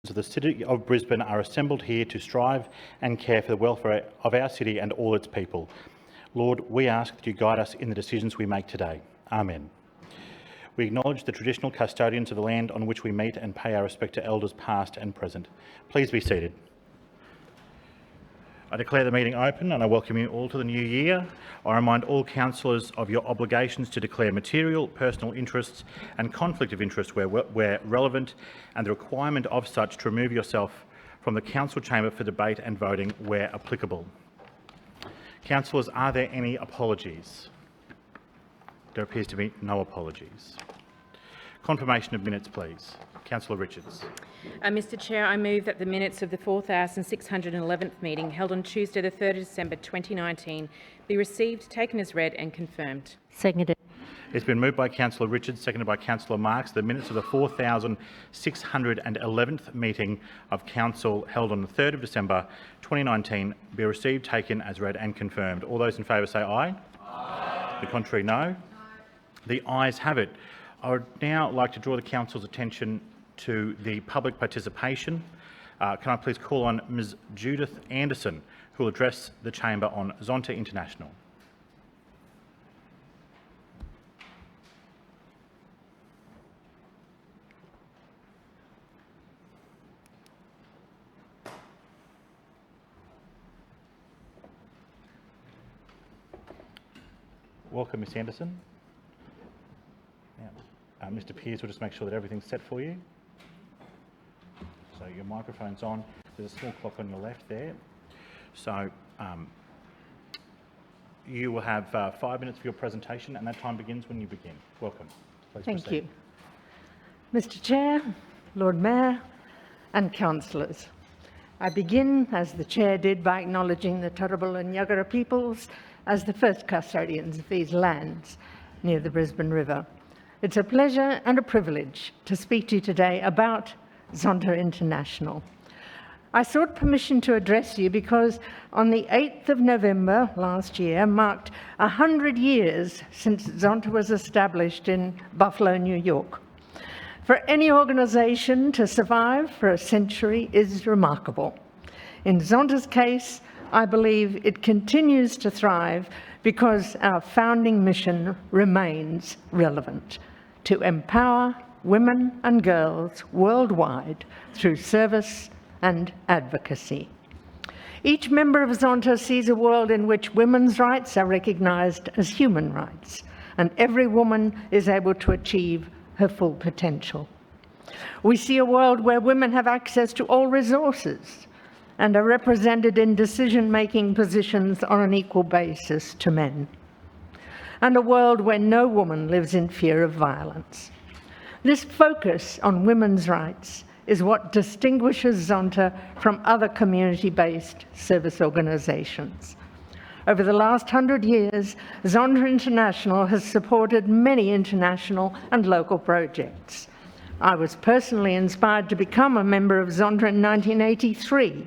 of the City of Brisbane are assembled here to strive and care for the welfare of our city and all its people. Lord, we ask that you guide us in the decisions we make today. Amen. We acknowledge the traditional custodians of the land on which we meet and pay our respect to elders past and present. Please be seated. I declare the meeting open and I welcome you all to the new year. I remind all councillors of your obligations to declare material, personal interests and conflict of interest where relevant, and the requirement of such to remove yourself from the council chamber for debate and voting where applicable. Councillors, are there any apologies? There appears to be no apologies. Confirmation of minutes, please. Councillor Richards. Mr Chair, I move that the minutes of the 4,611th meeting held on Tuesday the 3rd of December 2019 be received, taken as read and confirmed. Seconded. It's been moved by Councillor Richards, seconded by Councillor Marx. The minutes of the 4,611th meeting of Council held on the 3rd of December 2019 be received, taken as read and confirmed. All those in favour say aye. Aye. The contrary, no. The ayes have it. I would now like to draw the Council's attention to the public participation. Can I please call on Ms Judith Anderson, who will address the Chamber on Zonta International. Welcome, Ms Anderson. Mr Pearce will just make sure that everything's set for you. So your microphone's on. There's a small clock on your left there. So you will have 5 minutes for your presentation, and that time begins when you begin. Welcome. Please Thank proceed. you. Mr Chair, Lord Mayor and councillors, I begin, as the Chair did, by acknowledging the Turrbal and Yagara peoples as the first custodians of these lands near the Brisbane River. It's a pleasure and a privilege to speak to you today about Zonta International. I sought permission to address you because on the 8th of November last year marked 100 years since Zonta was established in Buffalo, New York. For any organisation to survive for a century is remarkable. In Zonta's case, I believe it continues to thrive because our founding mission remains relevant: to empower women and girls worldwide through service and advocacy. Each member of Zonta sees a world in which women's rights are recognised as human rights, and every woman is able to achieve her full potential. We see a world where women have access to all resources and are represented in decision-making positions on an equal basis to men, and a world where no woman lives in fear of violence. This focus on women's rights is what distinguishes Zonta from other community-based service organisations. Over the last 100 years, Zonta International has supported many international and local projects. I was personally inspired to become a member of Zonta in 1983,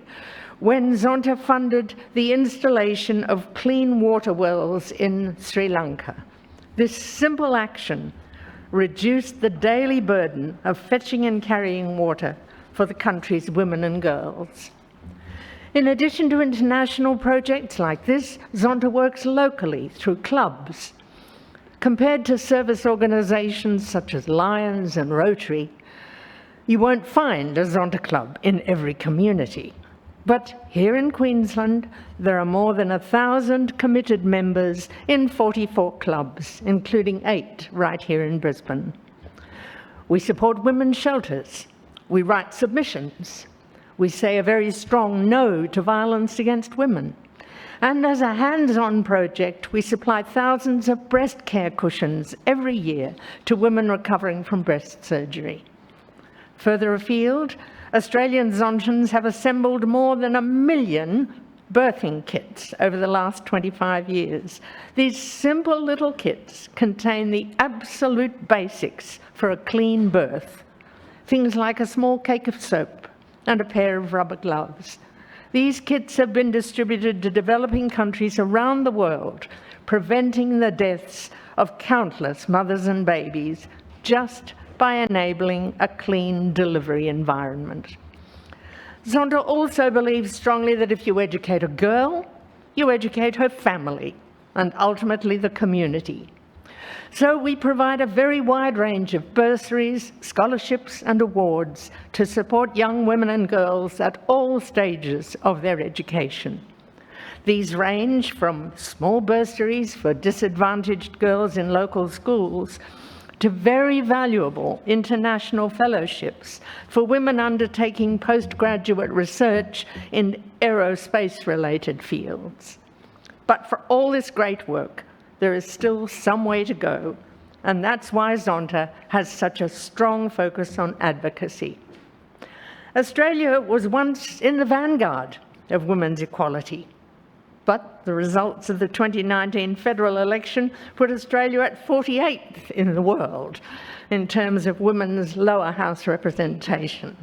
when Zonta funded the installation of clean water wells in Sri Lanka. This simple action reduced the daily burden of fetching and carrying water for the country's women and girls. In addition to international projects like this, Zonta works locally through clubs. Compared to service organisations such as Lions and Rotary, you won't find a Zonta club in every community. But here in Queensland, there are more than 1,000 committed members in 44 clubs, including 8 right here in Brisbane. We support women's shelters. We write submissions. We say a very strong no to violence against women. And as a hands-on project, we supply thousands of breast care cushions every year to women recovering from breast surgery. Further afield, Australian Zontans have assembled more than 1 million birthing kits over the last 25 years. These simple little kits contain the absolute basics for a clean birth. Things like a small cake of soap and a pair of rubber gloves. These kits have been distributed to developing countries around the world, preventing the deaths of countless mothers and babies just by enabling a clean delivery environment. Zonta also believes strongly that if you educate a girl, you educate her family and ultimately the community. So we provide a very wide range of bursaries, scholarships and awards to support young women and girls at all stages of their education. These range from small bursaries for disadvantaged girls in local schools to very valuable international fellowships for women undertaking postgraduate research in aerospace-related fields. But for all this great work, there is still some way to go, and that's why Zonta has such a strong focus on advocacy. Australia was once in the vanguard of women's equality, but the results of the 2019 federal election put Australia at 48th in the world in terms of women's lower house representation.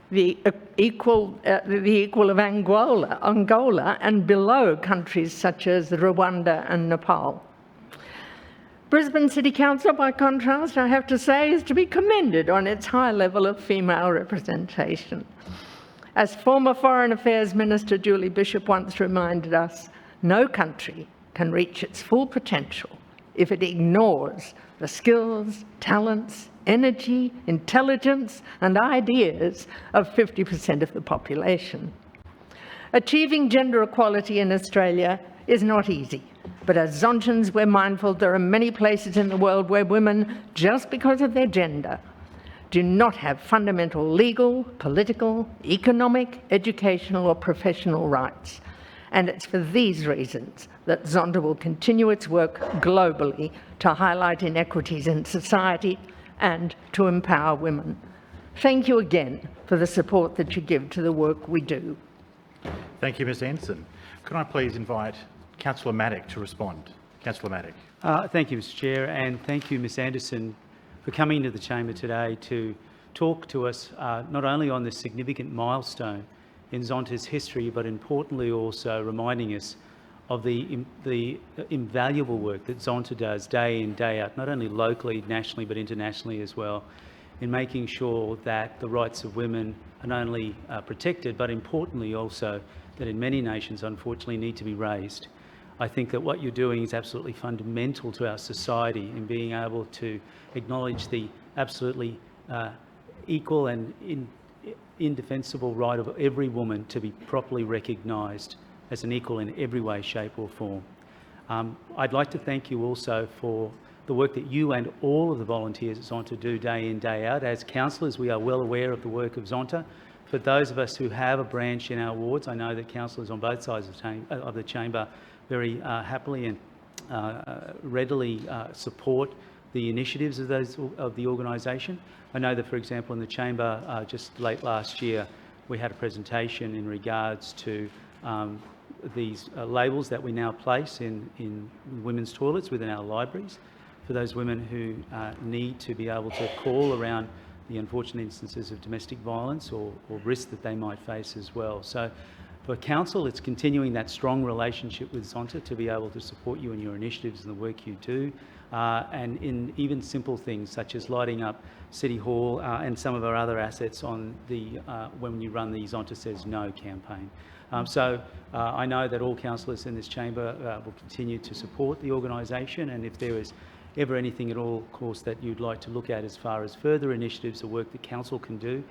The equal of Angola and below countries such as Rwanda and Nepal. Brisbane City Council, by contrast, I have to say, is to be commended on its high level of female representation. As former Foreign Affairs Minister Julie Bishop once reminded us, no country can reach its full potential if it ignores the skills, talents, energy, intelligence, and ideas of 50% of the population. Achieving gender equality in Australia is not easy, but as Zontans, we're mindful there are many places in the world where women, just because of their gender, do not have fundamental legal, political, economic, educational, or professional rights. And it's for these reasons that Zonta will continue its work globally to highlight inequities in society and to empower women. Thank you again for the support that you give to the work we do. Thank you, Ms Anderson. Could I please invite Councillor Maddock to respond? Councillor Maddock. Thank you, Mr Chair, and thank you, Ms Anderson, for coming to the chamber today to talk to us not only on this significant milestone in Zonta's history, but importantly also reminding us of the invaluable work that Zonta does day in, day out, not only locally, nationally, but internationally as well, in making sure that the rights of women are not only protected, but importantly also that in many nations, unfortunately, need to be raised. I think that what you're doing is absolutely fundamental to our society in being able to acknowledge the absolutely equal and indefensible right of every woman to be properly recognised as an equal in every way, shape or form. I'd like to thank you also for the work that you and all of the volunteers at Zonta do day in, day out. As councillors, we are well aware of the work of Zonta. For those of us who have a branch in our wards, I know that councillors on both sides of the chamber very happily and readily support the initiatives of the organisation. I know that, for example, in the chamber just late last year, we had a presentation in regards to these labels that we now place in women's toilets within our libraries for those women who need to be able to call around the unfortunate instances of domestic violence or risks that they might face as well. So for Council, it's continuing that strong relationship with Zonta to be able to support you in your initiatives and the work you do, and in even simple things such as lighting up City Hall and some of our other assets on the when you run the Zonta Says No campaign. I know that all councillors in this chamber will continue to support the organisation, and if there is ever anything at all, of course, that you'd like to look at as far as further initiatives or work that Council can do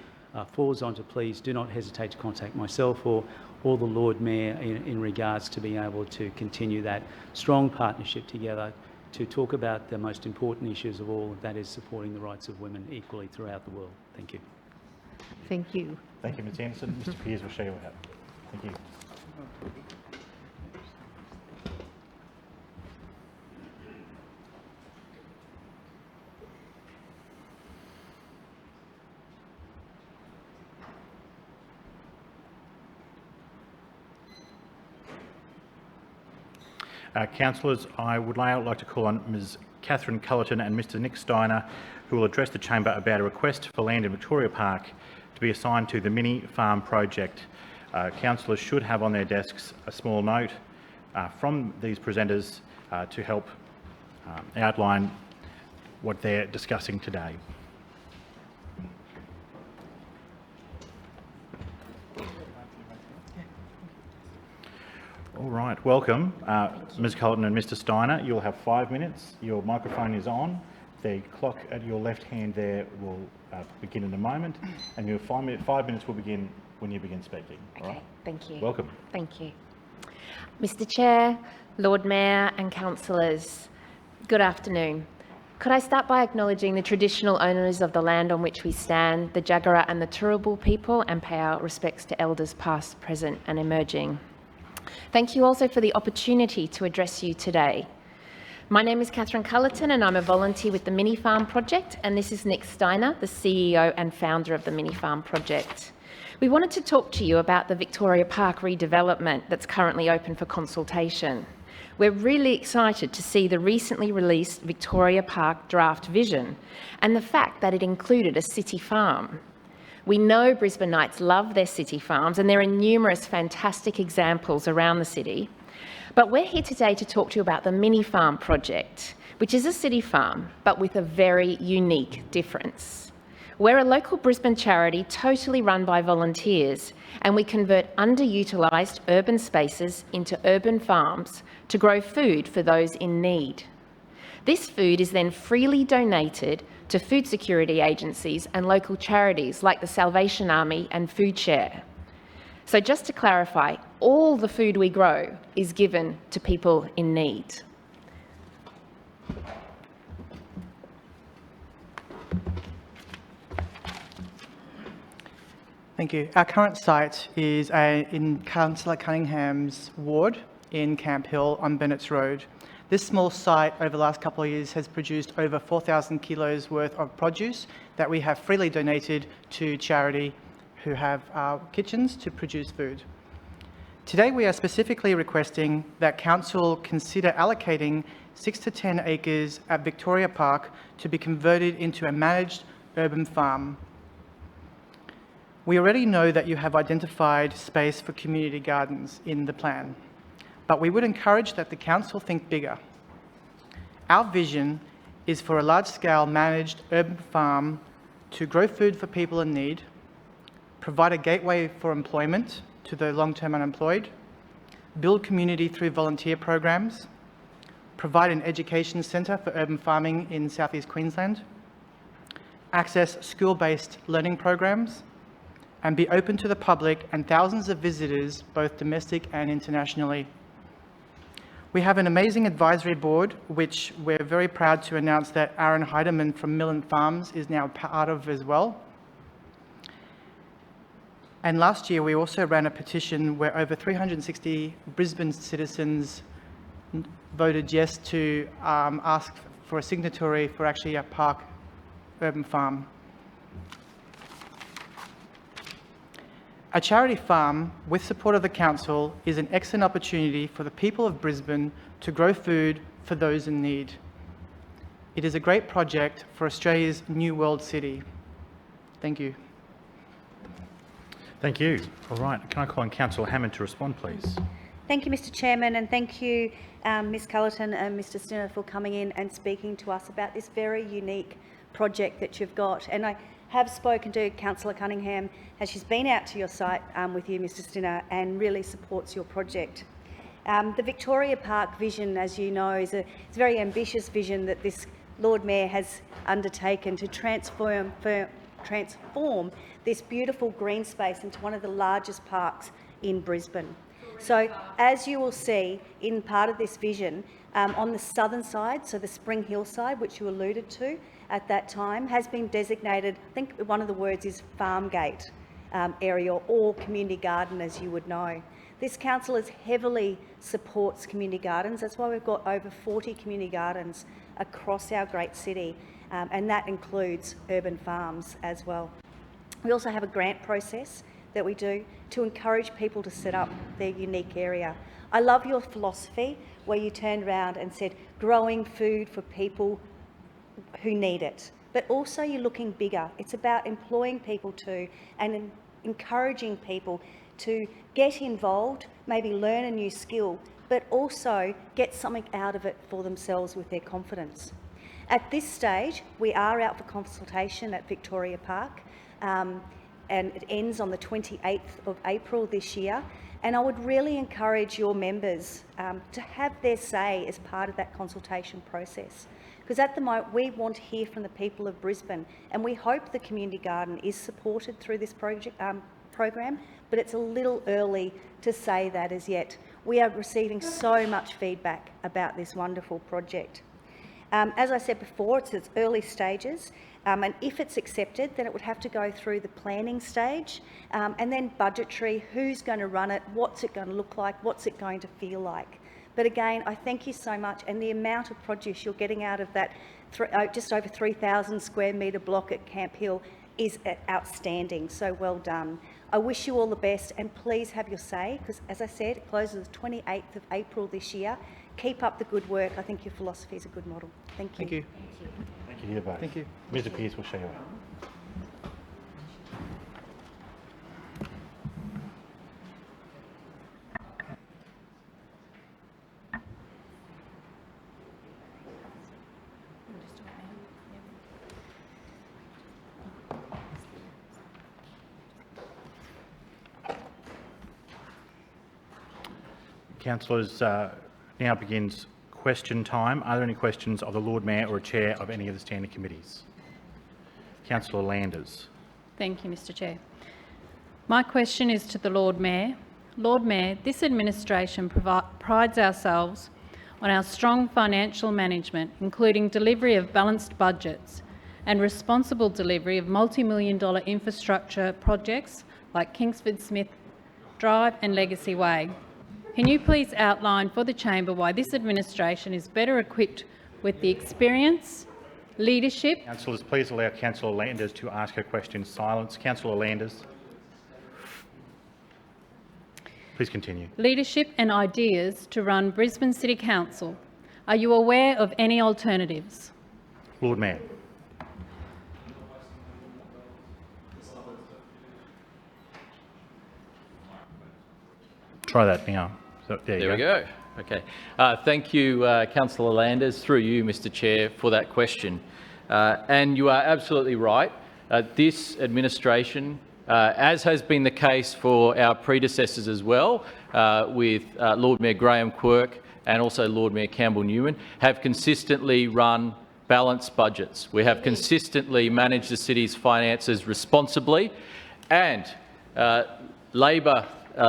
for Zonta, please do not hesitate to contact myself or the Lord Mayor in regards to being able to continue that strong partnership together to talk about the most important issues of all, that is supporting the rights of women equally throughout the world. Thank you. Thank you. Thank you, Ms Anderson. Mr Pearce will show you how. Thank you. Councillors, I would now like to call on Ms Catherine Cullerton and Mr Nick Steiner, who will address the chamber about a request for land in Victoria Park to be assigned to the mini farm project. Councillors should have on their desks a small note from these presenters to help outline what they're discussing today. right, welcome. Ms Culleton and Mr Steiner, you'll have 5 minutes. Your microphone is on. The clock at your left hand there will begin in a moment, and your 5 minutes will begin when you begin speaking. All Okay, right? thank you. Welcome. Thank you. Mr Chair, Lord Mayor and councillors, good afternoon. Could I start by acknowledging the traditional owners of the land on which we stand, the Jagera and the Turrbal people, and pay our respects to elders past, present and emerging. Thank you also for the opportunity to address you today. My name is Catherine Culleton and I'm a volunteer with the Mini Farm Project, and this is Nick Steiner, the CEO and founder of the Mini Farm Project. We wanted to talk to you about the Victoria Park redevelopment that's currently open for consultation. We're really excited to see the recently released Victoria Park draft vision and the fact that it included a city farm. We know Brisbaneites love their city farms, and there are numerous fantastic examples around the city. But we're here today to talk to you about the Mini Farm Project, which is a city farm, but with a very unique difference. We're a local Brisbane charity totally run by volunteers, and we convert underutilised urban spaces into urban farms to grow food for those in need. This food is then freely donated to food security agencies and local charities like the Salvation Army and FoodShare. So just to clarify, all the food we grow is given to people in need. Thank you. Our current site is in Councillor Cunningham's ward in Camp Hill on Bennett's Road. This small site over the last couple of years has produced over 4,000 kilos worth of produce that we have freely donated to charity who have kitchens to produce food. Today we are specifically requesting that Council consider allocating 6 to 10 acres at Victoria Park to be converted into a managed urban farm. We already know that you have identified space for community gardens in the plan, but we would encourage that the Council think bigger. Our vision is for a large-scale managed urban farm to grow food for people in need, provide a gateway for employment to the long-term unemployed, build community through volunteer programs, provide an education centre for urban farming in South East Queensland, access school-based learning programs, and be open to the public and thousands of visitors, both domestic and internationally. We have an amazing advisory board, which we're very proud to announce that Aaron Heidemann from Millen Farms is now part of as well. And last year, we also ran a petition where over 360 Brisbane citizens voted yes to ask for a signatory for actually a park urban farm. A charity farm, with support of the Council, is an excellent opportunity for the people of Brisbane to grow food for those in need. It is a great project for Australia's new world city. Thank you. Thank you. All right, can I call on Councillor Hammond to respond, please? Thank you, Mr Chairman, and thank you, Ms Culleton and Mr Steiner, for coming in and speaking to us about this very unique project that you've got. And I have spoken to Councillor Cunningham as she's been out to your site with you, Mr Steiner, and really supports your project. The Victoria Park vision, as you know, is a very ambitious vision that this Lord Mayor has undertaken to transform this beautiful green space into one of the largest parks in Brisbane. So, as you will see in part of this vision, on the southern side, so the Spring Hill side, which you alluded to at that time, has been designated, I think one of the words is farm gate area, or community garden, as you would know. This council heavily supports community gardens. That's why we've got over 40 community gardens across our great city, and that includes urban farms as well. We also have a grant process that we do to encourage people to set up their unique area. I love your philosophy where you turned around and said growing food for people who need it, but also you're looking bigger. It's about employing people too and encouraging people to get involved, maybe learn a new skill, but also get something out of it for themselves with their confidence. At this stage, we are out for consultation at Victoria Park, and it ends on the 28th of April this year. And I would really encourage your members to have their say as part of that consultation process. Because at the moment, we want to hear from the people of Brisbane, and we hope the community garden is supported through this program, but it's a little early to say that as yet. We are receiving so much feedback about this wonderful project. As I said before, it's its early stages, and if it's accepted, then it would have to go through the planning stage, and then budgetary, who's going to run it, what's it going to look like, what's it going to feel like. But again, I thank you so much, and the amount of produce you're getting out of that just over 3,000 square metre block at Camp Hill is outstanding, so well done. I wish you all the best, and please have your say, because as I said, it closes the 28th of April this year. Keep up the good work. I think your philosophy is a good model. Thank you. Thank you. Thank you to you both. Thank you. Mr Pearce will show you out. Councillors, now begins question time. Are there any questions of the Lord Mayor or a chair of any of the standing committees? Councillor Landers. Thank you, Mr Chair. My question is to the Lord Mayor. Lord Mayor, this administration prides ourselves on our strong financial management, including delivery of balanced budgets and responsible delivery of multi-million-dollar infrastructure projects like Kingsford Smith Drive and Legacy Way. Can you please outline for the Chamber why this administration is better equipped with the experience, leadership— Councillors, please allow Councillor Landers to ask her question in silence. Councillor Landers. Please continue. —leadership and ideas to run Brisbane City Council? Are you aware of any alternatives? Lord Mayor. Try that now. So, there we go. Okay. Thank you, Councillor Landers, through you, Mr Chair, for that question. And you are absolutely right. This administration, as has been the case for our predecessors as well, with Lord Mayor Graham Quirk and also Lord Mayor Campbell Newman, have consistently run balanced budgets. We have consistently managed the city's finances responsibly, and Labor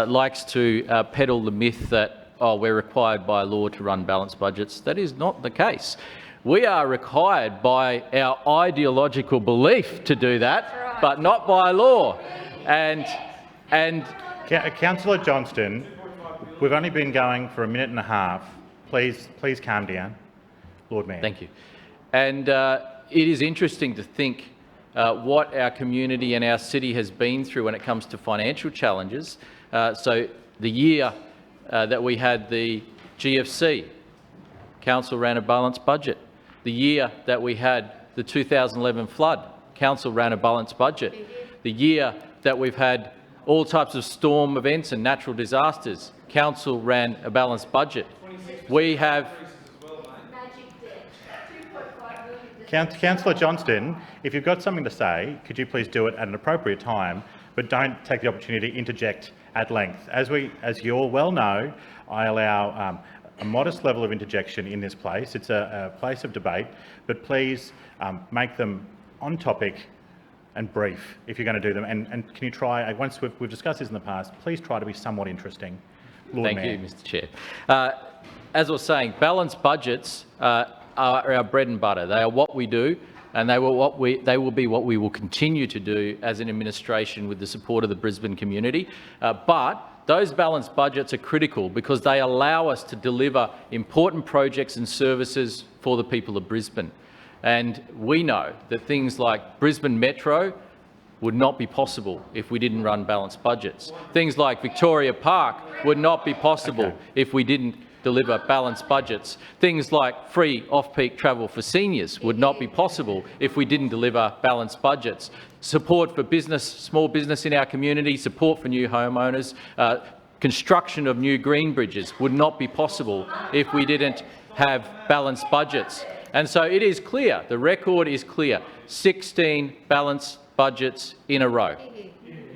likes to peddle the myth that, oh, we're required by law to run balanced budgets. That is not the case. We are required by our ideological belief to do that, but not by law. And Councillor Johnston, we've only been going for a minute and a half. Please calm down. Lord Mayor. Thank you. And it is interesting to think what our community and our city has been through when it comes to financial challenges. So the year that we had the GFC, Council ran a balanced budget. The year that we had the 2011 flood, Council ran a balanced budget. The year that we've had all types of storm events and natural disasters, Council ran a balanced budget. We have— Councillor Johnston, if you've got something to say, could you please do it at an appropriate time, but don't take the opportunity to interject at length. As you all well know, I allow a modest level of interjection in this place. It's a place of debate, but please make them on topic and brief if you're going to do them. And can you try, once we've discussed this in the past, please try to be somewhat interesting. Lord Mayor. Thank you, Mr Chair. As I was saying, balanced budgets are our bread and butter. They are what we do, and they will be what we will continue to do as an administration with the support of the Brisbane community. But those balanced budgets are critical because they allow us to deliver important projects and services for the people of Brisbane. And we know that things like Brisbane Metro would not be possible if we didn't run balanced budgets. Things like Victoria Park would not be possible if we didn't deliver balanced budgets. Things like free off-peak travel for seniors would not be possible if we didn't deliver balanced budgets. Support for business, small business in our community, support for new homeowners, construction of new green bridges would not be possible if we didn't have balanced budgets. And so it is clear, the record is clear, 16 balanced budgets in a row.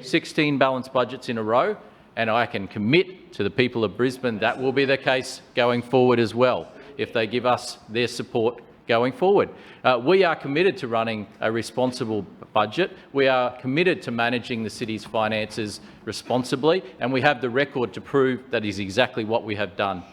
16 balanced budgets in a row. and I can commit to the people of Brisbane that will be the case going forward as well, if they give us their support going forward. We are committed to running a responsible budget. We are committed to managing the city's finances responsibly, and we have the record to prove that is exactly what we have done.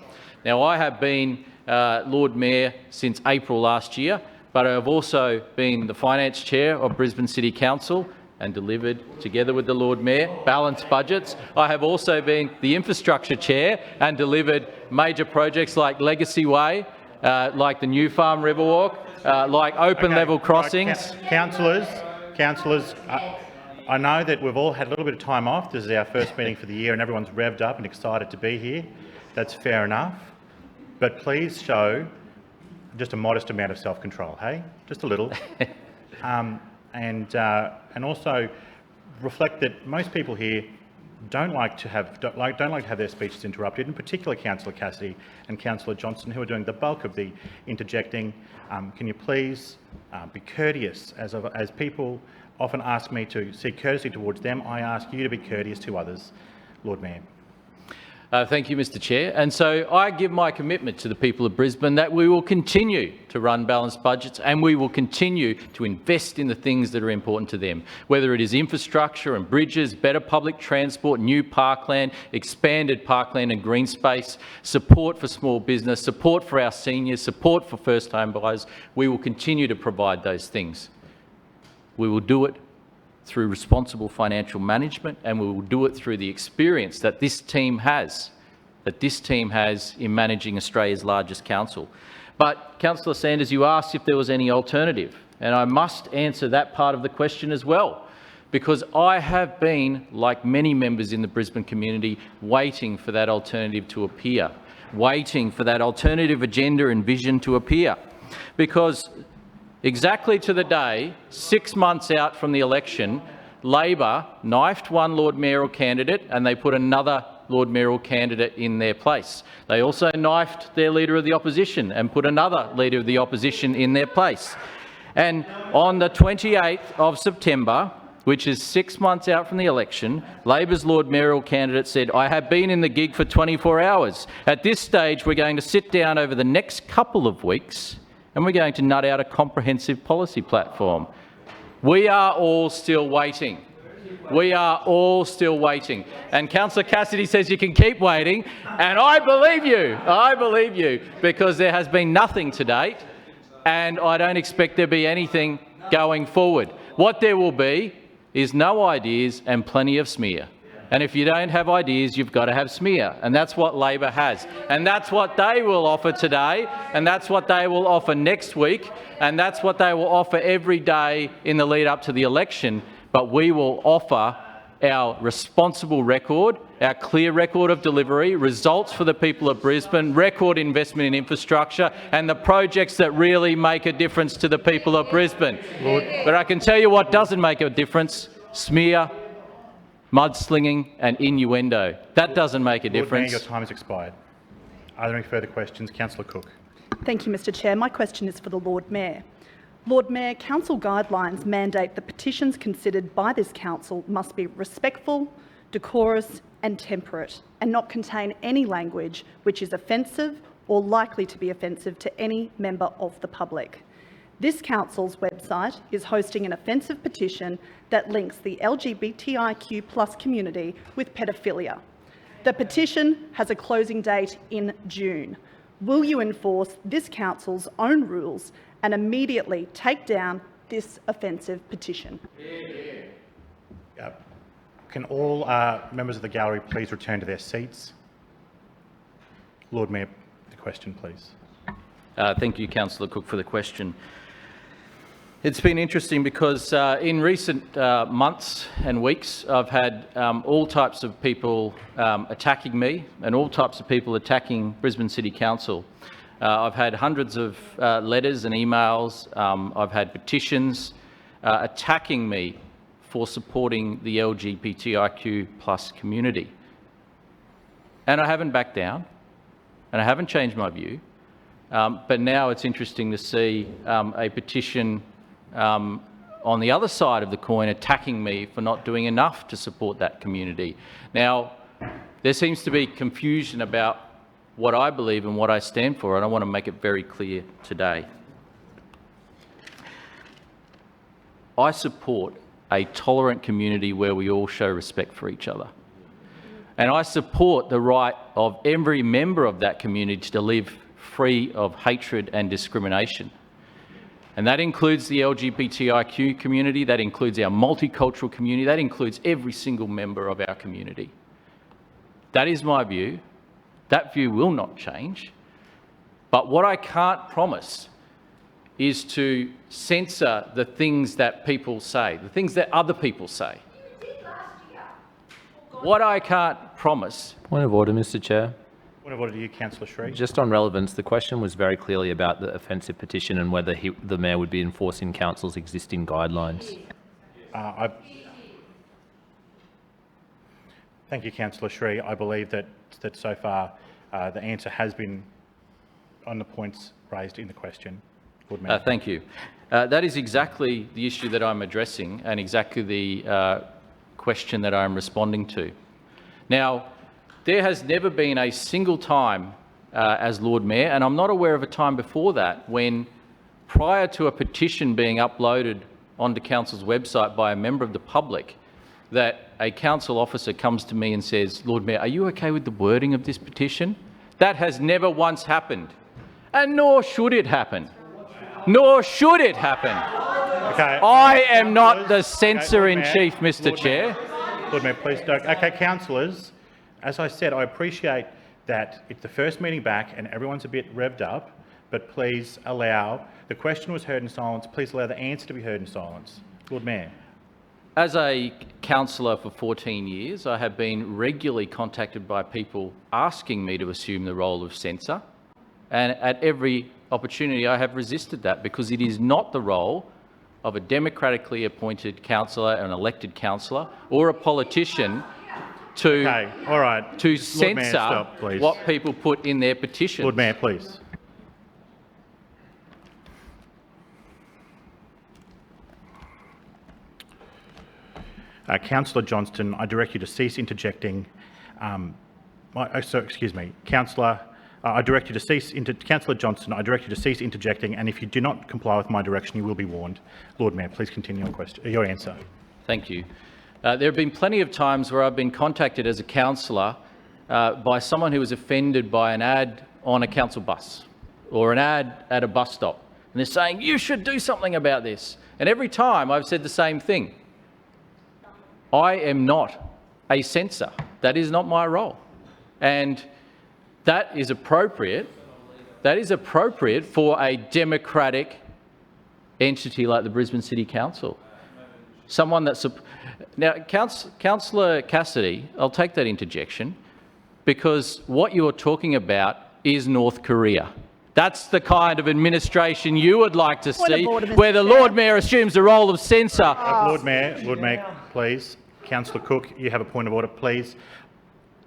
Now, I have been Lord Mayor since April last year, but I have also been the Finance Chair of Brisbane City Council and delivered, together with the Lord Mayor, balanced budgets. I have also been the Infrastructure Chair and delivered major projects like Legacy Way, like the New Farm Riverwalk, like open-level crossings. Councillors, I know that we've all had a little bit of time off. This is our first meeting for the year and everyone's revved up and excited to be here. That's fair enough. But please show just a modest amount of self-control, hey? Just a little. And also reflect that most people here don't like to have their speeches interrupted, in particular Councillor Cassidy and Councillor Johnston, who are doing the bulk of the interjecting. Can you please be courteous? As people often ask me to see courtesy towards them, I ask you to be courteous to others, Lord Mayor. Thank you, Mr Chair. And so I give my commitment to the people of Brisbane that we will continue to run balanced budgets and we will continue to invest in the things that are important to them, whether it is infrastructure and bridges, better public transport, new parkland, expanded parkland and green space, support for small business, support for our seniors, support for first home buyers. We will continue to provide those things. We will do it through responsible financial management, and we will do it through the experience that this team has in managing Australia's largest council. But, Councillor Sanders, you asked if there was any alternative, and I must answer that part of the question as well, because I have been, like many members in the Brisbane community, waiting for that alternative to appear, waiting for that alternative agenda and vision to appear, because exactly to the day, 6 months out from the election, Labor knifed one Lord Mayoral candidate and they put another Lord Mayoral candidate in their place. They also knifed their Leader of the Opposition and put another Leader of the Opposition in their place. And on the 28th of September, which is 6 months out from the election, Labor's Lord Mayoral candidate said, "I have been in the gig for 24 hours. At this stage, we're going to sit down over the next couple of weeks and we're going to nut out a comprehensive policy platform." We are all still waiting. We are all still waiting. And Councillor Cassidy says you can keep waiting, and I believe you, because there has been nothing to date, and I don't expect there to be anything going forward. What there will be is no ideas and plenty of smear. And if you don't have ideas, you've got to have smear. And that's what Labor has. And that's what they will offer today. And that's what they will offer next week. And that's what they will offer every day in the lead up to the election. But we will offer our responsible record, our clear record of delivery, results for the people of Brisbane, record investment in infrastructure, and the projects that really make a difference to the people of Brisbane. But I can tell you what doesn't make a difference: smear, mudslinging and innuendo. That doesn't make a difference. Lord Mayor, your time has expired. Are there any further questions? Councillor Cook. Thank you, Mr Chair. My question is for the Lord Mayor. Lord Mayor, council guidelines mandate that petitions considered by this council must be respectful, decorous and temperate, and not contain any language which is offensive or likely to be offensive to any member of the public. This council's website is hosting an offensive petition that links the LGBTIQ+ community with pedophilia. The petition has a closing date in June. Will you enforce this council's own rules and immediately take down this offensive petition? Can all members of the gallery please return to their seats? Lord Mayor, the question, please. Thank you, Councillor Cook, for the question. It's been interesting because in recent months and weeks, I've had all types of people attacking me and all types of people attacking Brisbane City Council. I've had hundreds of letters and emails. I've had petitions attacking me for supporting the LGBTIQ+ community. And I haven't backed down, and I haven't changed my view. But now it's interesting to see a petition on the other side of the coin attacking me for not doing enough to support that community. Now, There seems to be confusion about what I believe and what I stand for, and I want to make it very clear today. I support a tolerant community where we all show respect for each other. And I support the right of every member of that community to live free of hatred and discrimination. And that includes the LGBTIQ community, that includes our multicultural community, that includes every single member of our community. That is my view. That view will not change. But what I can't promise is to censor the things that people say, the things that other people say. What I can't promise... Point of order, Mr Chair. Point of order to you, Councillor Sri. Just on relevance, the question was very clearly about the offensive petition and whether the Mayor would be enforcing Council's existing guidelines. Thank you, Councillor Sri. I believe that so far the answer has been on the points raised in the question. Lord Mayor. Thank you. That is exactly the issue that I'm addressing and exactly the question that I'm responding to. Now, there has never been a single time as Lord Mayor, and I'm not aware of a time before that, when prior to a petition being uploaded onto Council's website by a member of the public, that a council officer comes to me and says, Lord Mayor, are you okay with the wording of this petition? That has never once happened, and nor should it happen. Nor should it happen. Okay. I am not the censor-in-chief, Mr Chair. Lord Mayor, please don't. Okay, councillors, as I said, I appreciate that it's the first meeting back and everyone's a bit revved up, but please allow, the question was heard in silence, please allow the answer to be heard in silence. Lord Mayor. As a councillor for 14 years, I have been regularly contacted by people asking me to assume the role of censor, and at every opportunity I have resisted that, because it is not the role of a democratically appointed councillor, an elected councillor, or a politician to, to censor Mayor, stop, please. what people put in their petitions. Lord Mayor, please. Councillor Johnston, I direct you to cease interjecting. Excuse me, Councillor. I direct you to cease. Councillor Johnston, I direct you to cease interjecting, and if you do not comply with my direction, you will be warned. Lord Mayor, please continue your answer. Thank you. There have been plenty of times where I've been contacted as a councillor by someone who was offended by an ad on a council bus or an ad at a bus stop, and they're saying, you should do something about this. And every time I've said the same thing. I am not a censor. That is not my role. And that is appropriate. That is appropriate for a democratic entity like the Brisbane City Council. Someone that's... Now, Councillor Cassidy, I'll take that interjection, because what you're talking about is North Korea. That's the kind of administration you would like to see, where the Lord Mayor assumes the role of censor. Lord Mayor, please. Councillor Cook, you have a point of order, please.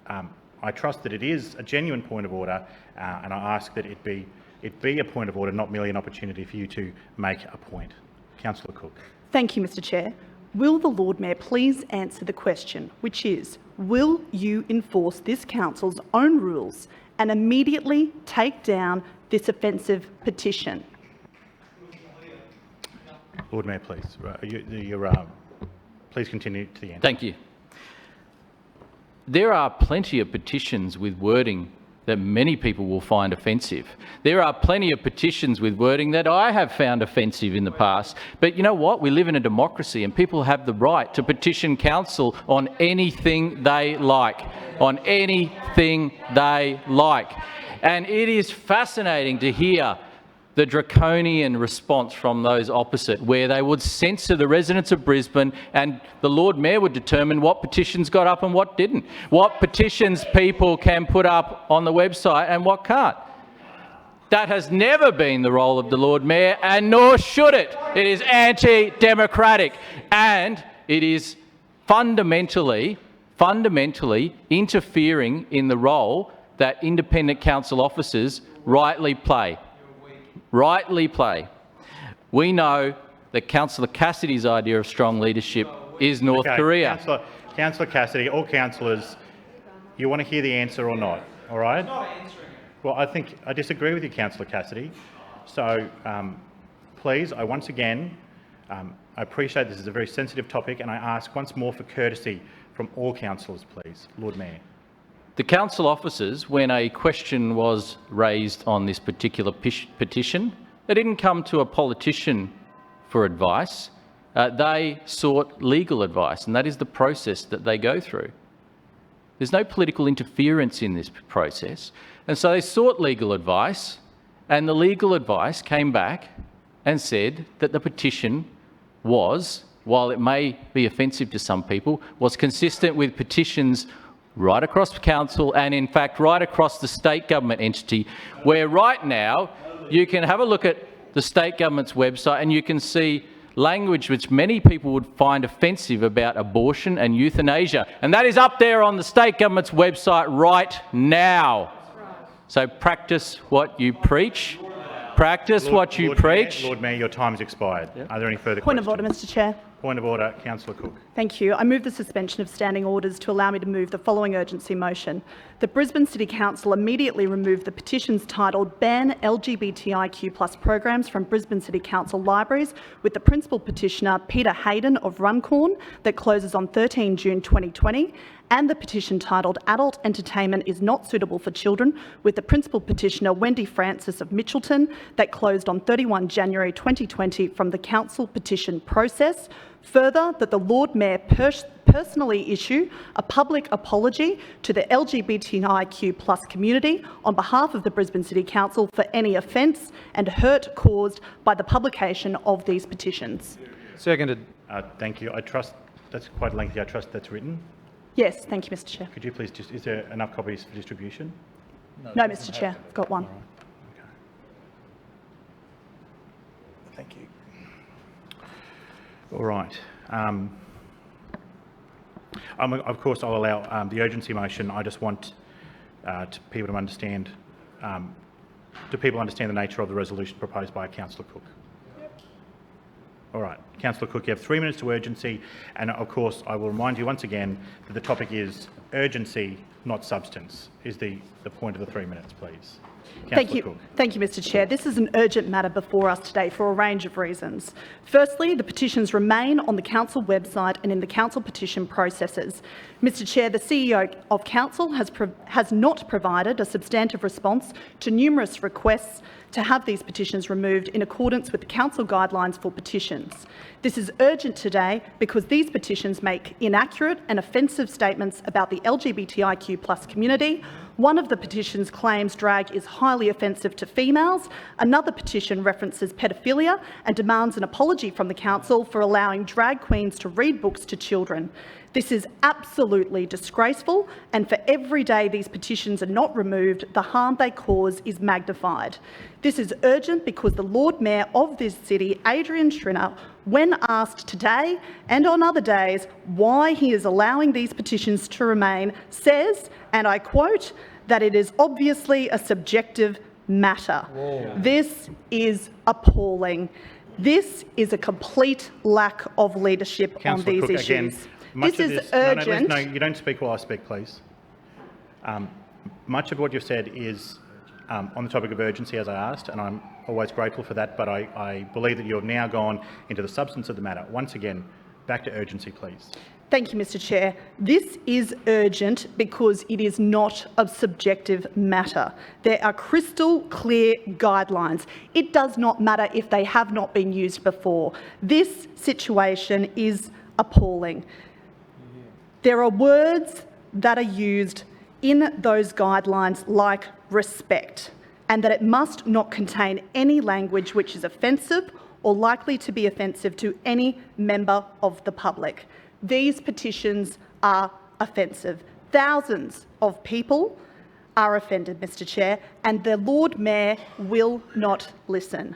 I trust that it is a genuine point of order, and I ask that it be a point of order, not merely an opportunity for you to make a point. Councillor Cook. Thank you, Mr Chair. Will the Lord Mayor please answer the question, which is, will you enforce this council's own rules and immediately take down this offensive petition? Lord Mayor, please. Please continue to the end. Thank you. There are plenty of petitions with wording that many people will find offensive. There are plenty of petitions with wording that I have found offensive in the past. But you know what? We live in a democracy and people have the right to petition council on anything they like. On anything they like. And it is fascinating to hear the draconian response from those opposite, where they would censor the residents of Brisbane and the Lord Mayor would determine what petitions got up and what didn't, what petitions people can put up on the website and what can't. That has never been the role of the Lord Mayor, and nor should it. It is anti-democratic, and it is fundamentally interfering in the role that independent council officers rightly play. We know that Councillor Cassidy's idea of strong leadership is North Korea. Councillor Cassidy, all councillors, You want to hear the answer or not? All right? Well, I disagree with you, Councillor Cassidy. So, please, once again, I appreciate this is a very sensitive topic, and I ask once more for courtesy from all councillors, please. Lord Mayor. The council officers, when a question was raised on this particular petition, they didn't come to a politician for advice. They sought legal advice, and that is the process that they go through. There's no political interference in this process. And so they sought legal advice, and the legal advice came back and said that the petition was, while it may be offensive to some people, was consistent with petitions right across council and, in fact, right across the state government entity, where right now you can have a look at the state government's website and you can see language which many people would find offensive about abortion and euthanasia. And that is up there on the state government's website right now. So practice what you preach. Practice what you preach. Lord Mayor, your time has expired. Are there any further Point questions? of order, Mr Chair. Point of order, Councillor Cook. Thank you. I move the suspension of standing orders to allow me to move the following urgency motion. The Brisbane City Council immediately remove the petitions titled Ban LGBTIQ+ Programs from Brisbane City Council Libraries with the principal petitioner Peter Hayden of Runcorn that closes on 13 June 2020, and the petition titled Adult Entertainment is Not Suitable for Children with the principal petitioner Wendy Francis of Mitchelton that closed on 31 January 2020 from the council petition process. Further, that the Lord Mayor personally issue a public apology to the LGBTIQ+ community on behalf of the Brisbane City Council for any offence and hurt caused by the publication of these petitions. Seconded. Thank you. I trust that's quite lengthy. I trust that's written. Yes, thank you, Mr Chair. Could you please is there enough copies for distribution? No, Mr Chair, I've got one. Thank you. All right. Of course, I'll allow the urgency motion. I just want people to understand. Do people understand the nature of the resolution proposed by Councillor Cook? Yep. All right, Councillor Cook, you have 3 minutes to urgency, and of course, I will remind you once again that the topic is urgency, not substance. Is the point of the 3 minutes, please? Thank you, Mr Chair. This is an urgent matter before us today for a range of reasons. Firstly, the petitions remain on the council website and in the council petition processes. Mr Chair, the CEO of council has not provided a substantive response to numerous requests to have these petitions removed in accordance with the council guidelines for petitions. This is urgent today because these petitions make inaccurate and offensive statements about the LGBTIQ+ community. One of the petitions claims drag is highly offensive to females. Another petition references pedophilia and demands an apology from the council for allowing drag queens to read books to children. This is absolutely disgraceful, and for every day these petitions are not removed, the harm they cause is magnified. This is urgent because the Lord Mayor of this city, Adrian Schrinner, when asked today and on other days why he is allowing these petitions to remain, says, and I quote, that it is obviously a subjective matter. Whoa. This is appalling. This is a complete lack of leadership Councillor on these Cook, issues. Again, this is urgent. No, you don't speak while I speak, please. Much of what you've said is on the topic of urgency, as I asked, and I'm always grateful for that, but I believe that you have now gone into the substance of the matter. Once again, back to urgency, please. Thank you, Mr Chair. This is urgent because it is not a subjective matter. There are crystal clear guidelines. It does not matter if they have not been used before. This situation is appalling. There are words that are used in those guidelines like respect, and that it must not contain any language which is offensive or likely to be offensive to any member of the public. These petitions are offensive. Thousands of people are offended, Mr Chair, and the Lord Mayor will not listen.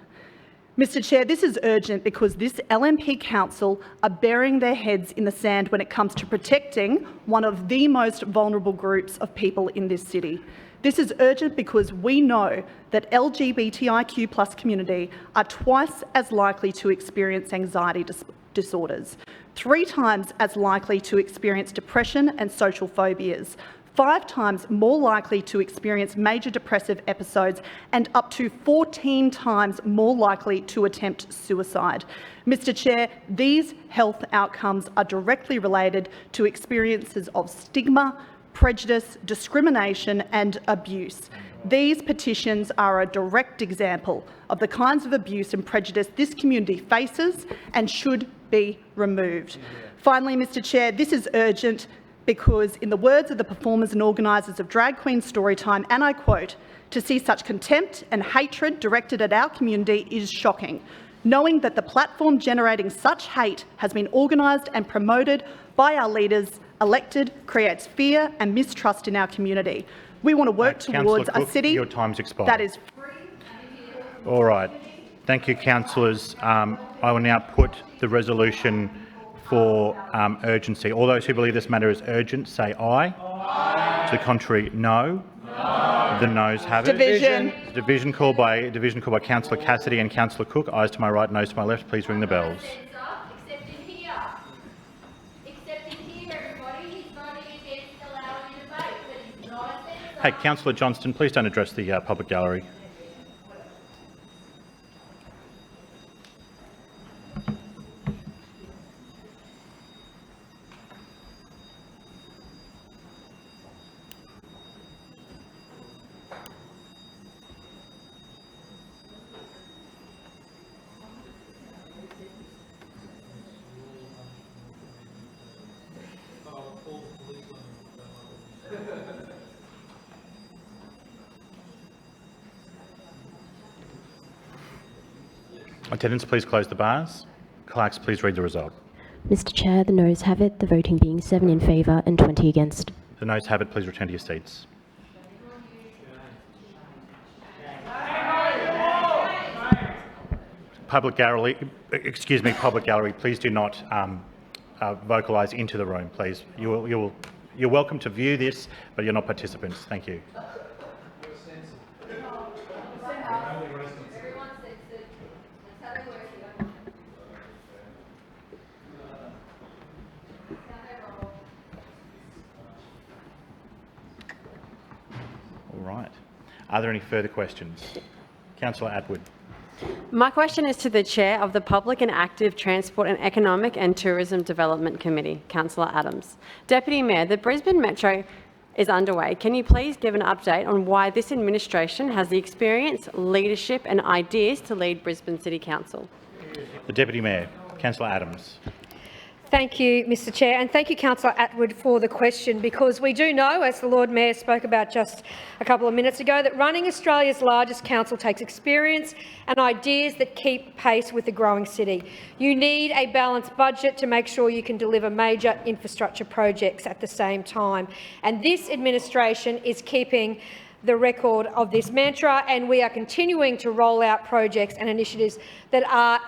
Mr Chair, this is urgent because this LNP Council are burying their heads in the sand when it comes to protecting one of the most vulnerable groups of people in this city. This is urgent because we know that LGBTIQ+ community are twice as likely to experience anxiety disorders, 3 times as likely to experience depression and social phobias, 5 times more likely to experience major depressive episodes, and up to 14 times more likely to attempt suicide. Mr. Chair, these health outcomes are directly related to experiences of stigma, prejudice, discrimination and abuse. These petitions are a direct example of the kinds of abuse and prejudice this community faces and should be removed. Finally, Mr. Chair, this is urgent because, in the words of the performers and organisers of Drag Queen Storytime, and I quote, "To see such contempt and hatred directed at our community is shocking. Knowing that the platform generating such hate has been organised and promoted by our leaders elected creates fear and mistrust in our community. We want to work towards a city your time's expired. that is free." All right. Thank you, councillors. I will now put the resolution for urgency. All those who believe this matter is urgent, say aye. Aye. To the contrary, no. No. The noes have it. Division. Division called by Councillor Cassidy and Councillor Cook. Ayes to my right, noes to my left. Please ring the bells. Hey, Councillor Johnston, please don't address the public gallery. Attendants, please close the bars. Clerks, please read the result. Mr. Chair, the noes have it, the voting being 7 in favour and 20 against. The noes have it. Please return to your seats. Public gallery, please do not vocalise into the room, please. You're welcome to view this, but you're not participants. Thank you. All right. Are there any further questions? Councillor Atwood. My question is to the Chair of the Public and Active Transport and Economic and Tourism Development Committee, Councillor Adams. Deputy Mayor, the Brisbane Metro is underway. Can you please give an update on why this administration has the experience, leadership and ideas to lead Brisbane City Council? The Deputy Mayor, Councillor Adams. Thank you, Mr. Chair, and thank you, Councillor Atwood, for the question, because we do know, as the Lord Mayor spoke about just a couple of minutes ago, that running Australia's largest council takes experience and ideas that keep pace with the growing city. You need a balanced budget to make sure you can deliver major infrastructure projects at the same time, and this administration is keeping the record of this mantra, and we are continuing to roll out projects and initiatives that are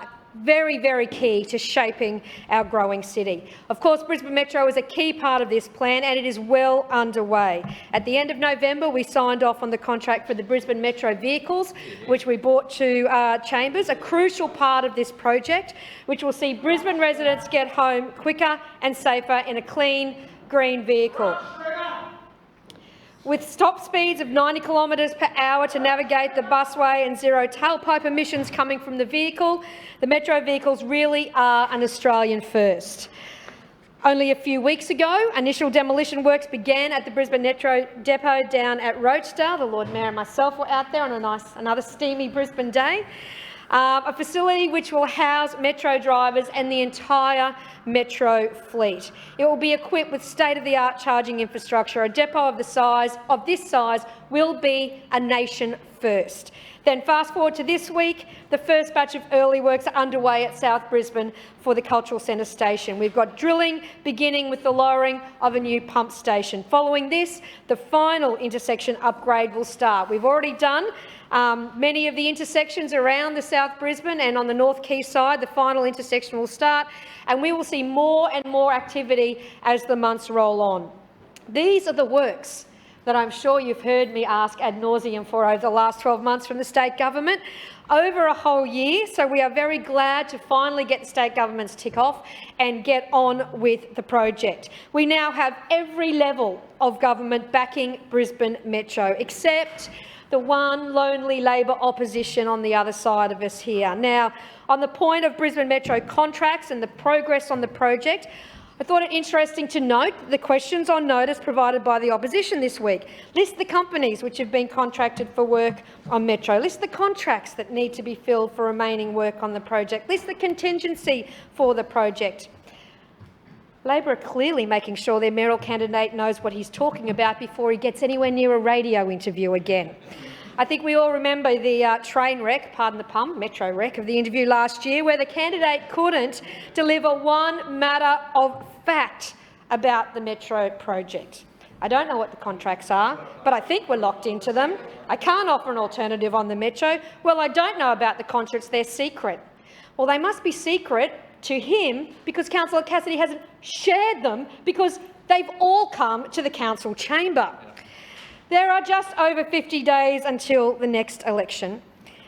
very, very key to shaping our growing city. Of course, Brisbane Metro is a key part of this plan, and it is well underway. At the end of November, we signed off on the contract for the Brisbane Metro vehicles, which we brought to Chambers, a crucial part of this project, which will see Brisbane residents get home quicker and safer in a clean, green vehicle. With top speeds of 90 kilometres per hour to navigate the busway and zero tailpipe emissions coming from the vehicle, the Metro vehicles really are an Australian first. Only a few weeks ago, initial demolition works began at the Brisbane Metro depot down at Rochedale. The Lord Mayor and myself were out there on another steamy Brisbane day. A facility which will house Metro drivers and the entire Metro fleet. It will be equipped with state-of-the-art charging infrastructure. A depot of this size will be a nation first. Then fast forward to this week, the first batch of early works are underway at South Brisbane for the Cultural Centre station. We've got drilling beginning with the lowering of a new pump station. Following this, the final intersection upgrade will start. We've already done many of the intersections around the South Brisbane, and on the North Quay side, the final intersection will start, and we will see more and more activity as the months roll on. These are the works that I'm sure you've heard me ask ad nauseum for over the last 12 months from the state government. over a whole year, so we are very glad to finally get the state government's tick off and get on with the project. We now have every level of government backing Brisbane Metro, except the one lonely Labor opposition on the other side of us here. Now, on the point of Brisbane Metro contracts and the progress on the project, I thought it interesting to note the questions on notice provided by the opposition this week. List the companies which have been contracted for work on Metro. List the contracts that need to be filled for remaining work on the project. List the contingency for the project. Labor are clearly making sure their mayoral candidate knows what he's talking about before he gets anywhere near a radio interview again. I think we all remember the train wreck, pardon the pun, Metro wreck of the interview last year, where the candidate couldn't deliver one matter of fact about the Metro project. I don't know what the contracts are, but I think we're locked into them. I can't offer an alternative on the Metro. Well, I don't know about the contracts, they're secret. Well, they must be secret to him because Councillor Cassidy hasn't shared them because they've all come to the council chamber. There are just over 50 days until the next election,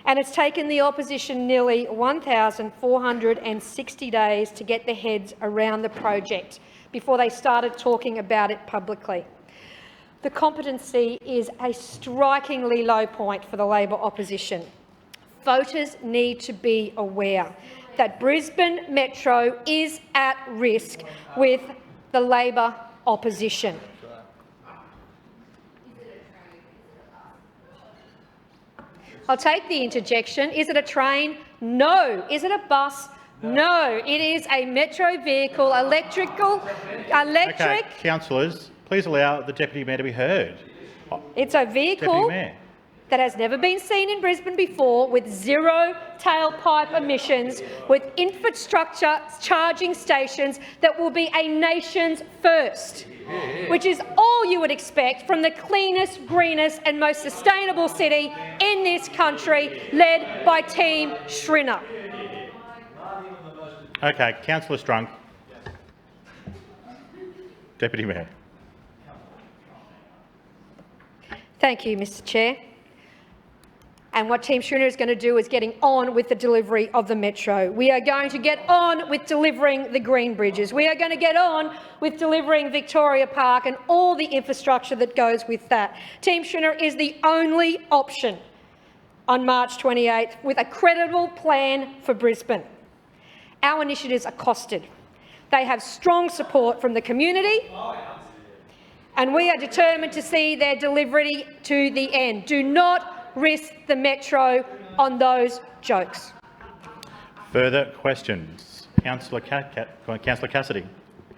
and it's taken the opposition nearly 1,460 days to get their heads around the project before they started talking about it publicly. The competency is a strikingly low point for the Labor opposition. Voters need to be aware that Brisbane Metro is at risk with the Labor opposition. I'll take the interjection. Is it a train? No. Is it a bus? No. It is a Metro vehicle, electric. Okay, councillors, please allow the Deputy Mayor to be heard. It's a vehicle that has never been seen in Brisbane before, with zero tailpipe emissions, with infrastructure charging stations that will be a nation's first, which is all you would expect from the cleanest, greenest and most sustainable city in this country, led by Team Schrinner. Okay, Councillor Strunk. Deputy Mayor. Thank you, Mr Chair. And what Team Schrinner is going to do is getting on with the delivery of the Metro. We are going to get on with delivering the green bridges. We are going to get on with delivering Victoria Park and all the infrastructure that goes with that. Team Schrinner is the only option on March 28th with a credible plan for Brisbane. Our initiatives are costed. They have strong support from the community, and we are determined to see their delivery to the end. Do not risk the Metro on those jokes. Further questions? Councillor Cassidy.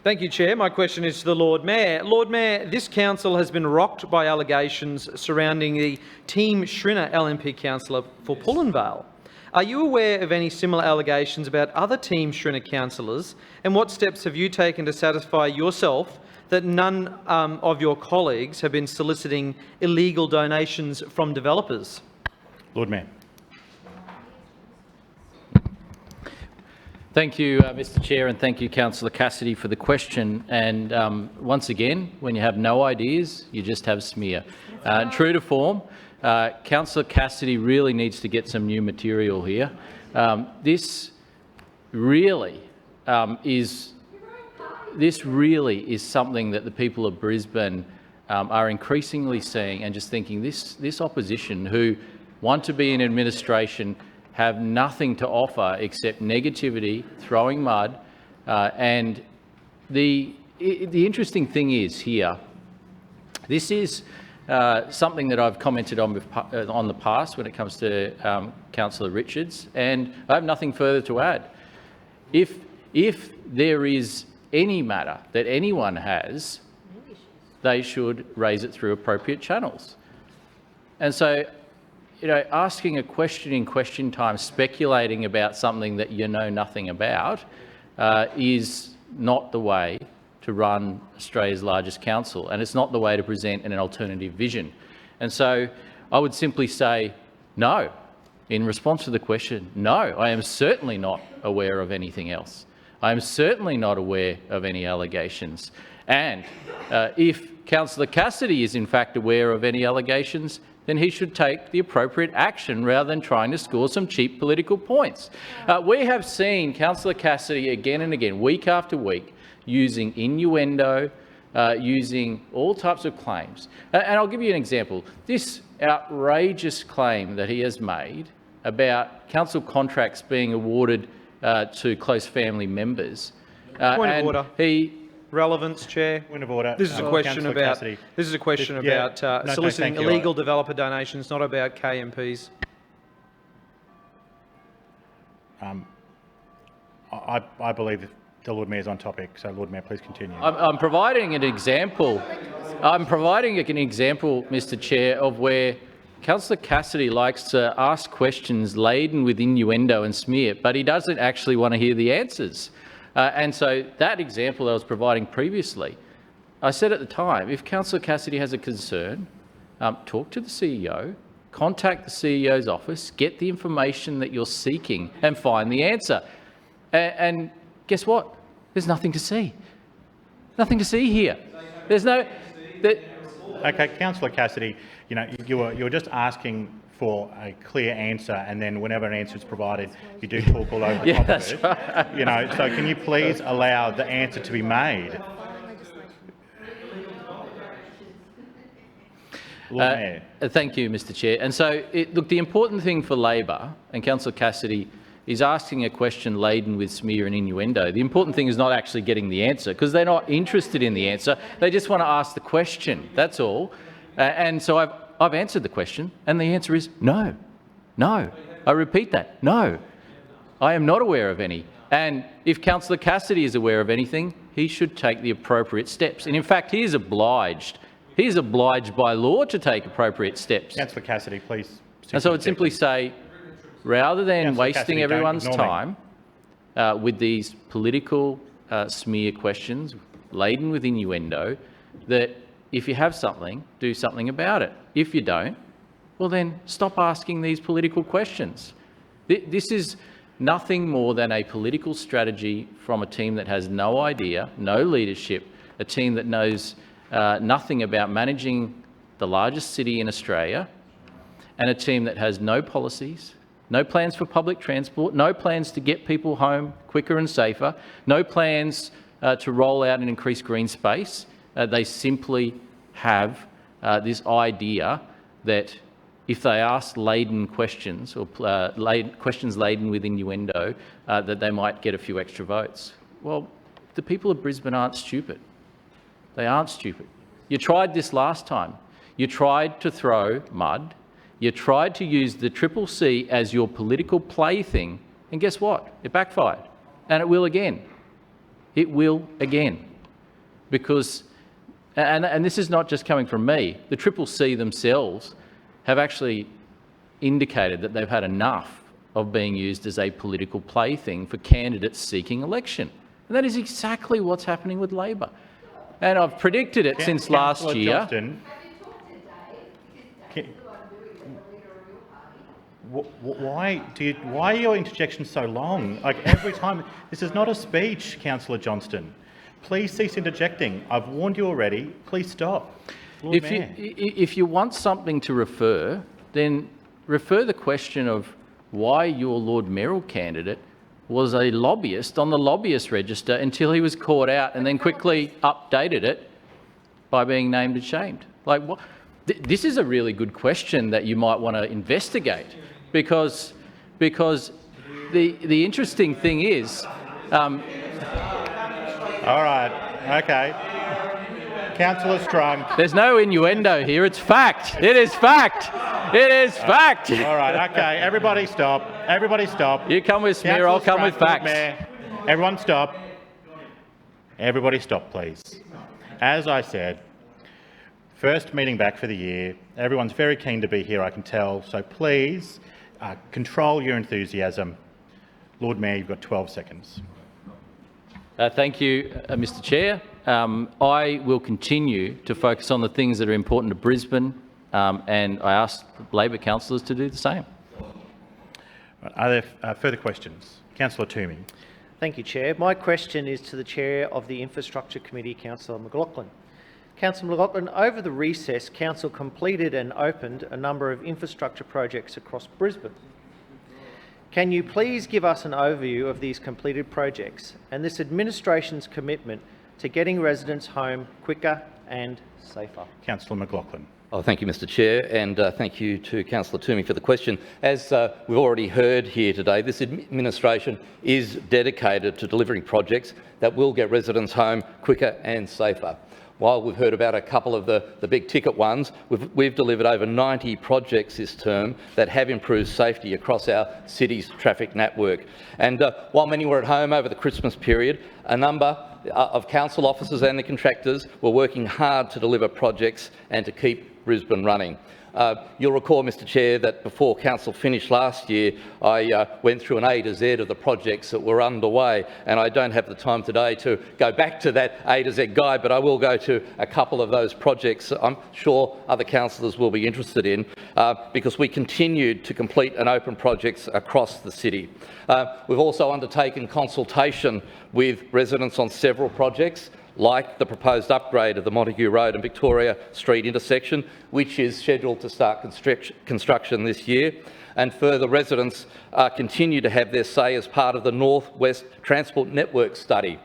Thank you, Chair. My question is to the Lord Mayor. Lord Mayor, this council has been rocked by allegations surrounding the Team Schrinner LNP councillor for Pullenvale. Are you aware of any similar allegations about other Team Schrinner councillors, and what steps have you taken to satisfy yourself that none of your colleagues have been soliciting illegal donations from developers? Lord Mayor. Thank you, Mr Chair, and thank you, Councillor Cassidy, for the question. And once again, when you have no ideas, you just have smear. True to form, Councillor Cassidy really needs to get some new material here. This really is something that the people of Brisbane are increasingly seeing and just thinking this opposition who want to be in administration have nothing to offer except negativity, throwing mud, and the interesting thing is here, this is something that I've commented on the past when it comes to Councillor Richards, and I have nothing further to add. If there is any matter that anyone has, they should raise it through appropriate channels. And so, asking a question in question time, speculating about something that you know nothing about, is not the way to run Australia's largest council, and it's not the way to present an alternative vision. And so I would simply say no. In response to the question, no, I am certainly not aware of anything else. I am certainly not aware of any allegations. And if Councillor Cassidy is in fact aware of any allegations, then he should take the appropriate action rather than trying to score some cheap political points. We have seen Councillor Cassidy again and again, week after week, using innuendo, using all types of claims. And I'll give you an example. This outrageous claim that he has made about council contracts being awarded to close family members. Point of order. He Relevance, Chair. Point of order. This is a question Councillor about Cassidy. about soliciting thank you. illegal developer donations, not about KMPs. I believe that the Lord Mayor's on topic, so Lord Mayor, please continue. I'm providing an example. I'm providing an example, Mr. Chair, of where Councillor Cassidy likes to ask questions laden with innuendo and smear, but he doesn't actually want to hear the answers. And so that example I was providing previously, I said at the time, if Councillor Cassidy has a concern, talk to the CEO, contact the CEO's office, get the information that you're seeking and find the answer. And guess what? There's nothing to see. Nothing to see here. There's no... Okay, Councillor Cassidy, you know, you were just asking for a clear answer, and then whenever an answer is provided, you do talk all over the top of it. Right. You know, so can you please allow the answer to be made? Lord Mayor. Thank you, Mr. Chair. And so, look, the important thing for Labor, and Councillor Cassidy is asking a question laden with smear and innuendo. The important thing is not actually getting the answer, because they're not interested in the answer. They just want to ask the question. That's all. And so I've answered the question, and the answer is no. No. I repeat that. No. I am not aware of any. And if Councillor Cassidy is aware of anything, he should take the appropriate steps. And in fact, he is obliged. He is obliged by law to take appropriate steps. Councillor Cassidy, please. And so I would simply say, rather than Councillor wasting Cassidy, everyone's don't ignore time with these political smear questions laden with innuendo, that if you have something, do something about it. If you don't, well then stop asking these political questions. This is nothing more than a political strategy from a team that has no idea, no leadership, a team that knows nothing about managing the largest city in Australia, and a team that has no policies, no plans for public transport, no plans to get people home quicker and safer, no plans to roll out and increase green space. They simply have this idea that if they ask laden questions or questions laden with innuendo, that they might get a few extra votes. Well, the people of Brisbane aren't stupid. They aren't stupid. You tried this last time. You tried to throw mud. You tried to use the CCC as your political plaything, and guess what? It backfired. And it will again. It will again. Because, and this is not just coming from me, the CCC themselves have actually indicated that they've had enough of being used as a political plaything for candidates seeking election. And that is exactly what's happening with Labor. And I've predicted it since last year. Johnston, why are your interjections so long? Like every time, this is not a speech, Councillor Johnston. Please cease interjecting. I've warned you already. Please stop. Lord Mayor. If you want something to refer, then refer the question of why your Lord Mayoral candidate was a lobbyist on the lobbyist register until he was caught out and then quickly updated it by being named and shamed. Like, what? This is a really good question that you might want to investigate, because the interesting thing is... All right, okay. Councillor Strunk. There's no innuendo here, it's fact. It is fact. It is fact. All right, okay, everybody stop. Everybody stop. You come with smear, I'll come with facts. Everyone stop. Everybody stop, please. As I said, first meeting back for the year. Everyone's very keen to be here, I can tell, so please control your enthusiasm. Lord Mayor, you've got 12 seconds. Thank you, Mr. Chair. I will continue to focus on the things that are important to Brisbane, and I ask Labor councillors to do the same. Are there further questions? Councillor Toomey. Thank you, Chair. My question is to the Chair of the Infrastructure Committee, Councillor McLaughlin. Councillor McLaughlin, over the recess, Council completed and opened a number of infrastructure projects across Brisbane. Can you please give us an overview of these completed projects and this administration's commitment to getting residents home quicker and safer? Councillor McLaughlin. Oh, thank you, Mr Chair, and thank you to Councillor Toomey for the question. As we've already heard here today, this administration is dedicated to delivering projects that will get residents home quicker and safer. While we've heard about a couple of the big ticket ones, we've delivered over 90 projects this term that have improved safety across our city's traffic network. And while many were at home over the Christmas period, a number of council officers and the contractors were working hard to deliver projects and to keep Brisbane running. You'll recall, Mr Chair, that before Council finished last year, I went through an A to Z of the projects that were underway, and I don't have the time today to go back to that A to Z guide, but I will go to a couple of those projects I'm sure other councillors will be interested in, because we continued to complete and open projects across the city. We've also undertaken consultation with residents on several projects, like the proposed upgrade of the Montague Road and Victoria Street intersection, which is scheduled to start construction this year. And further, residents continue to have their say as part of the North West Transport Network study.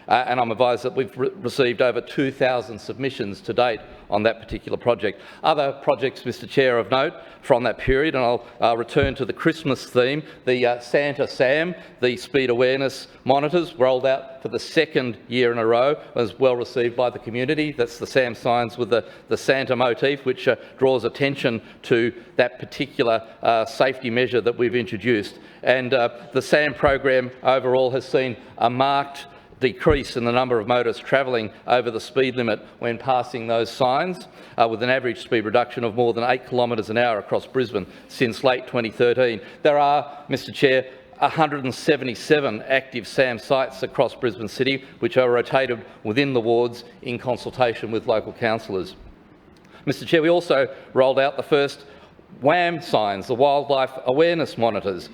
And I'm advised that we've received over 2,000 submissions to date on that particular project. Other projects, Mr Chair, of note from that period, and I'll return to the Christmas theme, the Santa SAM, the speed awareness monitors, rolled out for the second year in a row, was well received by the community. That's the SAM signs with the Santa motif, which draws attention to that particular safety measure that we've introduced. And the SAM program overall has seen a marked decrease in the number of motorists travelling over the speed limit when passing those signs, with an average speed reduction of more than 8 kilometres an hour across Brisbane since late 2013. There are, Mr Chair, 177 active SAM sites across Brisbane City, which are rotated within the wards in consultation with local councillors. Mr Chair, we also rolled out the first WAM signs, the Wildlife Awareness Monitors,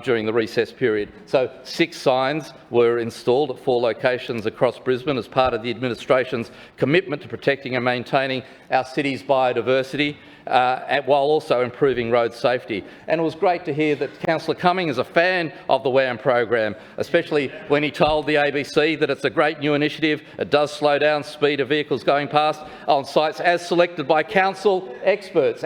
during the recess period. So 6 signs were installed at 4 locations across Brisbane as part of the administration's commitment to protecting and maintaining our city's biodiversity, while also improving road safety. And it was great to hear that Councillor Cumming is a fan of the WAM program, especially when he told the ABC that it's a great new initiative. It does slow down speed of vehicles going past on sites as selected by council experts.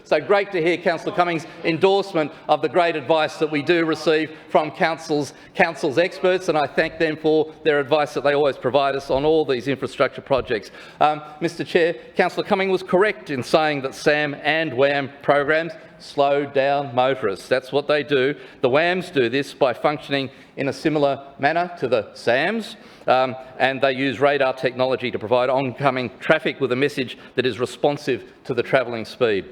So great to hear Councillor Cumming's endorsement of the great advice that we do receive from council's experts, and I thank them for their advice that they always provide us on all these infrastructure projects. Mr Chair, Councillor Cumming was correct in saying that SAM and WAM programs slow down motorists. That's what they do. The WAMs do this by functioning in a similar manner to the SAMs, and they use radar technology to provide oncoming traffic with a message that is responsive to the travelling speed.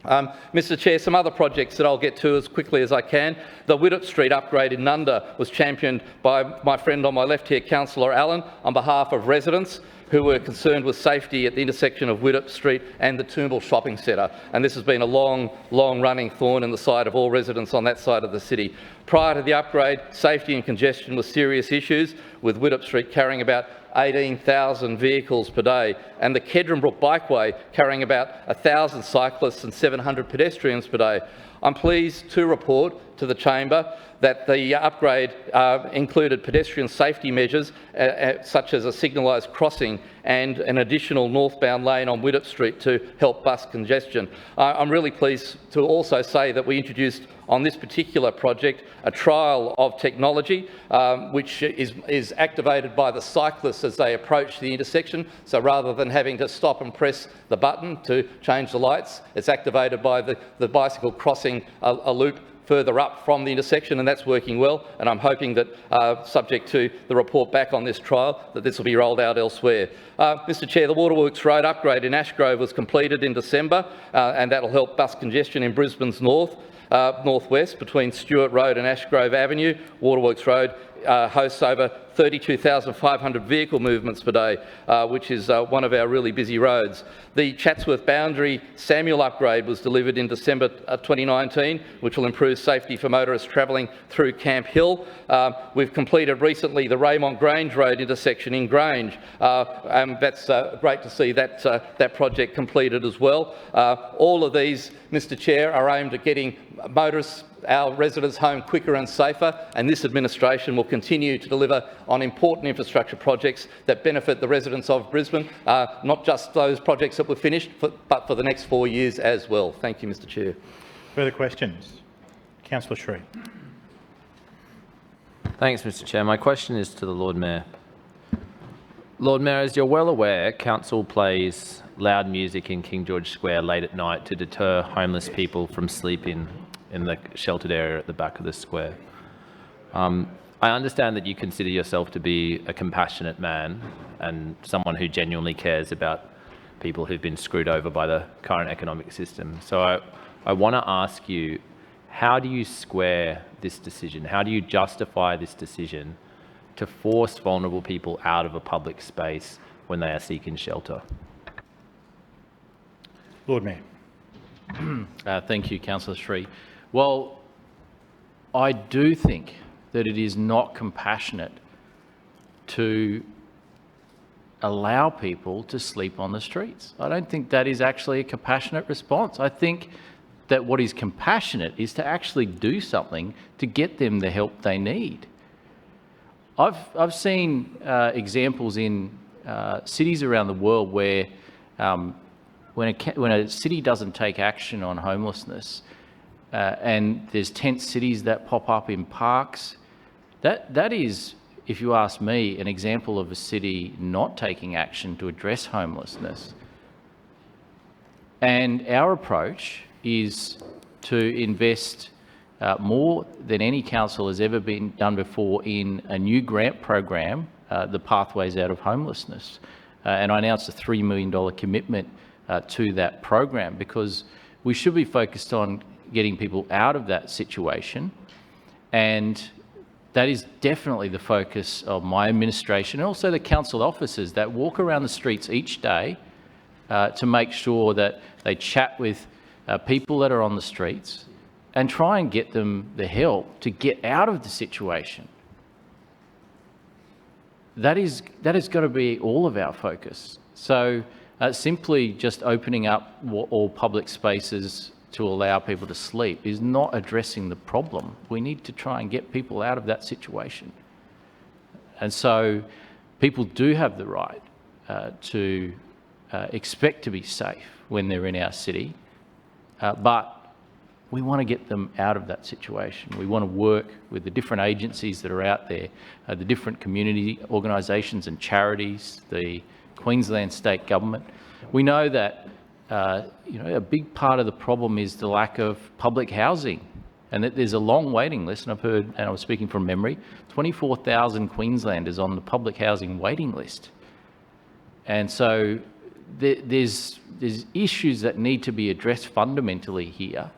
Mr Chair, some other projects that I'll get to as quickly as I can. The Widdop Street upgrade in Nunda was championed by my friend on my left here, Councillor Allen, on behalf of residents who were concerned with safety at the intersection of Widdop Street and the Toombul Shopping Centre. And this has been a long-running thorn in the side of all residents on that side of the city. Prior to the upgrade, safety and congestion were serious issues, with Widdop Street carrying about 18,000 vehicles per day, and the Kedronbrook Bikeway carrying about 1,000 cyclists and 700 pedestrians per day. I'm pleased to report to the Chamber that the upgrade included pedestrian safety measures such as a signalised crossing and an additional northbound lane on Widdop Street to help bus congestion. I'm really pleased to also say that we introduced on this particular project a trial of technology which is activated by the cyclists as they approach the intersection. So rather than having to stop and press the button to change the lights, it's activated by the bicycle crossing a loop further up from the intersection, and that's working well. And I'm hoping that, subject to the report back on this trial, that this will be rolled out elsewhere. Mr Chair, the Waterworks Road upgrade in Ashgrove was completed in December, and that will help bus congestion in Brisbane's northwest between Stewart Road and Ashgrove Avenue. Waterworks Road hosts over 32,500 vehicle movements per day, which is one of our really busy roads. The Chatsworth Boundary Samuel upgrade was delivered in December 2019, which will improve safety for motorists travelling through Camp Hill. We've completed recently the Raymond Grange Road intersection in Grange, and that's great to see that project completed as well. All of these, Mr Chair, are aimed at getting motorists, our residents, home quicker and safer, and this administration will continue to deliver on important infrastructure projects that benefit the residents of Brisbane, not just those projects that were finished, but for the next 4 years as well. Thank you, Mr Chair. Further questions? Councillor Sri. Thanks, Mr Chair. My question is to the Lord Mayor. Lord Mayor, as you're well aware, Council plays loud music in King George Square late at night to deter homeless people from sleeping in the sheltered area at the back of the square. I understand that you consider yourself to be a compassionate man and someone who genuinely cares about people who've been screwed over by the current economic system. So I want to ask you, how do you square this decision? How do you justify this decision to force vulnerable people out of a public space when they are seeking shelter? Lord Mayor. Thank you, Councillor Sri. Well, I do think that it is not compassionate to allow people to sleep on the streets. I don't think that is actually a compassionate response. I think that what is compassionate is to actually do something to get them the help they need. I've seen examples in cities around the world where when a city doesn't take action on homelessness, and there's tent cities that pop up in parks, that is, if you ask me, an example of a city not taking action to address homelessness. And our approach is to invest more than any council has ever been done before in a new grant program, the Pathways Out of Homelessness. And I announced a $3 million commitment to that program because we should be focused on getting people out of that situation, and that is definitely the focus of my administration and also the council officers that walk around the streets each day to make sure that they chat with people that are on the streets and try and get them the help to get out of the situation. That is got to be all of our focus. So simply just opening up all public spaces to allow people to sleep is not addressing the problem. We need to try and get people out of that situation. And so people do have the right to expect to be safe when they're in our city, but we want to get them out of that situation. We want to work with the different agencies that are out there, the different community organisations and charities, the Queensland State Government. We know that a big part of the problem is the lack of public housing, and that there's a long waiting list. And I've heard, and I was speaking from memory, 24,000 Queenslanders on the public housing waiting list. And so there's issues that need to be addressed fundamentally here,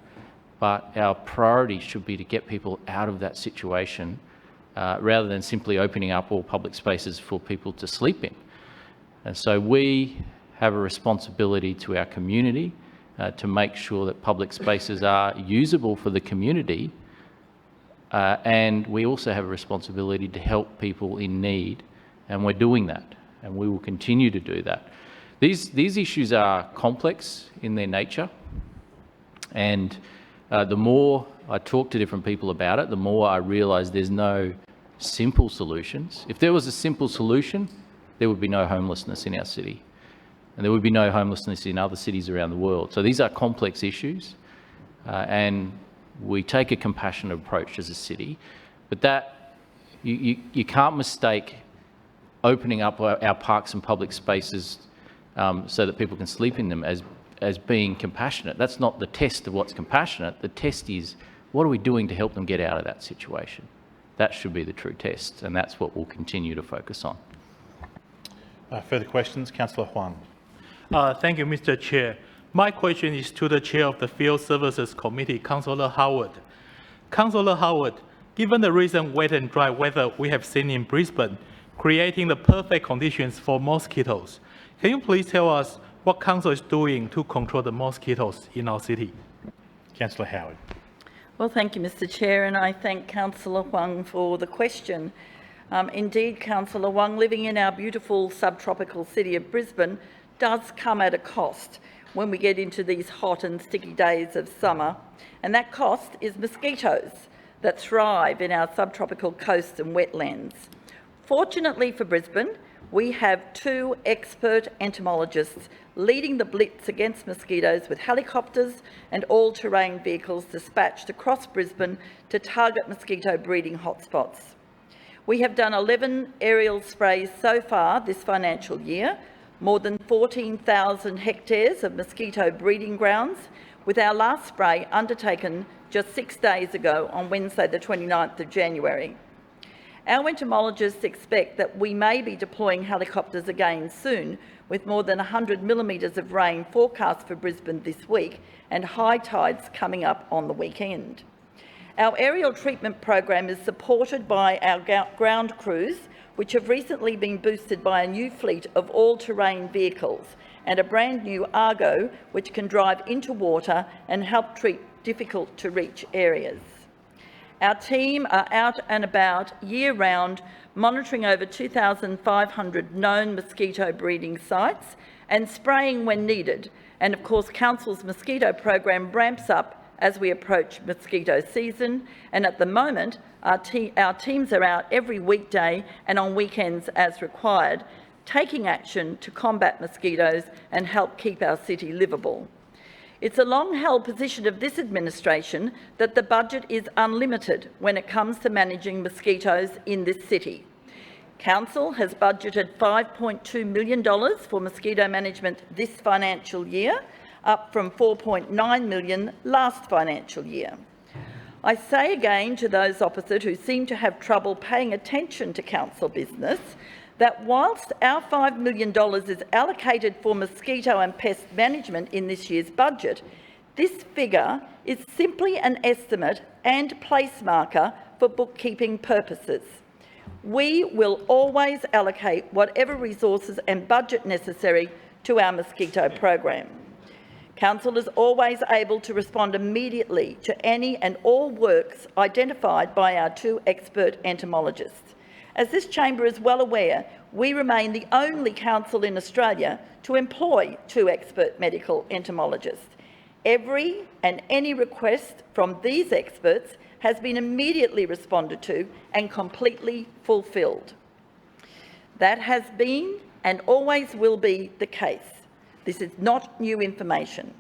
but our priority should be to get people out of that situation rather than simply opening up all public spaces for people to sleep in. And so we have a responsibility to our community to make sure that public spaces are usable for the community, and we also have a responsibility to help people in need, and we're doing that, and we will continue to do that. These issues are complex in their nature, and the more I talk to different people about it, the more I realise there's no simple solutions. If there was a simple solution, there would be no homelessness in our city, and there would be no homelessness in other cities around the world. So these are complex issues, and we take a compassionate approach as a city, but that you can't mistake opening up our parks and public spaces so that people can sleep in them as being compassionate. That's not the test of what's compassionate. The test is, what are we doing to help them get out of that situation? That should be the true test, and that's what we'll continue to focus on. Further questions? Councillor Huang. Thank you, Mr. Chair. My question is to the Chair of the Field Services Committee, Councillor Howard. Councillor Howard, Given the recent wet and dry weather we have seen in Brisbane, creating the perfect conditions for mosquitoes, can you please tell us what Council is doing to control the mosquitoes in our city? Councillor Howard. Well, thank you, Mr Chair, and I thank Councillor Huang for the question. Indeed, Councillor Huang, living in our beautiful subtropical city of Brisbane does come at a cost when we get into these hot and sticky days of summer, and that cost is mosquitoes that thrive in our subtropical coasts and wetlands. Fortunately for Brisbane, we have 2 expert entomologists leading the blitz against mosquitoes with helicopters and all-terrain vehicles dispatched across Brisbane to target mosquito breeding hotspots. We have done 11 aerial sprays so far this financial year, more than 14,000 hectares of mosquito breeding grounds, with our last spray undertaken just 6 days ago on Wednesday the 29th of January. Our entomologists expect that we may be deploying helicopters again soon, with more than 100 millimetres of rain forecast for Brisbane this week and high tides coming up on the weekend. Our aerial treatment program is supported by our ground crews, which have recently been boosted by a new fleet of all-terrain vehicles and a brand new Argo, which can drive into water and help treat difficult-to-reach areas. Our team are out and about year-round, monitoring over 2,500 known mosquito breeding sites and spraying when needed. And of course, Council's mosquito program ramps up as we approach mosquito season, and at the moment, our teams are out every weekday and on weekends as required, taking action to combat mosquitoes and help keep our city livable. It's a long-held position of this administration that the budget is unlimited when it comes to managing mosquitoes in this city. Council has budgeted $5.2 million for mosquito management this financial year, up from $4.9 million last financial year. I say again to those opposite who seem to have trouble paying attention to council business that whilst our $5 million is allocated for mosquito and pest management in this year's budget, this figure is simply an estimate and place marker for bookkeeping purposes. We will always allocate whatever resources and budget necessary to our mosquito program. Council is always able to respond immediately to any and all works identified by our 2 expert entomologists. As this chamber is well aware, we remain the only council in Australia to employ 2 expert medical entomologists. Every and any request from these experts has been immediately responded to and completely fulfilled. That has been and always will be the case. This is not new information.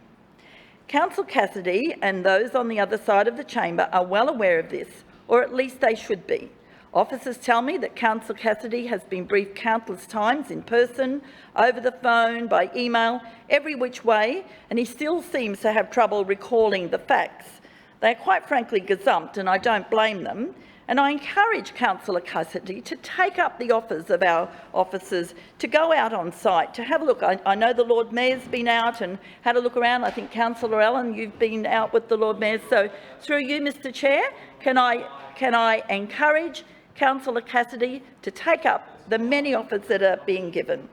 Councillor Cassidy and those on the other side of the chamber are well aware of this, or at least they should be. Officers tell me that Councillor Cassidy has been briefed countless times in person, over the phone, by email, every which way, and he still seems to have trouble recalling the facts. They are quite frankly gazumped, and I don't blame them. And I encourage Councillor Cassidy to take up the offers of our officers to go out on site, to have a look. I know the Lord Mayor's been out and had a look around. I think, Councillor Allen, you've been out with the Lord Mayor. So through you, Mr Chair, can I encourage Councillor Cassidy to take up the many offers that are being given?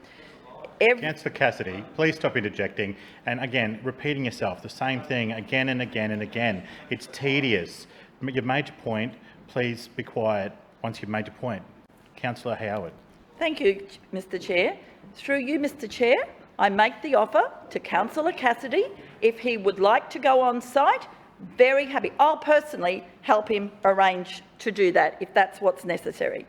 Councillor Cassidy, please stop interjecting and, again, repeating yourself, the same thing again and again and again. It's tedious. You've made your point. Please be quiet once you've made your point. Councillor Howard. Thank you, Mr Chair. Through you, Mr Chair, I make the offer to Councillor Cassidy. If he would like to go on site, very happy. I'll personally help him arrange to do that if that's what's necessary.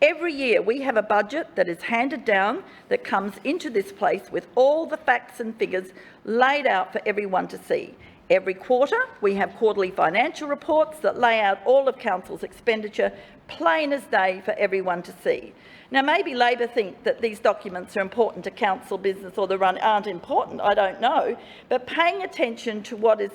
Every year we have a budget that is handed down that comes into this place with all the facts and figures laid out for everyone to see. Every quarter, we have quarterly financial reports that lay out all of Council's expenditure, plain as day for everyone to see. Now, maybe Labor think that these documents are important to Council business or aren't important, I don't know, but paying attention to what is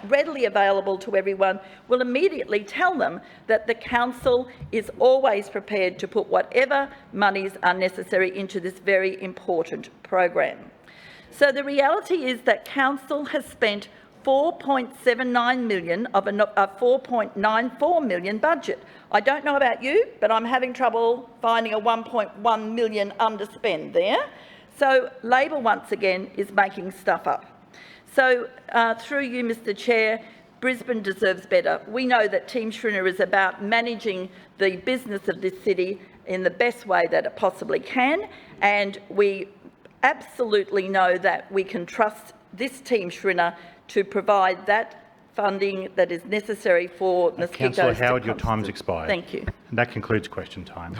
readily available to everyone will immediately tell them that the Council is always prepared to put whatever monies are necessary into this very important program. So the reality is that Council has spent 4.79 million of a 4.94 million budget. I don't know about you, but I'm having trouble finding a 1.1 million underspend there. So Labor once again is making stuff up. So through you, Mr Chair, Brisbane deserves better. We know that Team Schrinner is about managing the business of this city in the best way that it possibly can, and we absolutely know that we can trust this Team Schrinner to provide that funding that is necessary for mosquitoes. Councillor Howard, your time's expired. Thank you. And that concludes question time.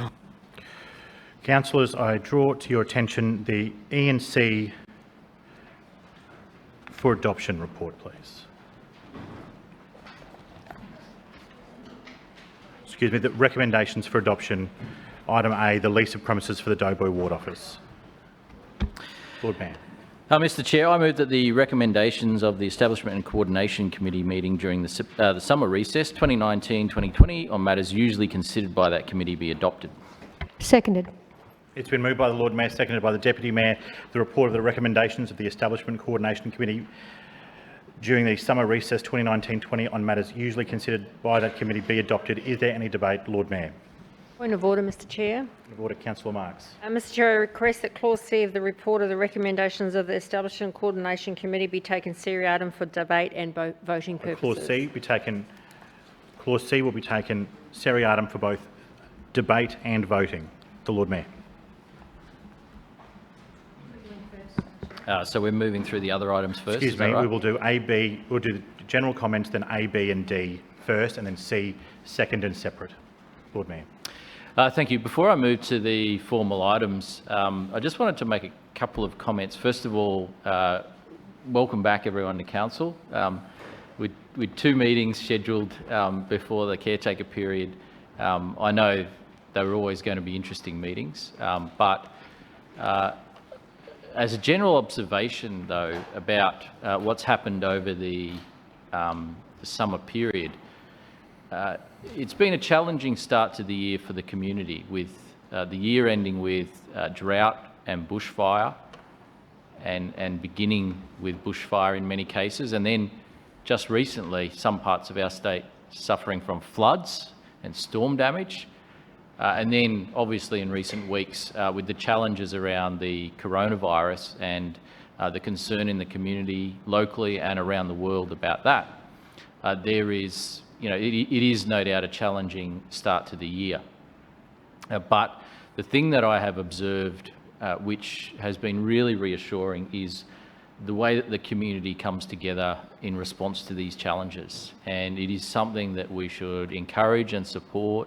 Councillors, I draw to your attention the E&C for adoption report, please. Excuse me, the recommendations for adoption. Item A, the lease of premises for the Doughboy Ward Office. Lord Mayor. Mr Chair, I move that the recommendations of the Establishment and Coordination Committee meeting during the summer recess 2019-2020 on matters usually considered by that committee be adopted. Seconded. It's been moved by the Lord Mayor, seconded by the Deputy Mayor, the report of the recommendations of the Establishment and Coordination Committee during the summer recess 2019-20 on matters usually considered by that committee be adopted. Is there any debate? Lord Mayor. Point of order, Mr Chair. Point of order, Councillor Marx. Mr Chair, I request that Clause C of the report of the recommendations of the Establishment and Coordination Committee be taken seriatim for debate and voting purposes. Clause C will be taken seriatim for both debate and voting. The Lord Mayor. So we're moving through the other items first. Excuse me, right? We will do A, B, we'll do the general comments, then A, B and D first, and then C second and separate. Lord Mayor. Thank you. Before I move to the formal items, I just wanted to make a couple of comments. First of all, welcome back everyone to Council. With two meetings scheduled before the caretaker period, I know they were always going to be interesting meetings, but as a general observation, though, about what's happened over the summer period, it's been a challenging start to the year for the community, with the year ending with drought and bushfire, and beginning with bushfire in many cases, and then just recently some parts of our state suffering from floods and storm damage. And then, obviously, in recent weeks, with the challenges around the coronavirus and the concern in the community locally and around the world about that, there is, it is no doubt a challenging start to the year. But the thing that I have observed, which has been really reassuring, is the way that the community comes together in response to these challenges. And it is something that we should encourage and support,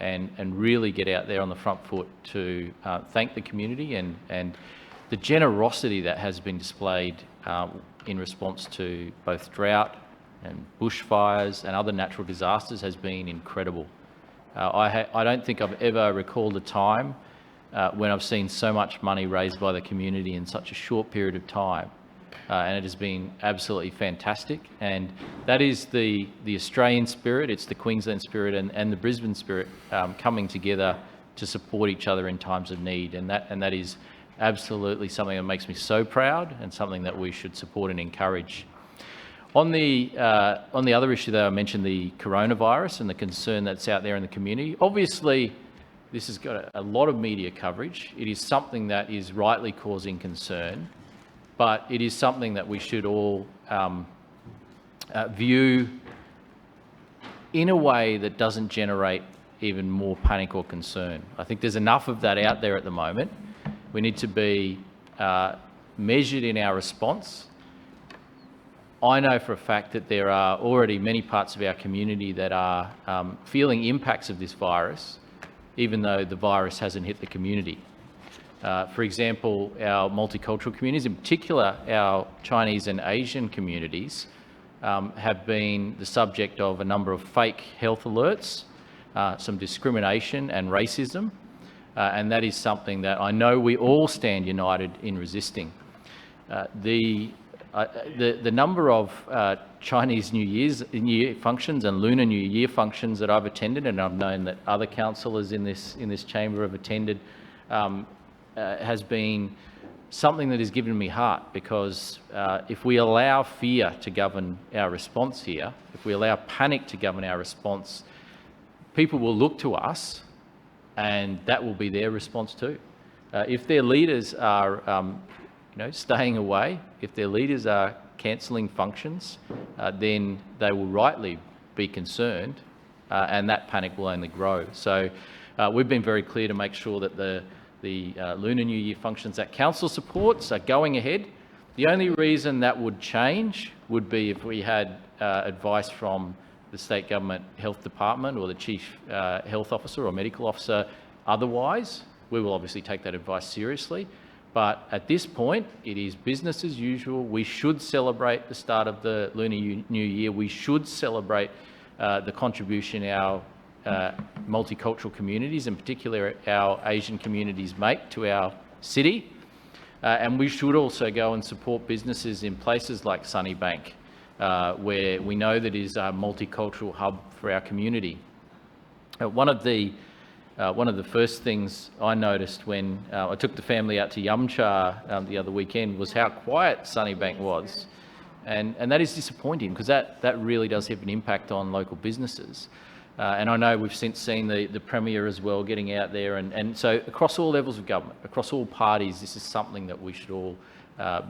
and really get out there on the front foot to thank the community, and the generosity that has been displayed in response to both drought and bushfires and other natural disasters has been incredible. I don't think I've ever recalled a time when I've seen so much money raised by the community in such a short period of time. And it has been absolutely fantastic, and that is the Australian spirit, it's the Queensland spirit and the Brisbane spirit coming together to support each other in times of need, and that is absolutely something that makes me so proud, and something that we should support and encourage. On the other issue that I mentioned, the coronavirus and the concern that's out there in the community, obviously this has got a lot of media coverage. It is something that is rightly causing concern, but it is something that we should all view in a way that doesn't generate even more panic or concern. I think there's enough of that out there at the moment. We need to be measured in our response. I know for a fact that there are already many parts of our community that are feeling impacts of this virus, even though the virus hasn't hit the community. For example, our multicultural communities, in particular our Chinese and Asian communities, have been the subject of a number of fake health alerts, some discrimination and racism, and that is something that I know we all stand united in resisting. The number of Chinese New Year functions and Lunar New Year functions that I've attended, and I've known that other councillors in this chamber have attended, has been something that has given me heart, because if we allow fear to govern our response here, if we allow panic to govern our response, people will look to us and that will be their response too. If their leaders are staying away, if their leaders are cancelling functions, then they will rightly be concerned and that panic will only grow. So we've been very clear to make sure that the Lunar New Year functions that Council supports are going ahead. The only reason that would change would be if we had advice from the State Government Health Department or the Chief Health Officer or Medical Officer otherwise. We will obviously take that advice seriously. But at this point, it is business as usual. We should celebrate the start of the Lunar New Year. We should celebrate the contribution our multicultural communities, in particular our Asian communities, make to our city. And we should also go and support businesses in places like Sunnybank, where we know that is a multicultural hub for our community. One of the first things I noticed when I took the family out to Yumcha the other weekend was how quiet Sunnybank was. And that is disappointing, because that really does have an impact on local businesses. And I know we've since seen the Premier as well getting out there. And so across all levels of government, across all parties, this is something that we should all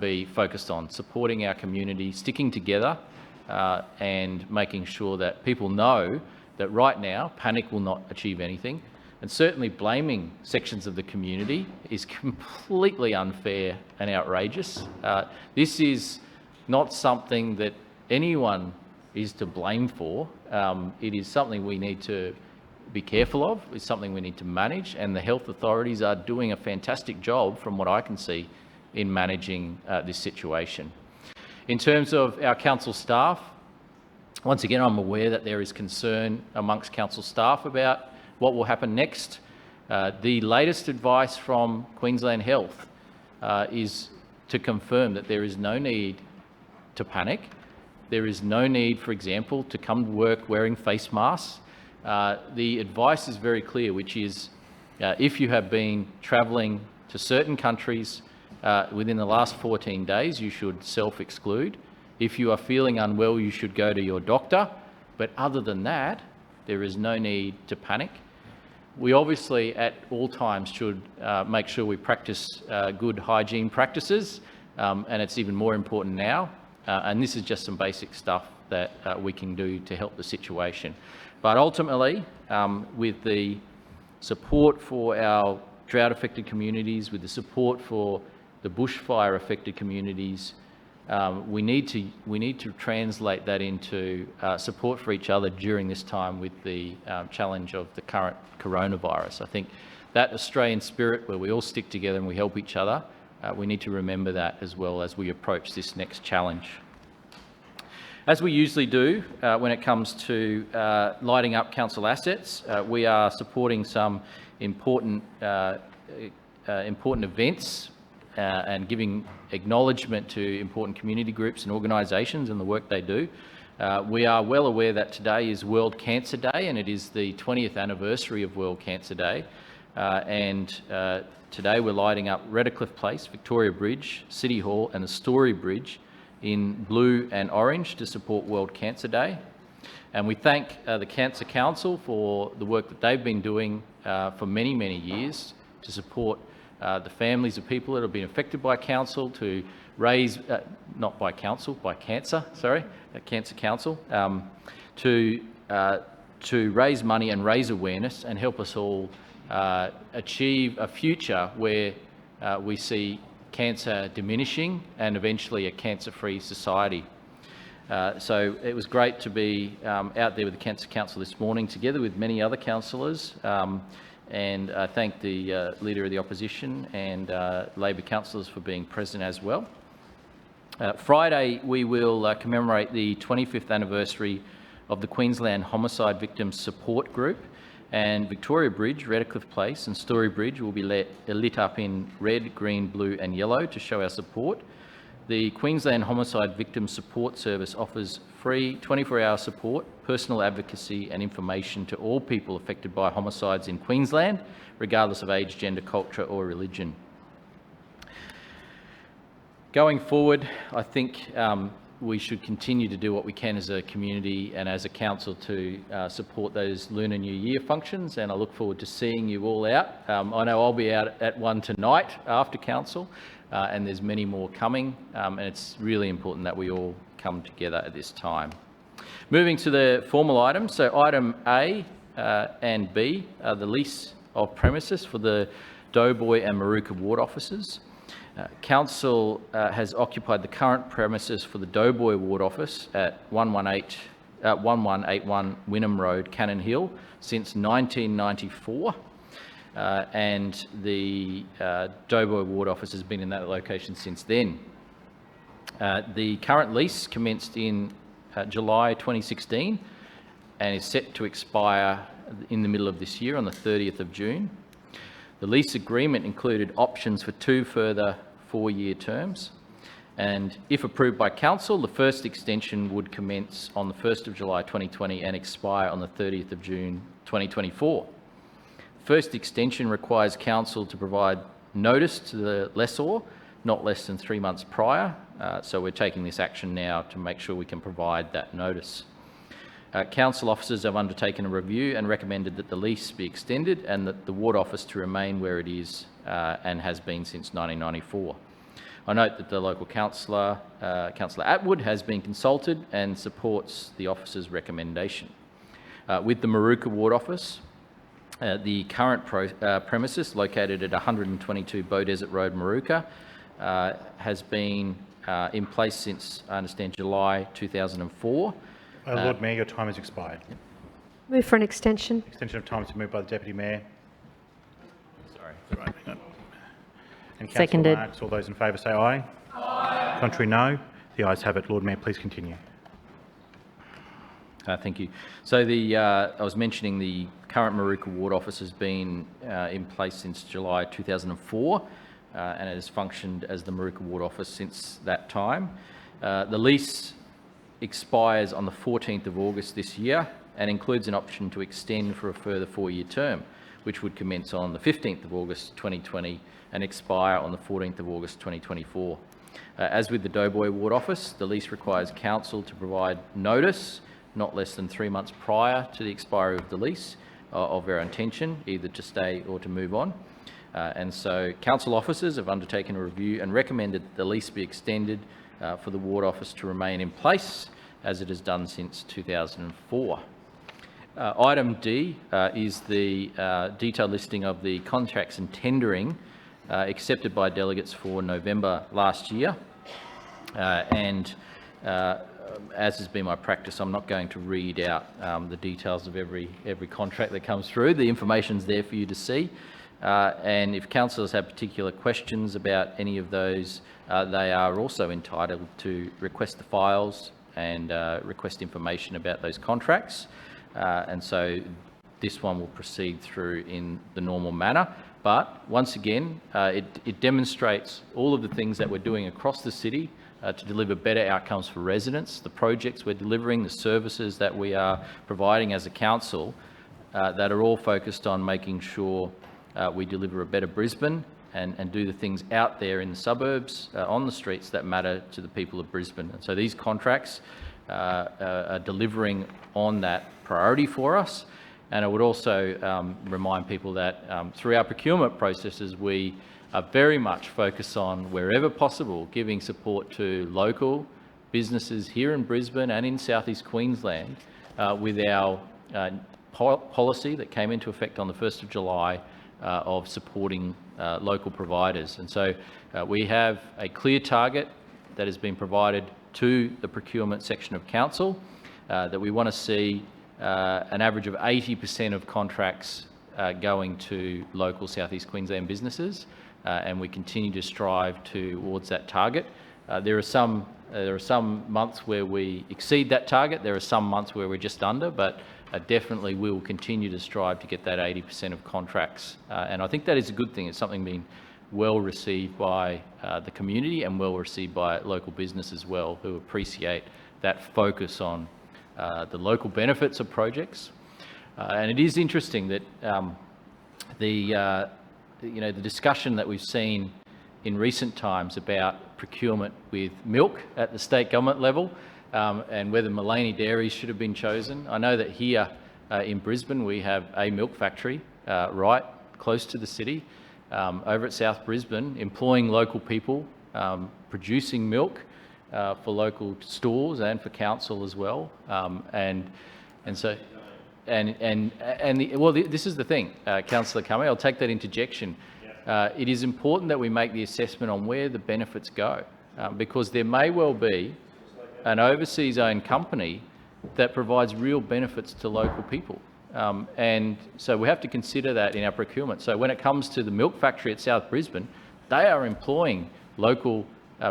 be focused on, supporting our community, sticking together and making sure that people know that right now panic will not achieve anything. And certainly blaming sections of the community is completely unfair and outrageous. This is not something that anyone is to blame for. It is something we need to be careful of. It's something we need to manage, and the health authorities are doing a fantastic job, from what I can see, in managing this situation. In terms of our council staff, once again, I'm aware that there is concern amongst council staff about what will happen next. The latest advice from Queensland Health is to confirm that there is no need to panic. There is no need, for example, to come to work wearing face masks. The advice is very clear, which is if you have been travelling to certain countries within the last 14 days, you should self-exclude. If you are feeling unwell, you should go to your doctor. But other than that, there is no need to panic. We obviously at all times should make sure we practice good hygiene practices, and it's even more important now. And this is just some basic stuff that we can do to help the situation. But ultimately, with the support for our drought-affected communities, with the support for the bushfire-affected communities, we need to translate that into support for each other during this time with the challenge of the current coronavirus. I think that Australian spirit, where we all stick together and we help each other, we need to remember that as well as we approach this next challenge. As we usually do when it comes to lighting up council assets, we are supporting some important events and giving acknowledgement to important community groups and organisations and the work they do. We are well aware that today is World Cancer Day, and it is the 20th anniversary of World Cancer Day. Today we're lighting up Redcliffe Place, Victoria Bridge, City Hall and the Story Bridge in blue and orange to support World Cancer Day. And we thank the Cancer Council for the work that they've been doing for many, many years to support the families of people that have been affected by cancer, to raise, not by council, by cancer, sorry, Cancer Council, to raise money and raise awareness and help us all achieve a future where we see cancer diminishing and eventually a cancer-free society. So it was great to be out there with the Cancer Council this morning, together with many other councillors, and I thank the Leader of the Opposition and Labor councillors for being present as well. Friday, we will commemorate the 25th anniversary of the Queensland Homicide Victims Support Group, and Victoria Bridge, Redcliffe Place and Story Bridge will be lit up in red, green, blue and yellow to show our support. The Queensland Homicide Victims Support Service offers free 24-hour support, personal advocacy and information to all people affected by homicides in Queensland, regardless of age, gender, culture or religion. Going forward, I think we should continue to do what we can as a community and as a council to support those Lunar New Year functions, and I look forward to seeing you all out. I know I'll be out at one tonight after council, and there's many more coming, and it's really important that we all come together at this time. Moving to the formal items, so item A and B are the lease of premises for the Doughboy and Maruka ward offices. Council has occupied the current premises for the Doughboy ward office at 1181 Wynnum Road, Cannon Hill, since 1994. And the Doughboy ward office has been in that location since then. The current lease commenced in July 2016 and is set to expire in the middle of this year on the 30th of June. The lease agreement included options for 2 further 4-year terms, and if approved by council, the first extension would commence on the 1st of July 2020 and expire on the 30th of June 2024. First extension requires council to provide notice to the lessor not less than 3 months prior, so we're taking this action now to make sure we can provide that notice. Council officers have undertaken a review and recommended that the lease be extended and that the ward office to remain where it is and has been since 1994. I note that the local councillor, Councillor Atwood, has been consulted and supports the officer's recommendation. With the Maruka ward office, the current premises located at 122 Beaudesert Road, Maruka, has been in place since, I understand, July 2004. Lord Mayor, your time has expired. Move for an extension. Extension of time is moved by the Deputy Mayor. Sorry. Right, hang on. And Councillor Seconded. Marx, all those in favour say aye. Aye. Contrary, no. The ayes have it. Lord Mayor, please continue. Thank you. So I was mentioning the current Maruka ward office has been in place since July 2004 and it has functioned as the Maruka ward office since that time. The lease expires on the 14th of August this year and includes an option to extend for a further 4-year term, which would commence on the 15th of August 2020 and expire on the 14th of August 2024. As with the Doughboy ward office, the lease requires council to provide notice not less than 3 months prior to the expiry of the lease of our intention, either to stay or to move on. And so council officers have undertaken a review and recommended that the lease be extended for the ward office to remain in place as it has done since 2004. Item D is the detailed listing of the contracts and tendering accepted by delegates for November last year. As has been my practice, I'm not going to read out the details of every contract that comes through. The information's there for you to see. And if councillors have particular questions about any of those, they are also entitled to request the files and request information about those contracts. And so this one will proceed through in the normal manner. But once again, it demonstrates all of the things that we're doing across the city to deliver better outcomes for residents, the projects we're delivering, the services that we are providing as a council that are all focused on making sure we deliver a better Brisbane and do the things out there in the suburbs, on the streets that matter to the people of Brisbane. And so these contracts are delivering on that priority for us. And I would also remind people that through our procurement processes, we are very much focused on, wherever possible, giving support to local businesses here in Brisbane and in South East Queensland with our policy that came into effect on the 1st of July of supporting local providers. And so we have a clear target that has been provided to the procurement section of council that we want to see an average of 80% of contracts going to local South East Queensland businesses, and we continue to strive towards that target. There are some months where we exceed that target. There are some months where we're just under, but definitely we will continue to strive to get that 80% of contracts. And I think that is a good thing. It's something being well received by the community and well received by local business as well, who appreciate that focus on the local benefits of projects. And it is interesting that the discussion that we've seen in recent times about procurement with milk at the state government level and whether Maleny Dairies should have been chosen. I know that here in Brisbane we have a milk factory right close to the city over at South Brisbane, employing local people, producing milk for local stores and for council as well. This is the thing, Councillor Cumming, I'll take that interjection. It is important that we make the assessment on where the benefits go, because there may well be an overseas-owned company that provides real benefits to local people. And so we have to consider that in our procurement. So when it comes to the milk factory at South Brisbane, they are employing local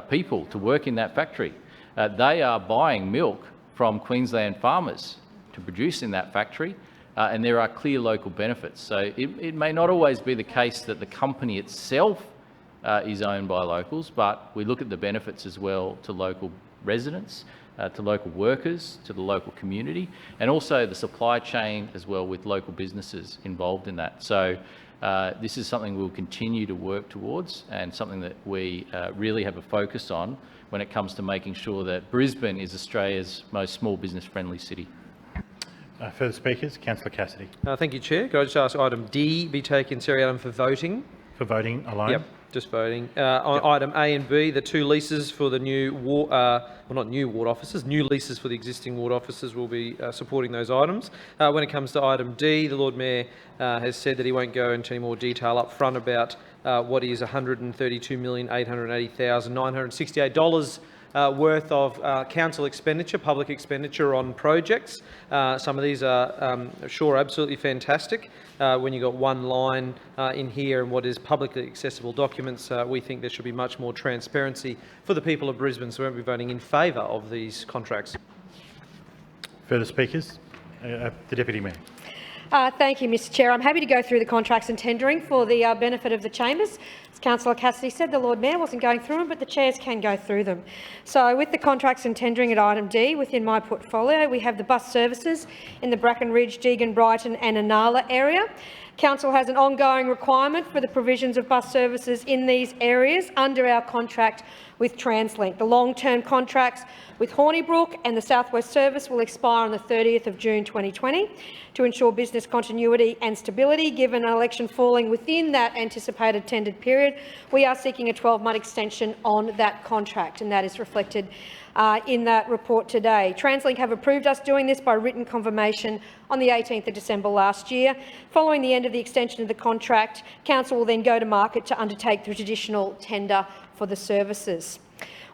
people to work in that factory. They are buying milk from Queensland farmers to produce in that factory, and there are clear local benefits. So it may not always be the case that the company itself is owned by locals, but we look at the benefits as well to local residents, to local workers, to the local community, and also the supply chain as well with local businesses involved in that. So this is something we'll continue to work towards and something that we really have a focus on when it comes to making sure that Brisbane is Australia's most small business friendly city. Further speakers? Councillor Cassidy. Thank you, Chair. Could I just ask item D be taken seriatim for voting? For voting alone? Yep, just voting. On item A and B, the two leases for the new not new ward offices, new leases for the existing ward offices will be supporting those items. When it comes to item D, the Lord Mayor has said that he won't go into any more detail up front about what is $132,880,968 worth of council expenditure, public expenditure on projects. Some of these are sure absolutely fantastic. When you've got one line in here and what is publicly accessible documents, we think there should be much more transparency for the people of Brisbane, so we won't be voting in favour of these contracts. Further speakers? The Deputy Mayor. Thank you, Mr Chair. I'm happy to go through the contracts and tendering for the benefit of the chambers. As Councillor Cassidy said, the Lord Mayor wasn't going through them, but the chairs can go through them. So with the contracts and tendering at item D, within my portfolio, we have the bus services in the Bracken Ridge, Deagon, Brighton and Inala area. Council has an ongoing requirement for the provisions of bus services in these areas under our contract with TransLink. The long-term contracts with Hornibrook and the South West Service will expire on the 30th of June 2020 to ensure business continuity and stability. Given an election falling within that anticipated tendered period, we are seeking a 12-month extension on that contract, and that is reflected in that report today. TransLink have approved us doing this by written confirmation on the 18th of December last year. Following the end of the extension of the contract, Council will then go to market to undertake the traditional tender for the services.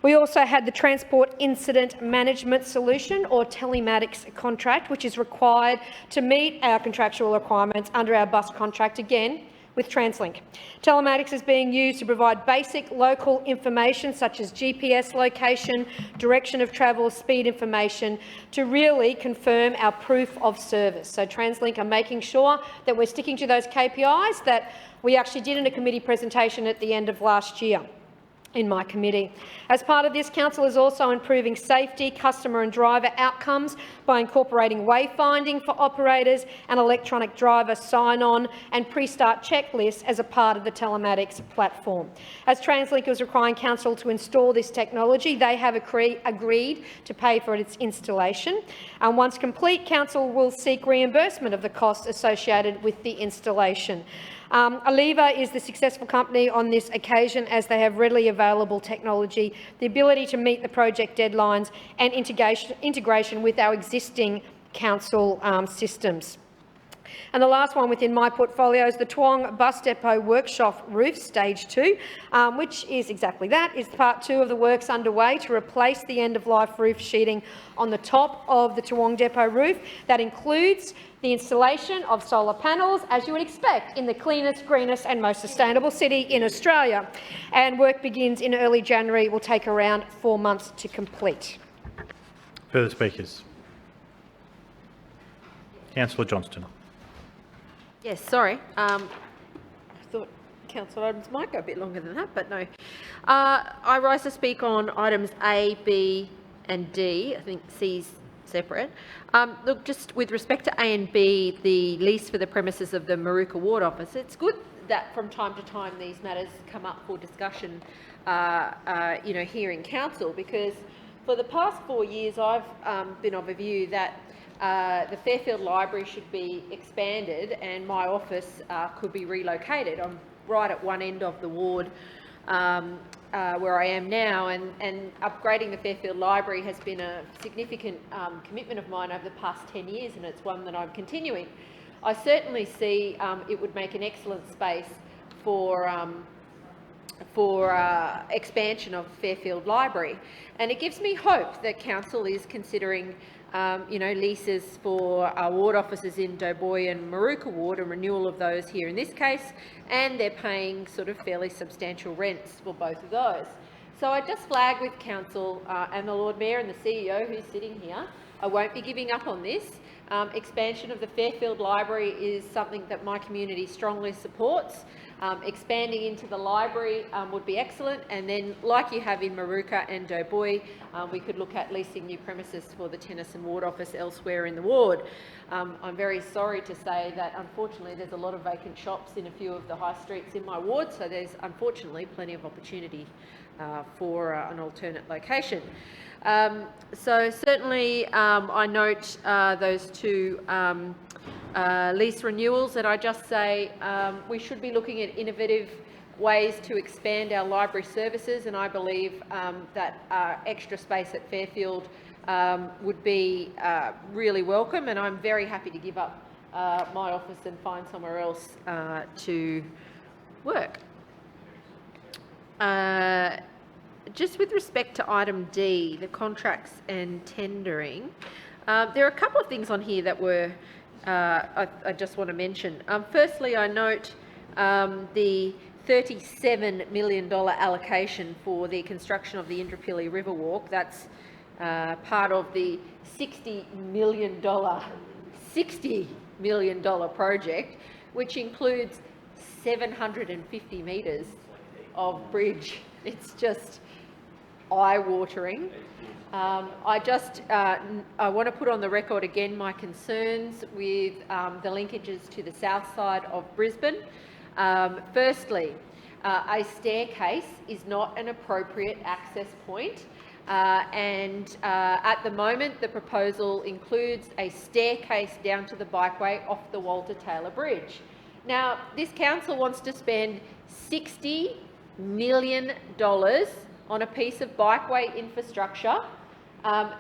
We also had the Transport Incident Management Solution, or telematics contract, which is required to meet our contractual requirements under our bus contract, again with TransLink. Telematics is being used to provide basic local information such as GPS location, direction of travel, speed information, to really confirm our proof of service. So TransLink are making sure that we're sticking to those KPIs that we actually did in a committee presentation at the end of last year in my committee. As part of this, Council is also improving safety, customer and driver outcomes by incorporating wayfinding for operators and electronic driver sign-on and pre-start checklists as a part of the telematics platform. As TransLink is requiring Council to install this technology, they have agreed to pay for its installation. And once complete, Council will seek reimbursement of the costs associated with the installation. Aliva is the successful company on this occasion, as they have readily available technology, the ability to meet the project deadlines and integration with our existing council systems. And the last one within my portfolio is the Toowong Bus Depot Workshop Roof Stage 2, which is exactly that, is part 2 of the works underway to replace the end-of-life roof sheeting on the top of the Toowong Depot roof. That includes the installation of solar panels, as you would expect, in the cleanest, greenest and most sustainable city in Australia. And work begins in early January. It will take around 4 months to complete. Further speakers? Councillor Johnston. Yes, sorry. I thought Councillor Adams might go a bit longer than that, but no. I rise to speak on items A, B and D. I think C's separate. Look, just with respect to A and B, the lease for the premises of the Maruka Ward Office, it's good that from time to time these matters come up for discussion, here in council, because for the past 4 years I've been of a view that the Fairfield Library should be expanded and my office could be relocated. I'm right at one end of the ward where I am now, and upgrading the Fairfield Library has been a significant commitment of mine over the past 10 years, and it's one that I'm continuing. I certainly see it would make an excellent space for expansion of Fairfield Library, and it gives me hope that council is considering leases for ward offices in Doughboy and Maruka Ward and renewal of those here in this case, and they're paying sort of fairly substantial rents for both of those. So I just flag with council and the Lord Mayor and the CEO who's sitting here, I won't be giving up on this. Expansion of the Fairfield Library is something that my community strongly supports. Expanding into the library would be excellent, and then, like you have in Maruka and Doughboy, we could look at leasing new premises for the Tennyson Ward Office elsewhere in the ward. I'm very sorry to say that unfortunately there's a lot of vacant shops in a few of the high streets in my ward, so there's unfortunately plenty of opportunity for an alternate location. So certainly I note those two lease renewals, and I just say we should be looking at innovative ways to expand our library services, and I believe that extra space at Fairfield would be really welcome, and I'm very happy to give up my office and find somewhere else to work. Just with respect to item D, the contracts and tendering, there are a couple of things on here that were I just want to mention. Firstly, I note the $37 million allocation for the construction of the Indooroopilly River Walk. That's part of the $60 million project, which includes 750 metres of bridge. It's just eye-watering. I want to put on the record again my concerns with the linkages to the south side of Brisbane. Firstly, a staircase is not an appropriate access point, and at the moment the proposal includes a staircase down to the bikeway off the Walter Taylor Bridge. Now, this council wants to spend $60 million on a piece of bikeway infrastructure, of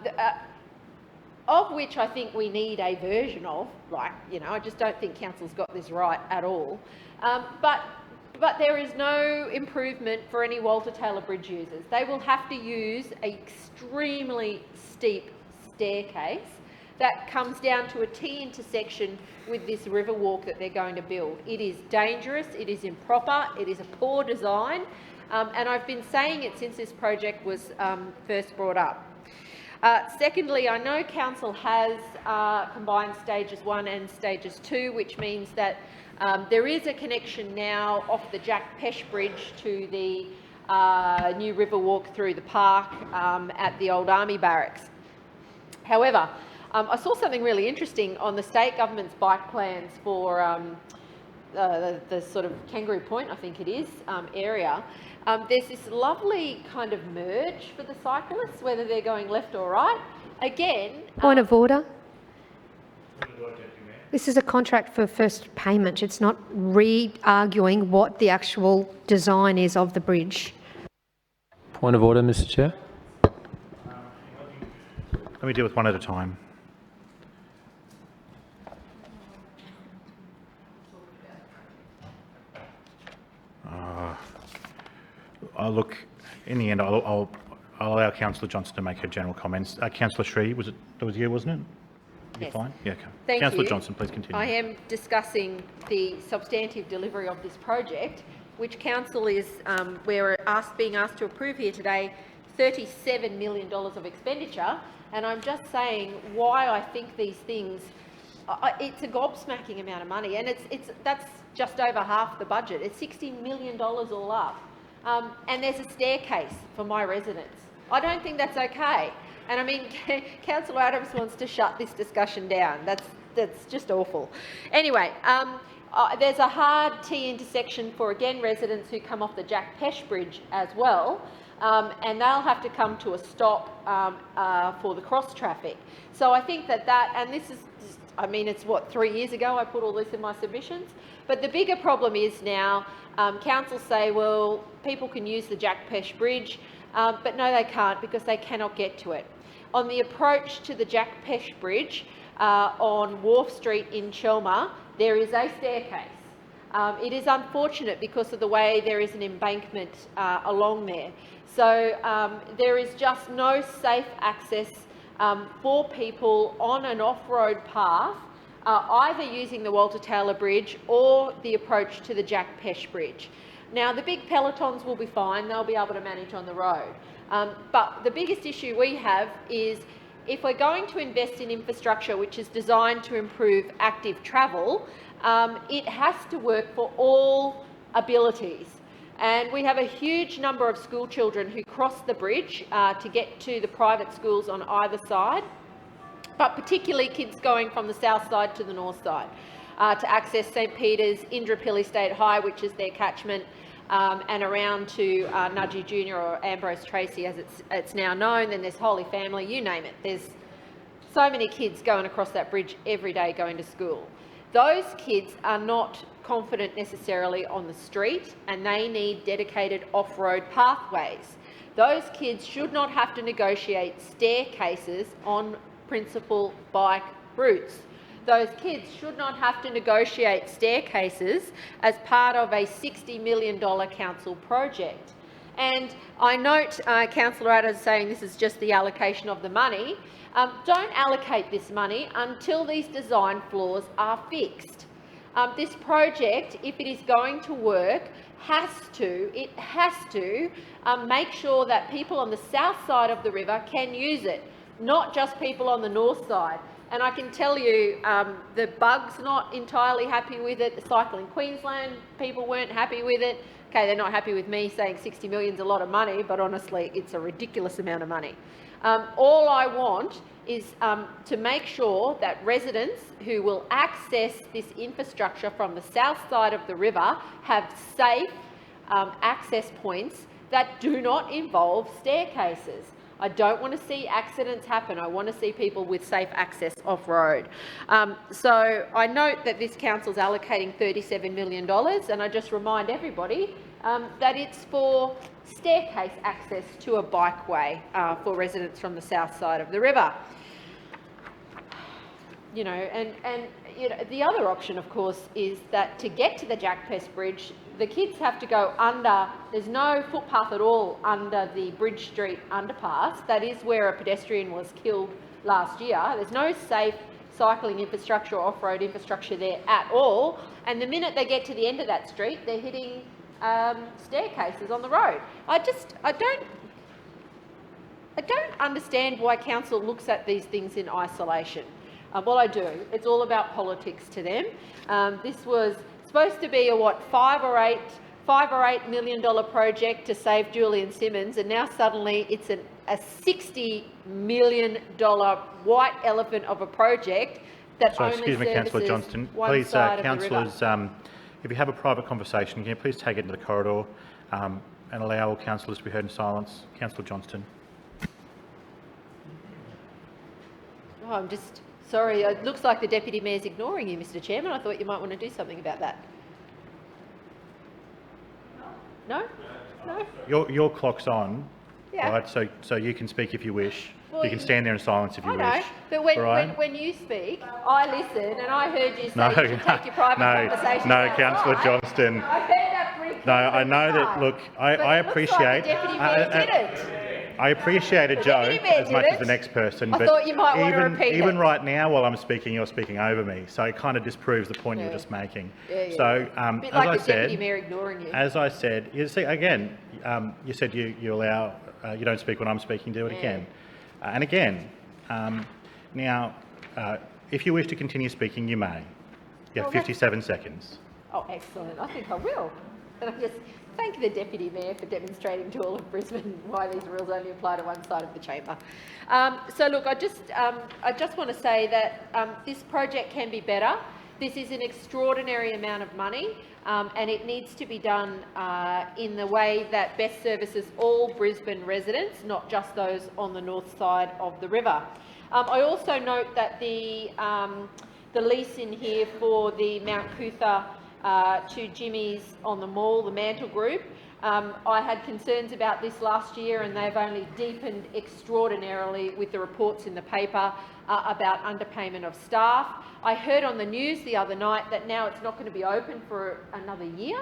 which I think we need a version of. I just don't think council's got this right at all. But there is no improvement for any Walter Taylor Bridge users. They will have to use an extremely steep staircase that comes down to a T intersection with this river walk that they're going to build. It is dangerous, it is improper, it is a poor design, and I've been saying it since this project was first brought up. Secondly, I know council has combined stages 1 and stages 2, which means that there is a connection now off the Jack Pesh Bridge to the new river walk through the park at the old Army Barracks. However, I saw something really interesting on the state government's bike plans for the sort of Kangaroo Point, I think it is, area. There's this lovely kind of merge for the cyclists, whether they're going left or right. Again... Point of order. This is a contract for first payment. It's not re-arguing what the actual design is of the bridge. Point of order, Mr. Chair. Let me deal with one at a time. Look, in the end, I'll allow Councillor Johnson to make her general comments. Councillor Sri, that was you, wasn't it? You're fine? Yeah, okay. Thank Councillor you. Johnson, please continue. I am discussing the substantive delivery of this project, which council is, we're being asked to approve here today, $37 million of expenditure, and I'm just saying why I think these things, it's a gobsmacking amount of money, and that's just over half the budget. It's $60 million all up. And there's a staircase for my residents. I don't think that's okay. And I mean, Councillor Adams wants to shut this discussion down. That's just awful. Anyway, there's a hard T intersection for, again, residents who come off the Jack Pesh Bridge as well, and they'll have to come to a stop for the cross traffic. So I think and this is, I mean, it's what, 3 years ago I put all this in my submissions? But the bigger problem is now, councils say, well, people can use the Jack Pesh Bridge, but no, they can't, because they cannot get to it. On the approach to the Jack Pesh Bridge on Wharf Street in Chelmer, there is a staircase. It is unfortunate because of the way there is an embankment along there. So there is just no safe access for people on an off-road path, either using the Walter Taylor Bridge or the approach to the Jack Pesh Bridge. Now, the big pelotons will be fine. They'll be able to manage on the road. But the biggest issue we have is if we're going to invest in infrastructure which is designed to improve active travel, it has to work for all abilities. And we have a huge number of school children who cross the bridge to get to the private schools on either side, but particularly kids going from the south side to the north side to access St Peter's, Indooroopilly State High, which is their catchment, and around to Nudgee Junior or Ambrose Tracy, as it's now known. Then there's Holy Family, you name it. There's so many kids going across that bridge every day going to school. Those kids are not confident necessarily on the street, and they need dedicated off-road pathways. Those kids should not have to negotiate staircases on principal bike routes. Those kids should not have to negotiate staircases as part of a $60 million council project. And I note Councillor Adams saying this is just the allocation of the money. Don't allocate this money until these design flaws are fixed. This project, if it is going to work, has to make sure that people on the south side of the river can use it, not just people on the north side. And I can tell you, the Bug's not entirely happy with it. The Cycling Queensland people weren't happy with it. Okay, they're not happy with me saying 60 million is a lot of money, but honestly, it's a ridiculous amount of money. All I want is to make sure that residents who will access this infrastructure from the south side of the river have safe access points that do not involve staircases. I don't want to see accidents happen. I want to see people with safe access off-road. So I note that this council's allocating $37 million, and I just remind everybody that it's for staircase access to a bikeway for residents from the south side of the river. You know, and you know, the other option, of course, is that to get to the Jack Pesh Bridge, the kids have to go under. There's no footpath at all under the Bridge Street underpass. That is where a pedestrian was killed last year. There's no safe cycling infrastructure or off-road infrastructure there at all. And the minute they get to the end of that street, they're hitting staircases on the road. I don't understand why council looks at these things in isolation. Well, I do. It's all about politics to them. This was supposed to be a $5 or $8 million project to save Julian Simmons, and now suddenly it's a $60 million white elephant of a project that only excuse me, Councillor services Johnston. one Please, side of the river. councillors, if you have a private conversation, can you please take it into the corridor and allow all councillors to be heard in silence? Councillor Johnston. Oh, I'm just sorry. It looks like the Deputy Mayor's ignoring you, Mr. Chairman. I thought you might want to do something about that. No? No? Your clock's on, Yeah. right? So you can speak if you wish. Well, you can stand there in silence if you I know, wish. but when you speak, I listen, and I heard you say No, you should take your private conversation no, outside. Councillor Johnston. I heard that pretty No, I know that. Look, I appreciate. The Deputy Mayor did it. I appreciate a The joke Deputy Mayor as much did as the it. next person, I but thought you might want to repeat even it. right now, while I'm speaking, you're speaking over me. So it kind of disproves the point you were just making. Yeah. So A bit as like I the said, Deputy Mayor ignoring you. as I said, you see again. You said you allow you don't speak when I'm speaking. Do it Yeah. again, and again. Now, if you wish to continue speaking, you may. You have Well, that's- 57 seconds. Oh, excellent. I think I will. Can I just thank the Deputy Mayor for demonstrating to all of Brisbane why these rules only apply to one side of the chamber. So look, I just want to say that this project can be better. This is an extraordinary amount of money, and it needs to be done in the way that best services all Brisbane residents, not just those on the north side of the river. I also note that the lease in here for the Mount Cootha to Jimmy's on the Mall, the Mantle Group, I had concerns about this last year, and they've only deepened extraordinarily with the reports in the paper about underpayment of staff. I heard on the news the other night that now it's not going to be open for another year.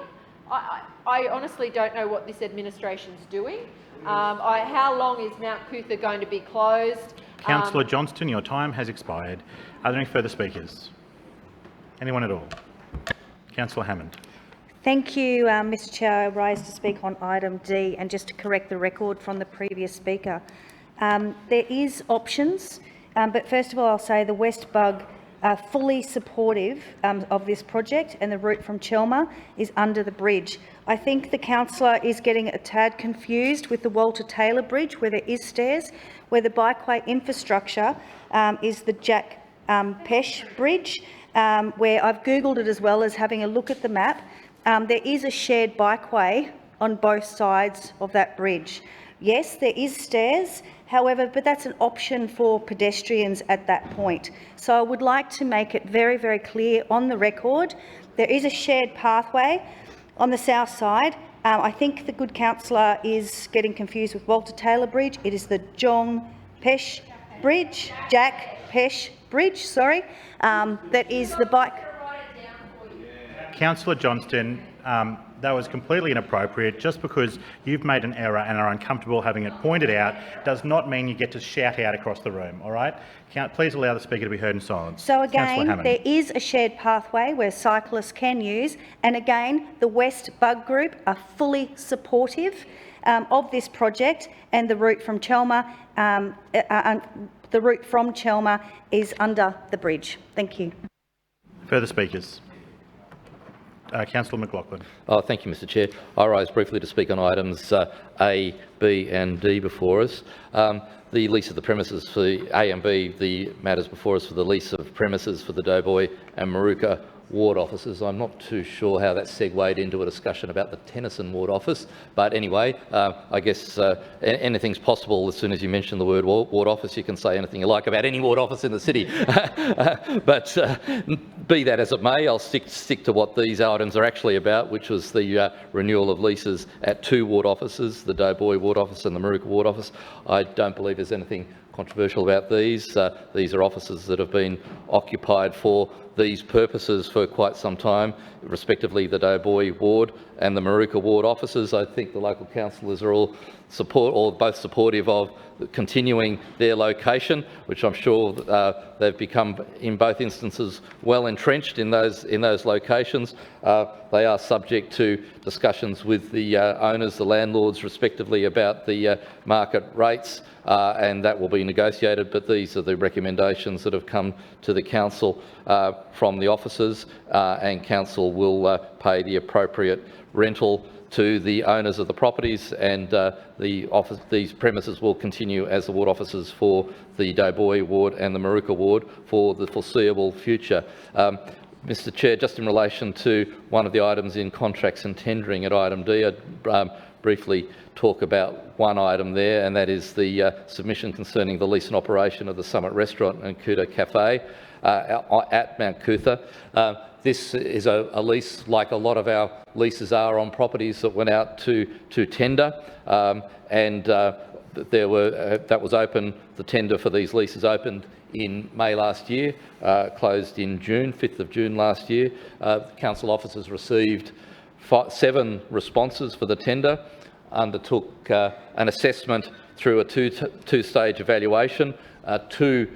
I honestly don't know what this administration's doing. How long is Mount Cootha going to be closed? Councillor Johnston, your time has expired. Are there any further speakers? Anyone at all? Councillor Hammond. Thank you, Mr Chair. I rise to speak on item D, and just to correct the record from the previous speaker. There is options, but first of all I'll say the West Bug are fully supportive of this project, and the route from Chelmer is under the bridge. I think the councillor is getting a tad confused with the Walter Taylor Bridge, where there is stairs, where the bikeway infrastructure is the Jack Pesh Bridge, where I've Googled it as well as having a look at the map. There is a shared bikeway on both sides of that bridge. Yes, there is stairs, however, but that's an option for pedestrians at that point. So I would like to make it very, very clear on the record, there is a shared pathway on the south side. I think the good councillor is getting confused with Walter Taylor Bridge. It is the Jack Pesh Bridge, sorry, that is the bike. Councillor Johnston, that was completely inappropriate. Just because you've made an error and are uncomfortable having it pointed out does not mean you get to shout out across the room, all right? Please allow the speaker to be heard in silence. So again, there is a shared pathway where cyclists can use, and again, the West Bug Group are fully supportive of this project, and the route from Chelmer, is under the bridge. Thank you. Further speakers? Councillor McLaughlin. Thank you, Mr Chair. I rise briefly to speak on items A, B and D before us. The lease of the premises for A and B, the matters before us for the lease of premises for the Doughboy and Maruka ward offices. I'm not too sure how that segued into a discussion about the Tennyson ward office, but anyway, I guess anything's possible. As soon as you mention the word ward office, you can say anything you like about any ward office in the city. But be that as it may, I'll stick to what these items are actually about, which was the renewal of leases at 2 ward offices, the Doughboy ward office and the Maruka ward office. I don't believe there's anything controversial about these. These are offices that have been occupied for these purposes for quite some time, respectively the Doughboy ward and the Maruka ward offices. I think the local councillors are all both supportive of continuing their location, which I'm sure they've become in both instances well entrenched in those locations. They are subject to discussions with the owners, the landlords respectively, about the market rates, and that will be negotiated, but these are the recommendations that have come to the council from the officers, and council will pay the appropriate rental to the owners of the properties, and these premises will continue as the ward offices for the Doughboy ward and the Maruka ward for the foreseeable future. Mr Chair, just in relation to one of the items in contracts and tendering at item D, I'd briefly talk about one item there, and that is the submission concerning the lease and operation of the Summit Restaurant and Cootha Cafe at Mount Cootha. This is a lease like a lot of our leases are on properties that went out to tender, and that was open. The tender for these leases opened in May last year, closed in June, 5th of June last year. Council officers received 7 responses for the tender, undertook an assessment through a two-stage evaluation. 2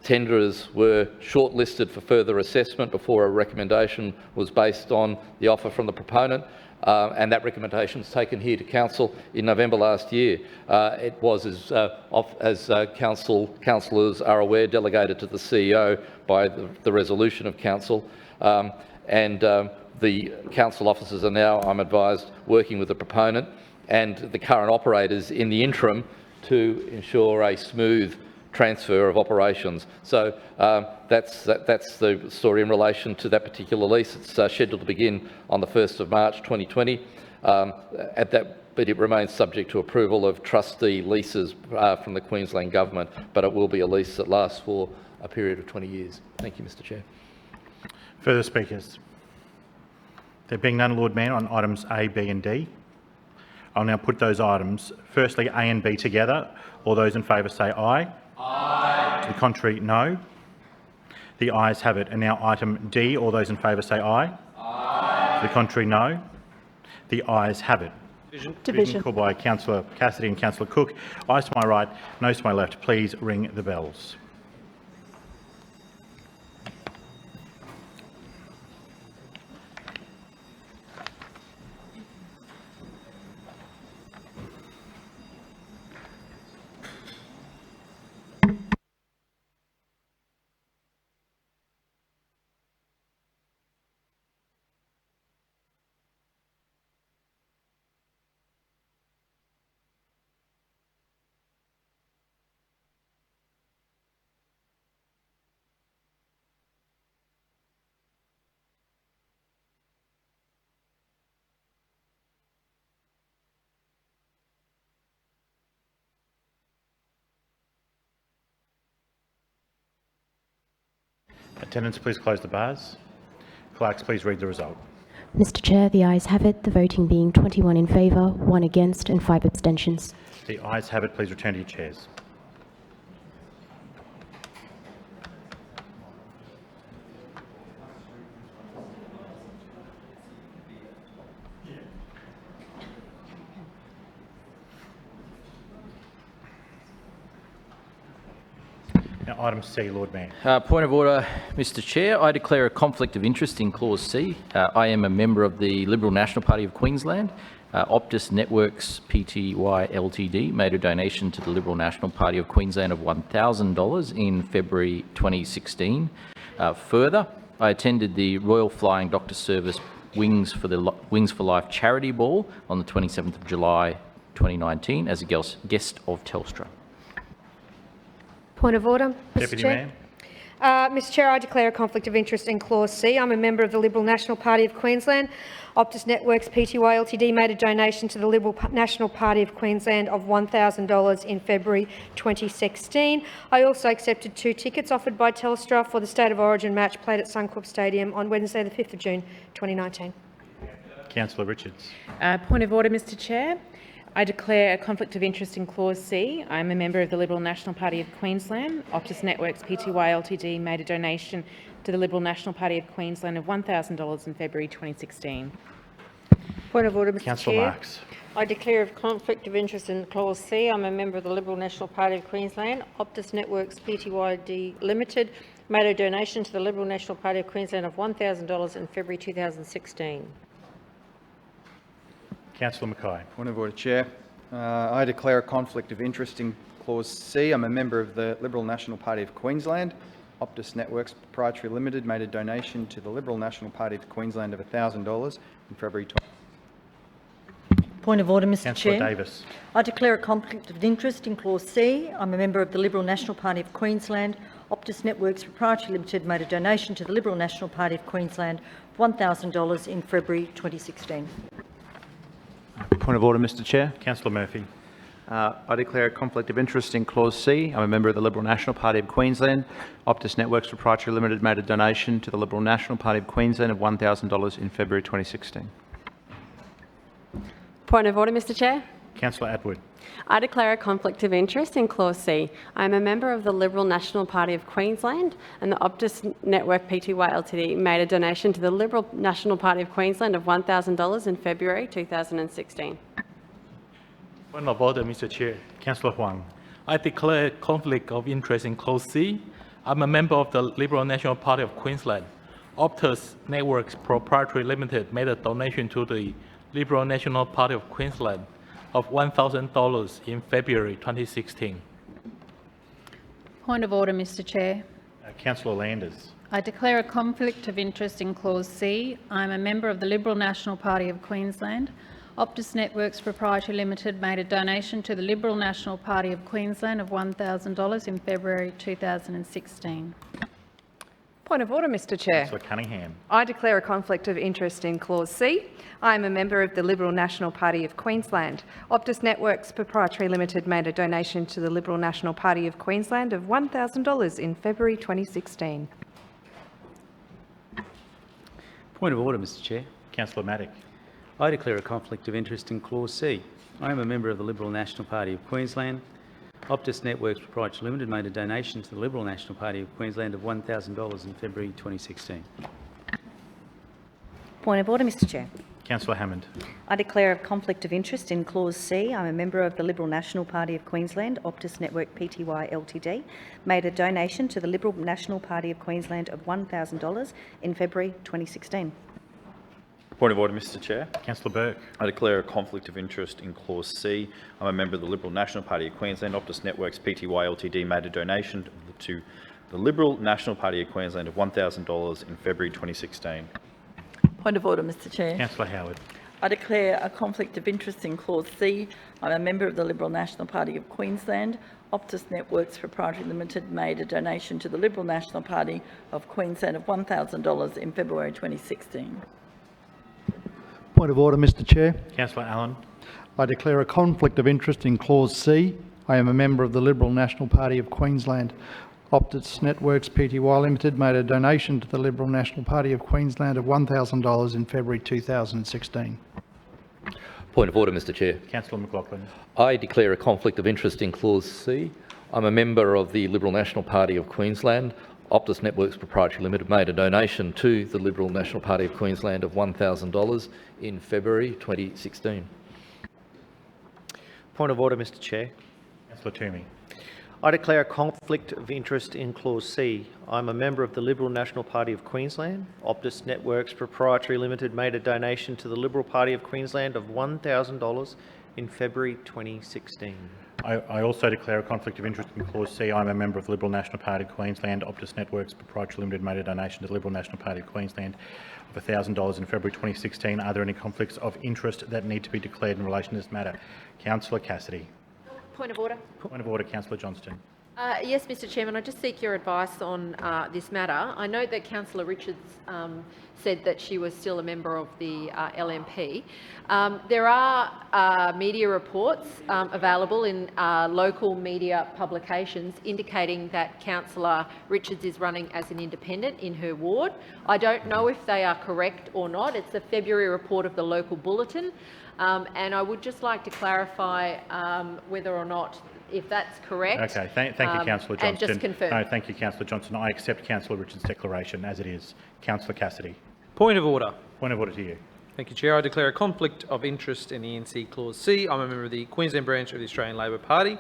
tenderers were shortlisted for further assessment before a recommendation was based on the offer from the proponent, and that recommendation was taken here to council in November last year. It was, as councillors are aware, delegated to the CEO by the resolution of council, and The council officers are now, I'm advised, working with the proponent and the current operators in the interim to ensure a smooth transfer of operations. So that's the story in relation to that particular lease. It's scheduled to begin on the 1st of March 2020. But it remains subject to approval of trustee leases from the Queensland Government, but it will be a lease that lasts for a period of 20 years. Thank you, Mr Chair. Further speakers? There being none, Lord Mayor, on items A, B and D. I'll now put those items, firstly A and B together. All those in favour say aye. Aye. To the contrary, no. The ayes have it. And now item D. All those in favour say aye. Aye. To the contrary, no. The ayes have it. Division called by Councillor Cassidy and Councillor Cook. Ayes to my right, noes to my left. Please ring the bells. Attendants, please close the bars. Clerks, please read the result. Mr Chair, the ayes have it, the voting being 21 in favour, 1 against and 5 abstentions. The ayes have it. Please return to your chairs. Now, item C, Lord Mayor. Point of order, Mr Chair. I declare a conflict of interest in clause C. I am a member of the Liberal National Party of Queensland. Optus Networks Pty Ltd made a donation to the Liberal National Party of Queensland of $1,000 in February 2016. Further, I attended the Royal Flying Doctor Service Wings for Life charity ball on the 27th of July 2019 as a guest of Telstra. Point of order, Mr Deputy Chair. Mayor. Mr Chair, I declare a conflict of interest in clause C. I'm a member of the Liberal National Party of Queensland. Optus Networks Pty Ltd made a donation to the Liberal National Party of Queensland of $1,000 in February 2016. I also accepted 2 tickets offered by Telstra for the State of Origin match played at Suncorp Stadium on Wednesday the 5th of June 2019. Councillor Richards. Point of order, Mr Chair. I declare a conflict of interest in clause C. I am a member of the Liberal National Party of Queensland. Optus Networks Pty Ltd made a donation to the Liberal National Party of Queensland of $1,000 in February 2016. Point of order, Mr Councillor Chair. Marks. I declare a conflict of interest in clause C. I'm a member of the Liberal National Party of Queensland. Optus Networks Pty Limited made a donation to the Liberal National Party of Queensland of $1,000 in February 2016. Councillor Mackay. Point of order, Chair. I declare a conflict of interest in clause C. I'm a member of the Liberal National Party of Queensland. Optus Networks Proprietary Limited made a donation to the Liberal National Party of Queensland of $1,000 in February 20. Point of order, Mr Councillor Chair. Davis. I declare a conflict of interest in clause C. I'm a member of the Liberal National Party of Queensland. Optus Networks Proprietary Limited made a donation to the Liberal National Party of Queensland of $1,000 in February 2016. Point of order, Mr Chair. Councillor Murphy. I declare a conflict of interest in clause C. I'm a member of the Liberal National Party of Queensland. Optus Networks Proprietary Limited made a donation to the Liberal National Party of Queensland of $1,000 in February 2016. Point of order, Mr Chair. Councillor Atwood. I declare a conflict of interest in clause C. I am a member of the Liberal National Party of Queensland, and the Optus Network Pty Ltd made a donation to the Liberal National Party of Queensland of $1,000 in February 2016. Point of order, Mr Chair. Councillor Huang. I declare a conflict of interest in clause C. I'm a member of the Liberal National Party of Queensland. Optus Networks Proprietary Limited made a donation to the Liberal National Party of Queensland of $1,000 in February 2016. Point of order, Mr Chair. Councillor Landers. I declare a conflict of interest in Clause C. I am a member of the Liberal National Party of Queensland. Optus Networks Proprietary Limited made a donation to the Liberal National Party of Queensland of $1,000 in February 2016. Point of order, Mr Chair. Councillor Cunningham. I declare a conflict of interest in Clause C. I am a member of the Liberal National Party of Queensland. Optus Networks Proprietary Limited made a donation to the Liberal National Party of Queensland of $1,000 in February 2016. Point of order, Mr Chair. Councillor Matic. I declare a conflict of interest in Clause C. I am a member of the Liberal National Party of Queensland. Optus Networks Proprietary Limited made a donation to the Liberal National Party of Queensland of $1,000 in February 2016. Point of order, Mr Chair. Councillor Hammond. I declare a conflict of interest in Clause C. I'm a member of the Liberal National Party of Queensland. Optus Network Pty Ltd made a donation to the Liberal National Party of Queensland of $1,000 in February 2016. Point of order, Mr Chair. Councillor Burke. I declare a conflict of interest in Clause C. I'm a member of the Liberal National Party of Queensland. Optus Networks Pty Ltd made a donation to the Liberal National Party of Queensland of $1,000 in February 2016. Point of order, Mr Chair. Councillor Howard. I declare a conflict of interest in Clause C. I'm a member of the Liberal National Party of Queensland. Optus Networks Proprietary Limited made a donation to the Liberal National Party of Queensland of $1,000 in February 2016. Point of order, Mr Chair. Councillor Allen. I declare a conflict of interest in Clause C. I am a member of the Liberal National Party of Queensland. Optus Networks Pty Limited made a donation to the Liberal National Party of Queensland of $1,000 in February 2016. Point of order, Mr Chair. Councillor McLaughlin. I declare a conflict of interest in Clause C. I'm a member of the Liberal National Party of Queensland. Optus Networks Proprietary Limited made a donation to the Liberal National Party of Queensland of $1,000 in February 2016. Point of order, Mr Chair. Councillor Toomey. I declare a conflict of interest in Clause C. I'm a member of the Liberal National Party of Queensland. Optus Networks Proprietary Limited made a donation to the Liberal Party of Queensland of $1,000 in February 2016. I also declare a conflict of interest in Clause C. I'm a member of the Liberal National Party of Queensland. Optus Networks Proprietary Limited made a donation to the Liberal National Party of Queensland of $1,000 in February 2016. Are there any conflicts of interest that need to be declared in relation to this matter? Councillor Cassidy. Point of order. Point of order, Councillor Johnston. Yes, Mr Chairman, I just seek your advice on this matter. I note that Councillor Richards said that she was still a member of the LNP. There are media reports available in local media publications indicating that Councillor Richards is running as an independent in her ward. I don't know if they are correct or not. It's a February report of the local bulletin, and I would just like to clarify whether or not if that's correct. Okay, thank you, Councillor Johnston. And just confirm. No, thank you, Councillor Johnston. I accept Councillor Richards' declaration as it is. Councillor Cassidy. Point of order. Point of order to you. Thank you, Chair. I declare a conflict of interest in the NC Clause C. I'm a member of the Queensland branch of the Australian Labor Party.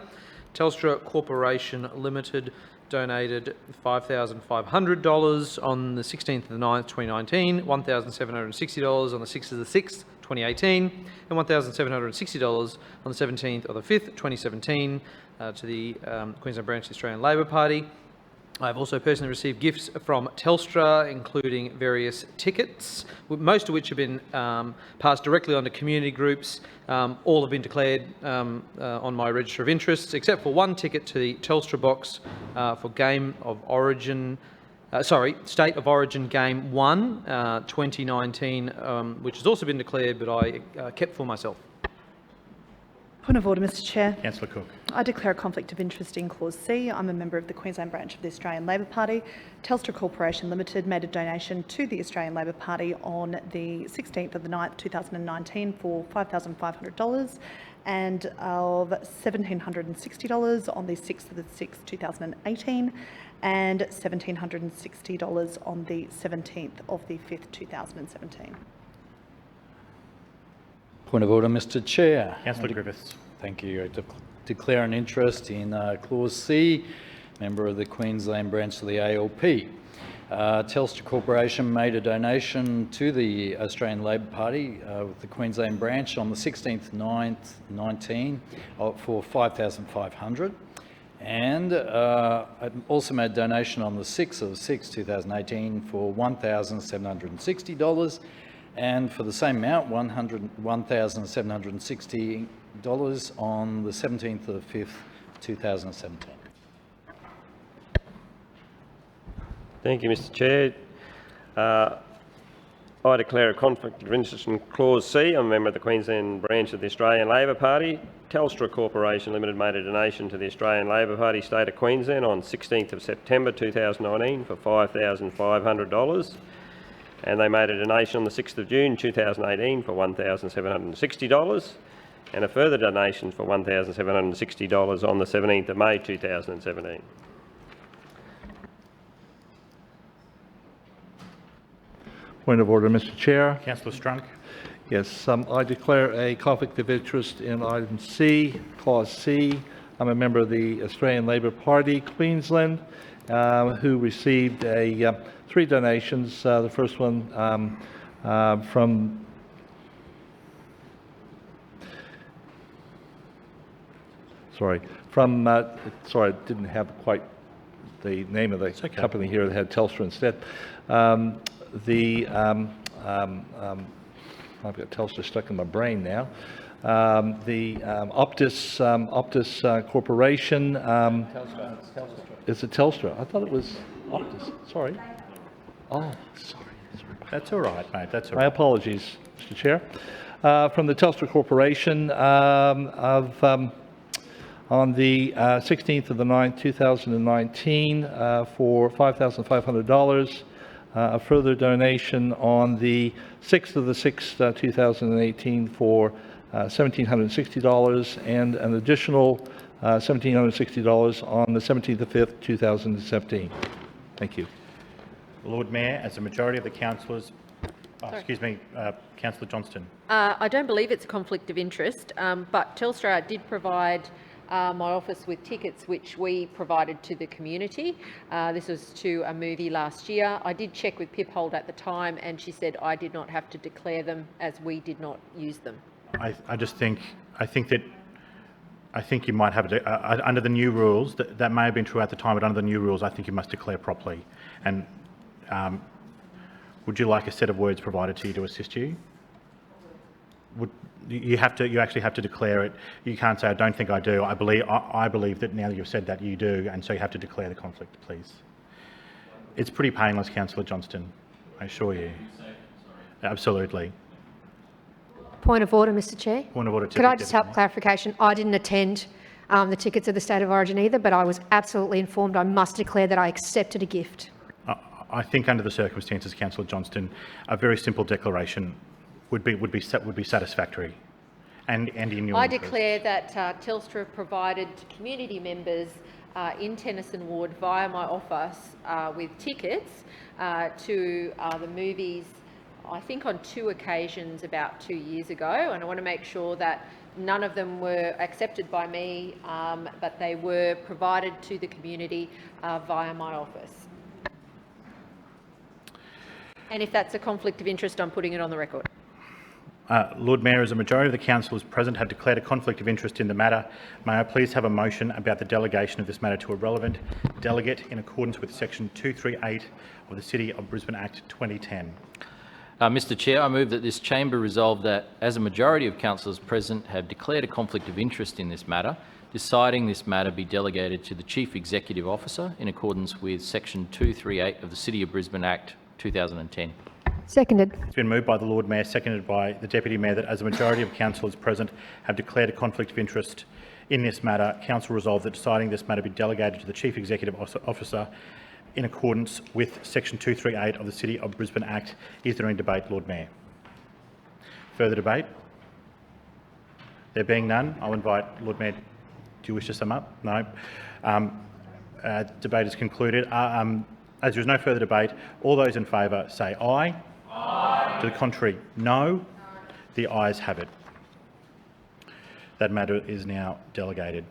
Telstra Corporation Limited donated $5,500 on the 16th of the 9th, 2019, $1,760 on the 6th of the 6th, 2018, and $1,760 on the 17th of the 5th, 2017 to the Queensland branch of the Australian Labor Party. I've also personally received gifts from Telstra, including various tickets, most of which have been passed directly on to community groups. All have been declared on my register of interests, except for one ticket to the Telstra box for State of Origin Game 1, 2019, which has also been declared, but I kept for myself. Point of order, Mr Chair. Councillor Cook. I declare a conflict of interest in Clause C. I'm a member of the Queensland branch of the Australian Labor Party. Telstra Corporation Limited made a donation to the Australian Labor Party on the 16th of the 9th, 2019 for $5,500 and of $1,760 on the 6th of the 6th, 2018 and $1,760 on the 17th of the 5th, 2017. Point of order, Mr Chair. Councillor Griffiths. Thank you. I declare an interest in Clause C, member of the Queensland branch of the ALP. Telstra Corporation made a donation to the Australian Labor Party with the Queensland branch on the 16th 9th 19 for $5,500 And I also made a donation on the 6th of 2018 for $1,760, and for the same amount, $1,760 on the 17th of the 5th, 2017. Thank you, Mr Chair. I declare a conflict of interest in Clause C. I'm a member of the Queensland branch of the Australian Labor Party. Telstra Corporation Limited made a donation to the Australian Labor Party State of Queensland on 16th of September 2019 for $5,500. And they made a donation on the 6th of June 2018 for $1,760. And a further donation for $1,760 on the 17th of May 2017. Point of order, Mr Chair. Councillor Strunk. Yes, I declare a conflict of interest in item C, clause C. I'm a member of the Australian Labor Party, Queensland, who received 3 donations. The first one from sorry, I didn't have quite the name of the company here that had Telstra instead. I've got Telstra stuck in my brain now. The Optus Corporation. Is it Telstra? I thought it was Optus. Sorry. Oh, sorry. That's all right, mate. That's all right. My apologies, Mr Chair. From the Telstra Corporation on the 16th of the 9th, 2019 for $5,500. A further donation on the 6th of the 6th, 2018 for $1,760, and an additional $1,760 on the 17th of 5th, 2017. Thank you. Lord Mayor, as a majority of the councillors, Councillor Johnston. I don't believe it's a conflict of interest, but Telstra did provide my office with tickets which we provided to the community. This was to a movie last year. I did check with Piphold at the time and she said I did not have to declare them as we did not use them. I think you might have under the new rules, that may have been true at the time, but under the new rules I think you must declare properly. And would you like a set of words provided to you to assist you? You actually have to declare it. You can't say, I don't think I do. I believe that now that you've said that you do, and so you have to declare the conflict, please. It's pretty painless, Councillor Johnston, I assure you. Absolutely. Point of order, Mr Chair. Point of order. Could I just help clarification? I didn't attend the tickets of the State of Origin either, but I was absolutely informed I must declare that I accepted a gift. I think under the circumstances, Councillor Johnston, a very simple declaration would be satisfactory, and in your interest. Declare that Telstra provided community members in Tennyson Ward via my office with tickets to the movies, I think on 2 occasions about 2 years ago, and I want to make sure that none of them were accepted by me, but they were provided to the community via my office. And if that's a conflict of interest, I'm putting it on the record. Lord Mayor, as a majority of the councillors present have declared a conflict of interest in the matter, may I please have a motion about the delegation of this matter to a relevant delegate in accordance with section 238 of the City of Brisbane Act 2010. Mr Chair, I move that this chamber resolve that, as a majority of councillors present have declared a conflict of interest in this matter, deciding this matter be delegated to the Chief Executive Officer in accordance with section 238 of the City of Brisbane Act 2010. Seconded. It's been moved by the Lord Mayor, seconded by the Deputy Mayor, that as a majority of councillors present have declared a conflict of interest in this matter, Council resolve that deciding this matter be delegated to the Chief Executive Officer in accordance with section 238 of the City of Brisbane Act. Is there any debate, Lord Mayor? Further debate? There being none, I'll invite Lord Mayor. Do you wish to sum up? No. Debate is concluded. As there is no further debate, all those in favour say aye. Aye. To the contrary, no. The ayes have it. That matter is now delegated.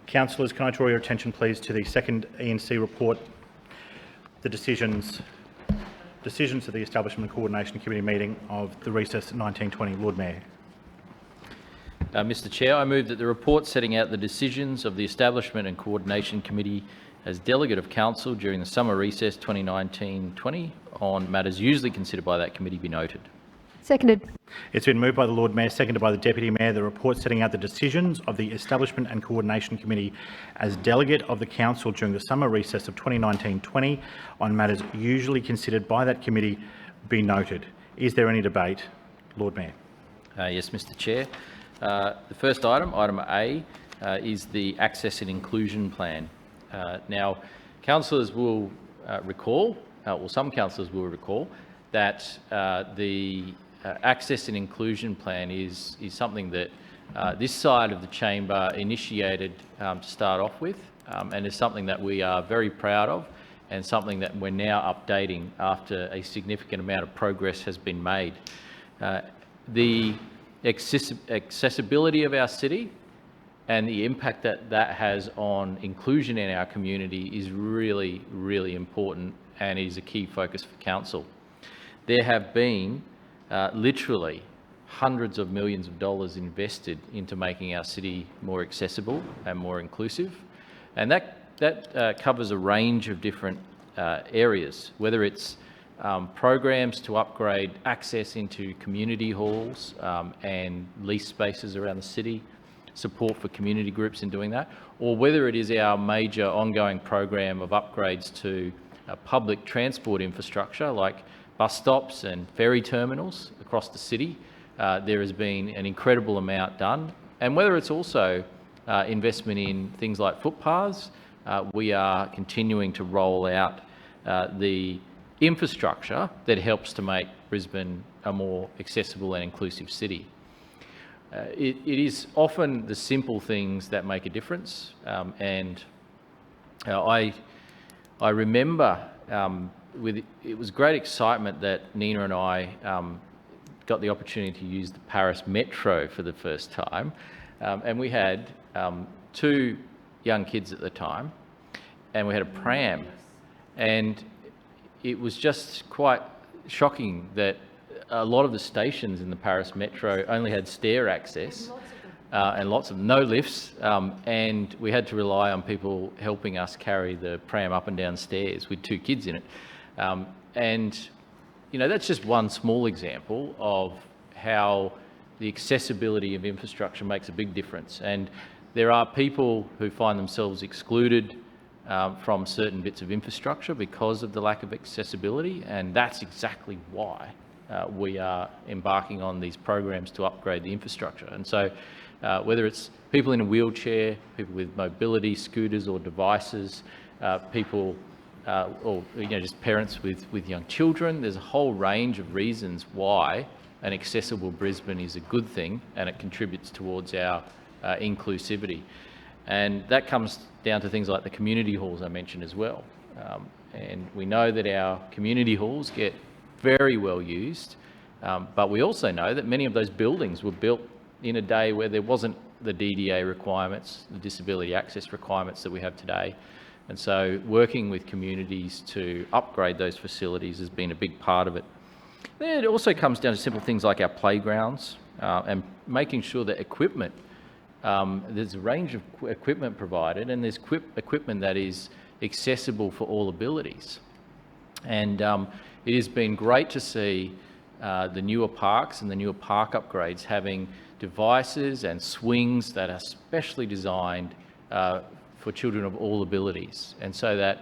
Councillors, can I draw your attention, please, to the second E&C report, the decisions of the Establishment and Coordination Committee meeting of the recess 1920. Lord Mayor. Mr Chair, I move that the report setting out the decisions of the Establishment and Coordination Committee as delegate of council during the summer recess 2019-20 on matters usually considered by that committee be noted. Seconded. It's been moved by the Lord Mayor, seconded by the Deputy Mayor, the report setting out the decisions of the Establishment and Coordination Committee as delegate of the Council during the summer recess of 2019-20 on matters usually considered by that committee be noted. Is there any debate? Lord Mayor. Yes, Mr Chair. The first item, item A, is the Access and Inclusion Plan. Now, councillors will recall, or some councillors will recall, that the Access and Inclusion Plan is something that this side of the chamber initiated to start off with, and is something that we are very proud of, and something that we're now updating after a significant amount of progress has been made. The accessibility of our city and the impact that that has on inclusion in our community is really, really important and is a key focus for council. There have been literally hundreds of millions of dollars invested into making our city more accessible and more inclusive, and that covers a range of different areas, whether it's programs to upgrade access into community halls and lease spaces around the city, support for community groups in doing that, or whether it is our major ongoing program of upgrades to public transport infrastructure like bus stops and ferry terminals across the city. There has been an incredible amount done, and whether it's also investment in things like footpaths, we are continuing to roll out the infrastructure that helps to make Brisbane a more accessible and inclusive city. It is often the simple things that make a difference, and I remember it was great excitement that Nina and I got the opportunity to use the Paris Metro for the first time, and we had 2 young kids at the time, and we had a pram, and it was just quite shocking that a lot of the stations in the Paris Metro only had stair access and lots of no lifts, and we had to rely on people helping us carry the pram up and down stairs with 2 kids in it. And, you know, that's just one small example of how the accessibility of infrastructure makes a big difference. And there are people who find themselves excluded from certain bits of infrastructure because of the lack of accessibility, and that's exactly why we are embarking on these programs to upgrade the infrastructure. And so whether it's people in a wheelchair, people with mobility scooters or devices, people or just parents with young children, there's a whole range of reasons why an accessible Brisbane is a good thing, and it contributes towards our inclusivity. And that comes down to things like the community halls I mentioned as well. And we know that our community halls get very well used, but we also know that many of those buildings were built in a day where there wasn't the DDA requirements, the disability access requirements that we have today. And so working with communities to upgrade those facilities has been a big part of it. Then it also comes down to simple things like our playgrounds and making sure that equipment, there's a range of equipment provided, and there's equipment that is accessible for all abilities. And it has been great to see the newer parks and the newer park upgrades having devices and swings that are specially designed for children of all abilities. And so that,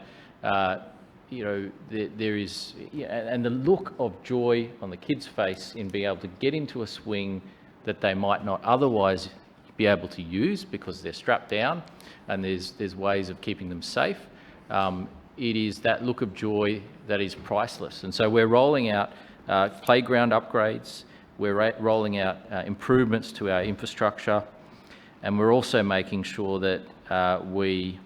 there is, and the look of joy on the kids' face in being able to get into a swing that they might not otherwise be able to use because they're strapped down, and there's ways of keeping them safe. It is that look of joy that is priceless. And so we're rolling out playground upgrades, we're rolling out improvements to our infrastructure, and we're also making sure that we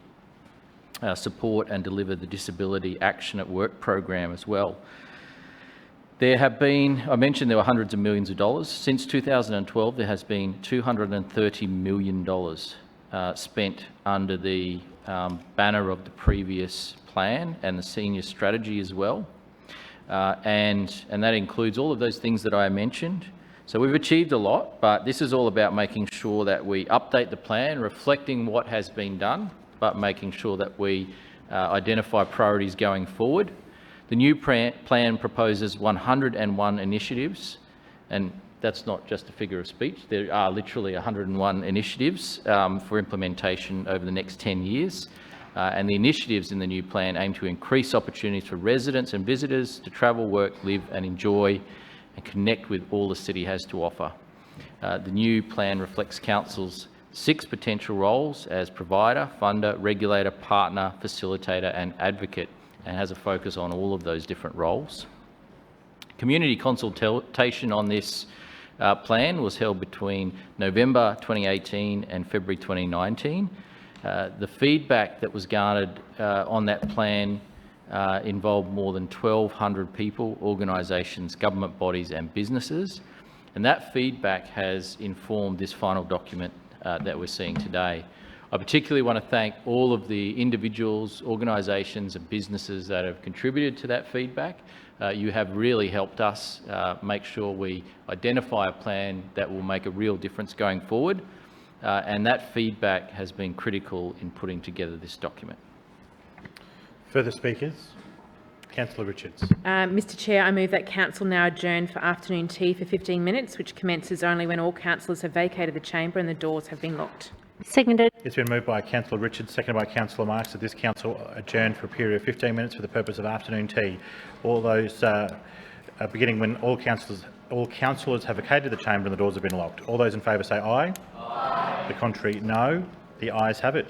support and deliver the Disability Action at Work program as well. There have been, I mentioned there were hundreds of millions of dollars. Since 2012, there has been $230 million spent under the banner of the previous plan and the senior strategy as well. And that includes all of those things that I mentioned. So we've achieved a lot, but this is all about making sure that we update the plan, reflecting what has been done, but making sure that we identify priorities going forward. The new plan proposes 101 initiatives, and that's not just a figure of speech. There are literally 101 initiatives for implementation over the next 10 years. And the initiatives in the new plan aim to increase opportunities for residents and visitors to travel, work, live and enjoy and connect with all the city has to offer. The new plan reflects Council's 6 potential roles as provider, funder, regulator, partner, facilitator and advocate, and has a focus on all of those different roles. Community consultation on this plan was held between November 2018 and February 2019. The feedback that was garnered on that plan involved more than 1,200 people, organisations, government bodies and businesses, and that feedback has informed this final document that we're seeing today. I particularly want to thank all of the individuals, organisations and businesses that have contributed to that feedback. You have really helped us make sure we identify a plan that will make a real difference going forward, and that feedback has been critical in putting together this document. Further speakers? Councillor Richards. Mr Chair, I move that Council now adjourn for afternoon tea for 15 minutes, which commences only when all councillors have vacated the chamber and the doors have been locked. Seconded. It's been moved by Councillor Richards, seconded by Councillor Marx, that this council adjourn for a period of 15 minutes for the purpose of afternoon tea. All those beginning when all councillors have vacated the chamber and the doors have been locked. All those in favour say aye. Aye. The contrary, no. The ayes have it.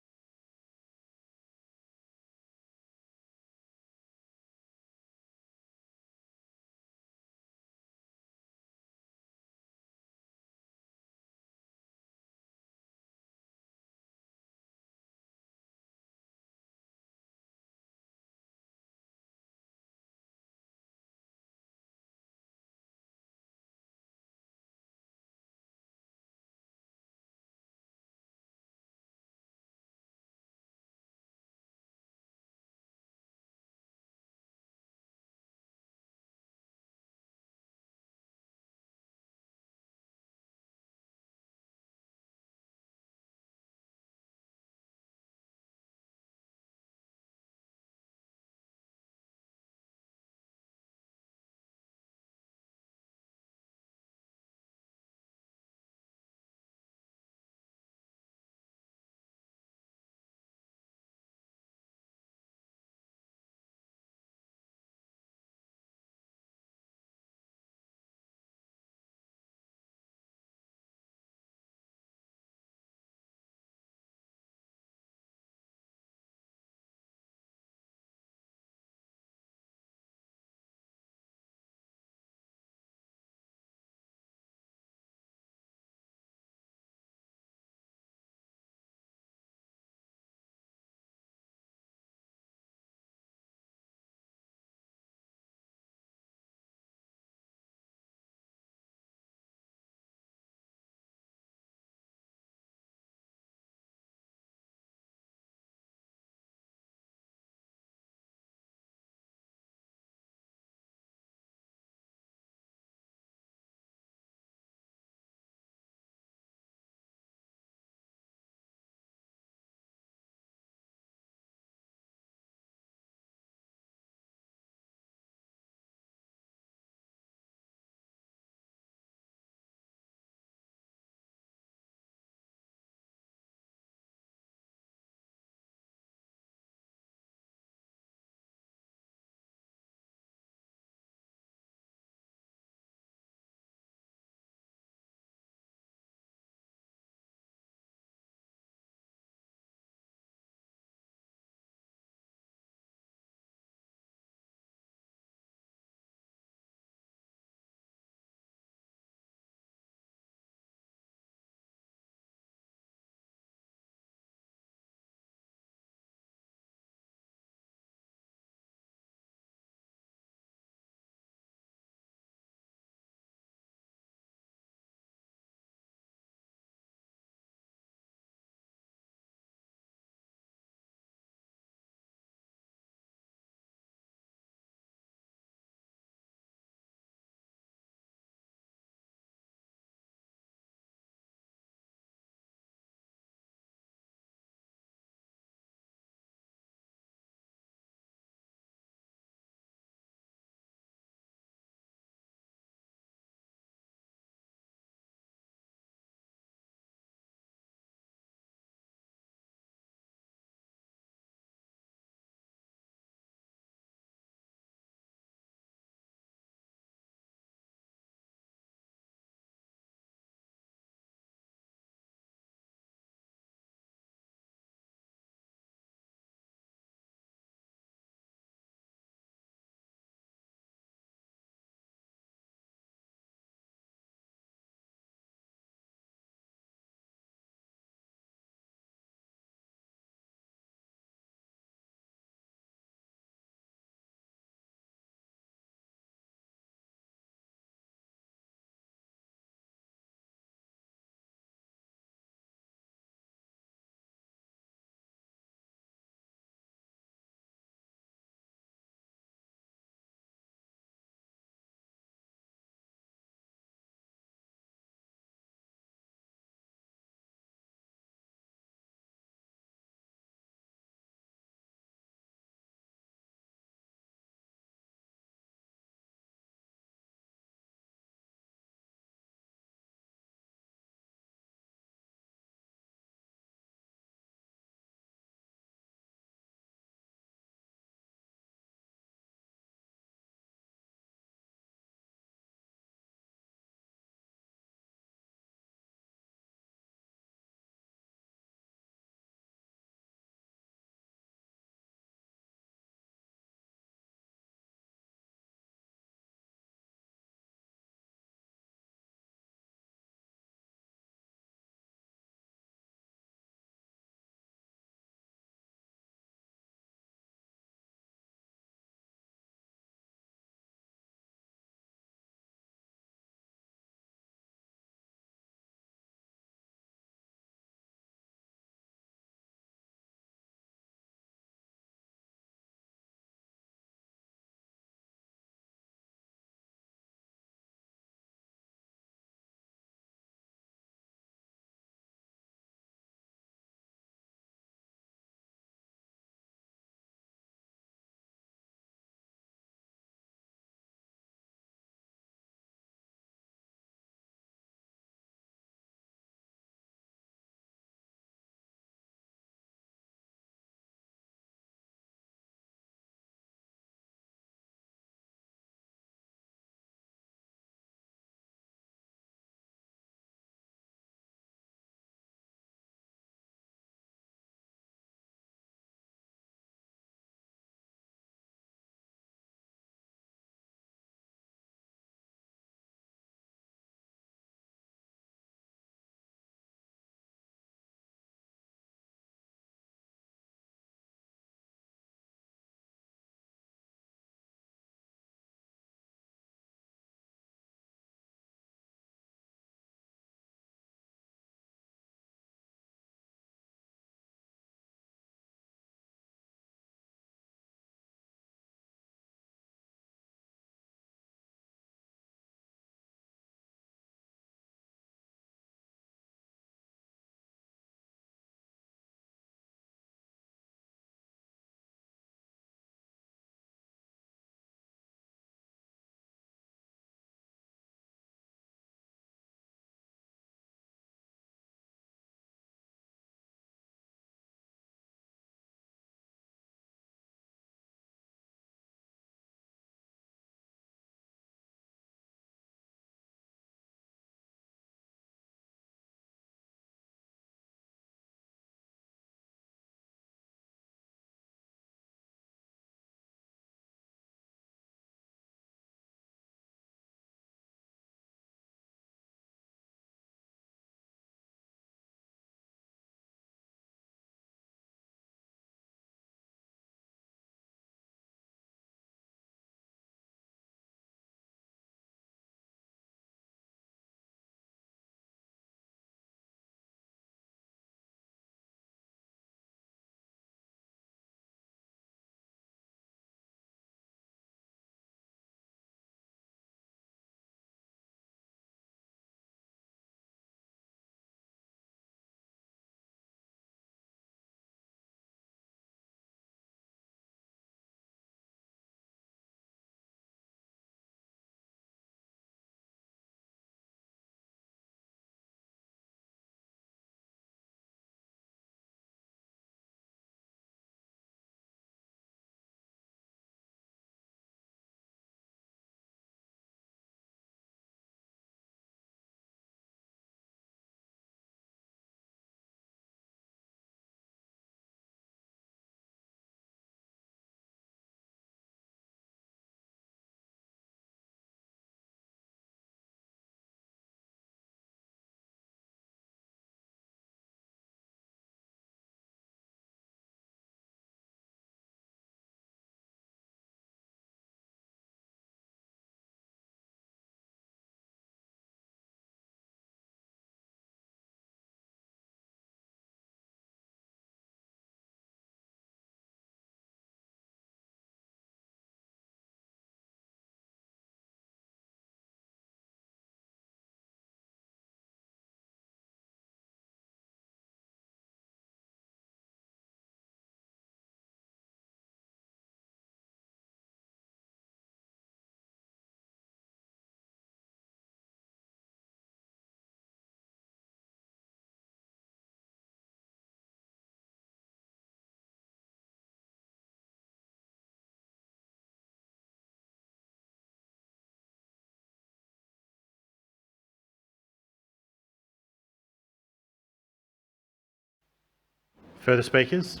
Further speakers?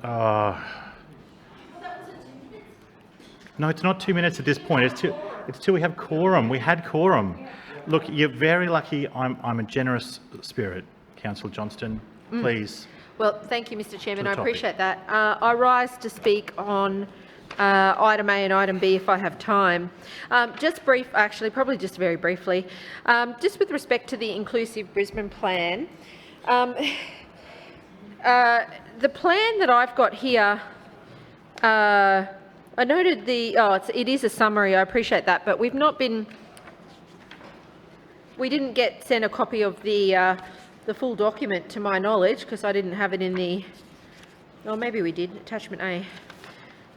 No, it's not 2 minutes at this point. It's till we have quorum. We had quorum. Look, you're very lucky. I'm a generous spirit, Councillor Johnston. Please. Well, thank you, Mr Chairman. I topic. appreciate that. I rise to speak on item A and item B if I have time. Just brief, actually, probably just very briefly. Just with respect to the Inclusive Brisbane Plan, the plan that I've got here, I noted it is a summary, I appreciate that, but we didn't get sent a copy of the full document to my knowledge, because I didn't have it in the, oh maybe we did, attachment A.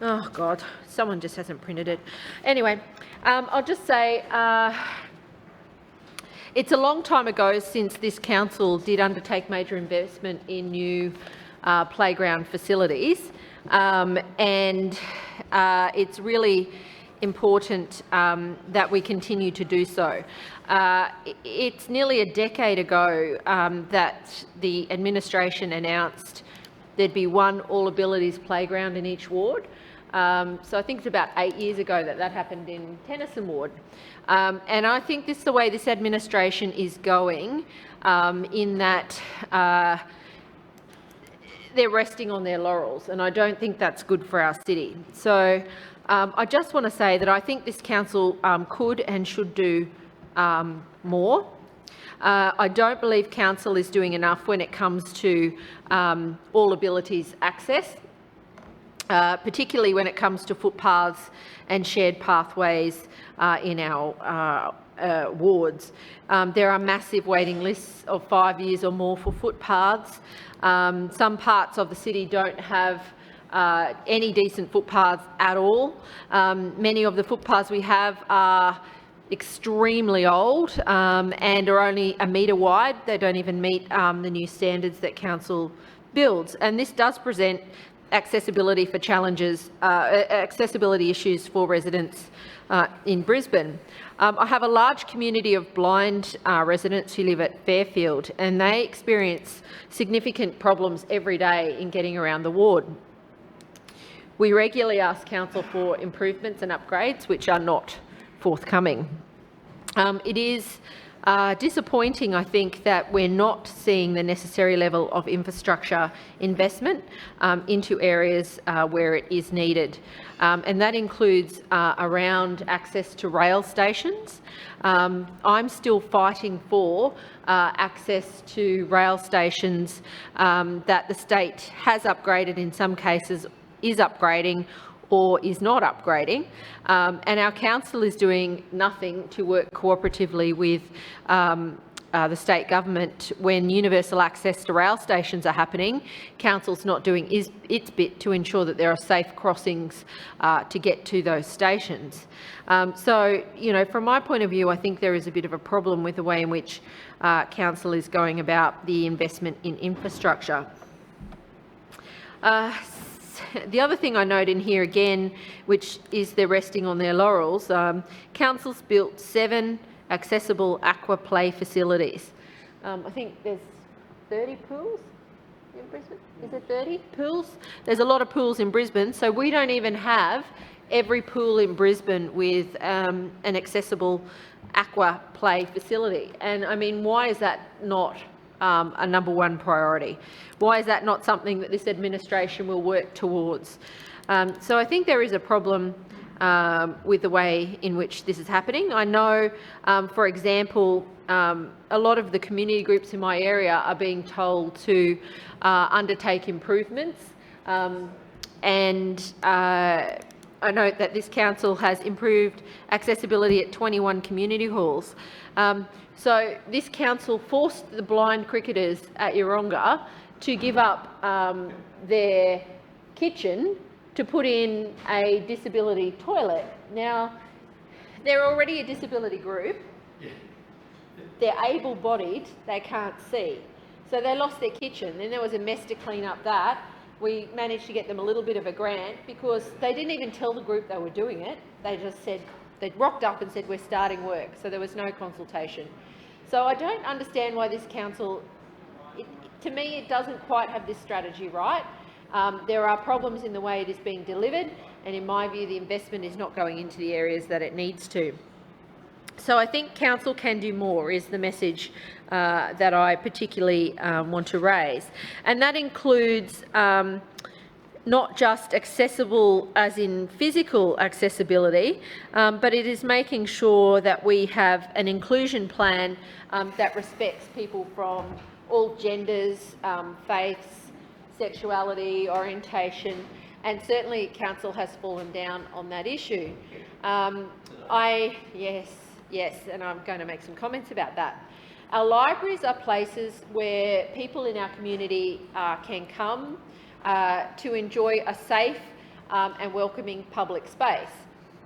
Oh God, someone just hasn't printed it. Anyway, I'll just say, it's a long time ago since this council did undertake major investment in new playground facilities, and it's really important that we continue to do so. It's nearly a decade ago that the administration announced there'd be one all abilities playground in each ward. So I think it's about 8 years ago that happened in Tennyson Ward. And I think this is the way this administration is going, in that they're resting on their laurels, and I don't think that's good for our city. So I just want to say that I think this council could and should do more. I don't believe council is doing enough when it comes to all abilities access, particularly when it comes to footpaths and shared pathways in our wards. There are massive waiting lists of 5 years or more for footpaths. Some parts of the city don't have any decent footpaths at all. Many of the footpaths we have are extremely old and are only a metre wide. They don't even meet the new standards that council builds, and this does present accessibility issues for residents in Brisbane. I have a large community of blind residents who live at Fairfield, and they experience significant problems every day in getting around the ward. We regularly ask council for improvements and upgrades, which are not forthcoming. It is disappointing, I think, that we're not seeing the necessary level of infrastructure investment into areas where it is needed, and that includes around access to rail stations. I'm still fighting for access to rail stations that the state has upgraded, in some cases is upgrading or is not upgrading, and our council is doing nothing to work cooperatively with the state government when universal access to rail stations are happening. Council's not doing its bit to ensure that there are safe crossings to get to those stations. So, you know, from my point of view, I think there is a bit of a problem with the way in which council is going about the investment in infrastructure. The other thing I note in here again, which is they're resting on their laurels, council's built 7 accessible aqua play facilities. I think there's 30 pools in Brisbane. Is there 30 pools? There's a lot of pools in Brisbane, so we don't even have every pool in Brisbane with an accessible aqua play facility. And I mean, why is that not a #1 priority? Why is that not something that this administration will work towards? So I think there is a problem with the way in which this is happening. I know, for example, a lot of the community groups in my area are being told to undertake improvements, and I note that this council has improved accessibility at 21 community halls. So this council forced the blind cricketers at Yeronga to give up their kitchen to put in a disability toilet. Now, they're already a disability group. They're able-bodied, they can't see. So they lost their kitchen. Then there was a mess to clean up that. We managed to get them a little bit of a grant because they didn't even tell the group they were doing it. They just said, they rocked up and said, we're starting work. So there was no consultation. So I don't understand why this council To me, it doesn't quite have this strategy right. There are problems in the way it is being delivered, and in my view, the investment is not going into the areas that it needs to. So I think council can do more is the message that I particularly want to raise. And that includes not just accessible as in physical accessibility, but it is making sure that we have an inclusion plan that respects people from all genders, faiths, sexuality, orientation, and certainly council has fallen down on that issue. Yes, and I'm going to make some comments about that. Our libraries are places where people in our community can come to enjoy a safe and welcoming public space.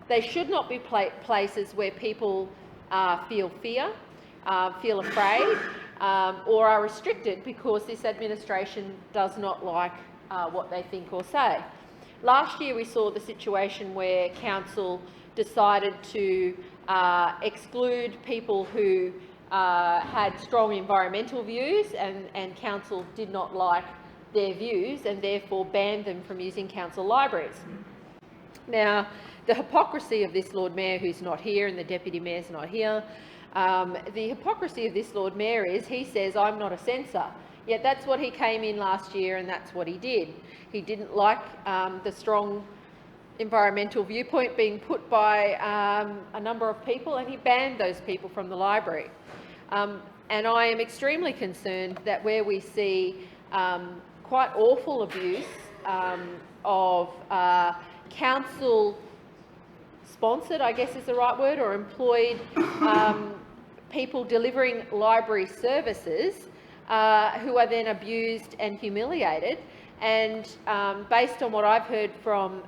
They should not be places where people feel fear, feel afraid, or are restricted because this administration does not like what they think or say. Last year we saw the situation where council decided to exclude people who had strong environmental views, and council did not like their views and therefore banned them from using council libraries. Now, the hypocrisy of this Lord Mayor, who's not here, and the Deputy Mayor's not here, the hypocrisy of this Lord Mayor is he says, I'm not a censor. Yet that's what he came in last year and that's what he did. He didn't like the strong environmental viewpoint being put by a number of people, and he banned those people from the library. And I am extremely concerned that where we see quite awful abuse of council-sponsored, I guess is the right word, or employed people delivering library services who are then abused and humiliated. And based on what I've heard from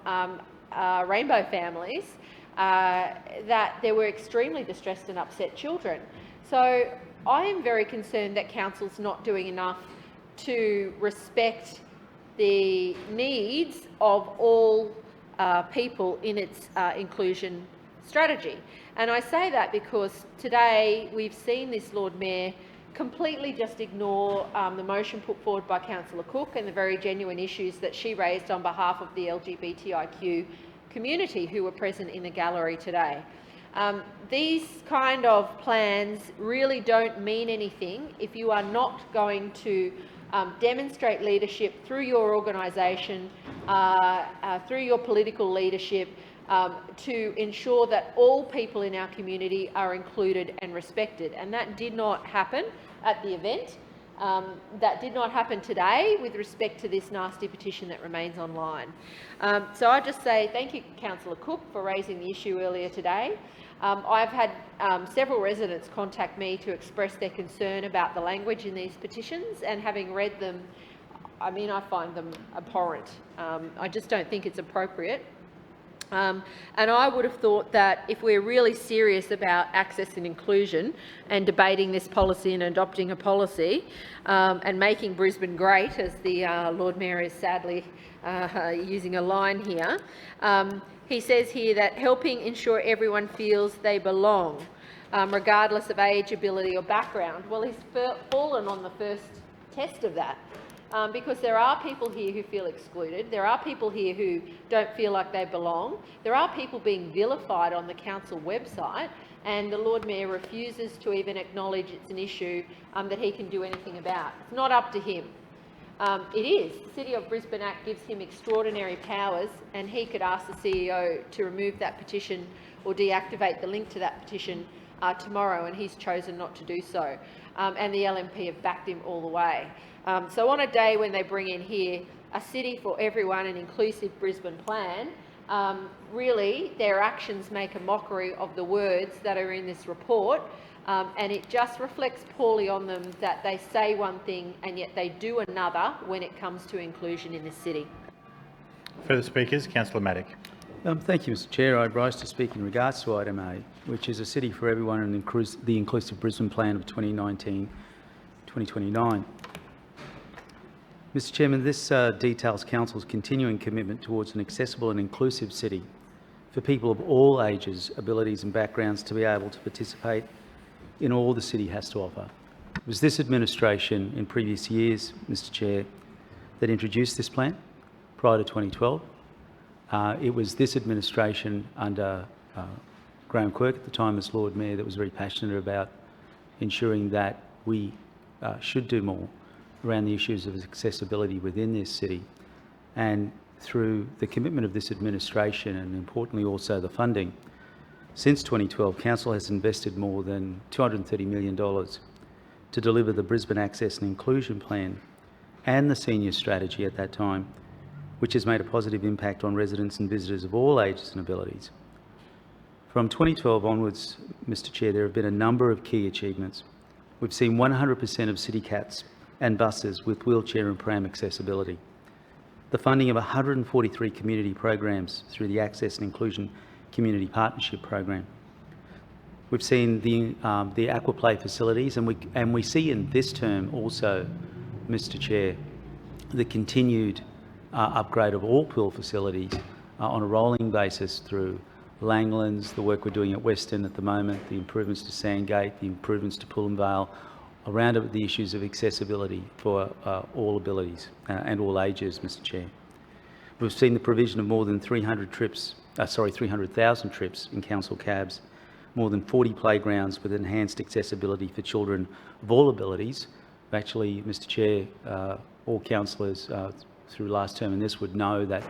Rainbow families, that there were extremely distressed and upset children. So I am very concerned that council's not doing enough to respect the needs of all people in its inclusion strategy. And I say that because today we've seen this Lord Mayor completely just ignore the motion put forward by Councillor Cook and the very genuine issues that she raised on behalf of the LGBTIQ community who were present in the gallery today. These kind of plans really don't mean anything if you are not going to demonstrate leadership through your organisation, through your political leadership, to ensure that all people in our community are included and respected. And that did not happen at the event. That did not happen today with respect to this nasty petition that remains online. So I just say thank you, Councillor Cook, for raising the issue earlier today. I've had several residents contact me to express their concern about the language in these petitions, and having read them, I mean, I find them abhorrent. I just don't think it's appropriate. And I would have thought that if we're really serious about access and inclusion and debating this policy and adopting a policy and making Brisbane great, as the Lord Mayor is sadly using a line here, he says here that helping ensure everyone feels they belong, regardless of age, ability or background. Well, he's fallen on the first test of that. Because there are people here who feel excluded, there are people here who don't feel like they belong, there are people being vilified on the council website, and the Lord Mayor refuses to even acknowledge it's an issue that he can do anything about. It's not up to him. It is. The City of Brisbane Act gives him extraordinary powers, and he could ask the CEO to remove that petition or deactivate the link to that petition tomorrow, and he's chosen not to do so. And the LNP have backed him all the way. So on a day when they bring in here a city for everyone, an inclusive Brisbane plan, really their actions make a mockery of the words that are in this report, and it just reflects poorly on them that they say one thing and yet they do another when it comes to inclusion in this city. Further speakers, Councillor Matic. Thank you, Mr Chair. I rise to speak in regards to item A, which is a City for Everyone and the Inclusive Brisbane Plan of 2019-2029. Mr Chairman, this details Council's continuing commitment towards an accessible and inclusive city for people of all ages, abilities and backgrounds to be able to participate in all the city has to offer. It was this administration in previous years, Mr Chair, that introduced this plan prior to 2012. It was this administration under Graham Quirk at the time as Lord Mayor that was very passionate about ensuring that we should do more around the issues of accessibility within this city. And through the commitment of this administration and importantly also the funding, since 2012, Council has invested more than $230 million to deliver the Brisbane Access and Inclusion Plan and the senior strategy at that time, which has made a positive impact on residents and visitors of all ages and abilities. From 2012 onwards, Mr Chair, there have been a number of key achievements. We've seen 100% of city cats and buses with wheelchair and pram accessibility. The funding of 143 community programs through the Access and Inclusion Community Partnership Program. We've seen the Aquaplay facilities, and we see in this term also, Mr Chair, the continued upgrade of all pool facilities on a rolling basis through Langlands, the work we're doing at Weston at the moment, the improvements to Sandgate, the improvements to Pullenvale, around the issues of accessibility for all abilities and all ages, Mr Chair. We've seen the provision of more than 300,000 trips in council cabs, more than 40 playgrounds with enhanced accessibility for children of all abilities. Actually, Mr Chair, all councillors through last term and this would know that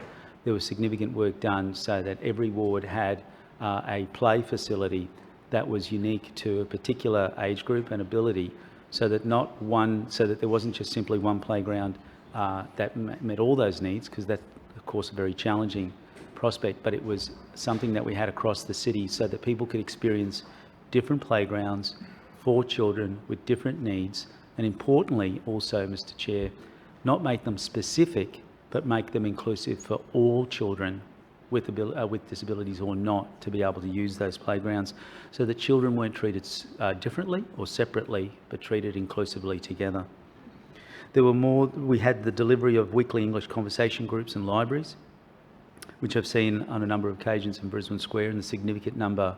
there was significant work done so that every ward had a play facility that was unique to a particular age group and ability, so that there wasn't just simply one playground that met all those needs, because that's of course a very challenging prospect, but it was something that we had across the city so that people could experience different playgrounds for children with different needs, and importantly also, Mr Chair, not make them specific, but make them inclusive for all children with disabilities or not, to be able to use those playgrounds, so that children weren't treated differently or separately, but treated inclusively together. We had the delivery of weekly English conversation groups and libraries, which I've seen on a number of occasions in Brisbane Square, and the significant number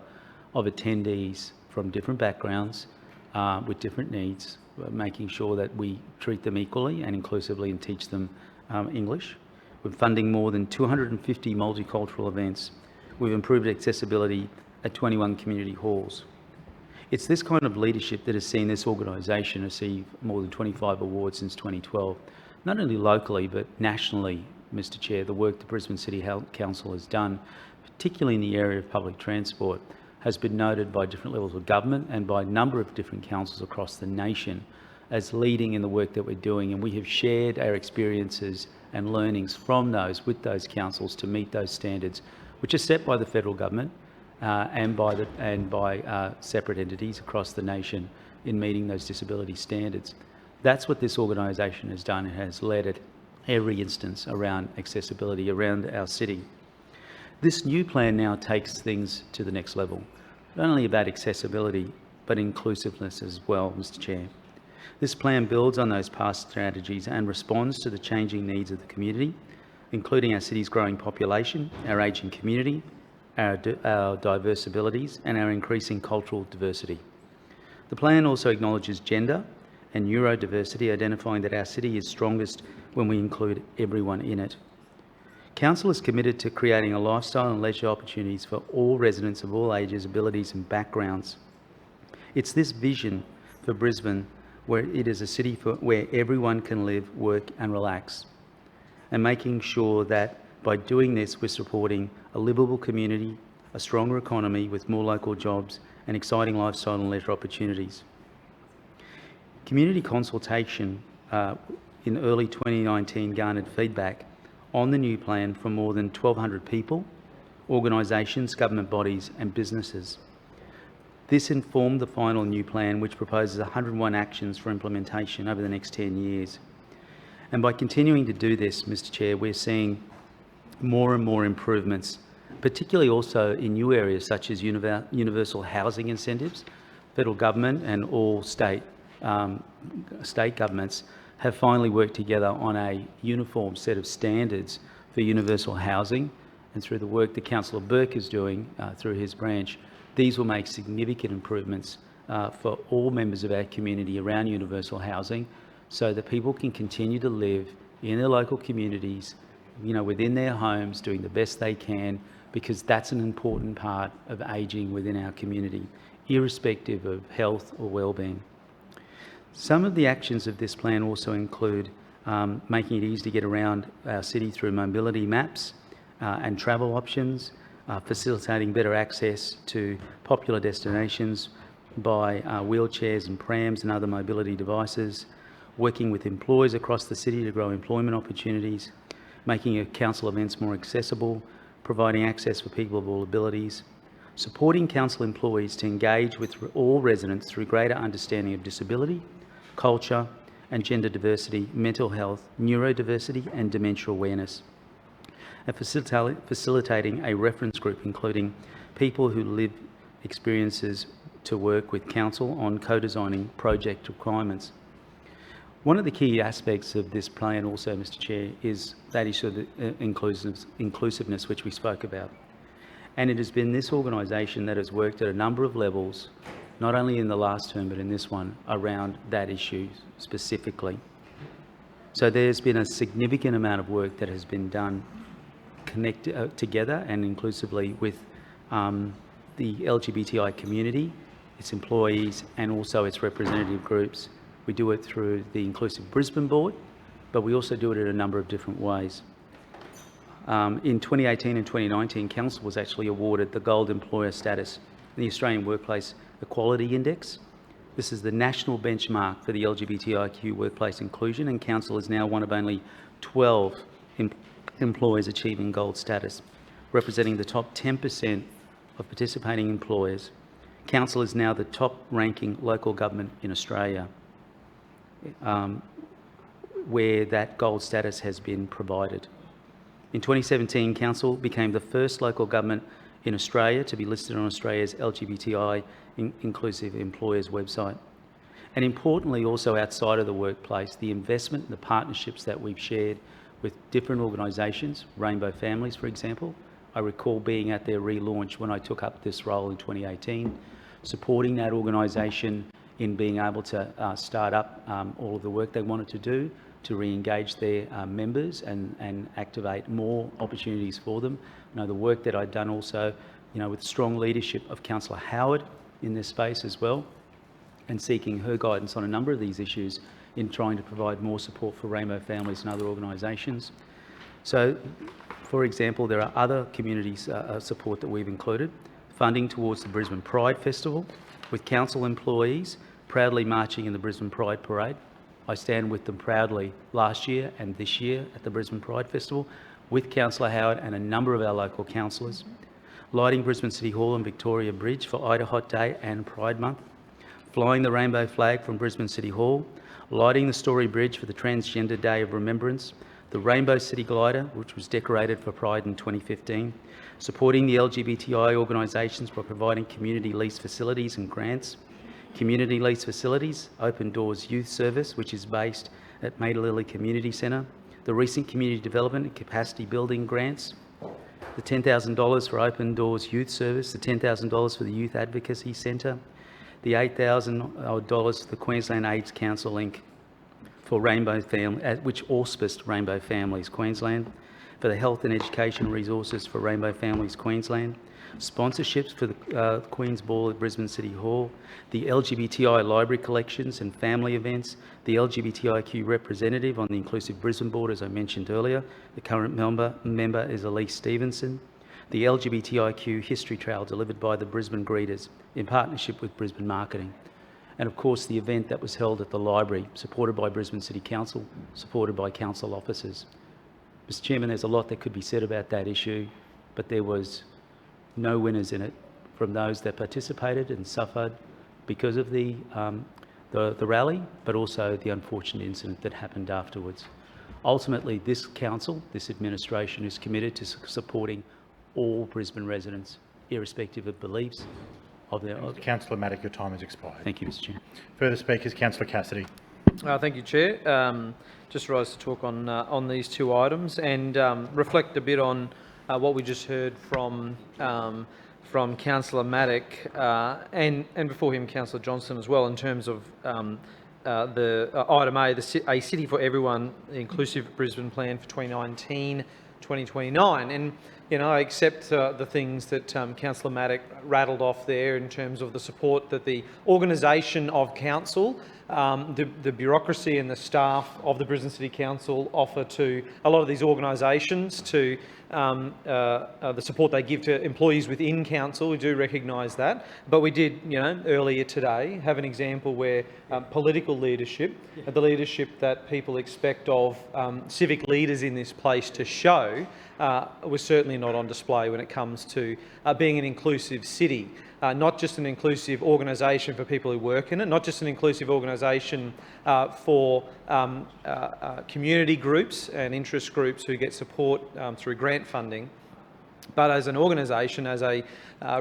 of attendees from different backgrounds with different needs, making sure that we treat them equally and inclusively and teach them English. We're funding more than 250 multicultural events. We've improved accessibility at 21 community halls. It's this kind of leadership that has seen this organisation receive more than 25 awards since 2012, not only locally but nationally, Mr Chair. The work the Brisbane City Council has done, particularly in the area of public transport, has been noted by different levels of government and by a number of different councils across the nation as leading in the work that we're doing, and we have shared our experiences and learnings from those with those councils to meet those standards, which are set by the federal government and by separate entities across the nation in meeting those disability standards. That's what this organisation has done. It has led at every instance around accessibility around our city. This new plan now takes things to the next level, not only about accessibility, but inclusiveness as well, Mr Chair. This plan builds on those past strategies and responds to the changing needs of the community, including our city's growing population, our ageing community, our diverse abilities, and our increasing cultural diversity. The plan also acknowledges gender and neurodiversity, identifying that our city is strongest when we include everyone in it. Council is committed to creating a lifestyle and leisure opportunities for all residents of all ages, abilities and backgrounds. It's this vision for Brisbane where it is a city where everyone can live, work and relax, and making sure that by doing this we're supporting a livable community, a stronger economy with more local jobs and exciting lifestyle and leisure opportunities. Community consultation in early 2019 garnered feedback on the new plan from more than 1,200 people, organisations, government bodies and businesses. This informed the final new plan, which proposes 101 actions for implementation over the next 10 years. And by continuing to do this, Mr Chair, we're seeing more and more improvements, particularly also in new areas such as universal housing incentives. Federal government and all state governments have finally worked together on a uniform set of standards for universal housing, and through the work that Councillor Burke is doing through his branch, these will make significant improvements for all members of our community around universal housing, so that people can continue to live in their local communities, within their homes, doing the best they can, because that's an important part of ageing within our community, irrespective of health or wellbeing. Some of the actions of this plan also include making it easy to get around our city through mobility maps and travel options, facilitating better access to popular destinations by wheelchairs and prams and other mobility devices, working with employers across the city to grow employment opportunities, making our council events more accessible, providing access for people of all abilities, supporting council employees to engage with all residents through greater understanding of disability, culture and gender diversity, mental health, neurodiversity and dementia awareness, and facilitating a reference group including people who live experiences to work with council on co-designing project requirements. One of the key aspects of this plan also, Mr Chair, is that issue of the inclusiveness which we spoke about. And it has been this organisation that has worked at a number of levels, not only in the last term but in this one, around that issue specifically. So there's been a significant amount of work that has been done together and inclusively with the LGBTI community, its employees and also its representative groups. We do it through the Inclusive Brisbane Board, but we also do it in a number of different ways. In 2018 and 2019, Council was actually awarded the Gold Employer status in the Australian Workplace Equality Index. This is the national benchmark for the LGBTIQ workplace inclusion, and Council is now one of only 12 employers achieving gold status, representing the top 10% of participating employers. Council is now the top-ranking local government in Australia, where that gold status has been provided. In 2017, Council became the first local government in Australia to be listed on Australia's LGBTI inclusive employers website. And importantly, also outside of the workplace, the investment and the partnerships that we've shared with different organisations, Rainbow Families, for example. I recall being at their relaunch when I took up this role in 2018, supporting that organisation in being able to start up all of the work they wanted to do to re-engage their members and activate more opportunities for them. The work that I'd done also, with strong leadership of Councillor Howard in this space as well, and seeking her guidance on a number of these issues in trying to provide more support for Rainbow Families and other organisations. So, for example, there are other communities support that we've included. Funding towards the Brisbane Pride Festival, with council employees proudly marching in the Brisbane Pride Parade. I stand with them proudly last year and this year at the Brisbane Pride Festival with Councillor Howard and a number of our local councillors. Lighting Brisbane City Hall and Victoria Bridge for Ida Hot Day and Pride Month. Flying the rainbow flag from Brisbane City Hall. Lighting the Story Bridge for the Transgender Day of Remembrance. The Rainbow City Glider, which was decorated for Pride in 2015. Supporting the LGBTI organisations by providing community lease facilities and grants. Community lease facilities, Open Doors Youth Service, which is based at Maida Lily Community Centre. The recent community development and capacity building grants. The $10,000 for Open Doors Youth Service, the $10,000 for the Youth Advocacy Centre, the $8,000 for the Queensland AIDS Council Inc. for Rainbow Family, which auspiced Rainbow Families Queensland, for the health and education resources for Rainbow Families Queensland, sponsorships for the Queen's Ball at Brisbane City Hall, the LGBTI library collections and family events, the LGBTIQ representative on the Inclusive Brisbane Board, as I mentioned earlier. The current member is Elise Stevenson. The LGBTIQ history trail delivered by the Brisbane Greeters in partnership with Brisbane Marketing. And of course the event that was held at the library, supported by Brisbane City Council, supported by council officers. Mr Chairman, there's a lot that could be said about that issue, but there was no winners in it from those that participated and suffered because of the rally, but also the unfortunate incident that happened afterwards. Ultimately, this council, this administration is committed to supporting all Brisbane residents, irrespective of beliefs. Councillor Matic, your time has expired. Thank you, Mr Chair. Further speakers, Councillor Cassidy. Thank you, Chair. Just rise to talk on these two items and reflect a bit on what we just heard from from Councillor Maddock and before him Councillor Johnson as well, in terms of the item A, A City for Everyone, the Inclusive Brisbane Plan for 2019-2029. And I accept the things that Councillor Maddock rattled off there in terms of the support that the organisation of council, the bureaucracy and the staff of the Brisbane City Council offer to a lot of these organisations, to the support they give to employees within council. We do recognise that, but we did, earlier today have an example where political leadership, the leadership that people expect of civic leaders in this place to show, was certainly not on display when it comes to being an inclusive city. Not just an inclusive organisation for people who work in it, not just an inclusive organisation for community groups and interest groups who get support through grant funding, but as an organisation, as a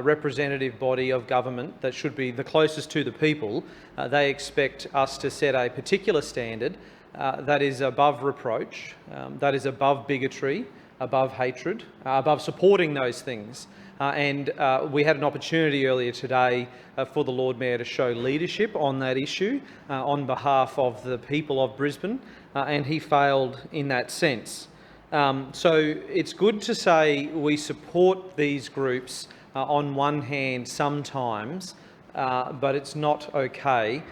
representative body of government that should be the closest to the people. They expect us to set a particular standard that is above reproach, that is above bigotry, above hatred, above supporting those things. And we had an opportunity earlier today for the Lord Mayor to show leadership on that issue on behalf of the people of Brisbane, and he failed in that sense. So it's good to say we support these groups on one hand sometimes, but it's not okay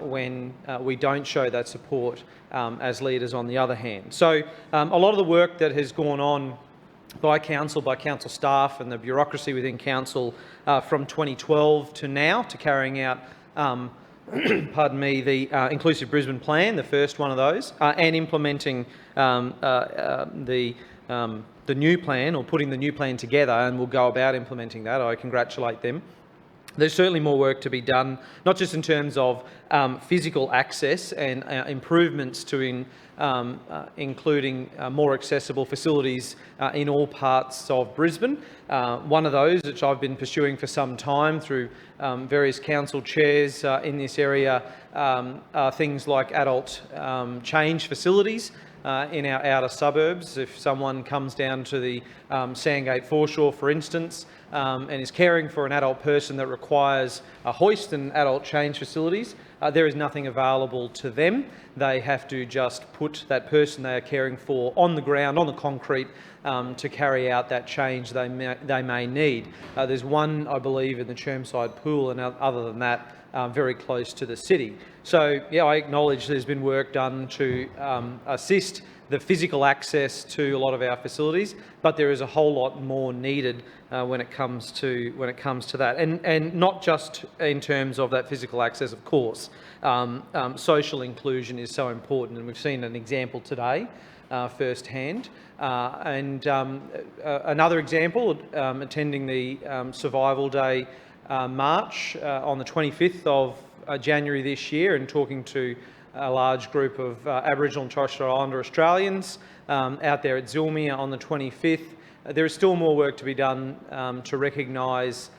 when we don't show that support as leaders on the other hand. So a lot of the work that has gone on by council staff and the bureaucracy within council from 2012 to now, to carrying out pardon me, the Inclusive Brisbane Plan, the first one of those, and implementing the new plan, or putting the new plan together, and we'll go about implementing that. I congratulate them. There's certainly more work to be done, not just in terms of physical access and improvements to including more accessible facilities in all parts of Brisbane. One of those, which I've been pursuing for some time through various council chairs in this area, are things like adult change facilities in our outer suburbs. If someone comes down to the Sandgate foreshore, for instance, and is caring for an adult person that requires a hoist and adult change facilities, there is nothing available to them. They have to just put that person they are caring for on the ground, on the concrete, to carry out that change they may need. There's one, I believe, in the Chermside Pool, and other than that, very close to the city. So, yeah, I acknowledge there's been work done to assist the physical access to a lot of our facilities, but there is a whole lot more needed when it comes to that, and not just in terms of that physical access, of course. Social inclusion is so important, and we've seen an example today firsthand. Another example, attending the Survival Day march on the 25th of January this year, and talking to a large group of Aboriginal and Torres Strait Islander Australians out there at Zilmia on the 25th. There is still more work to be done to recognise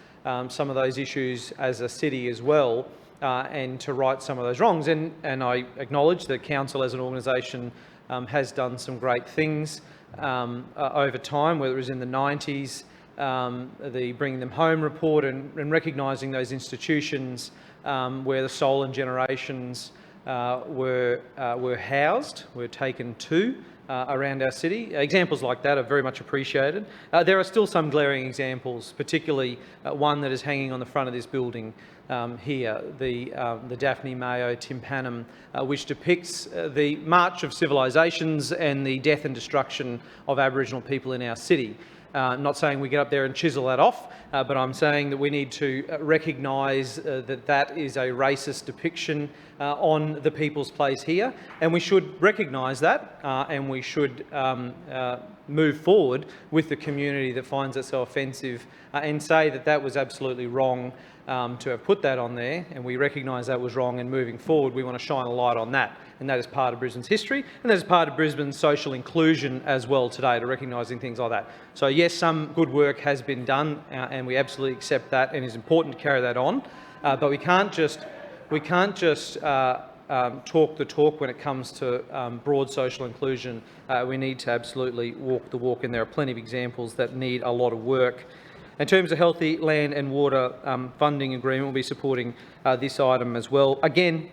some of those issues as a city as well, and to right some of those wrongs. And I acknowledge that council as an organisation has done some great things over time, whether it was in the 90s, the Bringing Them Home report, and recognising those institutions where the soul and generations were housed, were taken to around our city. Examples like that are very much appreciated. There are still some glaring examples, particularly one that is hanging on the front of this building here, the Daphne Mayo Tympanum, which depicts the march of civilisations and the death and destruction of Aboriginal people in our city. I'm not saying we get up there and chisel that off, but I'm saying that we need to recognise that that is a racist depiction on the people's place here, and we should recognise that, and we should move forward with the community that finds it so offensive, and say that that was absolutely wrong to have put that on there, and we recognise that was wrong, and moving forward we want to shine a light on that. And that is part of Brisbane's history, and that is part of Brisbane's social inclusion as well today, to recognising things like that. So yes, some good work has been done, and we absolutely accept that, and it's important to carry that on. But we can't just talk the talk when it comes to broad social inclusion. We need to absolutely walk the walk, and there are plenty of examples that need a lot of work. In terms of Healthy Land and Water funding agreement, we'll be supporting this item as well. Again,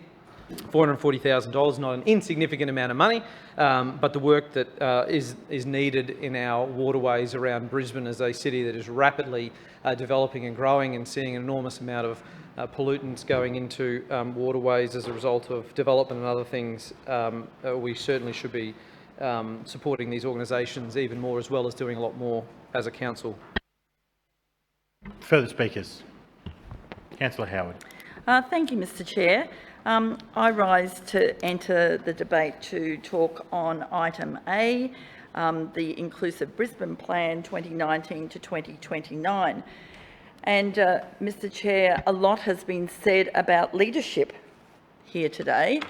$440,000, not an insignificant amount of money, but the work that is needed in our waterways around Brisbane as a city that is rapidly developing and growing and seeing an enormous amount of pollutants going into waterways as a result of development and other things. We certainly should be supporting these organisations even more, as well as doing a lot more as a council. Further speakers? Councillor Howard. Thank you, Mr Chair. I rise to enter the debate to talk on item A, the Inclusive Brisbane Plan 2019 to 2029. And Mr Chair, a lot has been said about leadership here today,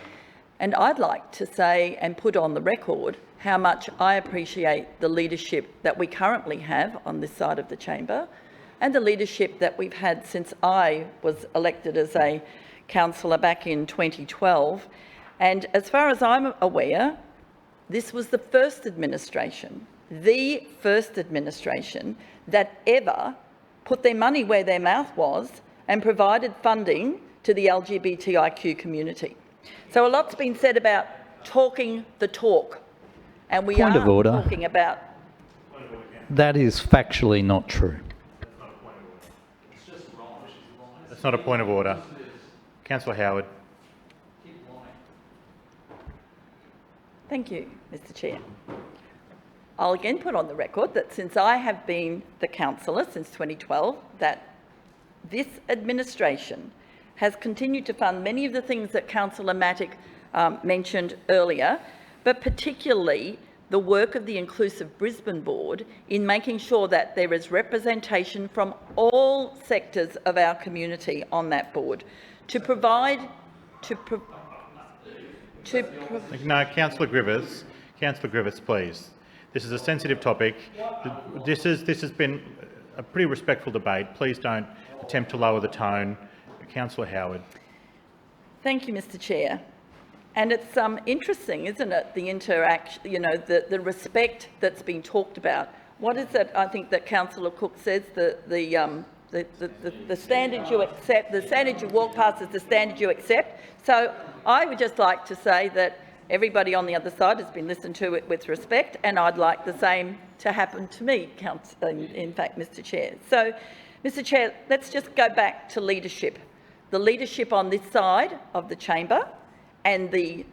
and I'd like to say and put on the record how much I appreciate the leadership that we currently have on this side of the chamber and the leadership that we've had since I was elected as a councillor back in 2012. And as far as I'm aware, this was the first administration that ever put their money where their mouth was and provided funding to the LGBTIQ community. So a lot's been said about talking the talk, and we are talking about... That is factually not true. That's not a point of order. Councillor Howard. Thank you, Mr Chair. I'll again put on the record that since I have been the councillor since 2012, that this administration has continued to fund many of the things that Councillor Matic mentioned earlier, but particularly the work of the Inclusive Brisbane Board in making sure that there is representation from all sectors of our community on that board to provide... No, Councillor Griffiths. Councillor Griffiths, please. This is a sensitive topic. This has been a pretty respectful debate. Please don't attempt to lower the tone. Councillor Howard. Thank you, Mr Chair. And it's interesting, isn't it, the interaction, you know, the respect that's been talked about. What is it, I think, that Councillor Cook says, the standard you accept, the standard you walk past is the standard you accept. So I would just like to say that everybody on the other side has been listened to with respect, and I'd like the same to happen to me, in fact, Mr Chair. So, Mr Chair, let's just go back to leadership. The leadership on this side of the chamber and the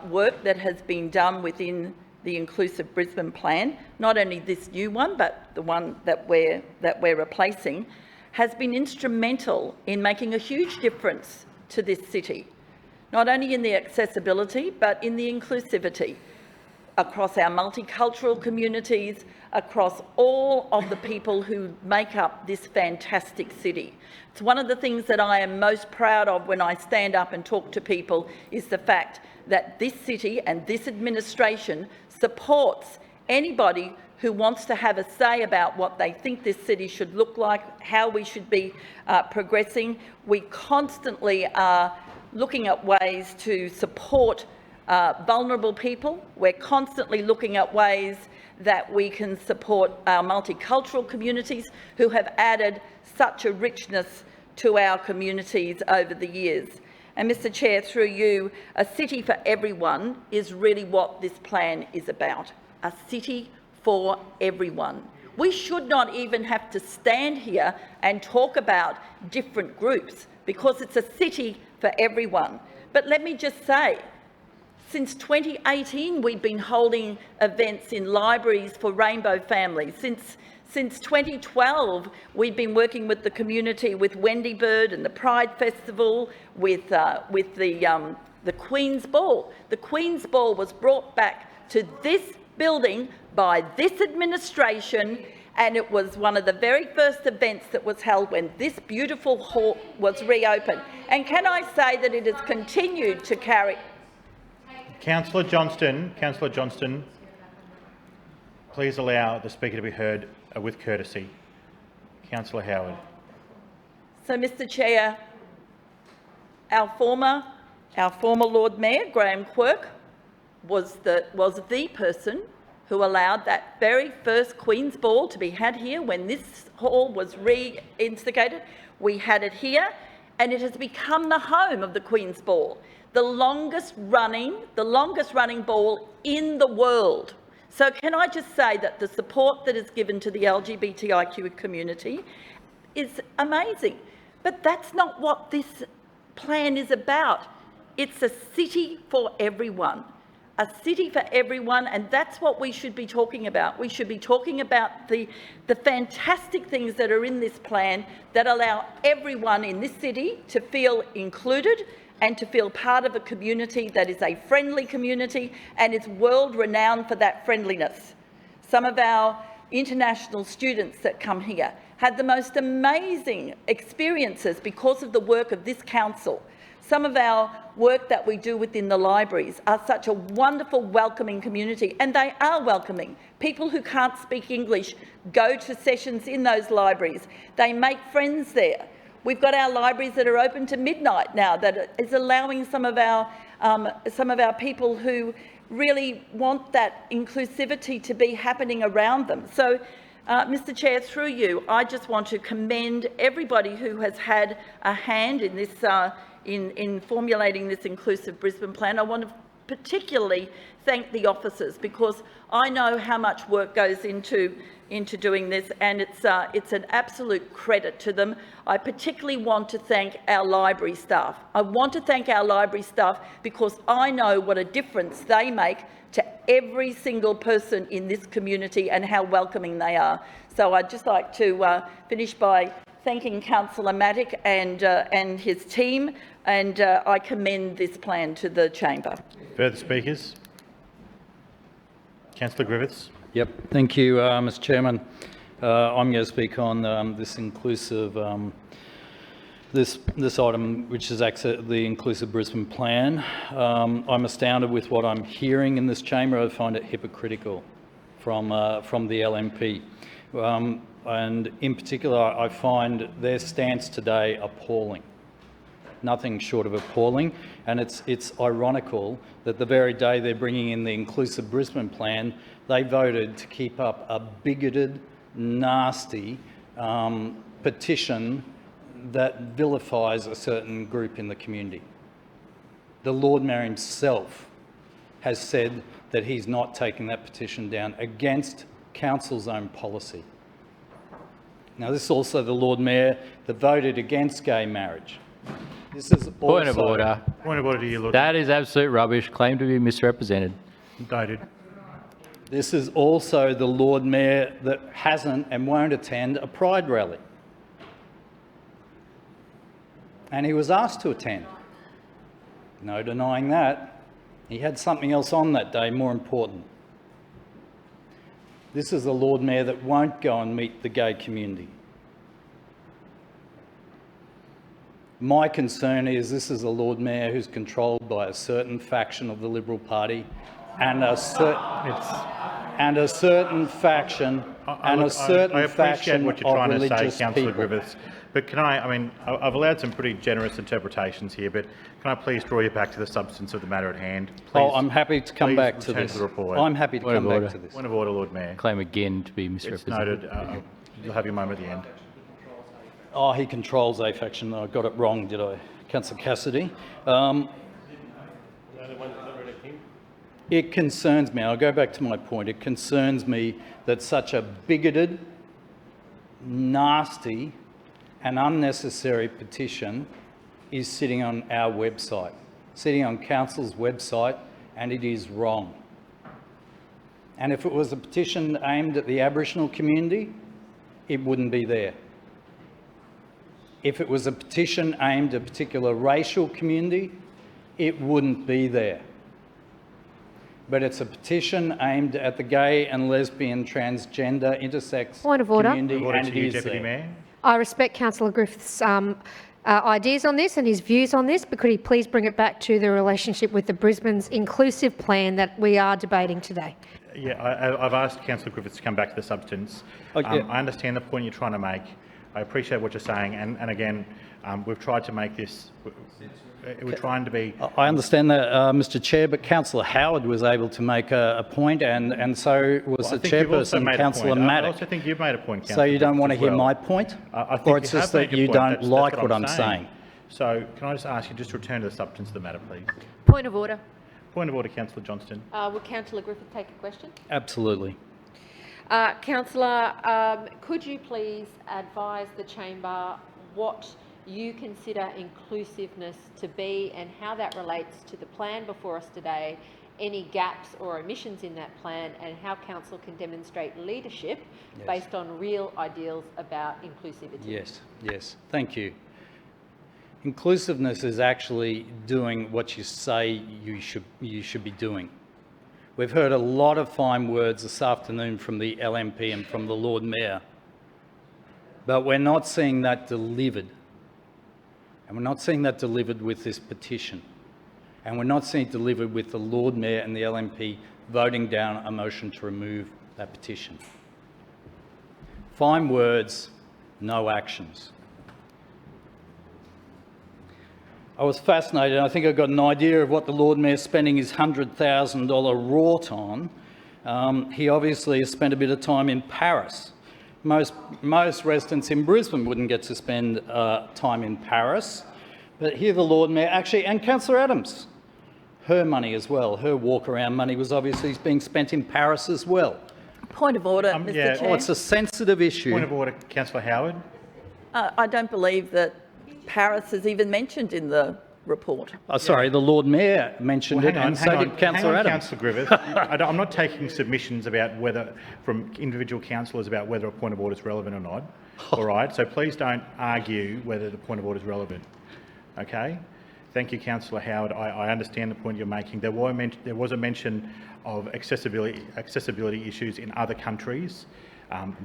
work that has been done within the Inclusive Brisbane Plan, not only this new one, but the one that we're replacing, has been instrumental in making a huge difference to this city, not only in the accessibility, but in the inclusivity across our multicultural communities, across all of the people who make up this fantastic city. It's one of the things that I am most proud of when I stand up and talk to people, is the fact that this city and this administration supports anybody who wants to have a say about what they think this city should look like, how we should be progressing. We constantly are looking at ways to support vulnerable people. We're constantly looking at ways that we can support our multicultural communities who have added such a richness to our communities over the years. And Mr Chair, through you, a city for everyone is really what this plan is about. A city for everyone. We should not even have to stand here and talk about different groups, because it's a city for everyone. But let me just say, since 2018, we've been holding events in libraries for rainbow families. Since 2012, we've been working with the community, with Wendy Bird and the Pride Festival, with the Queen's Ball. The Queen's Ball was brought back to this building by this administration, and it was one of the very first events that was held when this beautiful hall was reopened. And can I say that it has continued to carry... Councillor Johnston, please allow the Speaker to be heard with courtesy. Councillor Howard. So, Mr Chair, our former Lord Mayor, Graham Quirk, was the person who allowed that very first Queen's Ball to be had here when this hall was re-instigated. We had it here, and it has become the home of the Queen's Ball, the longest running ball in the world. So can I just say that the support that is given to the LGBTIQ community is amazing. But that's not what this plan is about. It's a city for everyone. A city for everyone, and that's what we should be talking about. We should be talking about the fantastic things that are in this plan that allow everyone in this city to feel included and to feel part of a community that is a friendly community and is world-renowned for that friendliness. Some of our international students that come here had the most amazing experiences because of the work of this council. Some of our work that we do within the libraries are such a wonderful, welcoming community, and they are welcoming. People who can't speak English go to sessions in those libraries. They make friends there. We've got our libraries that are open to midnight now, that is allowing some of our people who really want that inclusivity to be happening around them. So, Mr Chair, through you, I just want to commend everybody who has had a hand in this, in formulating this inclusive Brisbane plan. I want to particularly thank the officers, because I know how much work goes into doing this, and it's an absolute credit to them. I particularly want to thank our library staff. I want to thank our library staff because I know what a difference they make to every single person in this community and how welcoming they are. So I'd just like to finish by thanking Councillor Matic and his team, and I commend this plan to the chamber. Further speakers? Councillor Griffiths. Yep. Thank you, Mr Chairman. I'm going to speak on this inclusive, this item, which is the Inclusive Brisbane Plan. I'm astounded with what I'm hearing in this chamber. I find it hypocritical from the LNP. And in particular, I find their stance today appalling. Nothing short of appalling, and it's ironical that the very day they're bringing in the Inclusive Brisbane Plan, they voted to keep up a bigoted, nasty petition that vilifies a certain group in the community. The Lord Mayor himself has said that he's not taking that petition down against Council's own policy. Now, this is also the Lord Mayor that voted against gay marriage. This is also... Point of order. Point of order to you, Lord. That is absolute rubbish. Claim to be misrepresented. Noted. This is also the Lord Mayor that hasn't and won't attend a Pride rally. And he was asked to attend. No denying that. He had something else on that day, more important. This is the Lord Mayor that won't go and meet the gay community. My concern is this is a Lord Mayor who's controlled by a certain faction of the Liberal Party and a certain faction I appreciate what you're trying to say, Councillor Griffiths, but can I mean, I've allowed some pretty generous interpretations here, but can I please draw you back to the substance of the matter at hand? Please, I'm happy to come back to this. I'm happy to come back to this. Point of order, Lord Mayor. Claim again to be misrepresented. It's noted. You'll have your moment at the end. Oh, he controls a faction. I got it wrong, did I? Councillor Cassidy. It concerns me. I'll go back to my point. It concerns me that such a bigoted, nasty and unnecessary petition is sitting on our website, sitting on Council's website, and it is wrong. And if it was a petition aimed at the Aboriginal community, it wouldn't be there. If it was a petition aimed at a particular racial community, it wouldn't be there. But it's a petition aimed at the gay and lesbian, transgender, intersex community, and it is there. I respect Councillor Griffiths' ideas on this and his views on this, but could he please bring it back to the relationship with the Brisbane's inclusive plan that we are debating today? Yeah, I've asked Councillor Griffiths to come back to the substance. I understand the point you're trying to make. I appreciate what you're saying, and again, we've tried to make this. We're trying to be. I understand that, Mr. Chair, but Councillor Howard was able to make a point, and so was the chairperson, Councillor Matic. I also think you've made a point, So you don't want to hear well. my point, I think or it's you just have made that your you point. don't That's like what what I'm saying? So can I just ask you just to return to the substance of the matter, please? Point of order. Point of order, Councillor Johnston. Will Councillor Griffith take a question? Absolutely. Councillor, could you please advise the chamber what you consider inclusiveness to be and how that relates to the plan before us today, any gaps or omissions in that plan, and how council can demonstrate leadership based on real ideals about inclusivity? Yes. Thank you. Inclusiveness is actually doing what you say you should be doing. We've heard a lot of fine words this afternoon from the LNP and from the Lord Mayor, but we're not seeing that delivered. And we're not seeing that delivered with this petition. And we're not seeing it delivered with the Lord Mayor and the LNP voting down a motion to remove that petition. Fine words, no actions. I was fascinated. I think I got an idea of what the Lord Mayor's spending his $100,000 rort on. He obviously has spent a bit of time in Paris. Most residents in Brisbane wouldn't get to spend time in Paris, but here the Lord Mayor actually, and Councillor Adams, her money as well, her walk-around money was obviously being spent in Paris as well. Point of order, Mr. Chair. Oh, it's a sensitive issue. Point of order, Councillor Howard. I don't believe that Paris is even mentioned in the report. Sorry, the Lord Mayor mentioned it, and so did Councillor Adams. Councillor Griffith. I'm not taking submissions about whether, from individual councillors, about whether a point of order is relevant or not. All right, so please don't argue whether the point of order is relevant. Okay? Thank you, Councillor Howard. I understand the point you're making. There was a mention of accessibility issues in other countries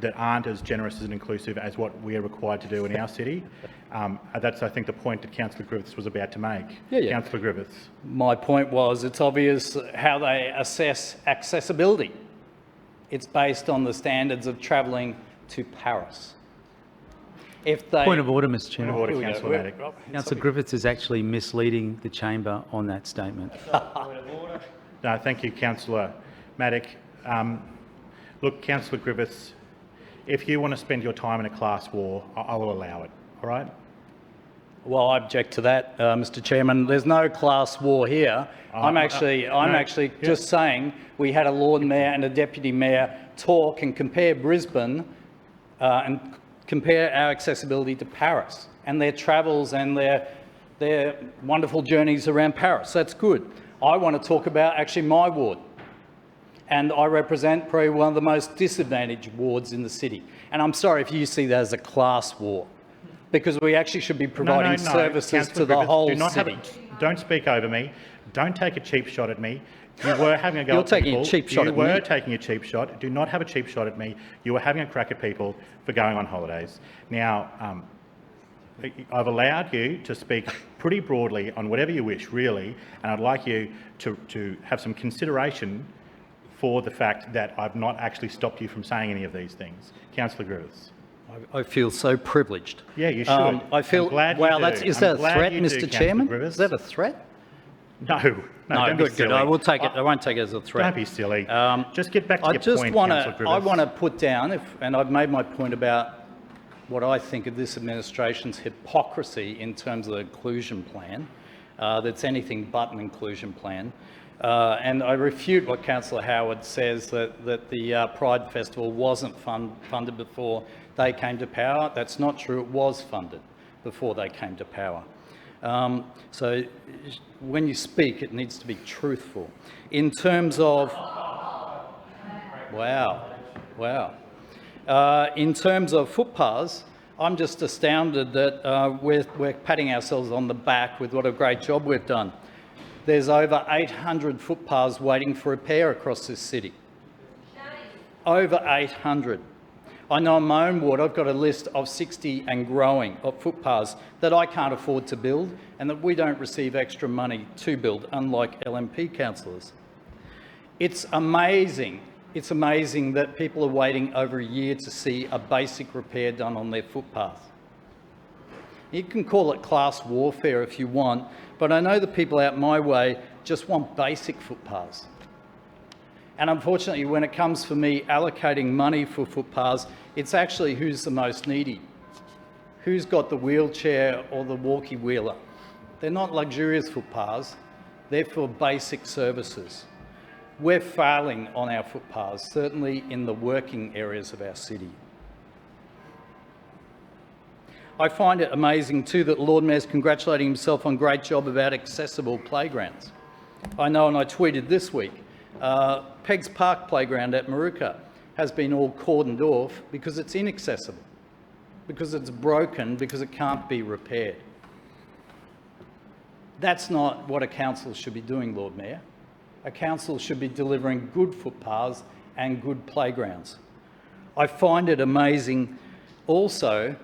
that aren't as generous and inclusive as what we are required to do in our city. That's, I think, the point that Councillor Griffiths was about to make. Councillor Griffiths. My point was, it's obvious how they assess accessibility. It's based on the standards of travelling to Paris. Point of order, Mr. Chairman. Point of order, Councillor Matic. Councillor Griffiths is actually misleading the chamber on that statement. No, thank you, Councillor Matic. Look, Councillor Griffiths, if you want to spend your time in a class war, I will allow it, all right? Well, I object to that, Mr. Chairman. There's no class war here. I'm actually just saying we had a Lord Mayor and a Deputy Mayor talk and compare Brisbane and compare our accessibility to Paris and their travels and their wonderful journeys around Paris. That's good. I want to talk about actually my ward. And I represent probably one of the most disadvantaged wards in the city. And I'm sorry if you see that as a class war, because we actually should be providing services Councillor to the Griffiths, whole city. Don't speak over me. Don't take a cheap shot at me. You were having a go You're at people. taking a cheap shot at me. You were taking a cheap shot. Do not have a cheap shot at me. You were having a crack at people for going on holidays. Now, I've allowed you to speak pretty broadly on whatever you wish, really, and I'd like you to have some consideration for the fact that I've not actually stopped you from saying any of these things. Councillor Griffiths. I feel so privileged. Yeah, you should. I feel. I'm glad wow, you do. is that a glad threat, you do, Mr. Councillor Chairman? Griffiths. Is that a threat? No, don't be good. silly. I will take it. I won't take it as a threat. Don't be silly. Just get back to your point, Councillor Griffiths. I want to put down, and I've made my point about what I think of this administration's hypocrisy in terms of the inclusion plan, that's anything but an inclusion plan. And I refute what Councillor Howard says, that the Pride Festival wasn't funded before they came to power. That's not true. It was funded before they came to power. So when you speak, it needs to be truthful. In terms of... Wow. In terms of footpaths, I'm just astounded that we're patting ourselves on the back with what a great job we've done. There's over 800 footpaths waiting for repair across this city. Over 800. I know in my own ward, I've got a list of 60 and growing of footpaths that I can't afford to build and that we don't receive extra money to build, unlike LNP councillors. It's amazing It's amazing that people are waiting over a year to see a basic repair done on their footpath. You can call it class warfare if you want, but I know the people out my way just want basic footpaths. And unfortunately, when it comes for me allocating money for footpaths, it's actually who's the most needy. Who's got the wheelchair or the walkie-wheeler? They're not luxurious footpaths, they're for basic services. We're failing on our footpaths, certainly in the working areas of our city. I find it amazing too that the Lord Mayor's congratulating himself on a great job about accessible playgrounds. I know, and I tweeted this week, Peggs Park playground at Maruka has been all cordoned off because it's inaccessible, because it's broken, because it can't be repaired. That's not what a council should be doing, Lord Mayor. A council should be delivering good footpaths and good playgrounds. I find it amazing also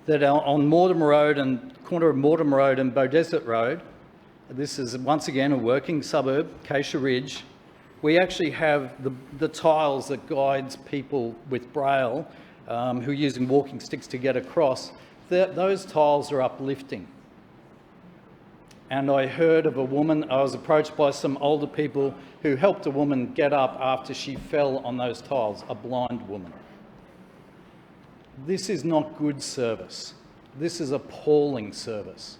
that on Mortimer Road and corner of Mortimer Road and Beaudesert Road, this is once again a working suburb, Acacia Ridge, we actually have the tiles that guides people with braille who are using walking sticks to get across. Those tiles are uplifting. And I heard of a woman, I was approached by some older people who helped a woman get up after she fell on those tiles, a blind woman. This is not good service. This is appalling service.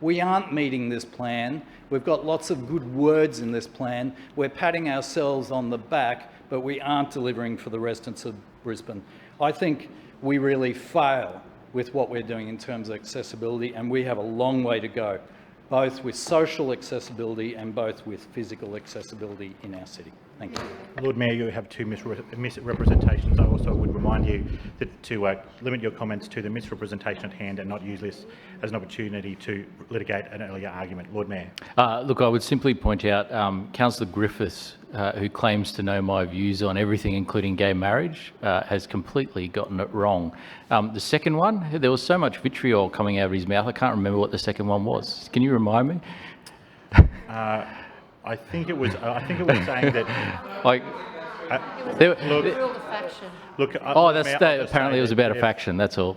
We aren't meeting this plan. We've got lots of good words in this plan. We're patting ourselves on the back, but we aren't delivering for the residents of Brisbane. I think we really fail with what we're doing in terms of accessibility, and we have a long way to go, both with social accessibility and both with physical accessibility in our city. Thank you. Lord Mayor, you have two misrepresentations. I also would remind you that to limit your comments to the misrepresentation at hand and not use this as an opportunity to litigate an earlier argument. Lord Mayor. Look, I would simply point out Councillor Griffiths, who claims to know my views on everything, including gay marriage, has completely gotten it wrong. The second one, there was so much vitriol coming out of his mouth, I can't remember what the second one was. Can you remind me? I think it was saying that. Like, look. Apparently, it was about a faction. That's all.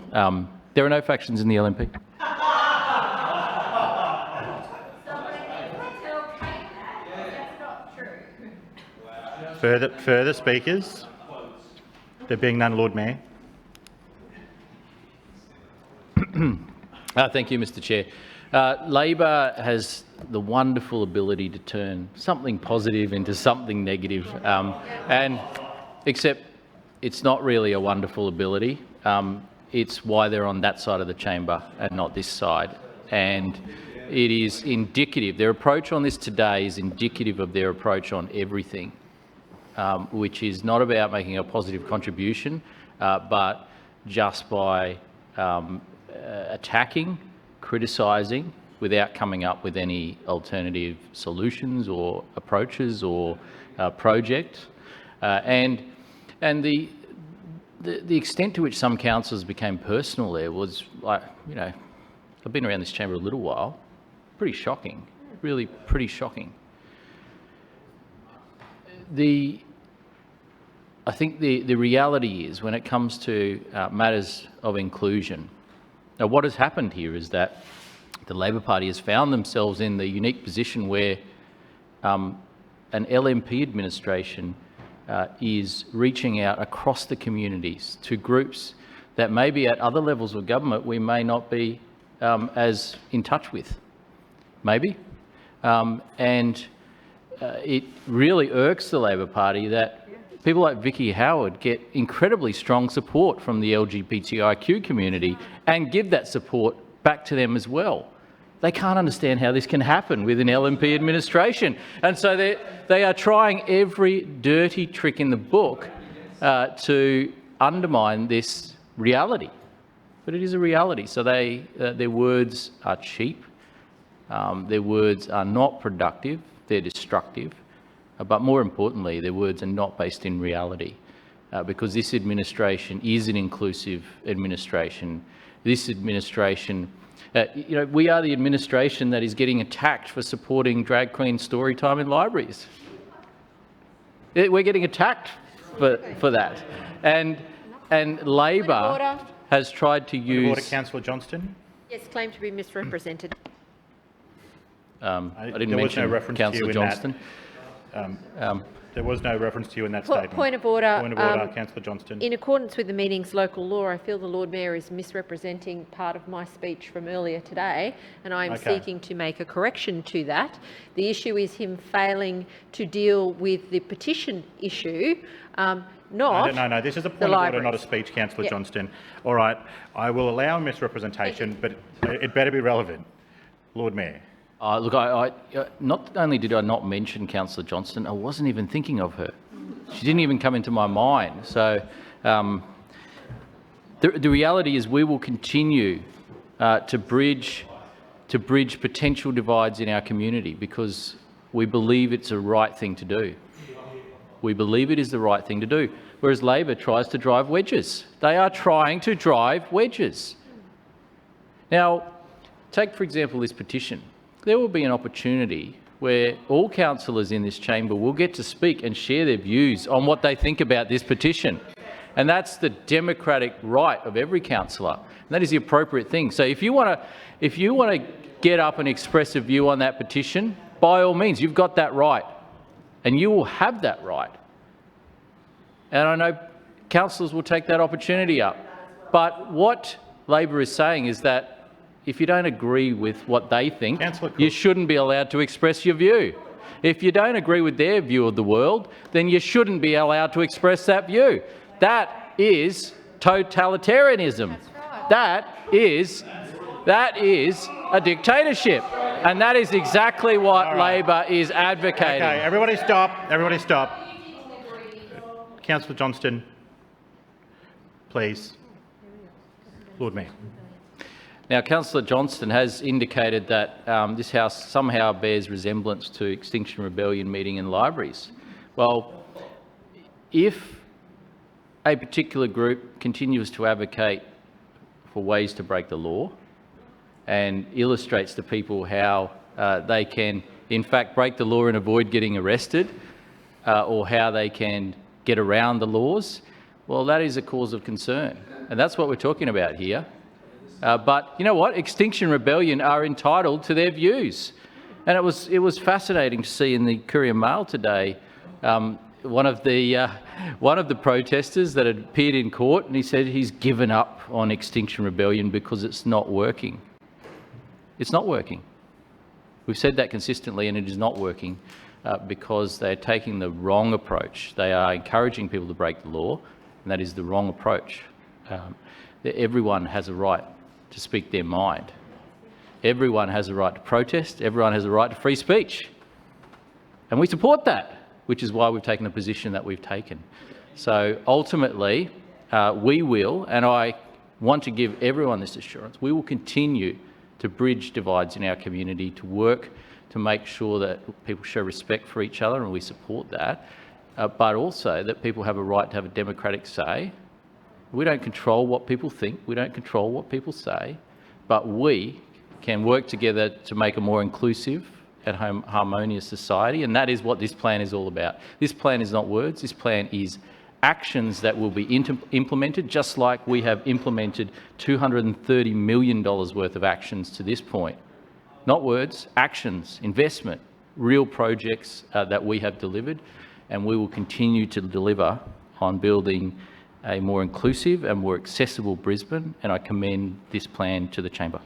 There are no factions in the LNP. Further speakers? There being none, Lord Mayor. Thank you, Mr. Chair. Labor has the wonderful ability to turn something positive into something negative, and except it's not really a wonderful ability. It's why they're on that side of the chamber and not this side, and it is indicative. Their approach on this today is indicative of their approach on everything, which is not about making a positive contribution, but just by attacking, criticising, without coming up with any alternative solutions or approaches or project. And the extent to which some councillors became personal there was, like, you know, I've been around this chamber a little while, pretty shocking, really pretty shocking. I think the reality is, when it comes to matters of inclusion, now what has happened here is that the Labor Party has found themselves in the unique position where an LNP administration is reaching out across the communities to groups that maybe at other levels of government we may not be as in touch with, maybe. And it really irks the Labor Party that people like Vicky Howard get incredibly strong support from the LGBTIQ community and give that support back to them as well. They can't understand how this can happen with an LNP administration. And so they are trying every dirty trick in the book to undermine this reality. But it is a reality. So their words are cheap. Their words are not productive. They're destructive. But more importantly, their words are not based in reality, because this administration is an inclusive administration. This administration, you know, we are the administration that is getting attacked for supporting drag queen story time in libraries. We're getting attacked for that. And Labor order. has tried to use... Order, Councillor Johnston. Yes, claim to be misrepresented. I didn't There was no mention reference to you Councillor in Johnston. There was no reference to you in that statement. Point of order. Point of order, Councillor Johnston. In accordance with the meeting's local law, I feel the Lord Mayor is misrepresenting part of my speech from earlier today, and I am seeking to make a correction to that. The issue is him failing to deal with the petition issue, not No, this is a point of order, not a speech, Councillor Yep. Johnston. All right, I will allow misrepresentation, but it better be relevant. Lord Mayor. Look, not only did I not mention Councillor Johnston, I wasn't even thinking of her. She didn't even come into my mind. So the reality is we will continue to bridge potential divides in our community because we believe it's a right thing to do. We believe it is the right thing to do, whereas Labor tries to drive wedges. They are trying to drive wedges. Now, take, for example, this petition. There will be an opportunity where all councillors in this chamber will get to speak and share their views on what they think about this petition. And that's the democratic right of every councillor. And that is the appropriate thing. So if you want to get up and express a view on that petition, by all means, you've got that right. And you will have that right. And I know councillors will take that opportunity up. But what Labor is saying is that if you don't agree with what they think, you shouldn't be allowed to express your view. If you don't agree with their view of the world, then you shouldn't be allowed to express that view. That is totalitarianism. That is a dictatorship. And that is exactly what Labor is advocating. Okay, everybody stop. Everybody stop. Councillor Johnston, please. Lord Mayor. Now, Councillor Johnston has indicated that this House somehow bears resemblance to Extinction Rebellion meeting in libraries. Well, if a particular group continues to advocate for ways to break the law and illustrates to people how they can, in fact, break the law and avoid getting arrested, or how they can get around the laws, well, that is a cause of concern. And that's what we're talking about here. But you know what? Extinction Rebellion are entitled to their views. And it was fascinating to see in the Courier Mail today one of the protesters that had appeared in court, and he said he's given up on Extinction Rebellion because it's not working. It's not working. We've said that consistently, and it is not working because they're taking the wrong approach. They are encouraging people to break the law, and that is the wrong approach. Everyone has a right to speak their mind. Everyone has a right to protest. Everyone has a right to free speech. And we support that, which is why we've taken the position that we've taken. So ultimately, we will, and I want to give everyone this assurance, we will continue to bridge divides in our community, to work to make sure that people show respect for each other, and we support that, but also that people have a right to have a democratic say. We don't control what people think, we don't control what people say, but we can work together to make a more inclusive and harmonious society, and that is what this plan is all about. This plan is not words, this plan is actions that will be implemented, just like we have implemented $230 million worth of actions to this point. Not words, actions, investment, real projects that we have delivered, and we will continue to deliver on building a more inclusive and more accessible Brisbane, and I commend this plan to the chamber.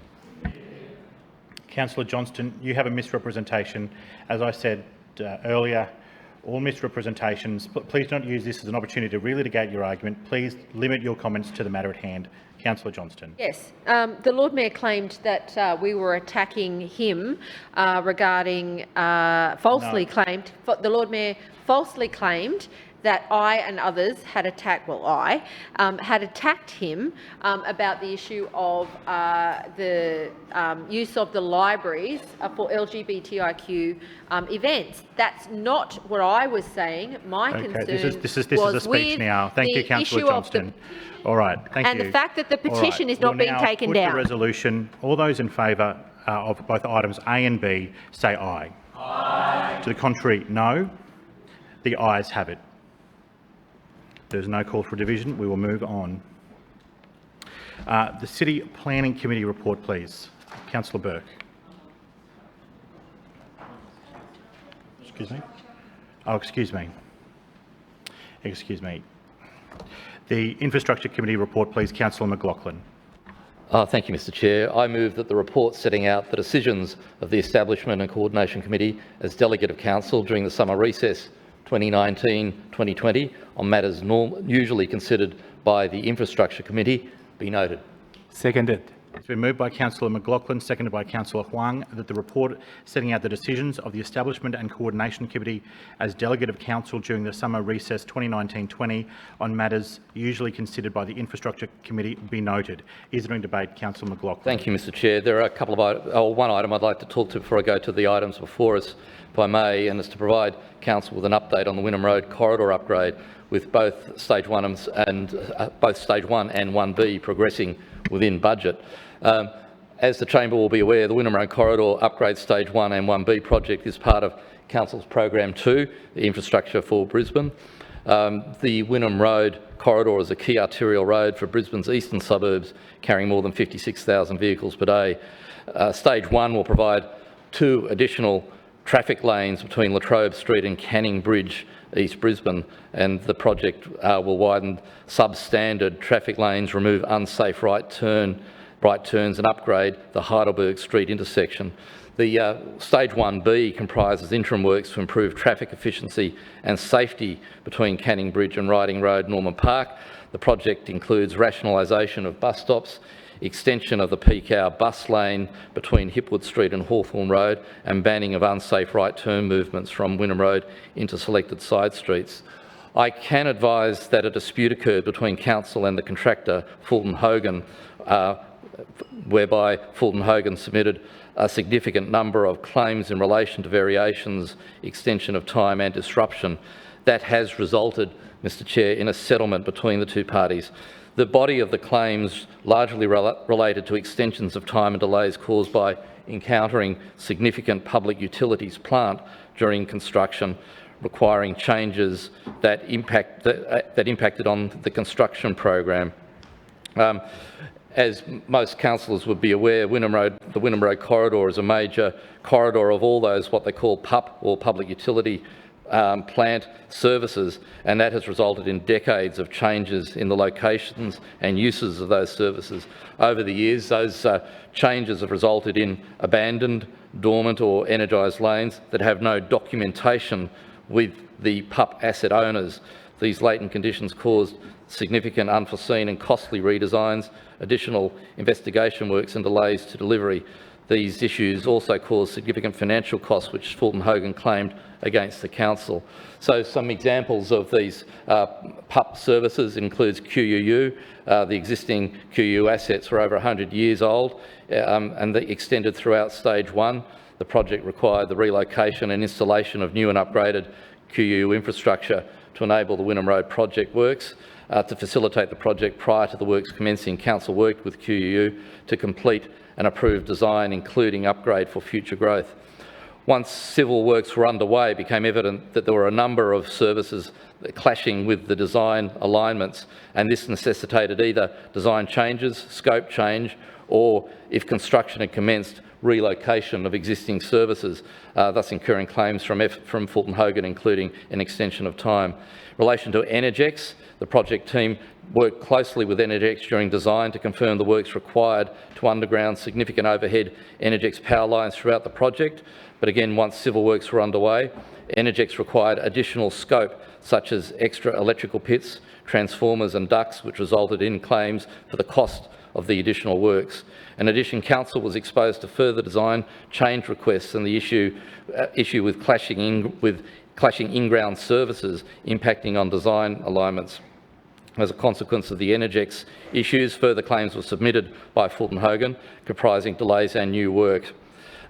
Councillor Johnston, you have a misrepresentation. As I said earlier, all misrepresentations, please don't use this as an opportunity to relitigate your argument. Please limit your comments to the matter at hand. Councillor Johnston. Yes. The Lord Mayor claimed that we were attacking him regarding falsely claimed. The Lord Mayor falsely claimed that I and others had attacked, had attacked him about the issue of the use of the libraries for LGBTIQ events. That's not what I was saying. My concern this is a speech now. Thank you, Councillor Johnston. All right, thank you. And the fact that the petition is not being taken down. The resolution. All those in favour of both items A and B say aye. Aye. To the contrary, no. The ayes have it. There's no call for division. We will move on. The City Planning Committee report, please. Councillor Burke. Excuse me? Oh, excuse me. Excuse me. The Infrastructure Committee report, please. Councillor McLaughlin. Thank you, Mr Chair. I move that the report setting out the decisions of the Establishment and Coordination Committee as Delegate of Council during the summer recess 2019-2020 on matters usually considered by the Infrastructure Committee be noted. Seconded. It's been moved by Councillor McLaughlin, seconded by Councillor Huang, that the report setting out the decisions of the Establishment and Coordination Committee as Delegate of Council during the summer recess 2019-20 on matters usually considered by the Infrastructure Committee be noted. Is there any debate? Councillor McLaughlin. Thank you, Mr Chair. There are a couple of one item I'd like to talk to before I go to the items before us, if I may, and it's to provide Council with an update on the Wynnum Road corridor upgrade, with both Stage 1 and Stage 1 and 1B progressing within budget. As the Chamber will be aware, the Wynnum Road Corridor Upgrade Stage 1 and 1B project is part of Council's Program 2, the Infrastructure for Brisbane. The Wynnum Road Corridor is a key arterial road for Brisbane's eastern suburbs, carrying more than 56,000 vehicles per day. Stage 1 will provide 2 additional traffic lanes between Latrobe Street and Canning Bridge, East Brisbane, and the project will widen substandard traffic lanes, remove unsafe right turns and upgrade the Heidelberg Street intersection. The Stage 1B comprises interim works to improve traffic efficiency and safety between Canning Bridge and Riding Road, Norman Park. The project includes rationalisation of bus stops, extension of the peak hour bus lane between Hipwood Street and Hawthorn Road, and banning of unsafe right turn movements from Wynnum Road into selected side streets. I can advise that a dispute occurred between Council and the contractor, Fulton Hogan, whereby Fulton Hogan submitted a significant number of claims in relation to variations, extension of time and disruption. That has resulted, Mr Chair, in a settlement between the two parties. The body of the claims largely related to extensions of time and delays caused by encountering significant public utilities plant during construction, requiring changes that impacted on the construction program. As most councillors would be aware, the Wynnum Road corridor is a major corridor of all those what they call PUP, or public utility plant services, and that has resulted in decades of changes in the locations and uses of those services. Over the years, those changes have resulted in abandoned, dormant or energised lanes that have no documentation with the PUP asset owners. These latent conditions caused significant unforeseen and costly redesigns, additional investigation works and delays to delivery. These issues also caused significant financial costs, which Fulton Hogan claimed against the council. So some examples of these PUP services includes QUU. The existing QUU assets were over 100 years old and they extended throughout Stage 1. The project required the relocation and installation of new and upgraded QUU infrastructure to enable the Wynnum Road project works. To facilitate the project prior to the works commencing, Council worked with QUU to complete an approved design, including upgrade for future growth. Once civil works were underway, it became evident that there were a number of services clashing with the design alignments, and this necessitated either design changes, scope change, or, if construction had commenced, relocation of existing services, thus incurring claims from Fulton Hogan, including an extension of time. In relation to Energex, the project team worked closely with Energex during design to confirm the works required to underground significant overhead Energex power lines throughout the project. But again, once civil works were underway, Energex required additional scope, such as extra electrical pits, transformers and ducts, which resulted in claims for the cost of the additional works. In addition, Council was exposed to further design change requests and the issue with clashing in-ground services impacting on design alignments. As a consequence of the Energex issues, further claims were submitted by Fulton Hogan, comprising delays and new work.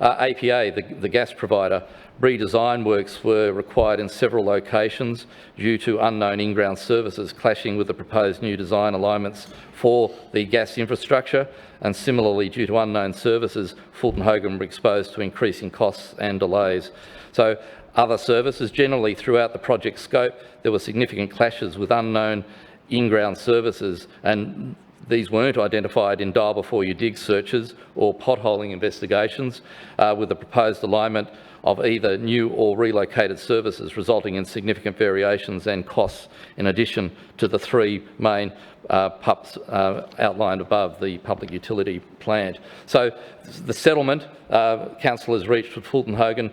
APA, the gas provider, redesign works were required in several locations due to unknown in-ground services clashing with the proposed new design alignments for the gas infrastructure, and similarly, due to unknown services, Fulton Hogan were exposed to increasing costs and delays. So other services. Generally, throughout the project scope, there were significant clashes with unknown in-ground services, and these weren't identified in dial before you dig searches or potholing investigations, with the proposed alignment of either new or relocated services, resulting in significant variations and costs in addition to the three main PUPs outlined above, the public utility plant. So the settlement Council has reached with Fulton Hogan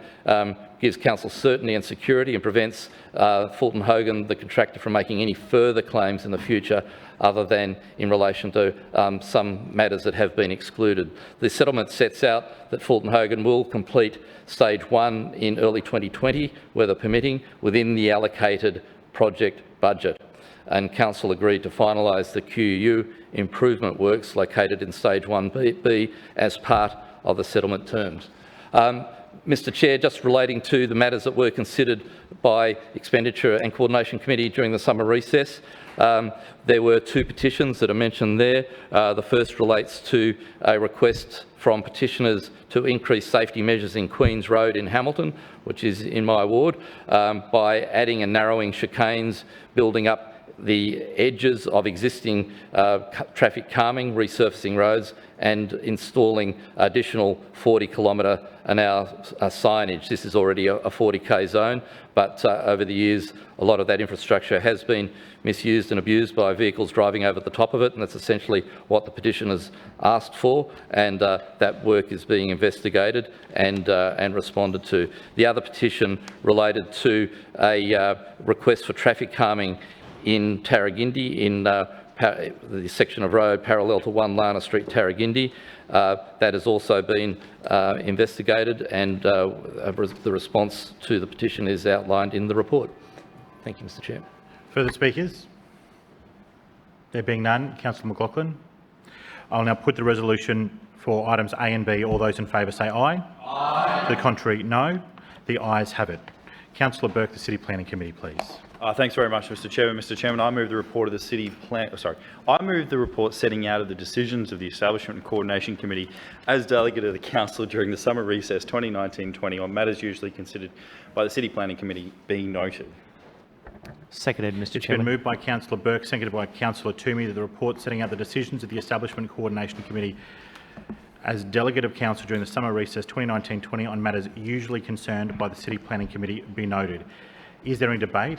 gives Council certainty and security and prevents Fulton Hogan, the contractor, from making any further claims in the future other than in relation to some matters that have been excluded. The settlement sets out that Fulton Hogan will complete Stage 1 in early 2020, weather permitting, within the allocated project budget. And Council agreed to finalise the QU improvement works located in Stage 1B as part of the settlement terms. Mr Chair, just relating to the matters that were considered by Expenditure and Coordination Committee during the summer recess, there were two petitions that are mentioned there. The first relates to a request from petitioners to increase safety measures in Queen's Road in Hamilton, which is in my ward, by adding and narrowing chicanes, building up the edges of existing traffic calming, resurfacing roads, and installing additional 40-kilometre-an-hour signage. This is already a 40k zone, but over the years a lot of that infrastructure has been misused and abused by vehicles driving over the top of it, and that's essentially what the petitioners asked for, and that work is being investigated and responded to. The other petition related to a request for traffic calming in Tarragindi, in the section of road parallel to 1 Lana Street, Tarragindi. That has also been investigated, and the response to the petition is outlined in the report. Thank you, Mr Chair. Further speakers? There being none, Councillor McLaughlin. I'll now put the resolution for items A and B. All those in favour say aye. Aye. To the contrary, no. The ayes have it. Councillor Burke, the City Planning Committee, please. Thanks very much, Mr Chairman. Mr Chairman, I move the report of the City Plan. I move the report setting out of the decisions of the Establishment and Coordination Committee as delegate of the Council during the summer recess 2019-20 on matters usually considered by the City Planning Committee being noted. Seconded, Mr Chairman. It's been moved by Councillor Burke, seconded by Councillor Toomey, that the report setting out the decisions of the Establishment and Coordination Committee as delegate of Council during the summer recess 2019-20 on matters usually concerned by the City Planning Committee be noted. Is there any debate?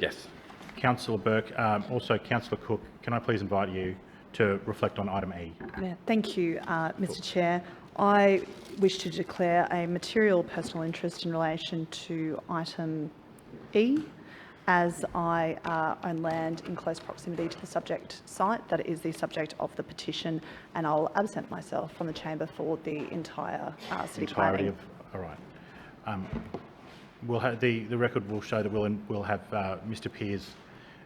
Yes. Councillor Burke, also Councillor Cook, can I please invite you to reflect on item E? Yeah, thank you, Mr Chair. I wish to declare a material personal interest in relation to item E, as I own land in close proximity to the subject site that is the subject of the petition, and I'll absent myself from the chamber for the entire city planning. All right. We'll have the record will show that we'll have Mr Pearce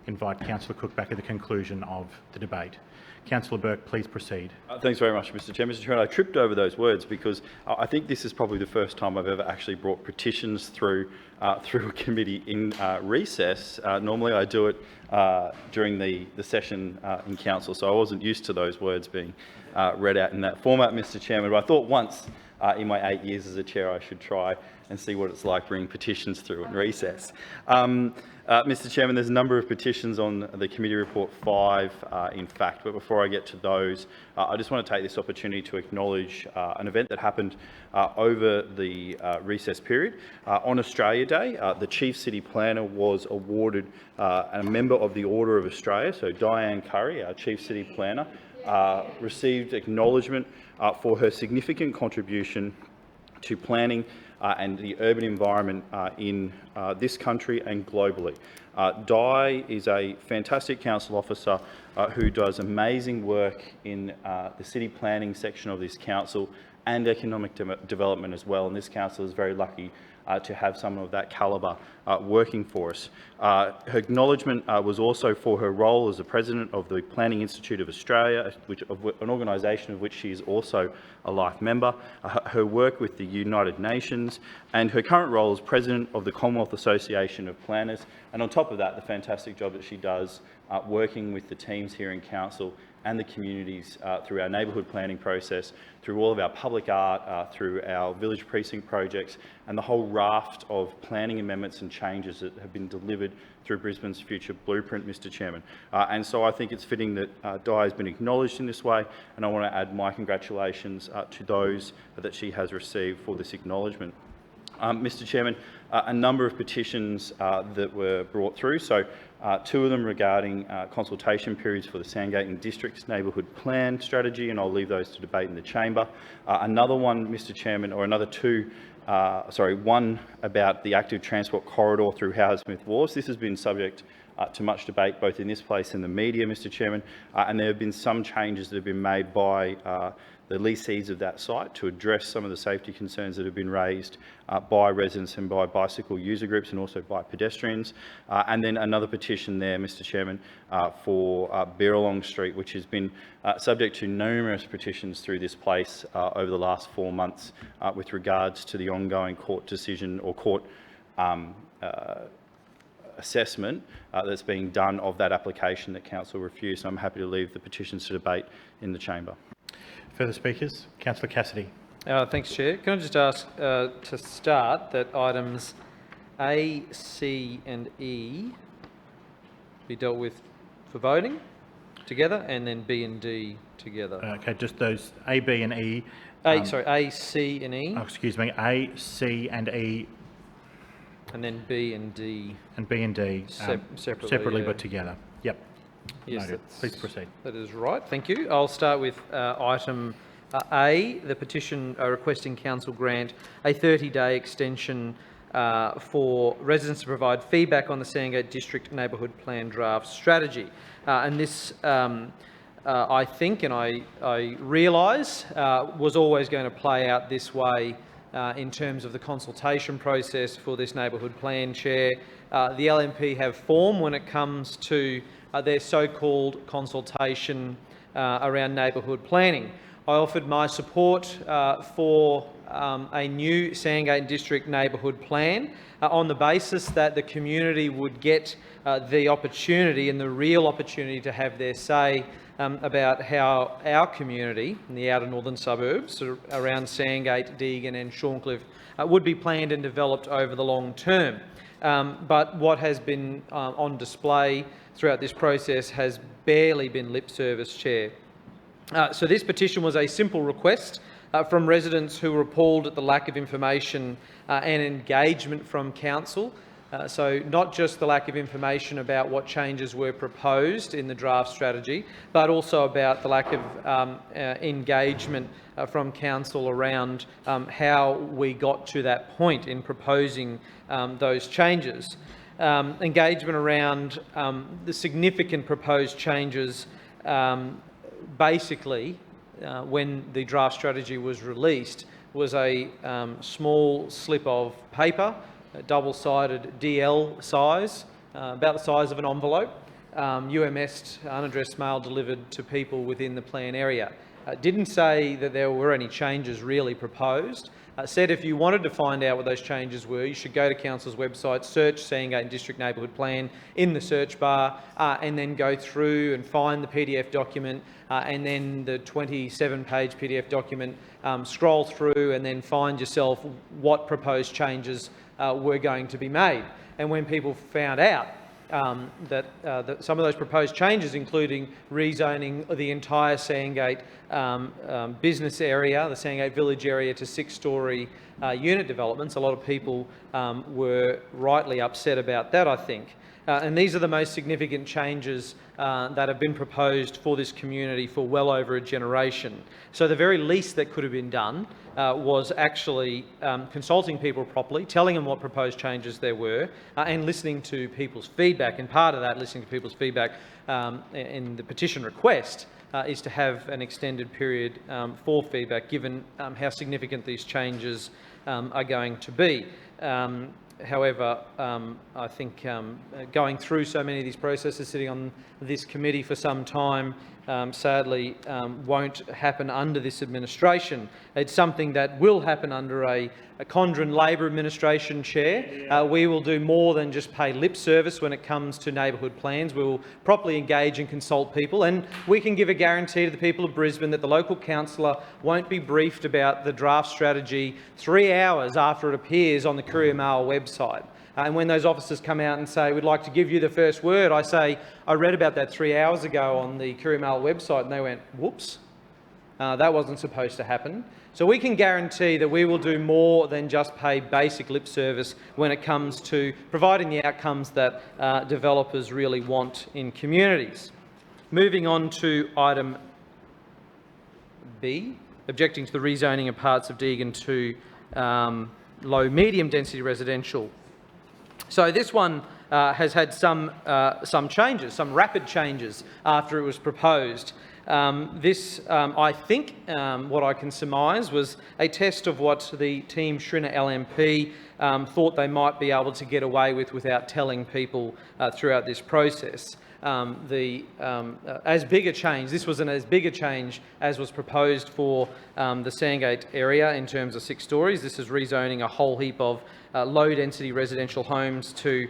invite Councillor Cook back at the conclusion of the debate. Councillor Burke, please proceed. Thanks very much, Mr Chair. Mr Chairman, I tripped over those words because I think this is probably the first time I've ever actually brought petitions through a committee in recess. Normally I do it during the session in Council, so I wasn't used to those words being read out in that format, Mr Chairman, but I thought once in my 8 years as a chair I should try and see what it's like bringing petitions through in recess. Mr Chairman, there's a number of petitions on the committee report 5, in fact, but before I get to those, I just want to take this opportunity to acknowledge an event that happened over the recess period. On Australia Day, the Chief City Planner was awarded a Member of the Order of Australia, so Diane Curry, our Chief City Planner, received acknowledgement for her significant contribution to planning and the urban environment in this country and globally. Di is a fantastic council officer who does amazing work in the city planning section of this council and economic development as well, and this council is very lucky to have someone of that calibre working for us. Her acknowledgement was also for her role as the President of the Planning Institute of Australia, an organisation of which she is also a life member, her work with the United Nations, and her current role as President of the Commonwealth Association of Planners, and on top of that, the fantastic job that she does working with the teams here in Council and the communities through our neighbourhood planning process, through all of our public art, through our village precinct projects, and the whole raft of planning amendments and changes that have been delivered through Brisbane's future blueprint, Mr Chairman. And so I think it's fitting that Di has been acknowledged in this way, and I want to add my congratulations to those that she has received for this acknowledgement. Mr Chairman, a number of petitions that were brought through, so two of them regarding consultation periods for the Sandgate and District's neighbourhood plan strategy, and I'll leave those to debate in the chamber. Another one, Mr Chairman, or another two, one about the active transport corridor through Howard Smith Wharves. This has been subject to much debate both in this place and the media, Mr Chairman, and there have been some changes that have been made by the lessees of that site to address some of the safety concerns that have been raised by residents and by bicycle user groups and also by pedestrians. And then another petition there, Mr Chairman, for Birralong Street, which has been subject to numerous petitions through this place over the last 4 months with regards to the ongoing court decision or court assessment that's being done of that application that Council refused. So I'm happy to leave the petitions to debate in the chamber. Further speakers? Councillor Cassidy. Thanks, Chair. Can I just ask to start that items A, C and E be dealt with for voting together, and then B and D together? Okay, just those A, B and E. A, C and E. Oh, excuse me, A, C and E. And then B and D. And B and D separately yeah. but together. Yep. Yes, please proceed. That is right. Thank you. I'll start with item A, the petition requesting Council grant a 30-day extension for residents to provide feedback on the Sandgate District Neighbourhood Plan draft strategy. And this, I think, and I realise, was always going to play out this way in terms of the consultation process for this neighbourhood plan, Chair. The LNP have form when it comes to their so-called consultation around neighbourhood planning. I offered my support for a new Sandgate District neighbourhood plan on the basis that the community would get the opportunity and the real opportunity to have their say about how our community in the outer northern suburbs around Sandgate, Deagon and Shorncliffe would be planned and developed over the long term. But what has been on display throughout this process has barely been lip service, Chair. So this petition was a simple request from residents who were appalled at the lack of information and engagement from Council. So not just the lack of information about what changes were proposed in the draft strategy, but also about the lack of engagement from Council around how we got to that point in proposing those changes. Engagement around the significant proposed changes basically, when the draft strategy was released, was a small slip of paper, a double-sided DL size, about the size of an envelope, UMS'd, unaddressed mail delivered to people within the plan area. Didn't say that there were any changes really proposed. Said if you wanted to find out what those changes were, you should go to Council's website, search Sandgate District Neighbourhood Plan in the search bar, and then go through and find the PDF document, and then the 27-page PDF document, scroll through and then find yourself what proposed changes were going to be made. And when people found out that some of those proposed changes, including rezoning the entire Sandgate business area, the Sandgate village area, to 6-storey unit developments, a lot of people were rightly upset about that, I think. And these are the most significant changes that have been proposed for this community for well over a generation. So the very least that could have been done was actually consulting people properly, telling them what proposed changes there were, and listening to people's feedback. And part of that, listening to people's feedback in the petition request, is to have an extended period for feedback, given how significant these changes are going to be. However, I think going through so many of these processes, sitting on this committee for some time, sadly won't happen under this administration. It's something that will happen under a Condren Labor Administration Chair. We will do more than just pay lip service when it comes to neighbourhood plans. We will properly engage and consult people, and we can give a guarantee to the people of Brisbane that the local councillor won't be briefed about the draft strategy 3 hours after it appears on the Courier Mail website. And when those officers come out and say, we'd like to give you the first word, I say, I read about that 3 hours ago on the Courier Mail website, and they went, whoops, that wasn't supposed to happen. So we can guarantee that we will do more than just pay basic lip service when it comes to providing the outcomes that developers really want in communities. Moving on to item B, objecting to the rezoning of parts of Deagon to low-medium density residential. So this one has had some changes, some rapid changes after it was proposed. I think, what I can surmise was a test of what the Team Schrinner LNP thought they might be able to get away with without telling people throughout this process. As big a change, this was as big a change as was proposed for the Sandgate area in terms of 6 stories. This is rezoning a whole heap of low-density residential homes to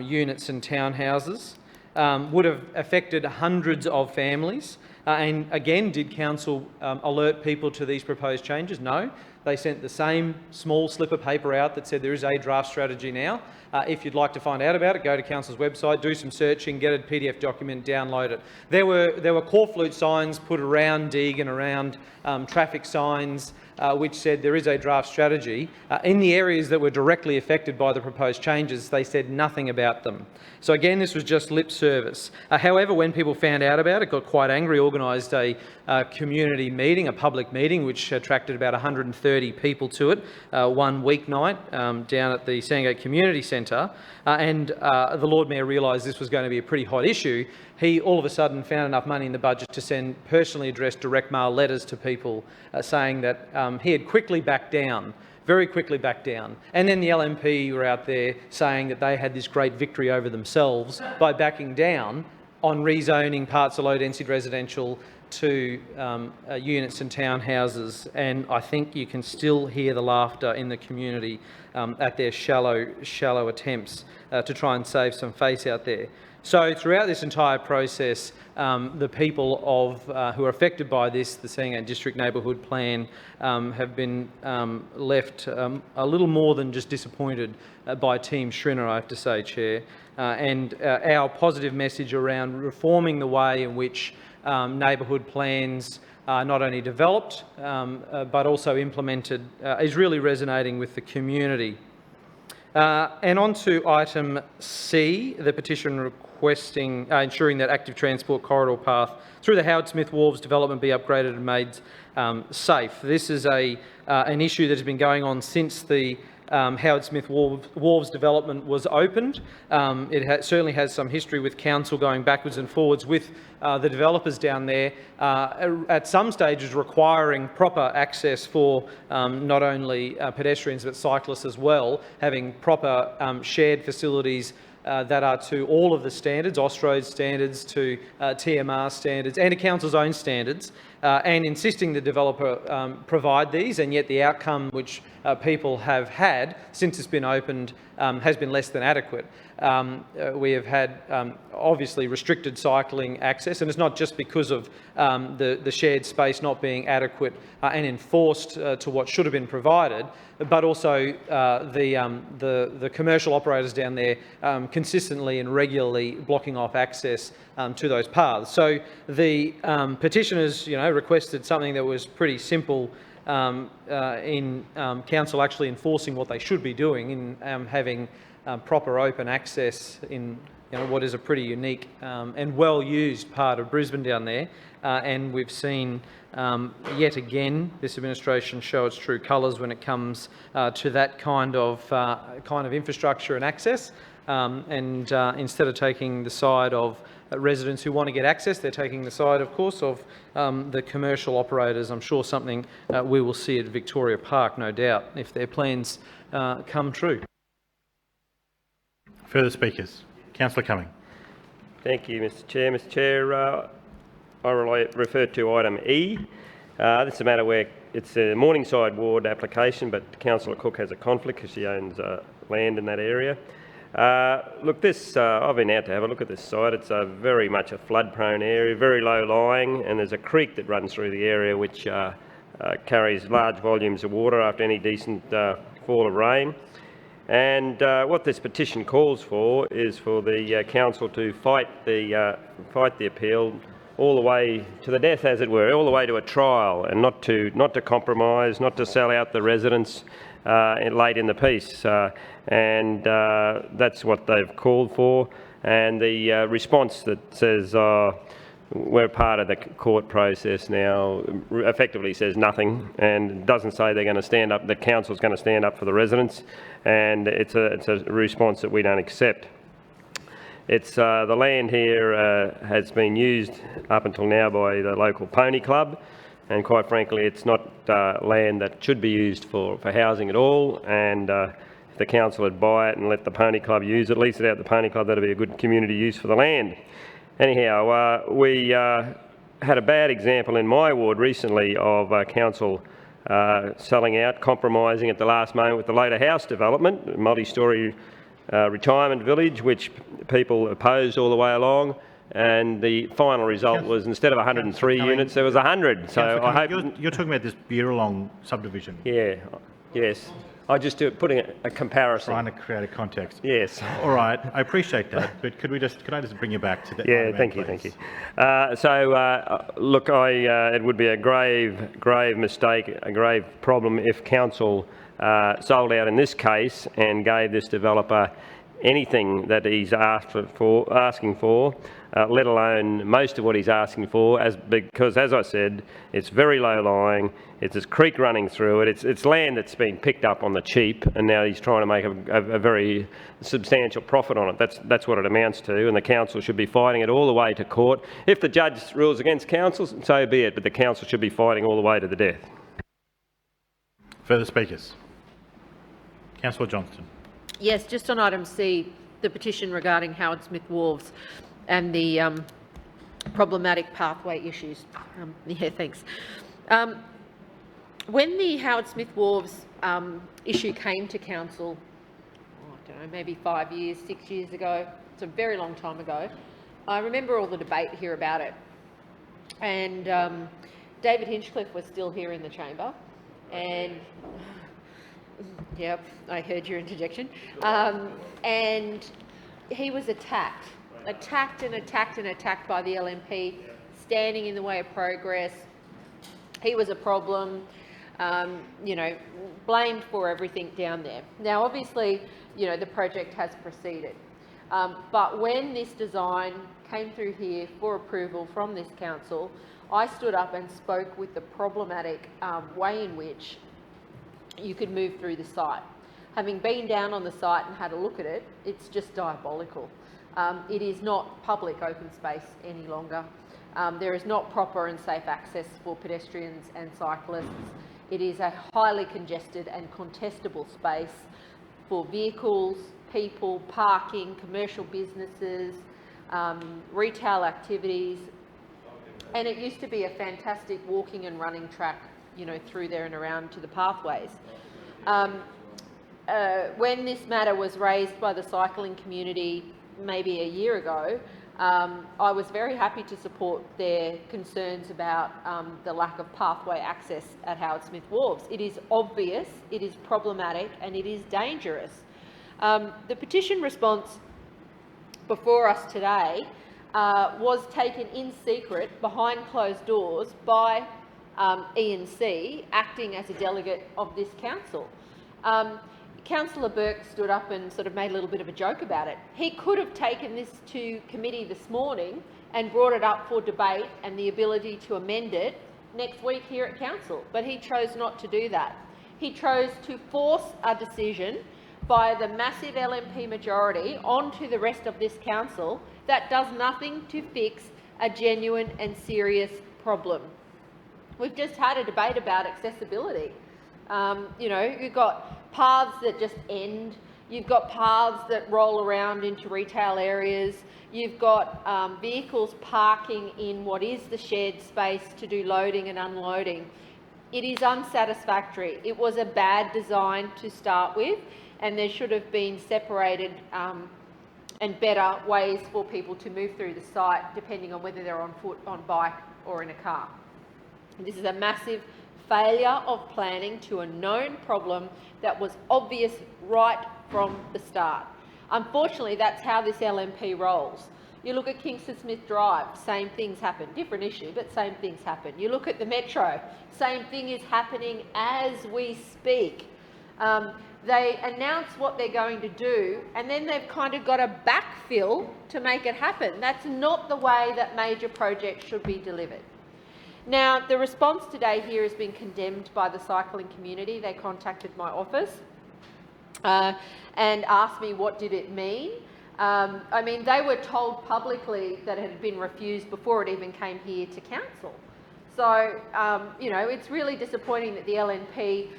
units and townhouses. Would have affected hundreds of families. And again, did council alert people to these proposed changes? No. They sent the same small slip of paper out that said there is a draft strategy now. If you'd like to find out about it, go to council's website, do some searching, get a PDF document, download it. There were corflute signs put around Deagon, around traffic signs, which said there is a draft strategy. In the areas that were directly affected by the proposed changes, they said nothing about them. So again, this was just lip service. However, when people found out about it, got quite angry, organised a community meeting, a public meeting, which attracted about 130 people to it, one weeknight down at the Sandgate Community Centre. The Lord Mayor realised this was going to be a pretty hot issue. He all of a sudden found enough money in the budget to send personally addressed direct mail letters to people saying that he had quickly backed down, very quickly backed down. And then the LNP were out there saying that they had this great victory over themselves by backing down on rezoning parts of low-density residential to units and townhouses. And I think you can still hear the laughter in the community at their shallow attempts to try and save some face out there. So throughout this entire process, the people who are affected by this, the Sandgate District Neighbourhood Plan, have been left a little more than just disappointed by Team Schrinner, I have to say, Chair. Our positive message around reforming the way in which neighbourhood plans are not only developed but also implemented is really resonating with the community. And on to item C, the petition requesting ensuring that active transport corridor path through the Howard Smith Wharves development be upgraded and made safe. This is an issue that has been going on since the Howard Smith Wharves development was opened. It certainly has some history with council going backwards and forwards with the developers down there, at some stages requiring proper access for not only pedestrians but cyclists as well, having proper shared facilities that are to all of the standards, Austroads standards, to TMR standards and to council's own standards, and insisting the developer provide these, and yet the outcome which people have had since it's been opened has been less than adequate. We have had obviously restricted cycling access, and it's not just because of the shared space not being adequate and enforced to what should have been provided, but also the commercial operators down there consistently and regularly blocking off access to those paths. So the petitioners, requested something that was pretty simple in council actually enforcing what they should be doing in having proper open access in what is a pretty unique and well-used part of Brisbane down there. And we've seen yet again this administration show its true colours when it comes to that kind of infrastructure and access. Instead of taking the side of residents who want to get access, they're taking the side, of course, of the commercial operators. I'm sure something we will see at Victoria Park, no doubt, if their plans come true. Further speakers? Councillor Cumming. Thank you, Mr Chair. Mr Chair, I refer to item E. This is a matter where it's a Morningside Ward application, but Councillor Cook has a conflict because she owns land in that area. Look, I've been out to have a look at this site. It's very much a flood-prone area, very low-lying, and there's a creek that runs through the area which carries large volumes of water after any decent fall of rain. And what this petition calls for is for the council to fight the appeal all the way to the death, as it were, all the way to a trial, and not to compromise, not to sell out the residents late in the piece. That's what they've called for. And the response that says we're part of the court process now effectively says nothing, and doesn't say they're going to stand up, the council's going to stand up for the residents, and it's a response that we don't accept. It's the land here has been used up until now by the local pony club, and quite frankly it's not land that should be used for housing at all, and if the council would buy it and let the pony club use it, lease it out to the pony club, that'd be a good community use for the land. Anyhow, we had a bad example in my ward recently of council selling out, compromising at the last moment with the later house development, a multi-storey retirement village, which people opposed all the way along, and the final result was instead of 103 units, there was 100. So I hope you're talking about this Beeralong subdivision. Yeah. Yes. I just putting a comparison. Trying to create a context. Yes. All right. I appreciate that, but could I just bring you back to that? Yeah. Thank you. Look, it would be a grave mistake, a grave problem if council sold out in this case and gave this developer anything that he's asking for, let alone most of what he's asking for, because, as I said, it's very low-lying, it's this creek running through it, it's land that's been picked up on the cheap, and now he's trying to make a very substantial profit on it. That's what it amounts to, and the council should be fighting it all the way to court. If the judge rules against council, so be it, but the council should be fighting all the way to the death. Further speakers? Councillor Johnston. Yes, just on item C, the petition regarding Howard Smith Wharves and the problematic pathway issues. Yeah, thanks. When the Howard Smith Wharves issue came to council, I don't know, maybe 5 years, 6 years ago, it's a very long time ago, I remember all the debate here about it. And David Hinchcliffe was still here in the chamber, and yep, I heard your interjection. And he was attacked by the LNP, standing in the way of progress. He was a problem, blamed for everything down there. Now, obviously, the project has proceeded. But when this design came through here for approval from this council, I stood up and spoke with the problematic way in which you could move through the site. Having been down on the site and had a look at it, it's just diabolical. It is not public open space any longer. There is not proper and safe access for pedestrians and cyclists. It is a highly congested and contestable space for vehicles, people, parking, commercial businesses, retail activities. And it used to be a fantastic walking and running track, through there and around to the pathways. When this matter was raised by the cycling community maybe a year ago, I was very happy to support their concerns about the lack of pathway access at Howard Smith Wharves. It is obvious, it is problematic, and it is dangerous. The petition response before us today was taken in secret behind closed doors by ENC, acting as a delegate of this council. Councillor Burke stood up and sort of made a little bit of a joke about it. He could have taken this to committee this morning and brought it up for debate and the ability to amend it next week here at council, but he chose not to do that. He chose to force a decision by the massive LNP majority onto the rest of this council that does nothing to fix a genuine and serious problem. We've just had a debate about accessibility. You've got paths that just end. You've got paths that roll around into retail areas. You've got vehicles parking in what is the shared space to do loading and unloading. It is unsatisfactory. It was a bad design to start with, and there should have been separated and better ways for people to move through the site, depending on whether they're on foot, on bike or in a car. This is a massive failure of planning to a known problem that was obvious right from the start. Unfortunately, that's how this LNP rolls. You look at Kingston Smith Drive, same things happen. Different issue, but same things happen. You look at the Metro, same thing is happening as we speak. They announce what they're going to do, and then they've kind of got to backfill to make it happen. That's not the way that major projects should be delivered. Now, the response today here has been condemned by the cycling community. They contacted my office and asked me what did it mean. I mean, they were told publicly that it had been refused before it even came here to council. So, you know, it's really disappointing that the LNP,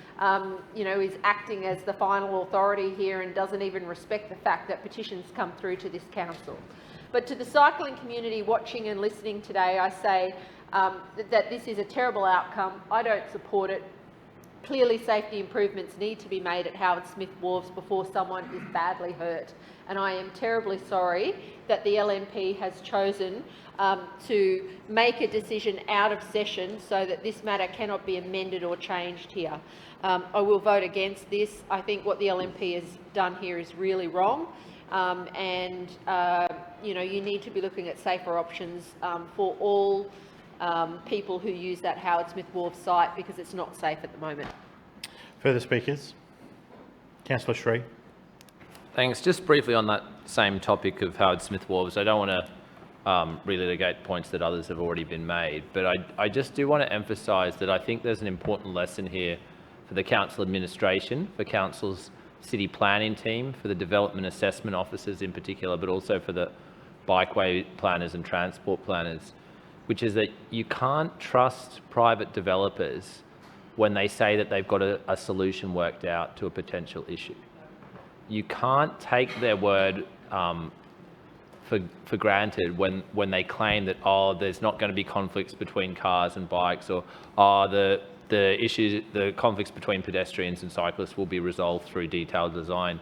you know, is acting as the final authority here and doesn't even respect the fact that petitions come through to this council. But to the cycling community watching and listening today, I say that this is a terrible outcome. I don't support it. Clearly, safety improvements need to be made at Howard Smith Wharves before someone is badly hurt. And I am terribly sorry that the LNP has chosen to make a decision out of session so that this matter cannot be amended or changed here. I will vote against this. I think what the LNP has done here is really wrong. You know, you need to be looking at safer options for all people who use that Howard Smith Wharves site, because it's not safe at the moment. Further speakers? Councillor Sri. Thanks. Just briefly on that same topic of Howard Smith Wharves, I don't want to relitigate points that others have already been made, but I just do want to emphasise that I think there's an important lesson here for the council administration, for council's city planning team, for the development assessment officers in particular, but also for the bikeway planners and transport planners, which is that you can't trust private developers when they say that they've got a solution worked out to a potential issue. You can't take their word for granted when they claim that, oh, there's not going to be conflicts between cars and bikes, or oh, the conflicts between pedestrians and cyclists will be resolved through detailed design,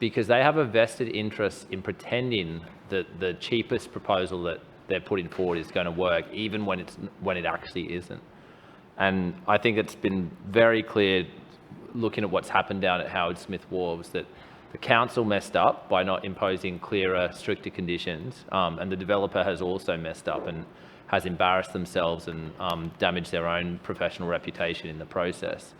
because they have a vested interest in pretending that the cheapest proposal that they're putting forward is going to work, even when it actually isn't. And I think it's been very clear, looking at what's happened down at Howard Smith Wharves, that the council messed up by not imposing clearer, stricter conditions, and the developer has also messed up and has embarrassed themselves and damaged their own professional reputation in the process.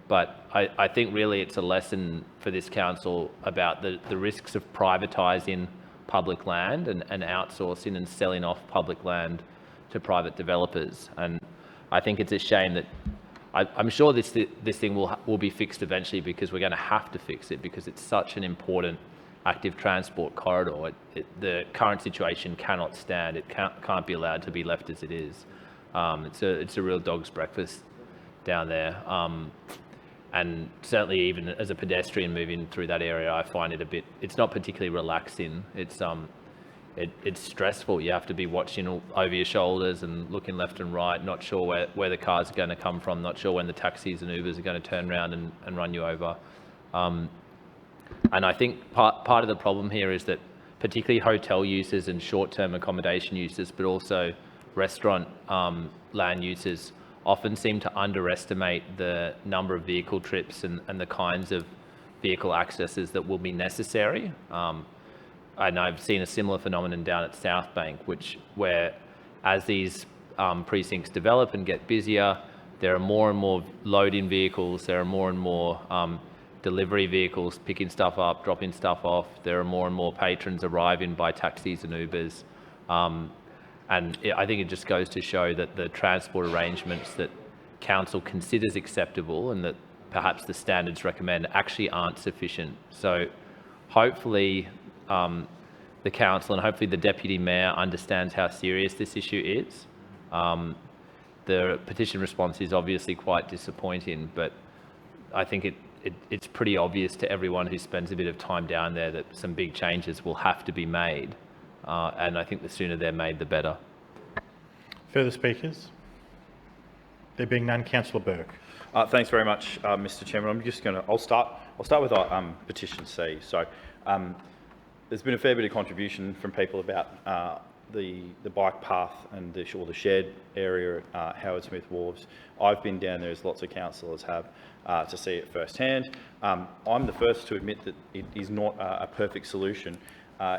But I think really it's a lesson for this council about the risks of privatising public land and outsourcing and selling off public land to private developers. And I think it's a shame that I'm sure this thing will be fixed eventually, because we're going to have to fix it, because it's such an important active transport corridor. The current situation cannot stand. It can't be allowed to be left as it is. It's a real dog's breakfast down there. And certainly, even as a pedestrian moving through that area, I find it it's not particularly relaxing. It's stressful. You have to be watching over your shoulders and looking left and right, not sure where the cars are going to come from, not sure when the taxis and Ubers are going to turn around and run you over. And I think part of the problem here is that particularly hotel users and short-term accommodation users, but also restaurant land users, often seem to underestimate the number of vehicle trips and the kinds of vehicle accesses that will be necessary. And I've seen a similar phenomenon down at South Bank, where as these precincts develop and get busier, there are more and more loading vehicles, there are more and more delivery vehicles picking stuff up, dropping stuff off, there are more and more patrons arriving by taxis and Ubers. I think it just goes to show that the transport arrangements that council considers acceptable and that perhaps the standards recommend actually aren't sufficient. So hopefully the council and hopefully the deputy mayor understands how serious this issue is. The petition response is obviously quite disappointing, but I think it's pretty obvious to everyone who spends a bit of time down there that some big changes will have to be made. And I think the sooner they're made, the better. Further speakers? There being none, Councillor Burke. Thanks very much, Mr. Chairman. I'll start with petition C. So, there's been a fair bit of contribution from people about the bike path and the shared area at Howard Smith Wharves. I've been down there, as lots of councillors have, to see it firsthand. I'm the first to admit that it is not a perfect solution,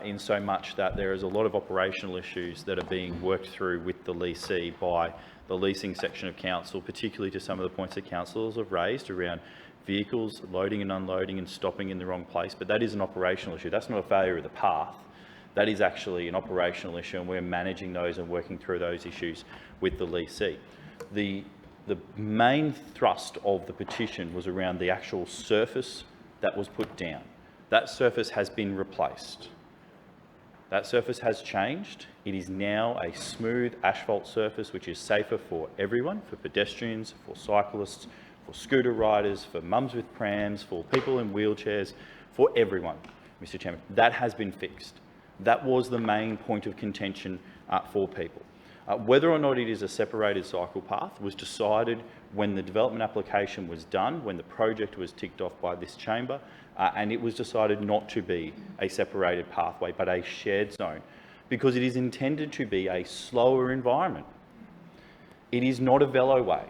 in so much that there is a lot of operational issues that are being worked through with the leasee by the leasing section of council, particularly to some of the points that councillors have raised around vehicles loading and unloading and stopping in the wrong place. But that is an operational issue. That's not a failure of the path. That is actually an operational issue, and we're managing those and working through those issues with the leasee. The main thrust of the petition was around the actual surface that was put down. That surface has been replaced. That surface has changed. It is now a smooth asphalt surface which is safer for everyone, for pedestrians, for cyclists, for scooter riders, for mums with prams, for people in wheelchairs, for everyone, Mr. Chairman. That has been fixed. That was the main point of contention for people. Whether or not it is a separated cycle path was decided when the development application was done, when the project was ticked off by this chamber, and it was decided not to be a separated pathway but a shared zone, because it is intended to be a slower environment. It is not a veloway.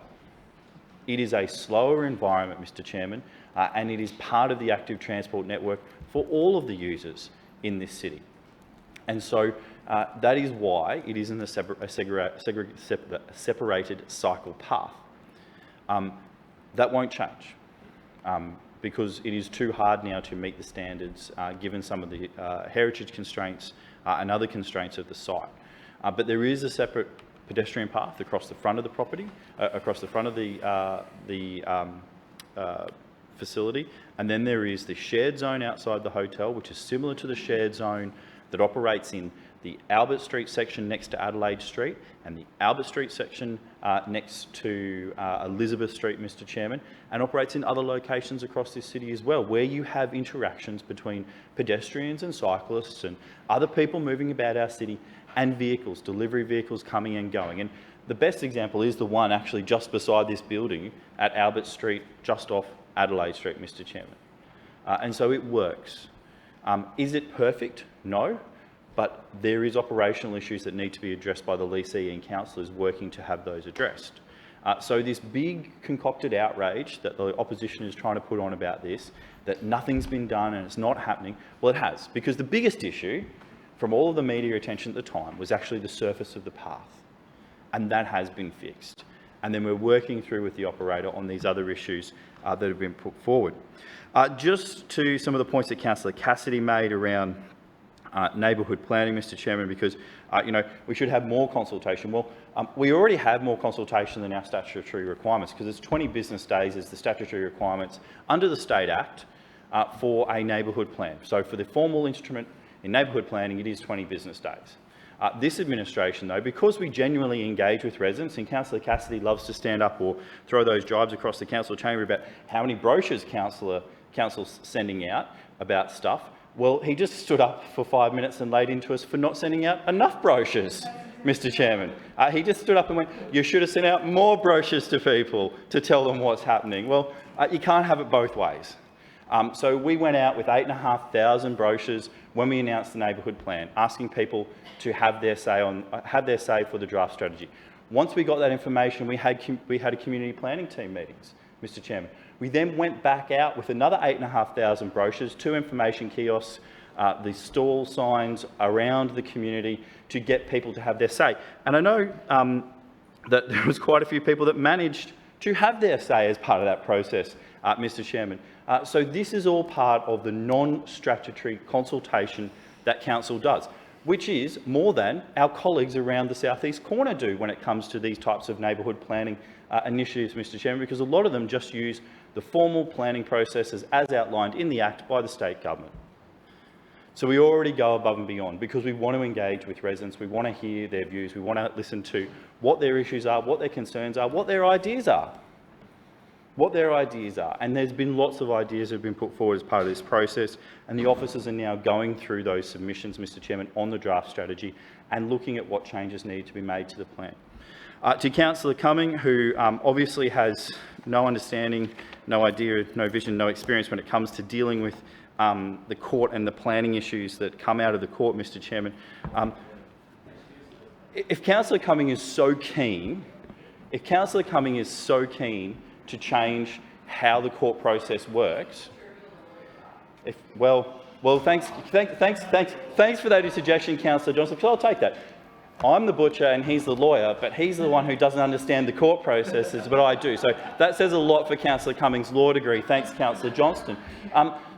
It is a slower environment, Mr. Chairman, and it is part of the active transport network for all of the users in this city. And so that is why it is in a separated cycle path. That won't change because it is too hard now to meet the standards given some of the heritage constraints and other constraints of the site. But there is a separate pedestrian path across the front of the property, across the front of the facility, and then there is the shared zone outside the hotel, which is similar to the shared zone that operates in the Albert Street section next to Adelaide Street and the Albert Street section next to Elizabeth Street, Mr. Chairman, and operates in other locations across this city as well, where you have interactions between pedestrians and cyclists and other people moving about our city and vehicles, delivery vehicles coming and going. And the best example is the one actually just beside this building at Albert Street, just off Adelaide Street, Mr. Chairman. And so it works. Is it perfect? No. But there is operational issues that need to be addressed by the leasee and councillors working to have those addressed. So this big concocted outrage that the opposition is trying to put on about this, that nothing's been done and it's not happening, well, it has. Because the biggest issue from all of the media attention at the time was actually the surface of the path. And that has been fixed. And then we're working through with the operator on these other issues that have been put forward. Just to some of the points that Councillor Cassidy made around neighbourhood planning, Mr. Chairman, because we should have more consultation. Well, we already have more consultation than our statutory requirements, because it's 20 business days as the statutory requirements under the State Act for a neighbourhood plan. So for the formal instrument in neighbourhood planning, it is 20 business days. This administration, though, because we genuinely engage with residents, and Councillor Cassidy loves to stand up or throw those jibes across the council chamber about how many brochures council's sending out about stuff, well, he just stood up for 5 minutes and laid into us for not sending out enough brochures, Mr. Chairman. He just stood up and went, you should have sent out more brochures to people to tell them what's happening. Well, you can't have it both ways. So we went out with 8,500 brochures when we announced the neighbourhood plan, asking people to have their say for the draft strategy. Once we got that information, we had a community planning team meetings, Mr. Chairman. We then went back out with another 8,500 brochures, 2 information kiosks, the stall signs around the community to get people to have their say. And I know that there was quite a few people that managed to have their say as part of that process, Mr. Chairman. So this is all part of the non-statutory consultation that Council does, which is more than our colleagues around the South East Corner do when it comes to these types of neighbourhood planning initiatives, Mr. Chairman, because a lot of them just use the formal planning processes as outlined in the Act by the state government. So we already go above and beyond because we want to engage with residents, we want to hear their views, we want to listen to what their issues are, what their concerns are, what their ideas are. And there's been lots of ideas that have been put forward as part of this process, and the officers are now going through those submissions, Mr. Chairman, on the draft strategy and looking at what changes need to be made to the plan. To Councillor Cumming, who obviously has no understanding, no idea, no vision, no experience when it comes to dealing with the court and the planning issues that come out of the court, Mr Chairman. If Councillor Cumming is so keen, to change how the court process works, thanks for that interjection, Councillor Johnston, because I'll take that. I'm the butcher and he's the lawyer, but he's the one who doesn't understand the court processes, but I do. So that says a lot for Councillor Cumming's law degree. Thanks, Councillor Johnston.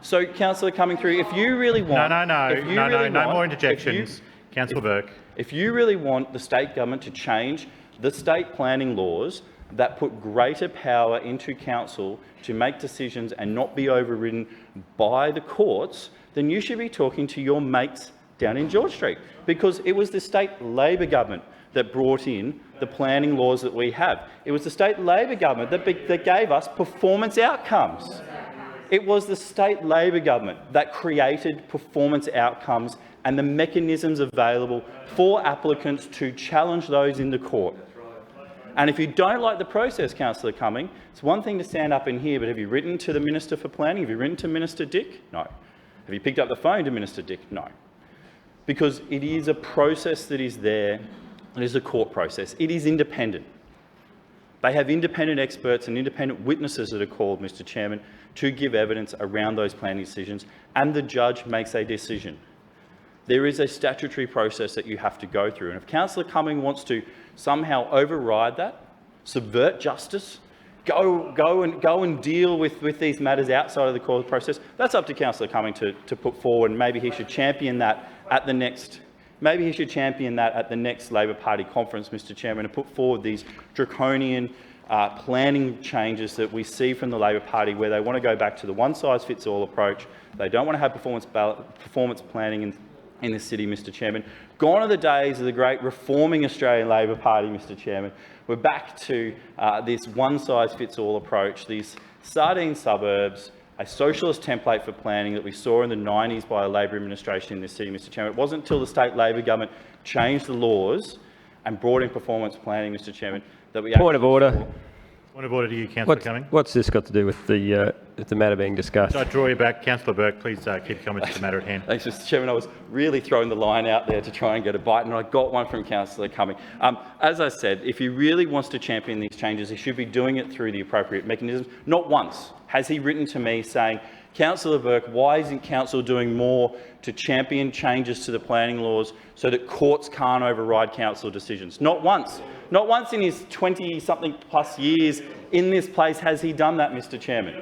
So, Councillor Cumming through, if you really want... No more interjections. Councillor Burke. If you really want the state government to change the state planning laws that put greater power into council to make decisions and not be overridden by the courts, then you should be talking to your mates down in George Street, because it was the state Labor government that brought in the planning laws that we have. It was the state Labor government that gave us performance outcomes. It was the state Labor government that created performance outcomes and the mechanisms available for applicants to challenge those in the court. And if you don't like the process, Councillor Cumming, it's one thing to stand up in here, but have you written to the Minister for Planning? Have you written to Minister Dick? No. Have you picked up the phone to Minister Dick? No. Because it is a process that is there. It is a court process. It is independent. They have independent experts and independent witnesses that are called, Mr Chairman, to give evidence around those planning decisions, and the judge makes a decision. There is a statutory process that you have to go through, and if Councillor Cumming wants to somehow override that, subvert justice, go and deal with these matters outside of the court process, that's up to Councillor Cumming to put forward, and maybe he should champion that at the next. Maybe he should champion that at the next Labor Party conference, Mr Chairman, and put forward these draconian planning changes that we see from the Labor Party, where they want to go back to the one-size-fits-all approach. They don't want to have performance planning in the city, Mr Chairman. Gone are the days of the great reforming Australian Labor Party, Mr Chairman. We're back to this one-size-fits-all approach, these sardine suburbs, a socialist template for planning that we saw in the 90s by a Labor administration in this city, Mr Chairman. It wasn't until the state Labor government changed the laws and brought in performance planning, Mr Chairman, that we... Point of order. Point of order to you, Councillor Cumming. What's this got to do with the matter being discussed? I draw you back. Councillor Burke, please keep your comments to the matter at hand. Thanks, Mr Chairman. I was really throwing the line out there to try and get a bite, and I got one from Councillor Cumming. As I said, if he really wants to champion these changes, he should be doing it through the appropriate mechanisms. Not once has he written to me saying, Councillor Burke, why isn't Council doing more to champion changes to the planning laws so that courts can't override Council decisions? Not once. Not once in his 20-something plus years in this place has he done that, Mr Chairman.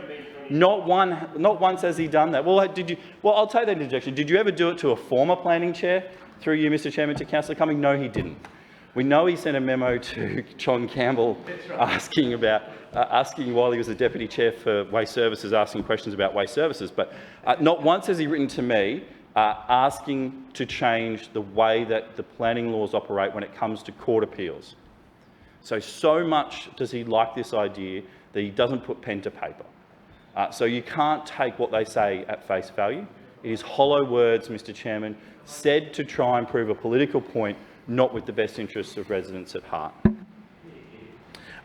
Not once has he done that. Well, I'll take that interjection. Did you ever do it to a former planning chair, through you, Mr Chairman, to Councillor Cumming? No, he didn't. We know he sent a memo to John Campbell asking while he was the Deputy Chair for Waste Services, asking questions about waste services. But not once has he written to me asking to change the way that the planning laws operate when it comes to court appeals. So much does he like this idea that he doesn't put pen to paper. So you can't take what they say at face value. It is hollow words, Mr Chairman, said to try and prove a political point, not with the best interests of residents at heart.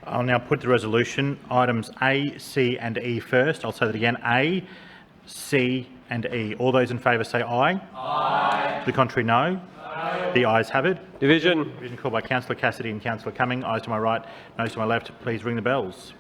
I'll now put the resolution, items A, C and E first. I'll say that again, A, C and E. All those in favour say aye. Aye. To the contrary, no. Aye. The ayes have it. Division. Division called by Councillor Cassidy and Councillor Cumming. Ayes to my right, noes to my left. Please ring the bells.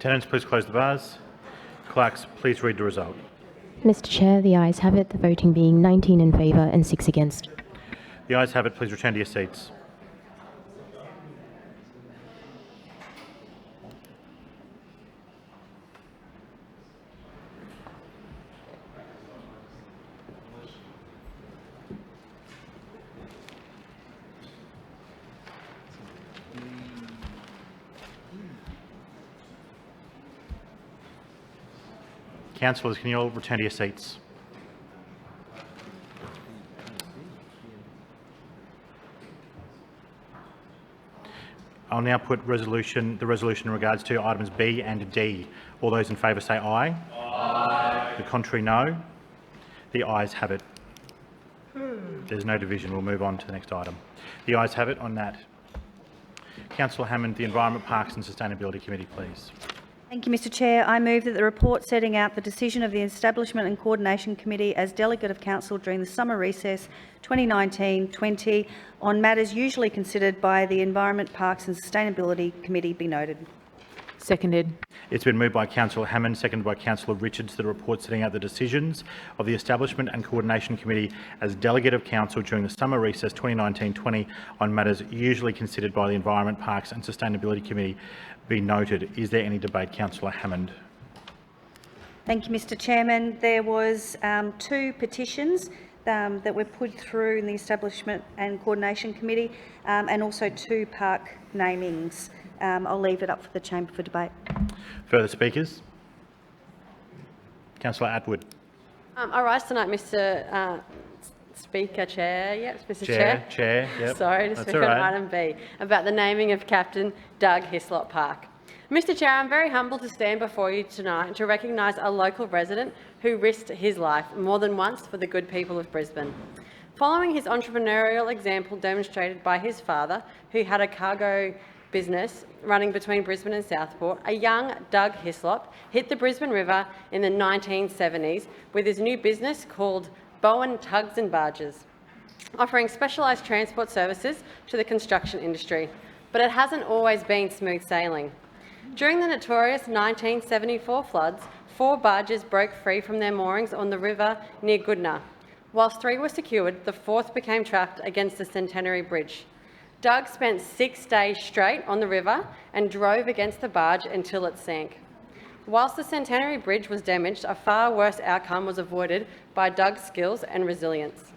Attendants, please close the bars. Clerks, please read the result. Mr Chair, the ayes have it, the voting being 19 in favour and 6 against. The ayes have it. Please return to your seats. Councillors, can you all return to your seats? I'll now put the resolution in regards to items B and D. All those in favour say aye. Aye. The contrary, no. The ayes have it. There's no division. We'll move on to the next item. The ayes have it on that. Councillor Hammond, the Environment, Parks and Sustainability Committee, please. Thank you, Mr Chair. I move that the report setting out the decision of the Establishment and Coordination Committee as Delegate of Council during the summer recess 2019-20 on matters usually considered by the Environment, Parks and Sustainability Committee be noted. Seconded. It's been moved by Councillor Hammond, seconded by Councillor Richards, the report setting out the decisions of the Establishment and Coordination Committee as Delegate of Council during the summer recess 2019-20 on matters usually considered by the Environment, Parks and Sustainability Committee be noted. Is there any debate? Councillor Hammond. Thank you, Mr Chairman. There was 2 petitions that were put through in the Establishment and Coordination Committee and also 2 park namings. I'll leave it up for the chamber for debate. Further speakers? Councillor Atwood. I rise tonight, Mr Speaker, Chair. Yes, Mr Chair. Chair, yep. Sorry, to speak on item B, about the naming of Captain Doug Hislop Park. Mr Chair, I'm very humbled to stand before you tonight to recognise a local resident who risked his life more than once for the good people of Brisbane. Following his entrepreneurial example demonstrated by his father, who had a cargo business running between Brisbane and Southport, a young Doug Hislop hit the Brisbane River in the 1970s with his new business called Bowen Tugs and Barges, offering specialised transport services to the construction industry. But it hasn't always been smooth sailing. During the notorious 1974 floods, 4 barges broke free from their moorings on the river near Goodna. Whilst 3 were secured, the 4th became trapped against the Centenary Bridge. Doug spent 6 days straight on the river and drove against the barge until it sank. Whilst the Centenary Bridge was damaged, a far worse outcome was avoided by Doug's skills and resilience.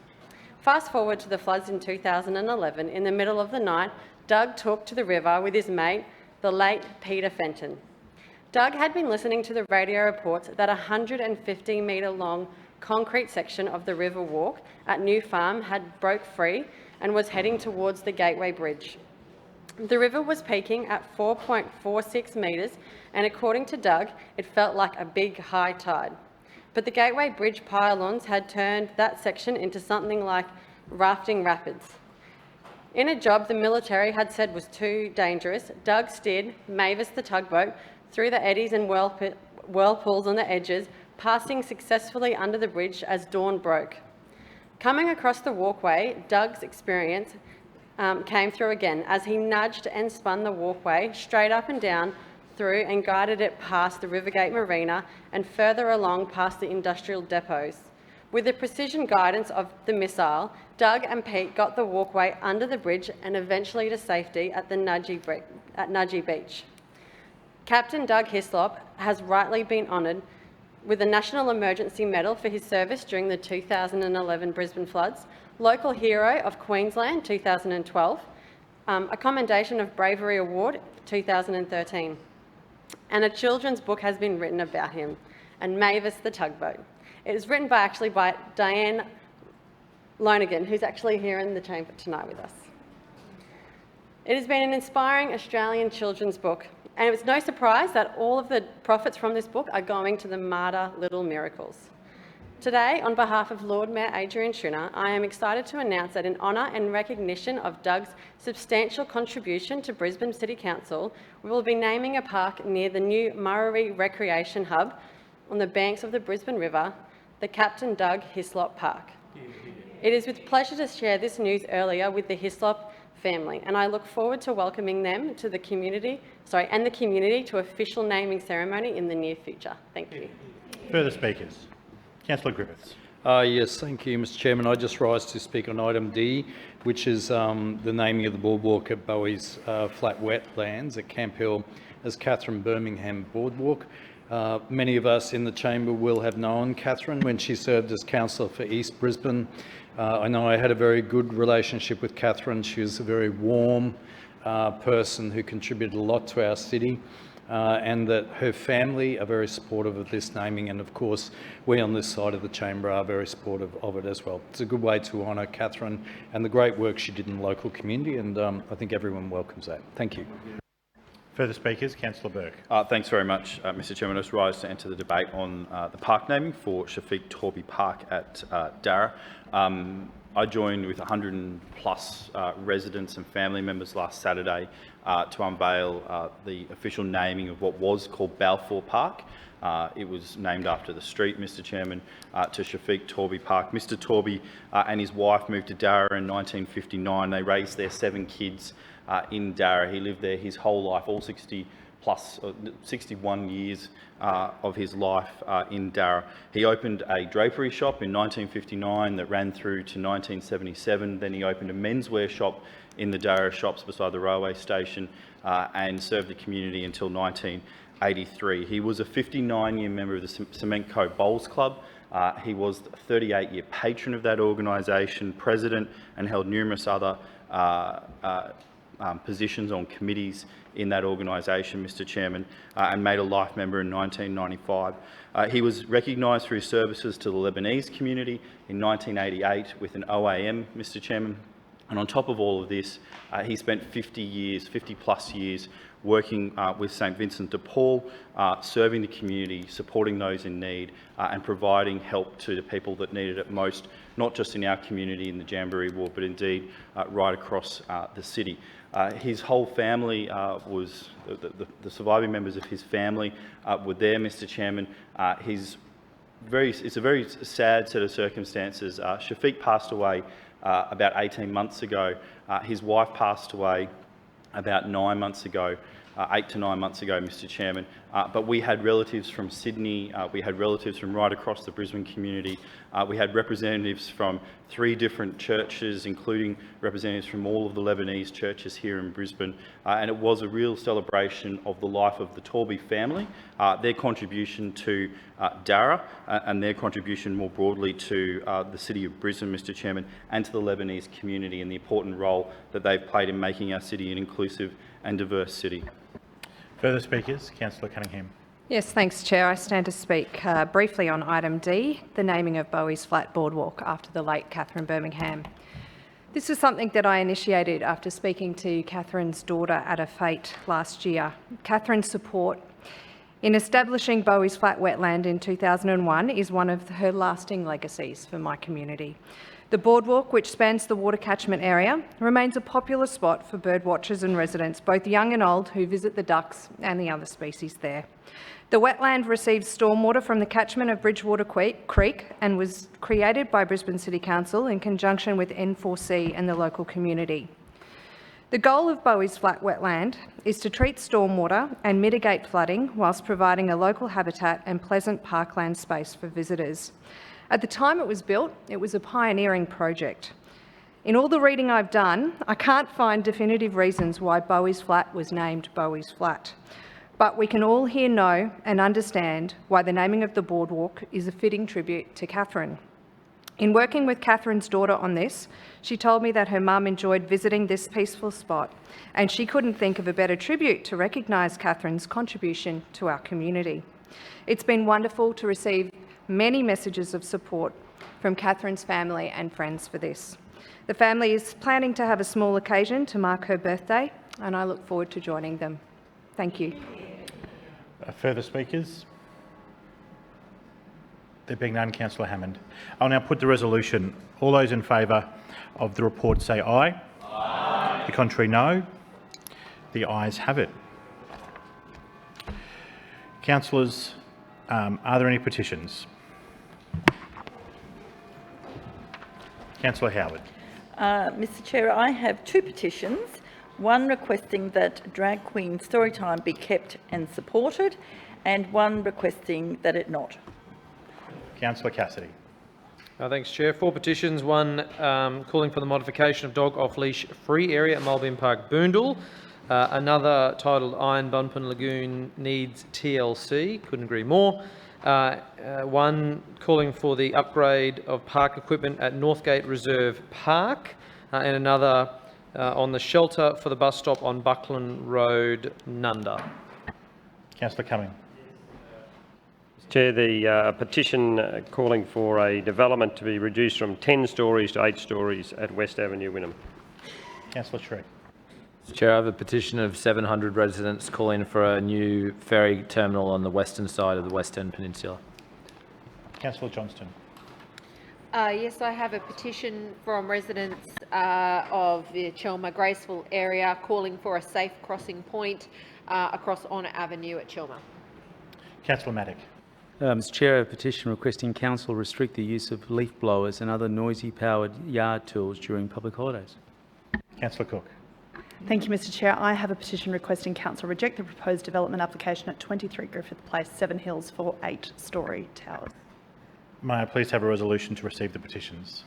Fast forward to the floods in 2011. In the middle of the night, Doug took to the river with his mate, the late Peter Fenton. Doug had been listening to the radio reports that a 150-metre-long concrete section of the River Walk at New Farm had broke free and was heading towards the Gateway Bridge. The river was peaking at 4.46 metres, and according to Doug, it felt like a big high tide. But the Gateway Bridge pylons had turned that section into something like rafting rapids. In a job the military had said was too dangerous, Doug steered Mavis the tugboat through the eddies and whirlpools on the edges, passing successfully under the bridge as dawn broke. Coming across the walkway, Doug's experience came through again as he nudged and spun the walkway straight up and down through and guided it past the Rivergate Marina and further along past the industrial depots. With the precision guidance of the missile, Doug and Pete got the walkway under the bridge and eventually to safety at Nudgee Beach. Captain Doug Hislop has rightly been honoured with the National Emergency Medal for his service during the 2011 Brisbane floods, Local Hero of Queensland 2012, a Commendation of Bravery Award 2013, and a children's book has been written about him, and Mavis the Tugboat. It was written by Diane Lonergan, who's actually here in the chamber tonight with us. It has been an inspiring Australian children's book, and it was no surprise that all of the profits from this book are going to the Mater Little Miracles. Today, on behalf of Lord Mayor Adrian Schrinner, I am excited to announce that in honour and recognition of Doug's substantial contribution to Brisbane City Council, we will be naming a park near the new Murray Recreation Hub on the banks of the Brisbane River, the Captain Doug Hislop Park. It is with pleasure to share this news earlier with the Hislop family, and I look forward to welcoming them to the community, and the community to official naming ceremony in the near future. Thank you. Further speakers? Councillor Griffiths. Yes, thank you, Mr Chairman. I just rise to speak on item D, which is the naming of the boardwalk at Bowie's Flat Wetlands at Camp Hill as Catherine Birmingham Boardwalk. Many of us in the chamber will have known Catherine when she served as councillor for East Brisbane. I know I had a very good relationship with Catherine. She was a very warm person who contributed a lot to our city. And that her family are very supportive of this naming, and of course we on this side of the chamber are very supportive of it as well. It's a good way to honour Catherine and the great work she did in the local community, and I think everyone welcomes that. Thank you. Further speakers? Councillor Burke. Thanks very much, Mr Chairman. I just rise to enter the debate on the park naming for Shafiq Torby Park at Darra. I joined with 100+ residents and family members last Saturday to unveil the official naming of what was called Balfour Park. It was named after the street, Mr Chairman, to Shafiq Torby Park. Mr Torby and his wife moved to Darra in 1959. They raised their 7 kids in Darra. He lived there his whole life, all 61 years of his life in Darra. He opened a drapery shop in 1959 that ran through to 1977. Then he opened a menswear shop in the Darra shops beside the railway station and served the community until 1983. He was a 59-year member of the Cementco Bowls Club. He was a 38-year patron of that organisation, president, and held numerous other positions on committees in that organisation, Mr Chairman, and made a life member in 1995. He was recognised for his services to the Lebanese community in 1988 with an OAM, Mr Chairman. And on top of all of this, he spent 50+ years working with St Vincent de Paul, serving the community, supporting those in need, and providing help to the people that needed it most, not just in our community in the Jamboree Ward, but indeed right across the city. His whole family was, the surviving members of his family were there, Mr Chairman. It's a very sad set of circumstances. Shafiq passed away about 18 months ago. His wife passed away about 9 months ago, 8 to 9 months ago, Mr Chairman. But we had relatives from Sydney, we had relatives from right across the Brisbane community. We had representatives from 3 different churches, including representatives from all of the Lebanese churches here in Brisbane. And it was a real celebration of the life of the Torby family, their contribution to Darra, and their contribution more broadly to the city of Brisbane, Mr Chairman, and to the Lebanese community, and the important role that they've played in making our city an inclusive and diverse city. Further speakers? Councillor Cunningham. Yes, thanks, Chair. I stand to speak briefly on item D, the naming of Bowie's Flat Boardwalk after the late Catherine Birmingham. This was something that I initiated after speaking to Catherine's daughter at a fete last year. Catherine's support in establishing Bowie's Flat Wetland in 2001 is one of her lasting legacies for my community. The boardwalk, which spans the water catchment area, remains a popular spot for bird watchers and residents, both young and old, who visit the ducks and the other species there. The wetland receives stormwater from the catchment of Bridgewater Creek and was created by Brisbane City Council in conjunction with N4C and the local community. The goal of Bowie's Flat Wetland is to treat stormwater and mitigate flooding whilst providing a local habitat and pleasant parkland space for visitors. At the time it was built, it was a pioneering project. In all the reading I've done, I can't find definitive reasons why Bowie's Flat was named Bowie's Flat. But we can all here know and understand why the naming of the boardwalk is a fitting tribute to Catherine. In working with Catherine's daughter on this, she told me that her mum enjoyed visiting this peaceful spot, and she couldn't think of a better tribute to recognise Catherine's contribution to our community. It's been wonderful to receive many messages of support from Catherine's family and friends for this. The family is planning to have a small occasion to mark her birthday, and I look forward to joining them. Thank you. Further speakers? There being none, Councillor Hammond. I'll now put the resolution. All those in favour of the report say aye. Aye. The contrary, no. The ayes have it. Councillors, are there any petitions? Councillor Howard. Mr Chair, I have two petitions, one requesting that Drag Queen Storytime be kept and supported, and one requesting that it not. Councillor Cassidy. Thanks, Chair. 4 petitions, one calling for the modification of dog off-leash free area at Mulbin Park, Boondall. Another titled Iron Bunpin Lagoon needs TLC, couldn't agree more. One calling for the upgrade of park equipment at Northgate Reserve Park, and another on the shelter for the bus stop on Buckland Road, Nunda. Councillor Cumming. Chair, the petition calling for a development to be reduced from 10 stories to 8 stories at West Avenue, Wynnum. Councillor Shree. Chair, I have a petition of 700 residents calling for a new ferry terminal on the western side of the Western Peninsula. Councillor Johnston. Yes, I have a petition from residents of the Chelmer Graceville area calling for a safe crossing point across Honour Avenue at Chelmer. Councillor Matic. Mr Chair, I have a petition requesting council restrict the use of leaf blowers and other noisy powered yard tools during public holidays. Councillor Cook. Thank you, Mr Chair. I have a petition requesting council reject the proposed development application at 23 Griffith Place, Seven Hills for 8-storey towers. May I please have a resolution to receive the petitions?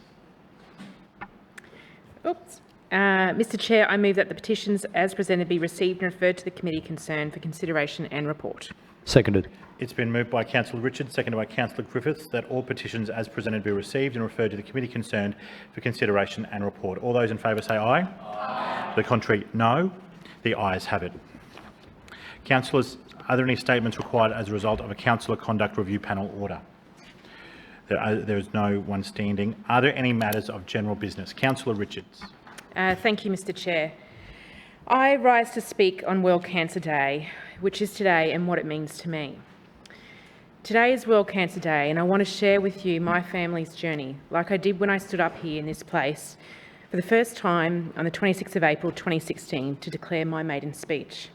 Mr Chair, I move that the petitions as presented be received and referred to the committee concerned for consideration and report. Seconded. It's been moved by Councillor Richards, seconded by Councillor Griffiths, that all petitions as presented be received and referred to the committee concerned for consideration and report. All those in favour say aye. Aye. The contrary, no. The ayes have it. Councillors, are there any statements required as a result of a councillor conduct review panel order? There is no one standing. Are there any matters of general business? Councillor Richards. Thank you, Mr Chair. I rise to speak on World Cancer Day, which is today, and what it means to me. Today is World Cancer Day, and I want to share with you my family's journey, like I did when I stood up here in this place for the first time on the 26th of April 2016 to declare my maiden speech.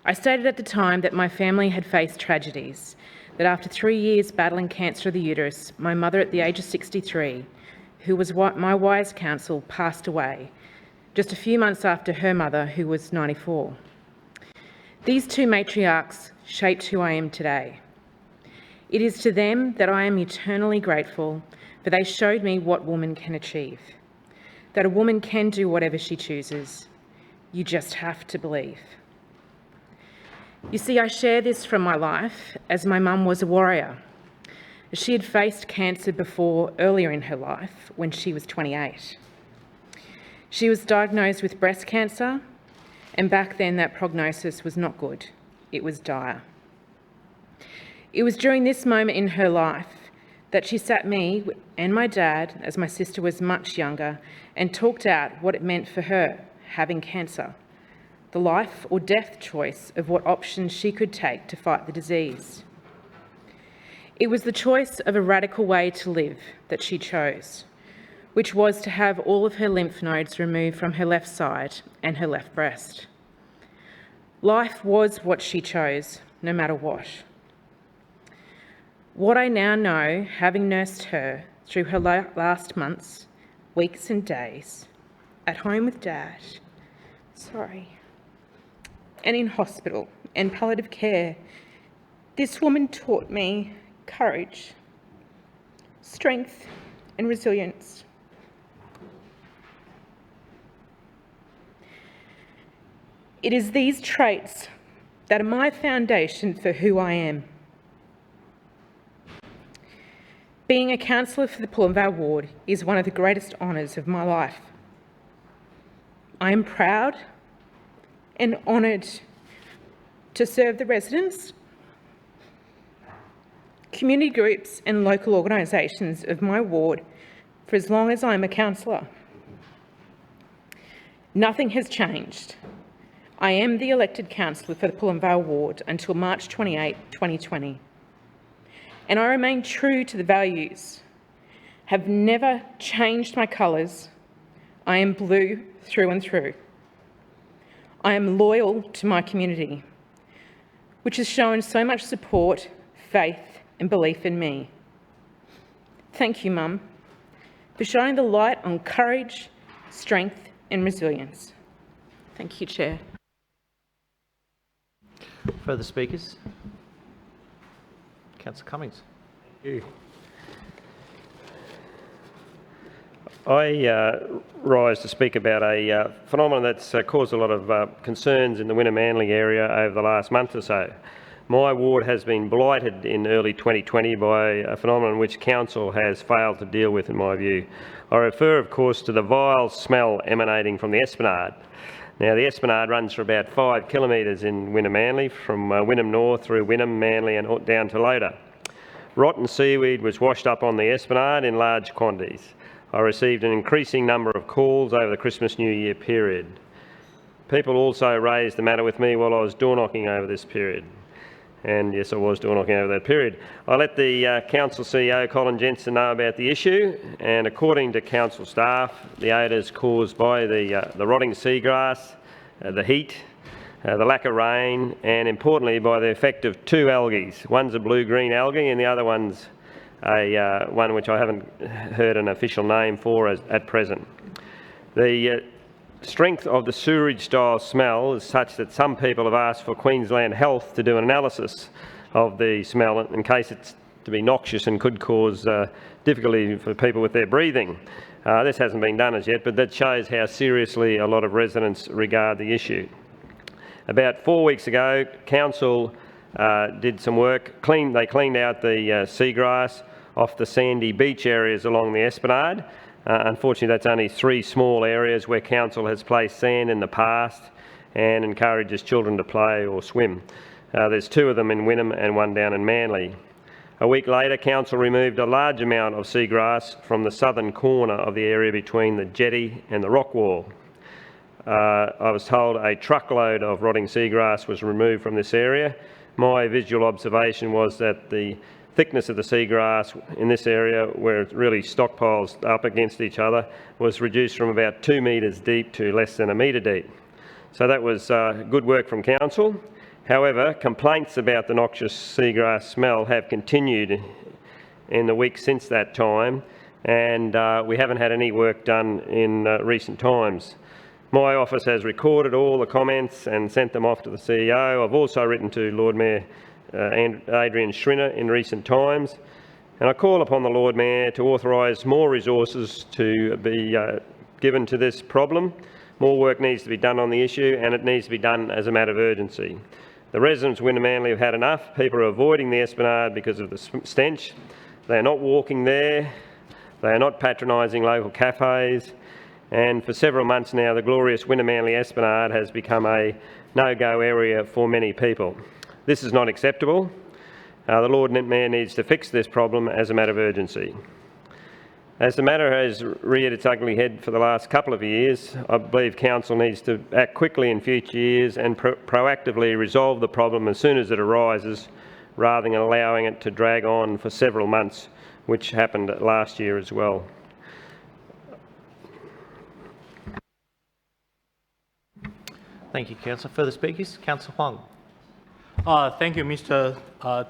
I stated at the time that my family had faced tragedies, that after 3 years battling cancer of the uterus, my mother at the age of 63, who was my wise counsel, passed away, just a few months after her mother, who was 94. These two matriarchs shaped who I am today. It is to them that I am eternally grateful, for they showed me what woman can achieve, that a woman can do whatever she chooses. You just have to believe. You see, I share this from my life, as my mum was a warrior. She had faced cancer before, earlier in her life, when she was 28. She was diagnosed with breast cancer, and back then that prognosis was not good. It was dire. It was during this moment in her life that she sat me and my dad, as my sister was much younger, and talked out what it meant for her, having cancer, the life or death choice of what options she could take to fight the disease. It was the choice of a radical way to live that she chose, which was to have all of her lymph nodes removed from her left side and her left breast. Life was what she chose, no matter what. What I now know, having nursed her through her last months, weeks and days, at home with Dad, and in hospital and palliative care, this woman taught me courage, strength and resilience. It is these traits that are my foundation for who I am. Being a councillor for the Pullen Vale Ward is one of the greatest honours of my life. I am proud and honoured to serve the residents, community groups and local organisations of my ward for as long as I am a councillor. Nothing has changed. I am the elected councillor for the Pullen Vale Ward until March 28, 2020. And I remain true to the values, have never changed my colours. I am blue through and through. I am loyal to my community, which has shown so much support, faith and belief in me. Thank you, Mum. for shining the light on courage, strength and resilience. Thank you, Chair. Further speakers? Councillor Cummings. Thank you. I rise to speak about a phenomenon that's caused a lot of concerns in the Wynnum Manly area over the last month or so. My ward has been blighted in early 2020 by a phenomenon which Council has failed to deal with, in my view. I refer, of course, to the vile smell emanating from the Esplanade. Now, the Esplanade runs for about 5 kilometres in Wynnum Manly, from Wynnum North through Wynnum, Manly and down to Loader. Rotten seaweed was washed up on the Esplanade in large quantities. I received an increasing number of calls over the Christmas-New Year period. People also raised the matter with me while I was door knocking over this period. And yes, I was door knocking over that period. I let the Council CEO, Colin Jensen, know about the issue, and according to Council staff, the odours caused by the rotting seagrass, the heat, the lack of rain, and importantly by the effect of 2 algae. One's a blue-green algae and the other one's one which I haven't heard an official name for at present. The strength of the sewerage-style smell is such that some people have asked for Queensland Health to do an analysis of the smell in case it's to be noxious and could cause difficulty for people with their breathing. This hasn't been done as yet, but that shows how seriously a lot of residents regard the issue. About 4 weeks ago, Council did some work. They cleaned out the seagrass off the sandy beach areas along the Esplanade. Unfortunately, that's only 3 small areas where Council has placed sand in the past and encourages children to play or swim. There's 2 of them in Wynnum and 1 down in Manly. A week later, Council removed a large amount of seagrass from the southern corner of the area between the jetty and the rock wall. I was told a truckload of rotting seagrass was removed from this area. My visual observation was that the thickness of the seagrass in this area, where it really stockpiles up against each other, was reduced from about 2 metres deep to less than 1 metre deep. So that was good work from Council. However, complaints about the noxious seagrass smell have continued in the weeks since that time, and we haven't had any work done in recent times. My office has recorded all the comments and sent them off to the CEO. I've also written to Lord Mayor Adrian Schrinner in recent times, and I call upon the Lord Mayor to authorise more resources to be given to this problem. More work needs to be done on the issue, and it needs to be done as a matter of urgency. The residents of Wynnum Manly have had enough. People are avoiding the Esplanade because of the stench. They are not walking there. They are not patronising local cafes. And for several months now, the glorious Wynnum Manly Esplanade has become a no-go area for many people. This is not acceptable. The Lord Mayor needs to fix this problem as a matter of urgency. As the matter has reared its ugly head for the last couple of years, I believe Council needs to act quickly in future years and proactively resolve the problem as soon as it arises, rather than allowing it to drag on for several months, which happened last year as well. Thank you, Councillor. Further speakers? Councillor Huang. Thank you, Mr.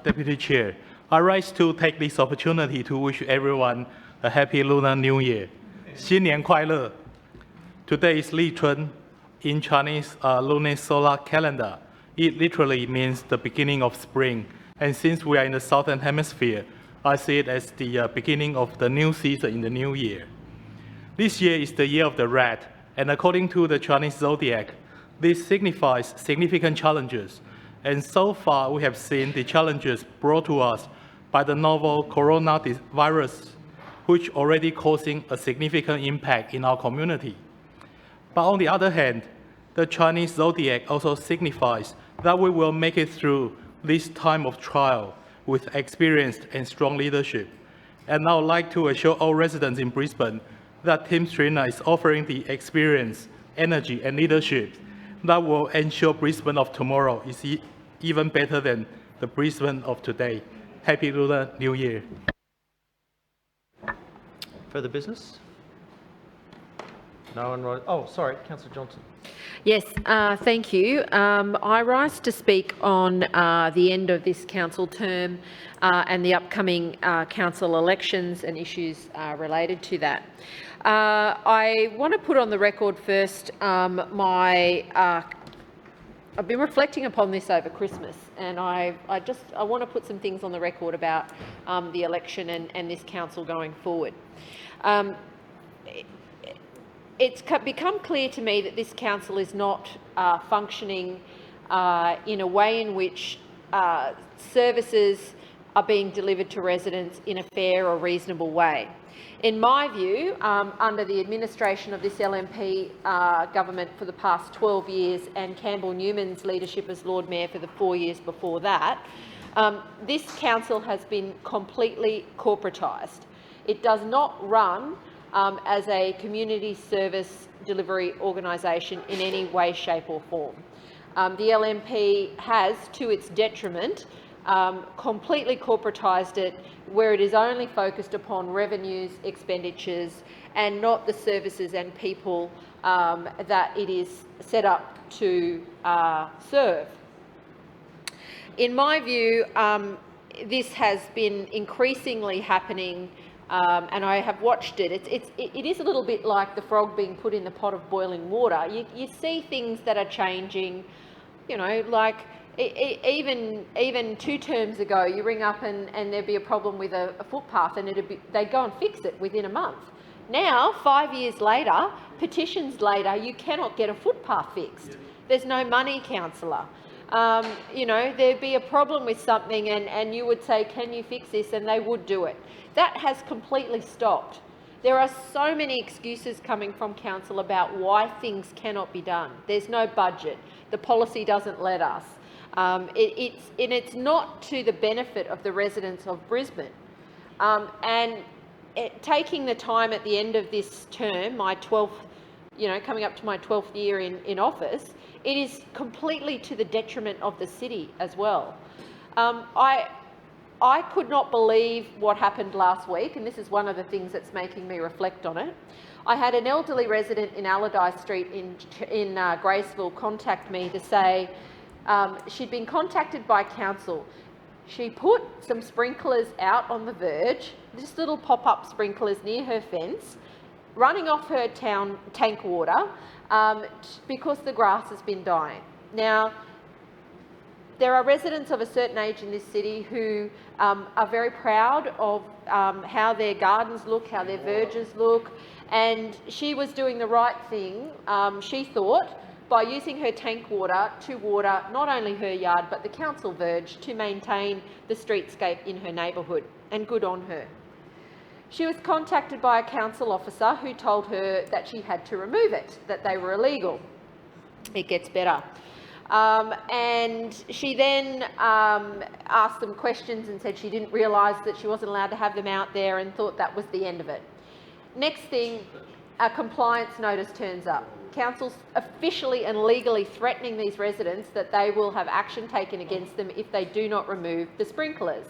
Deputy Chair. I rise to take this opportunity to wish everyone a happy Lunar New Year. 新年快乐. Today is Li Chun in Chinese lunisolar calendar. It literally means the beginning of spring. And since we are in the southern hemisphere, I see it as the beginning of the new season in the new year. This year is the year of the rat, and according to the Chinese zodiac, this signifies significant challenges. And so far, we have seen the challenges brought to us by the novel coronavirus, which already causing a significant impact in our community. But on the other hand, the Chinese zodiac also signifies that we will make it through this time of trial with experienced and strong leadership. And I would like to assure all residents in Brisbane that Team Schrinner is offering the experience, energy and leadership that will ensure Brisbane of tomorrow is even better than the Brisbane of today. Happy Lunar New Year. Further business? No one. Oh, sorry, Councillor Johnson. Yes, thank you. I rise to speak on the end of this council term and the upcoming council elections and issues related to that. I want to put on the record first I've been reflecting upon this over Christmas, and I want to put some things on the record about the election and this council going forward. It's become clear to me that this council is not functioning in a way in which services are being delivered to residents in a fair or reasonable way. In my view, under the administration of this LNP government for the past 12 years and Campbell Newman's leadership as Lord Mayor for the 4 years before that, this council has been completely corporatised. It does not run as a community service delivery organisation in any way, shape or form. The LNP has, to its detriment, completely corporatised it, where it is only focused upon revenues, expenditures, and not the services and people that it is set up to serve. In my view, this has been increasingly happening, and I have watched it. It is a little bit like the frog being put in the pot of boiling water. You see things that are changing, you know, like even 2 terms ago, you ring up and there'd be a problem with a footpath, and they'd go and fix it within a month. Now, 5 years later, petitions later, you cannot get a footpath fixed. There's no money, councillor. You know, there'd be a problem with something, and you would say, "Can you fix this?" and they would do it. That has completely stopped. There are so many excuses coming from council about why things cannot be done. There's no budget. The policy doesn't let us. It's not to the benefit of the residents of Brisbane. Taking the time at the end of this term, my 12th, you know, coming up to my 12th year in office, it is completely to the detriment of the city as well. I could not believe what happened last week, and this is one of the things that's making me reflect on it. I had an elderly resident in Allardyce Street in Graceville contact me to say she'd been contacted by council. She put some sprinklers out on the verge, just little pop-up sprinklers near her fence, running off her tank water because the grass has been dying. Now, there are residents of a certain age in this city who are very proud of how their gardens look, how their verges look, and she was doing the right thing, she thought, by using her tank water to water not only her yard but the council verge to maintain the streetscape in her neighbourhood, and good on her. She was contacted by a council officer who told her that she had to remove it, that they were illegal. It gets better. And she then asked them questions and said she didn't realise that she wasn't allowed to have them out there, and thought that was the end of it. Next thing, a compliance notice turns up. Council's officially and legally threatening these residents that they will have action taken against them if they do not remove the sprinklers.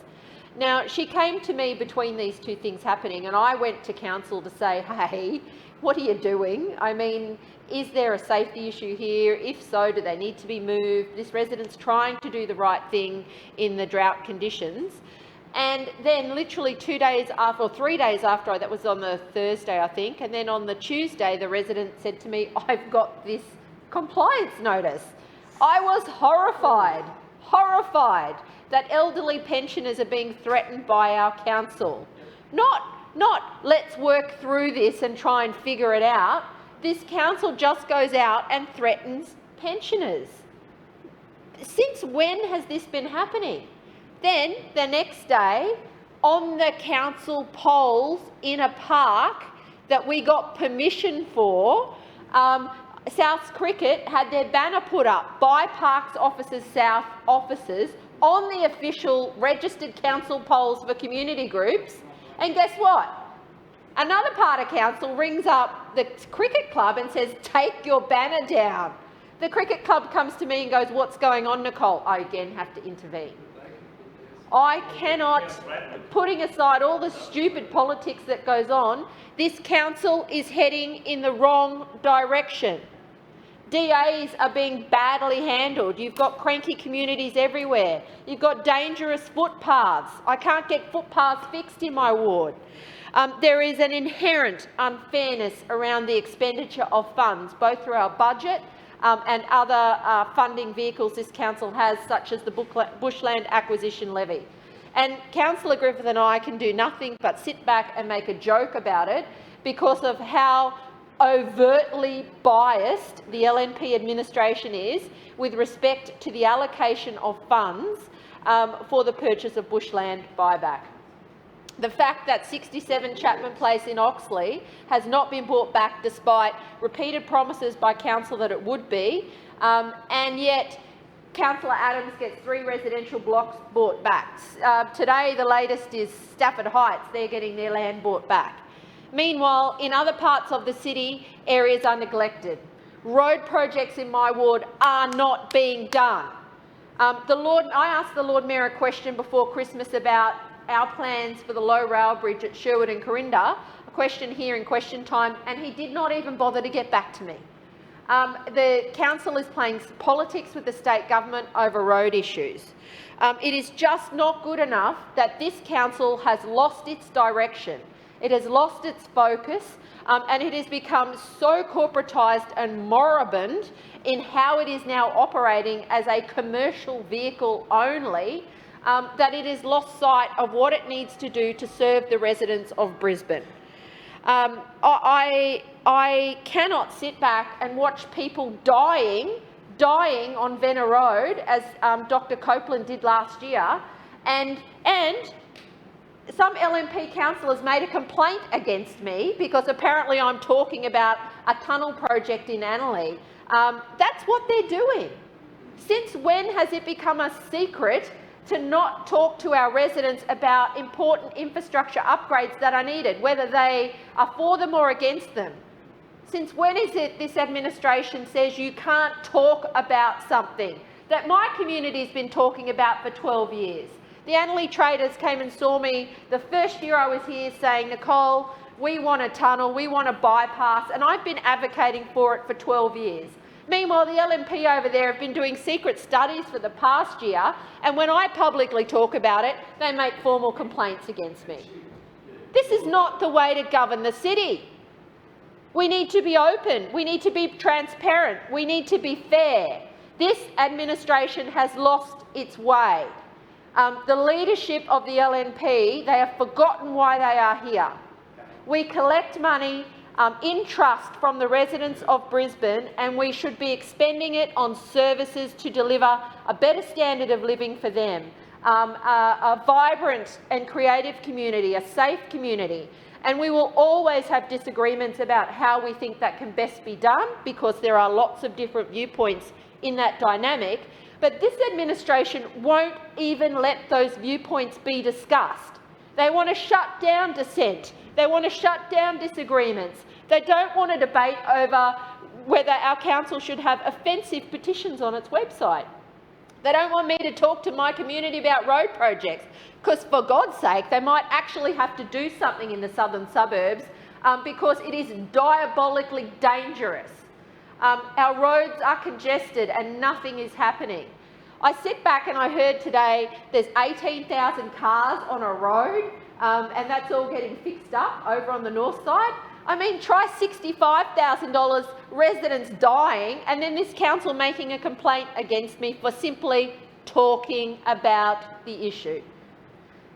Now, she came to me between these two things happening, and I went to council to say, hey, what are you doing? I mean, is there a safety issue here? If so, do they need to be moved? This resident's trying to do the right thing in the drought conditions. And then literally 2 days after, or 3 days after, that was on the Thursday, I think, and then on the Tuesday, the resident said to me, I've got this compliance notice. I was horrified that elderly pensioners are being threatened by our council. Not let's work through this and try and figure it out. This council just goes out and threatens pensioners. Since when has this been happening? Then, the next day, on the council polls in a park that we got permission for, South's Cricket had their banner put up by Parks Officers South officers on the official registered council polls for community groups. And guess what? Another part of council rings up the cricket club and says, take your banner down. The cricket club comes to me and goes, what's going on, Nicole? I again have to intervene. I cannot, putting aside all the stupid politics that goes on, this council is heading in the wrong direction. DAs are being badly handled. You've got cranky communities everywhere. You've got dangerous footpaths. I can't get footpaths fixed in my ward. There is an inherent unfairness around the expenditure of funds, both through our budget and other funding vehicles this council has, such as the Bushland Acquisition Levy. And Councillor Griffith and I can do nothing but sit back and make a joke about it because of how overtly biased the LNP administration is with respect to the allocation of funds for the purchase of bushland buyback. The fact that 67 Chapman Place in Oxley has not been bought back despite repeated promises by council that it would be, and yet Councillor Adams gets 3 residential blocks bought back. Today, the latest is Stafford Heights. They're getting their land bought back. Meanwhile, in other parts of the city, areas are neglected. Road projects in my ward are not being done. I asked the Lord Mayor a question before Christmas about our plans for the low rail bridge at Sherwood and Corinda, a question here in question time, and he did not even bother to get back to me. The council is playing politics with the state government over road issues. It is just not good enough that this council has lost its direction. It has lost its focus, and it has become so corporatised and moribund in how it is now operating as a commercial vehicle only, that it has lost sight of what it needs to do to serve the residents of Brisbane. I cannot sit back and watch people dying on Venner Road, as Dr Copeland did last year, and some LNP councillors made a complaint against me because apparently I'm talking about a tunnel project in Annerley. That's what they're doing. Since when has it become a secret to not talk to our residents about important infrastructure upgrades that are needed, whether they are for them or against them? Since when is it this administration says you can't talk about something that my community has been talking about for 12 years? The Annerley traders came and saw me the first year I was here saying, Nicole, we want a tunnel, we want a bypass, and I've been advocating for it for 12 years. Meanwhile, the LNP over there have been doing secret studies for the past year, and when I publicly talk about it, they make formal complaints against me. This is not the way to govern the city. We need to be open, we need to be transparent, we need to be fair. This administration has lost its way. The leadership of the LNP, they have forgotten why they are here. We collect money in trust from the residents of Brisbane, and we should be expending it on services to deliver a better standard of living for them, a vibrant and creative community, a safe community. And we will always have disagreements about how we think that can best be done, because there are lots of different viewpoints in that dynamic. But this administration won't even let those viewpoints be discussed. They want to shut down dissent. They want to shut down disagreements. They don't want to debate over whether our council should have offensive petitions on its website. They don't want me to talk to my community about road projects, because for God's sake, they might actually have to do something in the southern suburbs because it is diabolically dangerous. Our roads are congested and nothing is happening. I sit back and I heard today there's 18,000 cars on a road and that's all getting fixed up over on the north side. I mean, try $65,000 residents dying and then this council making a complaint against me for simply talking about the issue.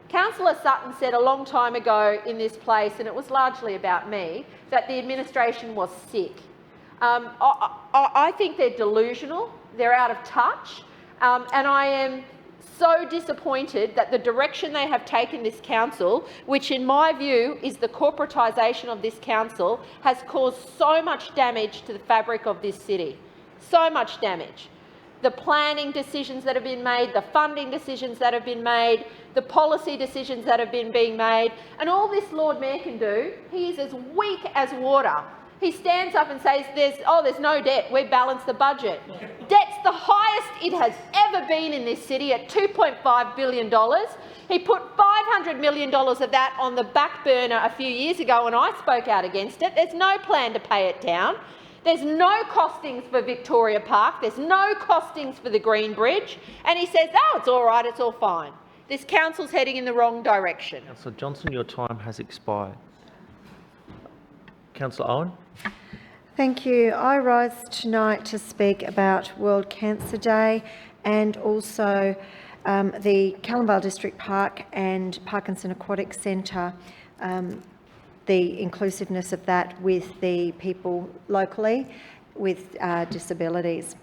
Councillor Sutton said a long time ago in this place, and it was largely about me, that the administration was sick. I think they're delusional, they're out of touch, and I am so disappointed that the direction they have taken this council, which in my view is the corporatisation of this council, has caused so much damage to the fabric of this city. So much damage. The planning decisions that have been made, the funding decisions that have been made, the policy decisions that have been being made, and all this Lord Mayor can do, he is as weak as water. he stands up and says there's no debt, we balanced the budget. Debt's the highest it has ever been in this city at $2.5 billion. He put $500 million of that on the back burner a few years ago and I spoke out against it. There's no plan to pay it down. There's no costings for Victoria Park. There's no costings for the Green Bridge. And he says, oh, it's all right, it's all fine. This council's heading in the wrong direction. Councillor Johnson, your time has expired. Councillor Owen. Thank you. I rise tonight to speak about World Cancer Day and also the Callum District Park and Parkinson Aquatic Centre, the inclusiveness of that with the people locally with disabilities.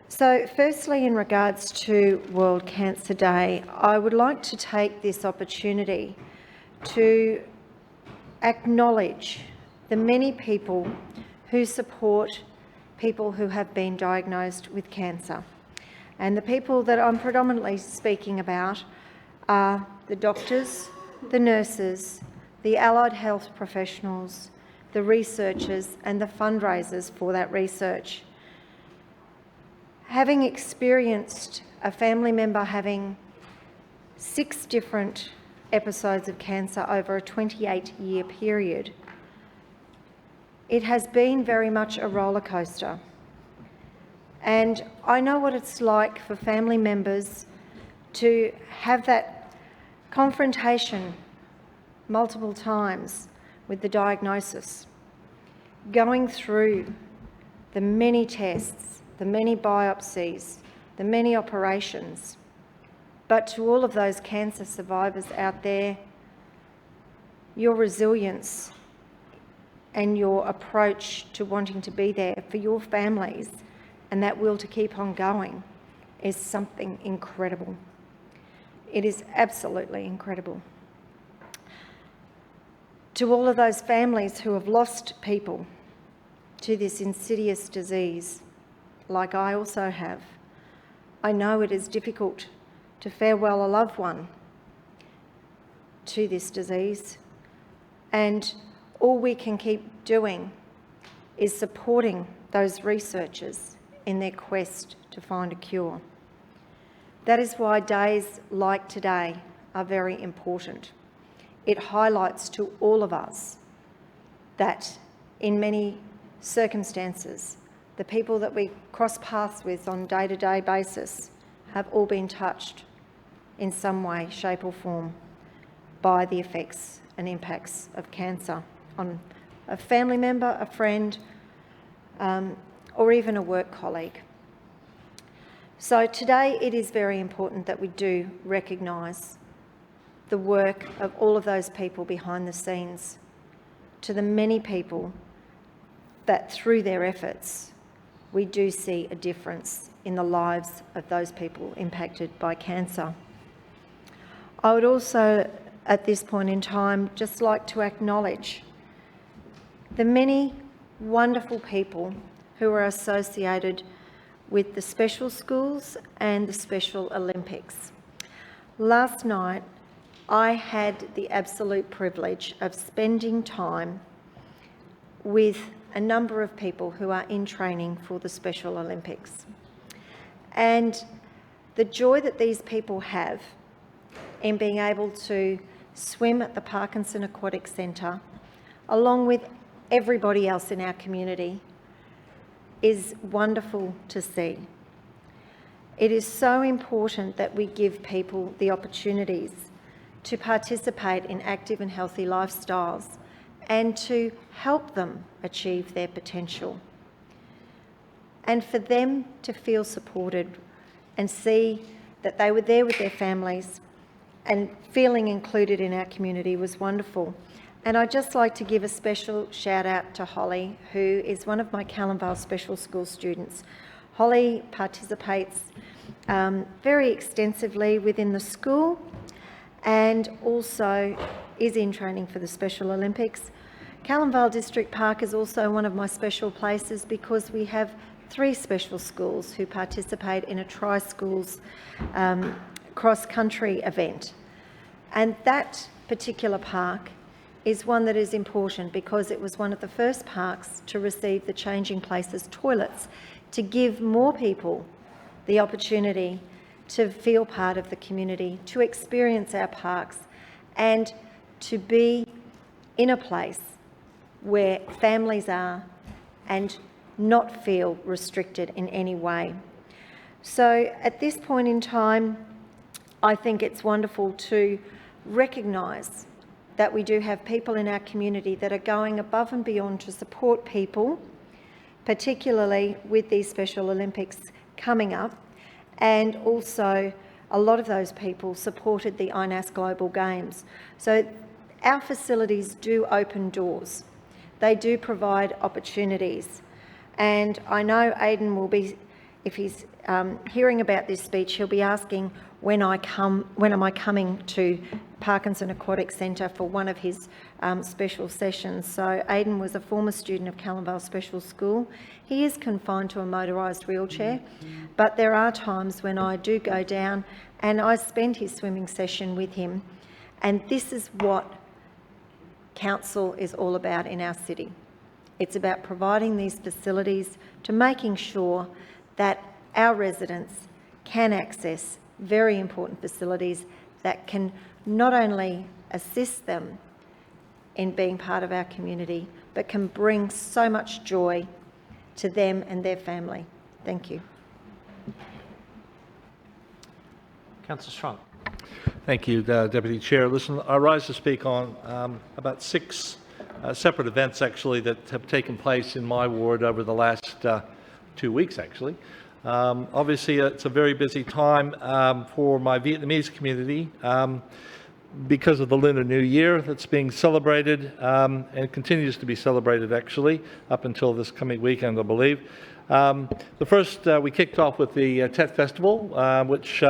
So firstly, in regards to World Cancer Day, I would like to take this opportunity to acknowledge the many people who support people who have been diagnosed with cancer. And the people that I'm predominantly speaking about are the doctors, the nurses, the allied health professionals, the researchers and the fundraisers for that research. Having experienced a family member having 6 different episodes of cancer over a 28-year period, it has been very much a roller coaster. And I know what it's like for family members to have that confrontation multiple times with the diagnosis, going through the many tests, the many biopsies, the many operations. But to all of those cancer survivors out there, your resilience and your approach to wanting to be there for your families and that will to keep on going is something incredible. It is absolutely incredible. To all of those families who have lost people to this insidious disease, like I also have, I know it is difficult to farewell a loved one to this disease, and all we can keep doing is supporting those researchers in their quest to find a cure. That is why days like today are very important. It highlights to all of us that in many circumstances, the people that we cross paths with on a day-to-day basis have all been touched in some way, shape or form by the effects and impacts of cancer on a family member, a friend, or even a work colleague. So today it is very important that we do recognise the work of all of those people behind the scenes, to the many people that through their efforts we do see a difference in the lives of those people impacted by cancer. I would also, at this point in time, just like to acknowledge the many wonderful people who are associated with the special schools and the Special Olympics. Last night, I had the absolute privilege of spending time with a number of people who are in training for the Special Olympics. And the joy that these people have in being able to swim at the Parkinson Aquatic Centre, along with everybody else in our community, is wonderful to see. It is so important that we give people the opportunities to participate in active and healthy lifestyles and to help them achieve their potential. And for them to feel supported and see that they were there with their families and feeling included in our community was wonderful. And I'd just like to give a special shout out to Holly, who is one of my Callum Vale Special School students. Holly participates very extensively within the school and also is in training for the Special Olympics. Callum Vale District Park is also one of my special places because we have 3 special schools who participate in a tri-schools cross-country event. And that particular park is one that is important because it was one of the first parks to receive the Changing Places toilets, to give more people the opportunity to feel part of the community, to experience our parks, and to be in a place where families are and not feel restricted in any way. So at this point in time, I think it's wonderful to recognise that we do have people in our community that are going above and beyond to support people, particularly with these Special Olympics coming up. And also, a lot of those people supported the INAS Global Games. So our facilities do open doors. They do provide opportunities. And I know Aidan will be, if he's hearing about this speech, he'll be asking when am I coming to Parkinson Aquatic Centre for one of his special sessions. So Aidan was a former student of Callanvale Special School. He is confined to a motorised wheelchair, but there are times when I do go down and I spend his swimming session with him. And this is what council is all about in our city. It's about providing these facilities, to making sure that our residents can access very important facilities that can not only assist them in being part of our community, but can bring so much joy to them and their family. Thank you. Councillor Strunk. Thank you, Deputy Chair. Listen, I rise to speak on about 6 separate events, actually, that have taken place in my ward over the last 2 weeks, actually. Obviously, it's a very busy time for my Vietnamese community because of the Lunar New Year that's being celebrated and continues to be celebrated, actually, up until this coming weekend, I believe. The first, we kicked off with the Tet Festival, which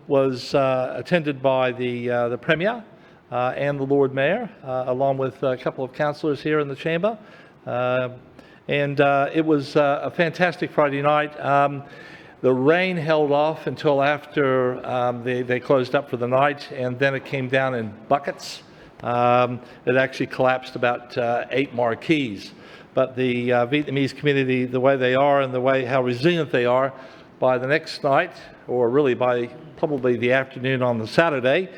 was attended by the Premier and the Lord Mayor, along with a couple of councillors here in the chamber. And it was a fantastic Friday night. The rain held off until after they closed up for the night, and then it came down in buckets. It actually collapsed about 8 marquees. But the Vietnamese community, the way they are and the way how resilient they are, by the next night, or really by probably the afternoon on the Saturday,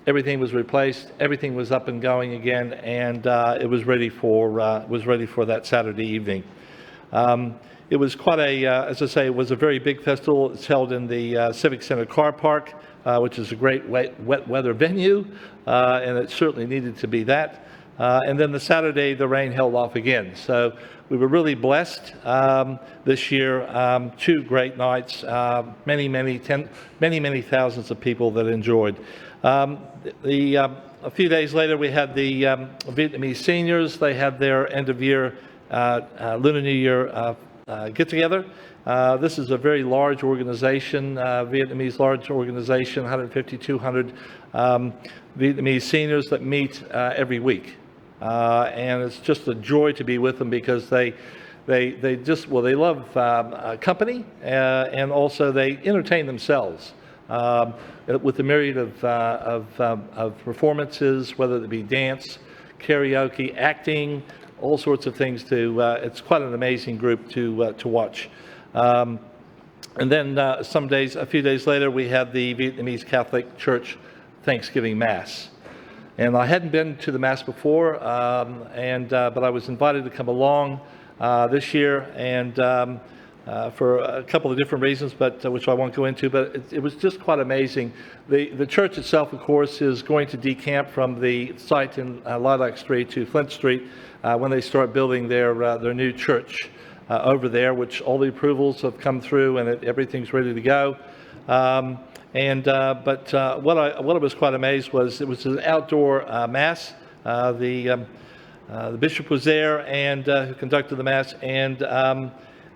everything was replaced, everything was up and going again, and it was ready for that Saturday evening. It was quite a, as I say, it was a very big festival. It's held in the Civic Centre car park, which is a great wet weather venue, and it certainly needed to be that. And then the Saturday, the rain held off again. So we were really blessed this year. 2 great nights, many thousands of people that enjoyed. A few days later, we had the Vietnamese seniors. They had their end-of-year Lunar New Year get-together. This is a very large organization, Vietnamese large organization, 150, 200 Vietnamese seniors that meet every week. And it's just a joy to be with them because they love company, and also they entertain themselves with a myriad of performances, whether it be dance, karaoke, acting, all sorts of things. It's quite an amazing group to watch. And then a few days later, we had the Vietnamese Catholic Church Thanksgiving Mass. And I hadn't been to the Mass before, but I was invited to come along this year, and for a couple of different reasons, but which I won't go into, but it was just quite amazing. The church itself, of course, is going to decamp from the site in Lilac Street to Flint Street when they start building their new church over there, which all the approvals have come through and everything's ready to go. But what I was quite amazed was it was an outdoor Mass. The bishop was there and who conducted the Mass, and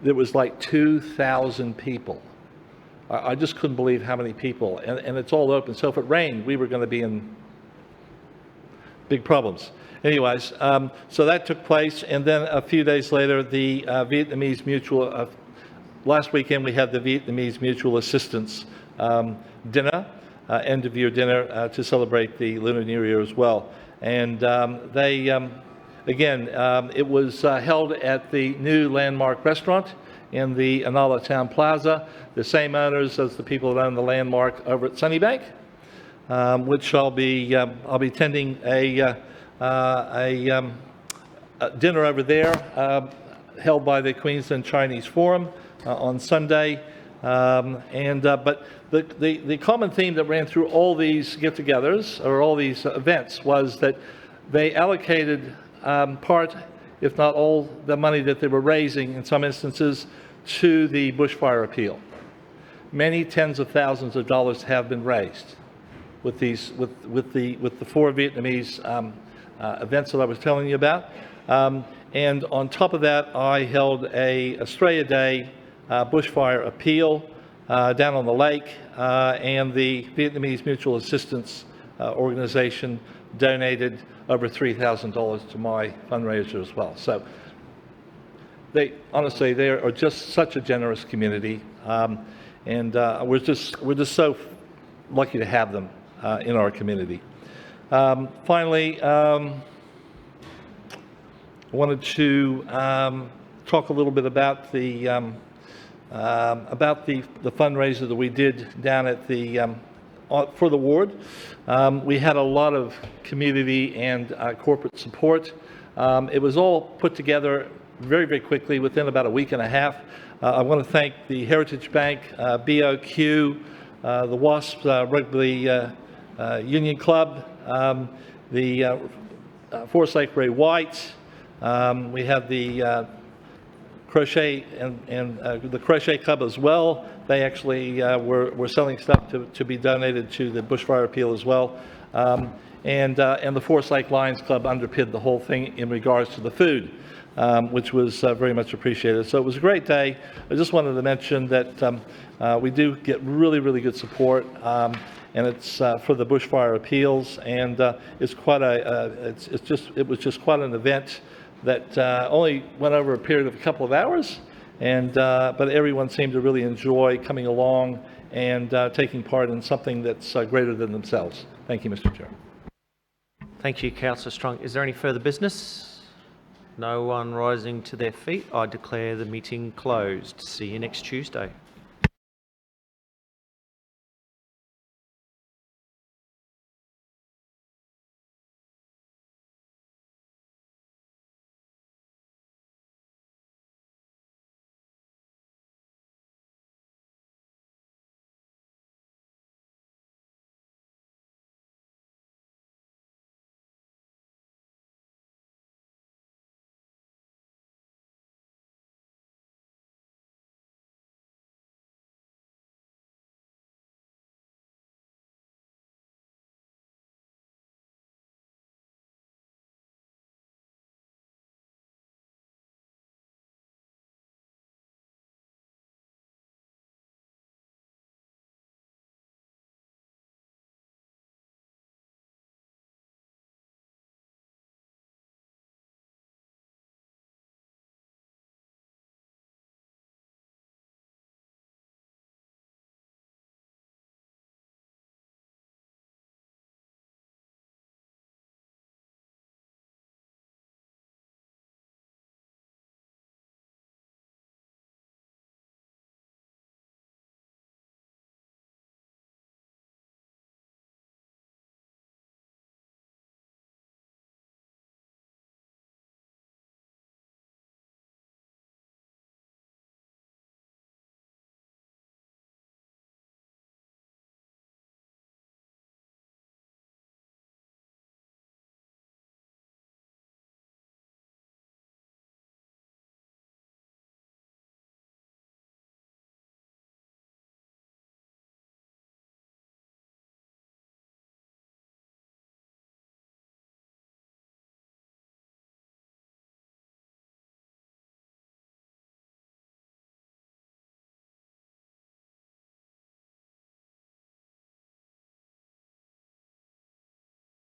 there was like 2,000 people. I just couldn't believe how many people, and it's all open. So if it rained, we were going to be in big problems. Anyways, so that took place, and then a few days later, the Vietnamese Mutual, last weekend we had the Vietnamese Mutual Assistance dinner, end-of-year dinner to celebrate the Lunar New Year as well. And it was held at the new Landmark restaurant in the Inala Town Plaza, the same owners as the people that own the Landmark over at Sunnybank, which I'll be attending a dinner over there held by the Queensland Chinese Forum on Sunday. But the common theme that ran through all these get-togethers or all these events was that they allocated part, if not all, the money that they were raising in some instances to the bushfire appeal. Many tens of thousands of dollars have been raised with these with the 4 Vietnamese events that I was telling you about. And on top of that, I held a Australia Day bushfire appeal down on the lake, and the Vietnamese Mutual Assistance Organization donated over $3,000 to my fundraiser as well. So they are just such a generous community, and we're just so lucky to have them in our community. Finally, I wanted to talk a little bit about the fundraiser that we did down at the for the ward. We had a lot of community and corporate support. It was all put together very, very quickly within about a week and a half. I want to thank the Heritage Bank, BOQ, the WASP Rugby Union Club, the Forest Lake Ray White. We have the Crochet and the Crochet Club as well. They actually were selling stuff to be donated to the bushfire appeal as well. And the Forest Lake Lions Club underpinned the whole thing in regards to the food, which was very much appreciated. So it was a great day. I just wanted to mention that we do get really, really good support, and it's for the bushfire appeals, and it's quite it was just quite an event that only went over a period of a couple of hours, and but everyone seemed to really enjoy coming along and taking part in something that's greater than themselves. Thank you, Mr. Chair. Thank you, Councillor Strong. Is there any further business? No one rising to their feet. I declare the meeting closed. See you next Tuesday.